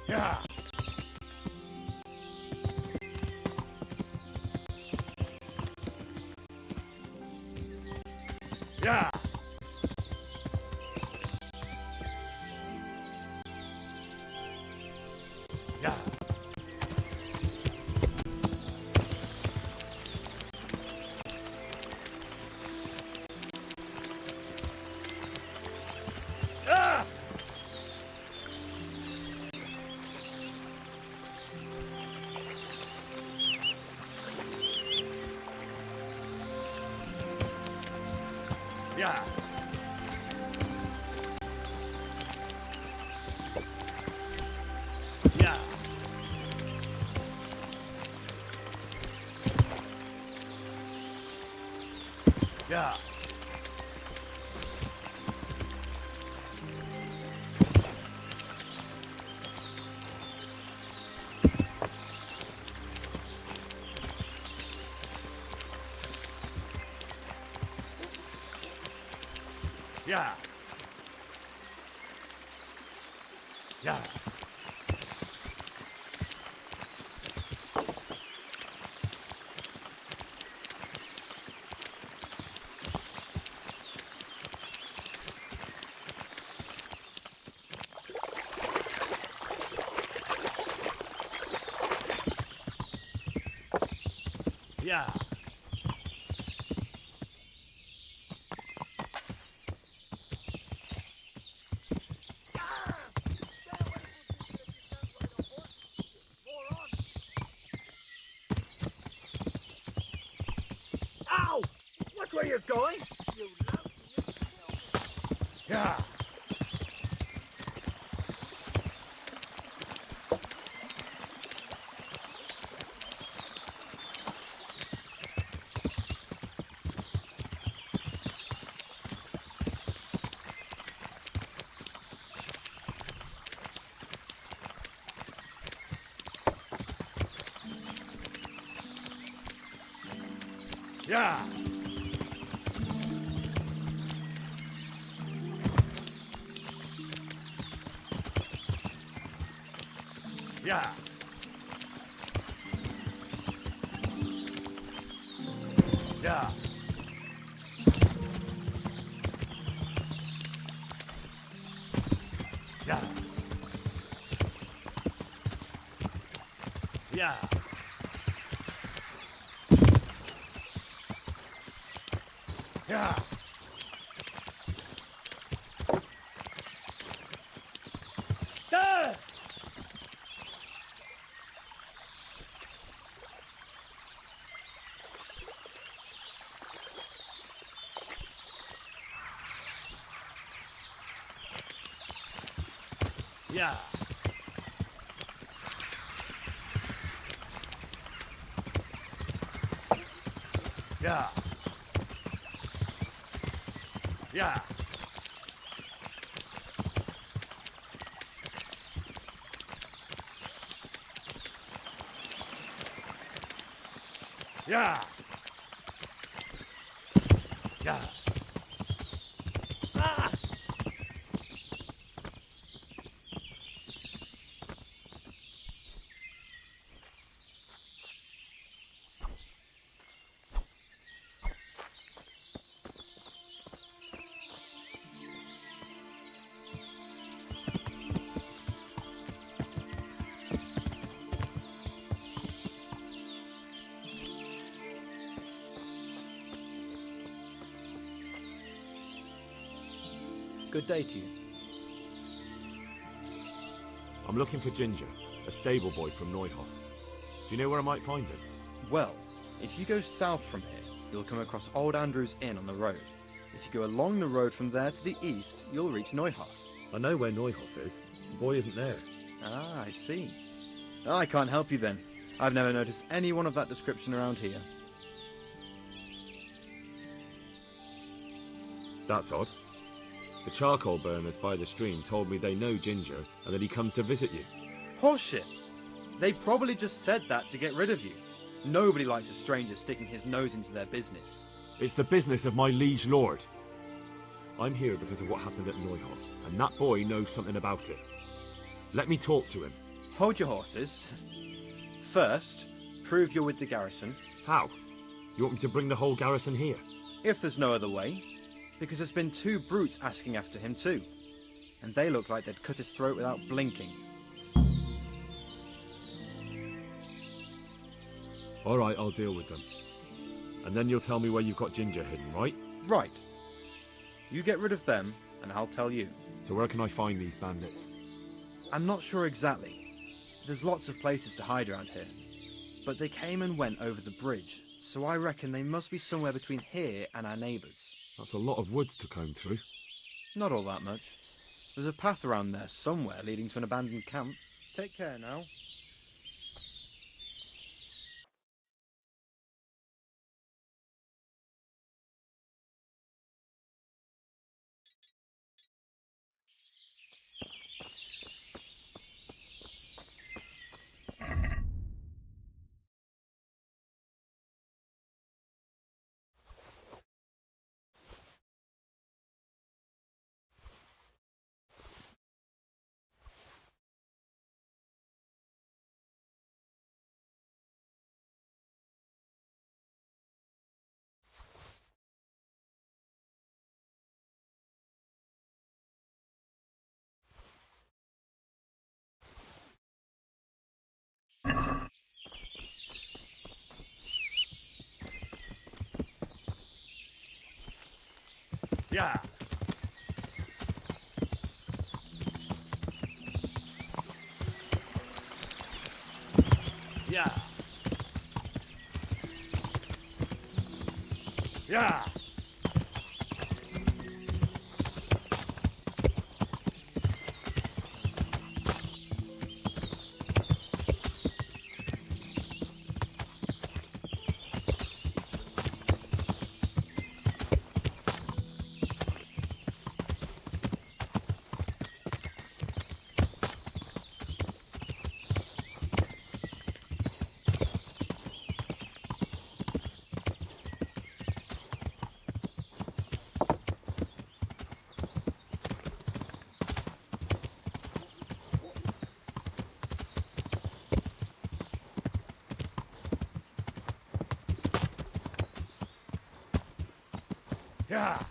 Yeah. Yeah. Yeah. Ah! Yeah. Yeah. Yeah. Yeah. Yeah. Yeah. Ow! Watch where you're going! You Yeah. Yeah. Yeah. Yeah. Yeah. Yeah. Yeah. Ah! Yeah. Yeah. Yeah. Yeah. Yeah. Ah! Good day to you. I'm looking for Ginger, a stable boy from Neuhof. Do you know where I might find him? Well, if you go south from here, you'll come across Old Andrew's Inn on the road. If you go along the road from there to the east, you'll reach Neuhof. I know where Neuhof is. The boy isn't there. Ah, I see. I can't help you then. I've never noticed anyone of that description around here. That's odd. The charcoal burners by the stream told me they know Ginger and that he comes to visit you. Horseshit! They probably just said that to get rid of you. Nobody likes a stranger sticking his nose into their business. It's the business of my liege lord. I'm here because of what happened at Neuhof, and that boy knows something about it. Let me talk to him. Hold your horses. First, prove you're with the garrison. How? You want me to bring the whole garrison here? If there's no other way. Because there's been 2 brutes asking after him too. And they look like they'd cut his throat without blinking. All right, I'll deal with them. And then you'll tell me where you've got Ginger hidden, right? Right. You get rid of them, and I'll tell you. So where can I find these bandits? I'm not sure exactly. There's lots of places to hide around here. But they came and went over the bridge, so I reckon they must be somewhere between here and our neighbours. That's a lot of woods to comb through. Not all that much. There's a path around there somewhere leading to an abandoned camp. Take care now. Yeah. Yeah. Yeah. Yeah.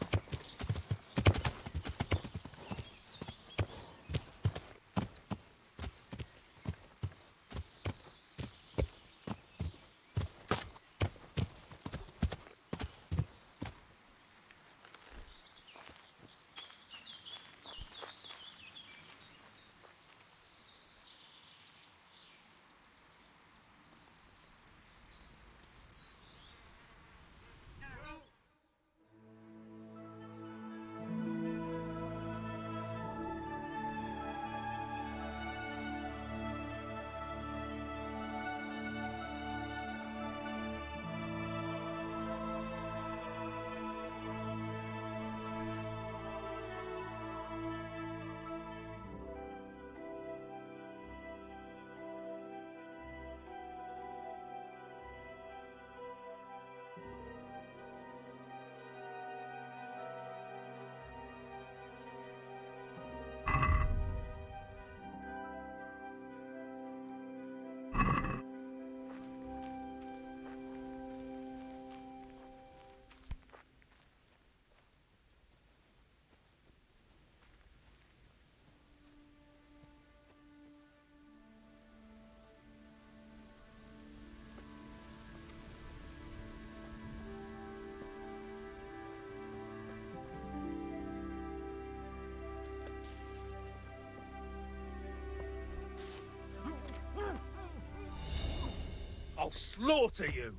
I'll slaughter you!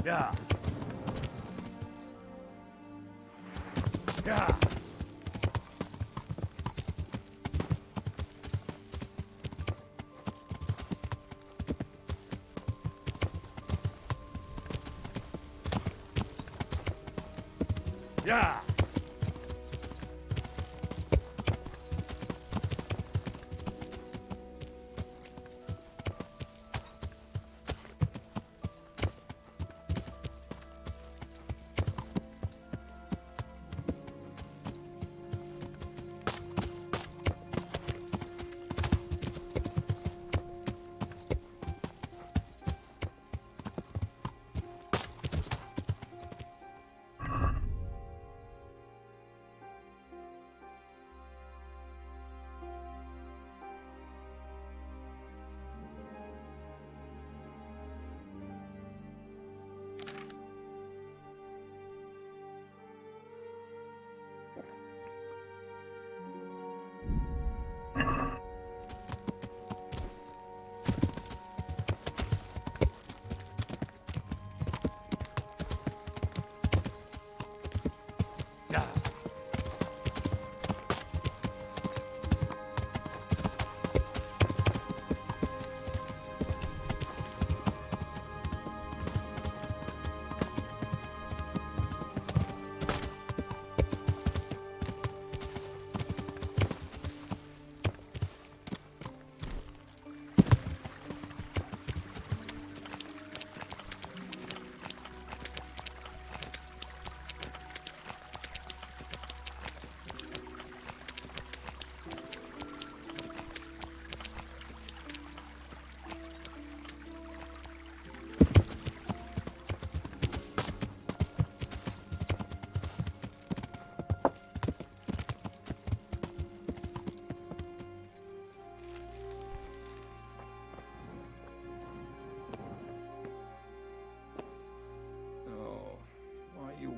Yeah. Yeah. Yeah.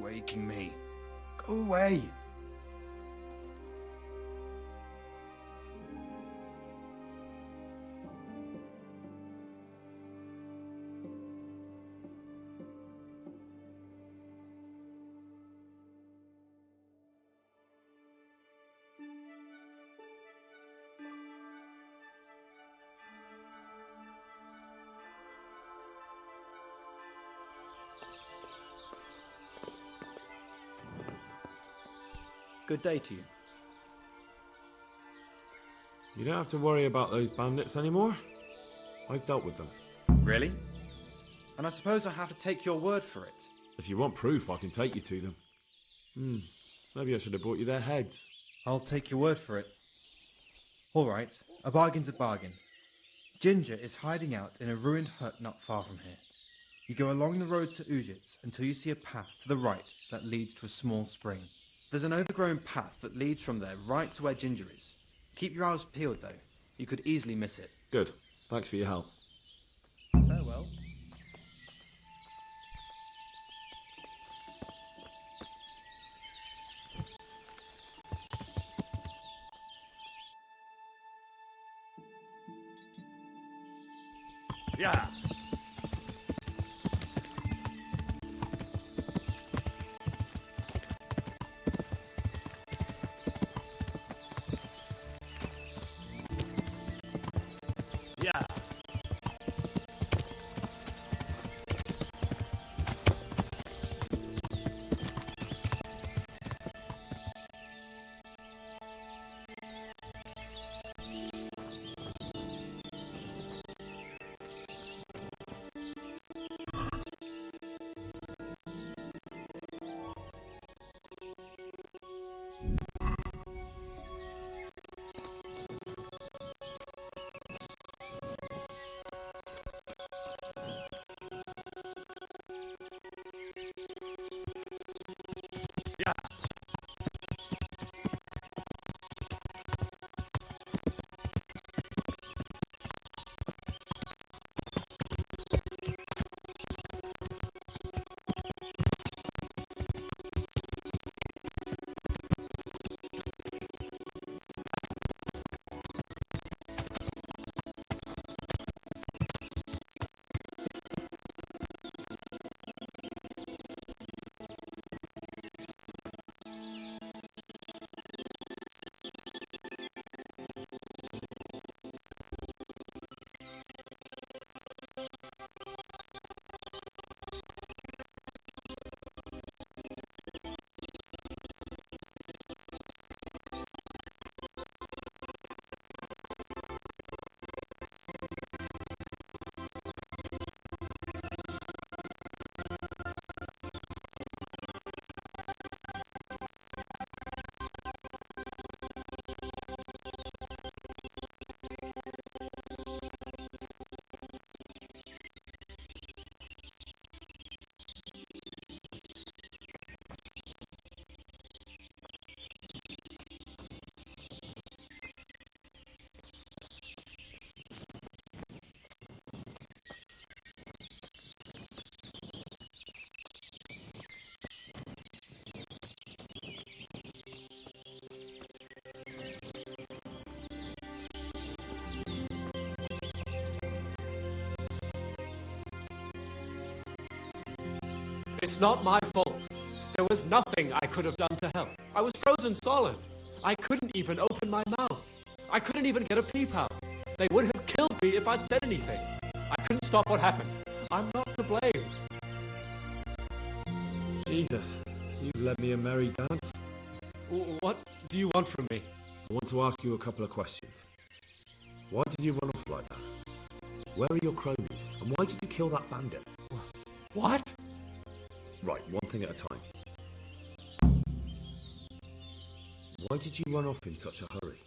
Waking me. Go away. Good day to you. You don't have to worry about those bandits anymore. I've dealt with them. Really? And I suppose I have to take your word for it. If you want proof, I can take you to them. Maybe I should have brought you their heads. I'll take your word for it. All right, a bargain's a bargain. Ginger is hiding out in a ruined hut not far from here. You go along the road to Ujits until you see a path to the right that leads to a small spring. There's an overgrown path that leads from there right to where Ginger is. Keep your eyes peeled, though. You could easily miss it. Good. Thanks for your help. Farewell. Yeah. Yeah. It's not my fault. There was nothing I could have done to help. I was frozen solid. I couldn't even open my mouth. I couldn't even get a peep out. They would have killed me if I'd said anything. I couldn't stop what happened. I'm not to blame. Jesus, you've led me a merry dance. What do you want from me? I want to ask you a couple of questions. Why did you run off like that? Where are your cronies? And why did you kill that bandit? What? Right, one thing at a time. Why did you run off in such a hurry?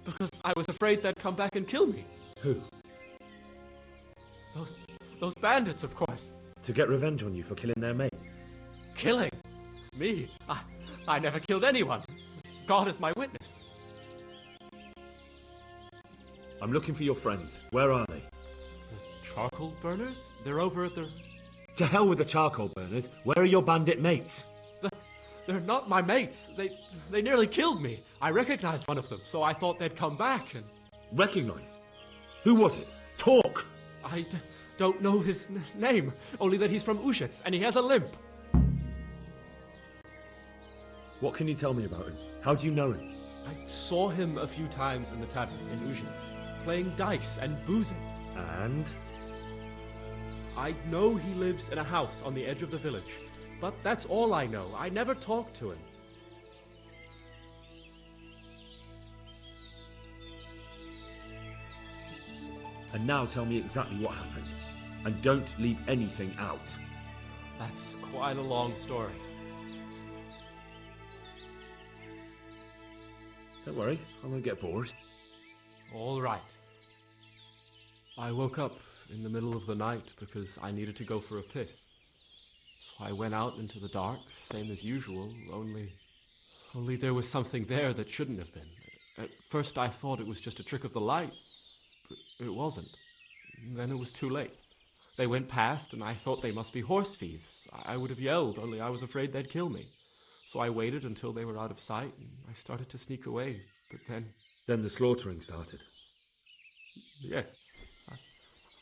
Because I was afraid they'd come back and kill me. Who? Those bandits, of course. To get revenge on you for killing their mate? Killing? Me? I never killed anyone. God is my witness. I'm looking for your friends. Where are they? The charcoal burners? They're over at the... To hell with the charcoal burners. Where are your bandit mates? They're not my mates. They nearly killed me. I recognized one of them, so I thought they'd come back and... Recognized? Who was it? Talk! I don't know his name, only that he's from Ushitz, and he has a limp. What can you tell me about him? How do you know him? I saw him a few times in the tavern in Ushitz, playing dice and boozing. And? I know he lives in a house on the edge of the village, but that's all I know. I never talked to him. And now tell me exactly what happened. And don't leave anything out. That's quite a long story. Don't worry, I won't get bored. All right. I woke up in the middle of the night because I needed to go for a piss. So I went out into the dark, same as usual, only Only there was something there that shouldn't have been. At first I thought it was just a trick of the light, but it wasn't. Then it was too late. They went past, and I thought they must be horse thieves. I would have yelled, only I was afraid they'd kill me. So I waited until they were out of sight, and I started to sneak away. But then... Then the slaughtering started. Yes.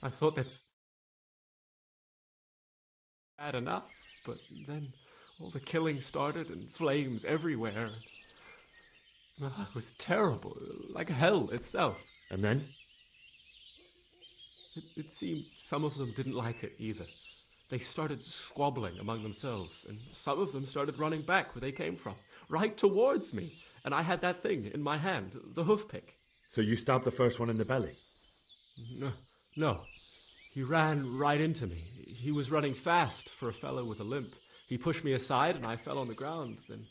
I thought that's bad enough, but then all the killing started and flames everywhere. It was terrible, like hell itself. And then? It seemed some of them didn't like it either. They started squabbling among themselves, and some of them started running back where they came from, right towards me. And I had that thing in my hand, the hoof pick. So you stabbed the first one in the belly? No. He ran right into me. He was running fast for a fellow with a limp. He pushed me aside and I fell on the ground. Then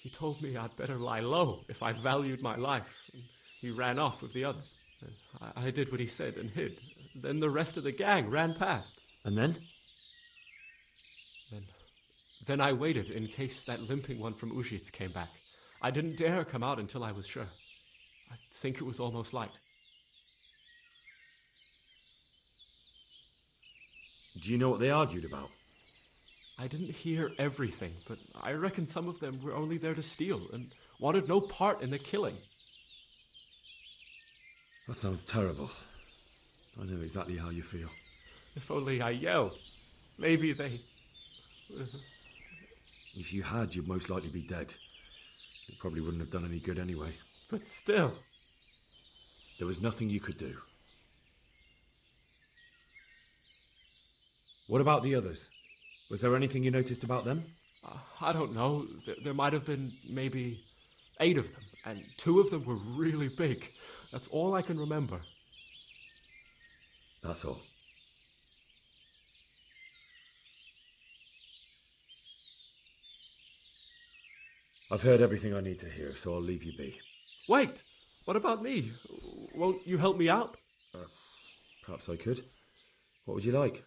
he told me I'd better lie low if I valued my life. And he ran off with the others. I did what he said and hid. Then the rest of the gang ran past. And then? Then I waited in case that limping one from Ujits came back. I didn't dare come out until I was sure. I think it was almost light. Do you know what they argued about? I didn't hear everything, but I reckon some of them were only there to steal and wanted no part in the killing. That sounds terrible. I know exactly how you feel. If only I yelled. Maybe they... If you had, you'd most likely be dead. It probably wouldn't have done any good anyway. But still... There was nothing you could do. What about the others? Was there anything you noticed about them? I don't know. There might have been maybe 8 of them, and 2 of them were really big. That's all I can remember. That's all. I've heard everything I need to hear, so I'll leave you be. Wait! What about me? Won't you help me out? Perhaps I could. What would you like?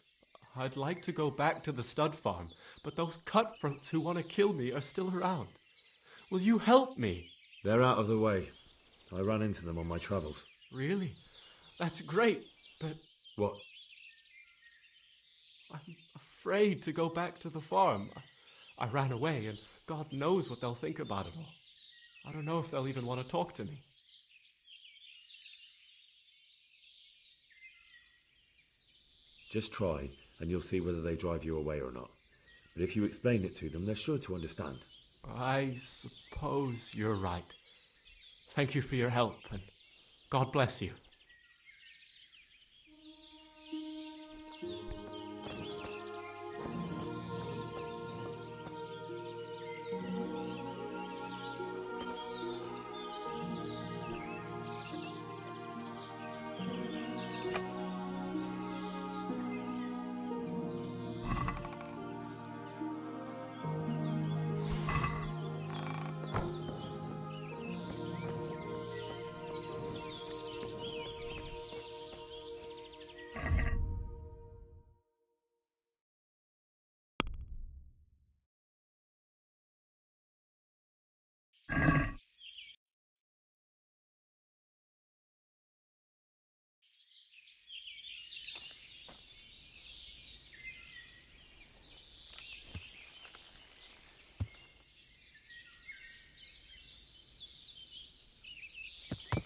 I'd like to go back to the stud farm, but those cutthroats who want to kill me are still around. Will you help me? They're out of the way. I ran into them on my travels. Really? That's great, but... What? I'm afraid to go back to the farm. I ran away, and God knows what they'll think about it all. I don't know if they'll even want to talk to me. Just try, and you'll see whether they drive you away or not. But if you explain it to them, they're sure to understand. I suppose you're right. Thank you for your help, and God bless you.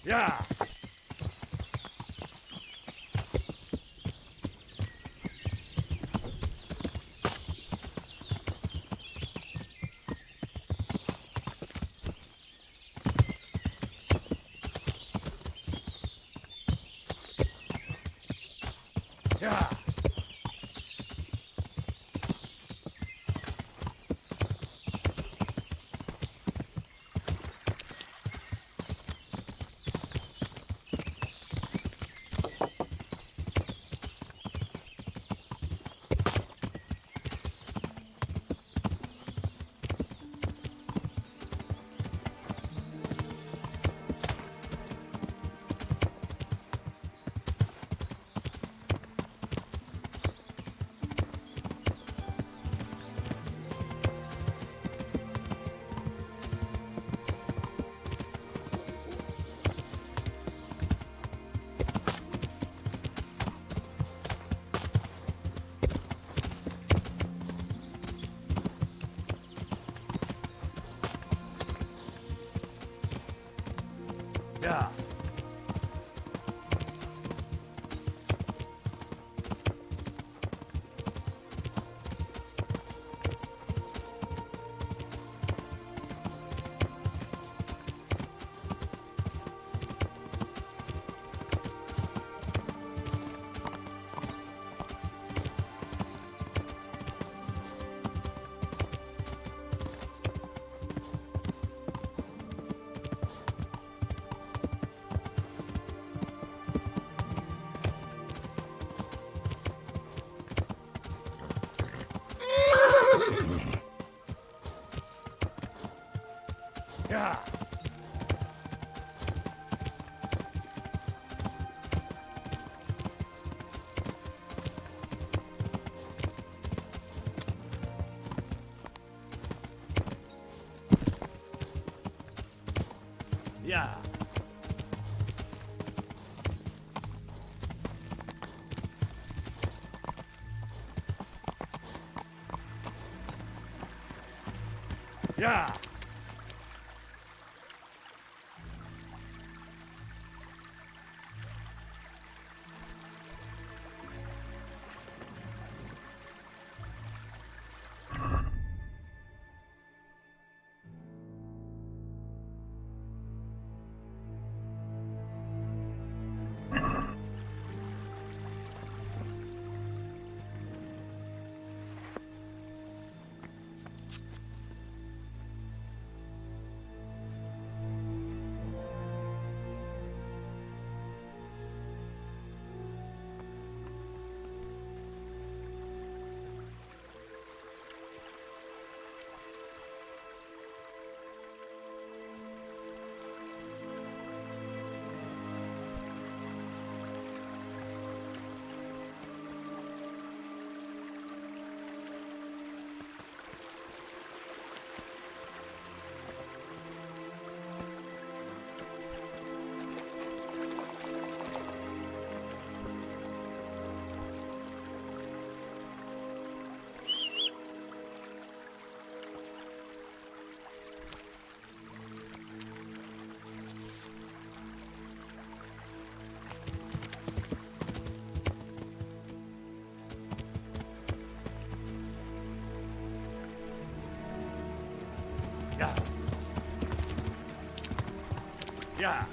Yeah. Yeah. Yeah. Yeah. Yeah. Yeah. Yeah. Yeah.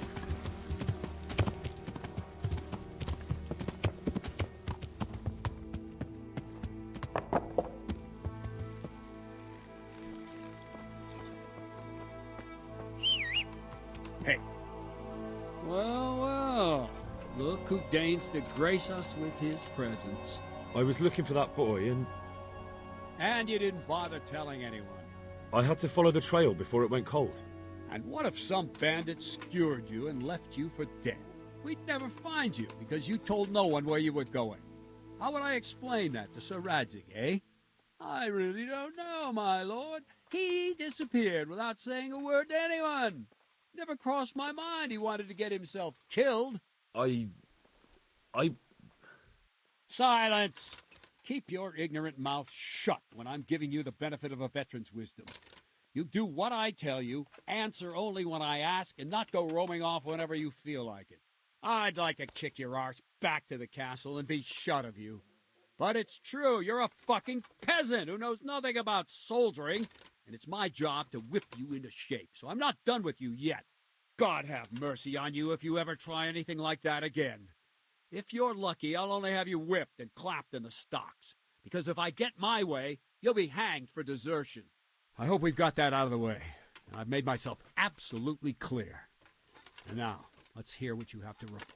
Hey. Well, well. Look who deigns to grace us with his presence. I was looking for that boy, and And you didn't bother telling anyone. I had to follow the trail before it went cold. And what if some bandit skewered you and left you for dead? We'd never find you because you told no one where you were going. How would I explain that to Sir Radzig, eh? I really don't know, my lord. He disappeared without saying a word to anyone. Never crossed my mind he wanted to get himself killed. I... Silence! Keep your ignorant mouth shut when I'm giving you the benefit of a veteran's wisdom. You do what I tell you, answer only when I ask, and not go roaming off whenever you feel like it. I'd like to kick your arse back to the castle and be shut of you. But it's true, you're a fucking peasant who knows nothing about soldiering, and it's my job to whip you into shape, so I'm not done with you yet. God have mercy on you if you ever try anything like that again. If you're lucky, I'll only have you whipped and clapped in the stocks, because if I get my way, you'll be hanged for desertion. I hope we've got that out of the way, and I've made myself absolutely clear. And now, let's hear what you have to report.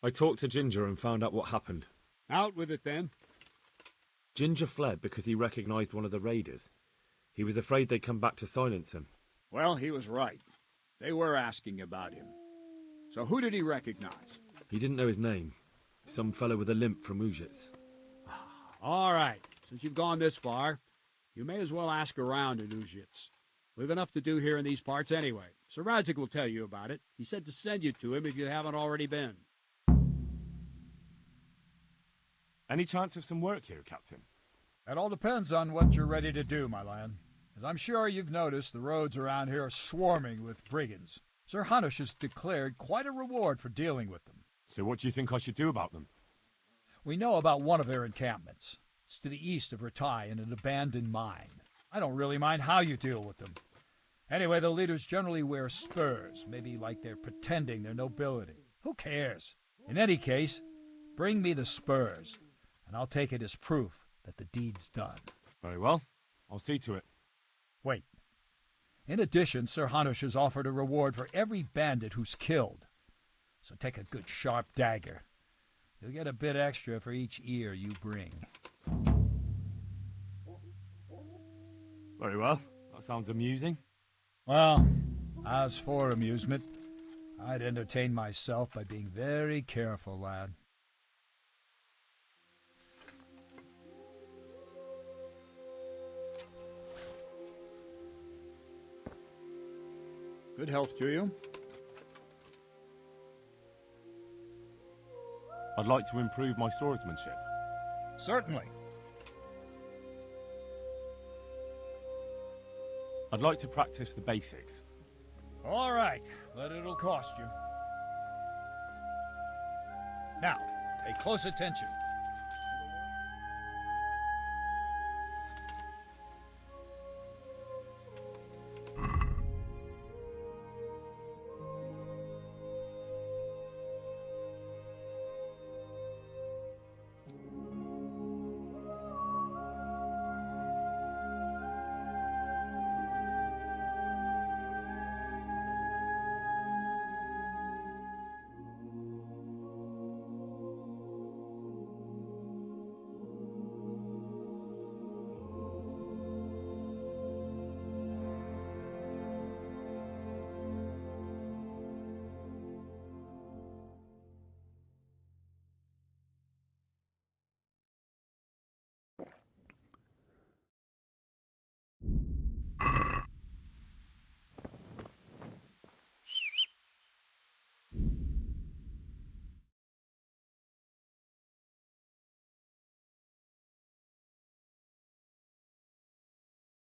I talked to Ginger and found out what happened. Out with it, then. Ginger fled because he recognized one of the raiders. He was afraid they'd come back to silence him. Well, he was right. They were asking about him. So who did he recognize? He didn't know his name. Some fellow with a limp from Ujits. All right. Since you've gone this far, you may as well ask around in Ujits. We've enough to do here in these parts anyway. Sir Radzig will tell you about it. He said to send you to him if you haven't already been. Any chance of some work here, Captain? That all depends on what you're ready to do, my lion. As I'm sure you've noticed, the roads around here are swarming with brigands. Sir Hanush has declared quite a reward for dealing with them. So what do you think I should do about them? We know about one of their encampments. It's to the east of Ratai in an abandoned mine. I don't really mind how you deal with them. Anyway, the leaders generally wear spurs, maybe like they're pretending they're nobility. Who cares? In any case, bring me the spurs, and I'll take it as proof that the deed's done. Very well. I'll see to it. Wait. In addition, Sir Hanush has offered a reward for every bandit who's killed. So take a good sharp dagger. You'll get a bit extra for each ear you bring. Very well. That sounds amusing. Well, as for amusement, I'd entertain myself by being very careful, lad. Good health to you. I'd like to improve my swordsmanship. Certainly. I'd like to practice the basics. All right, but it'll cost you. Now, pay close attention.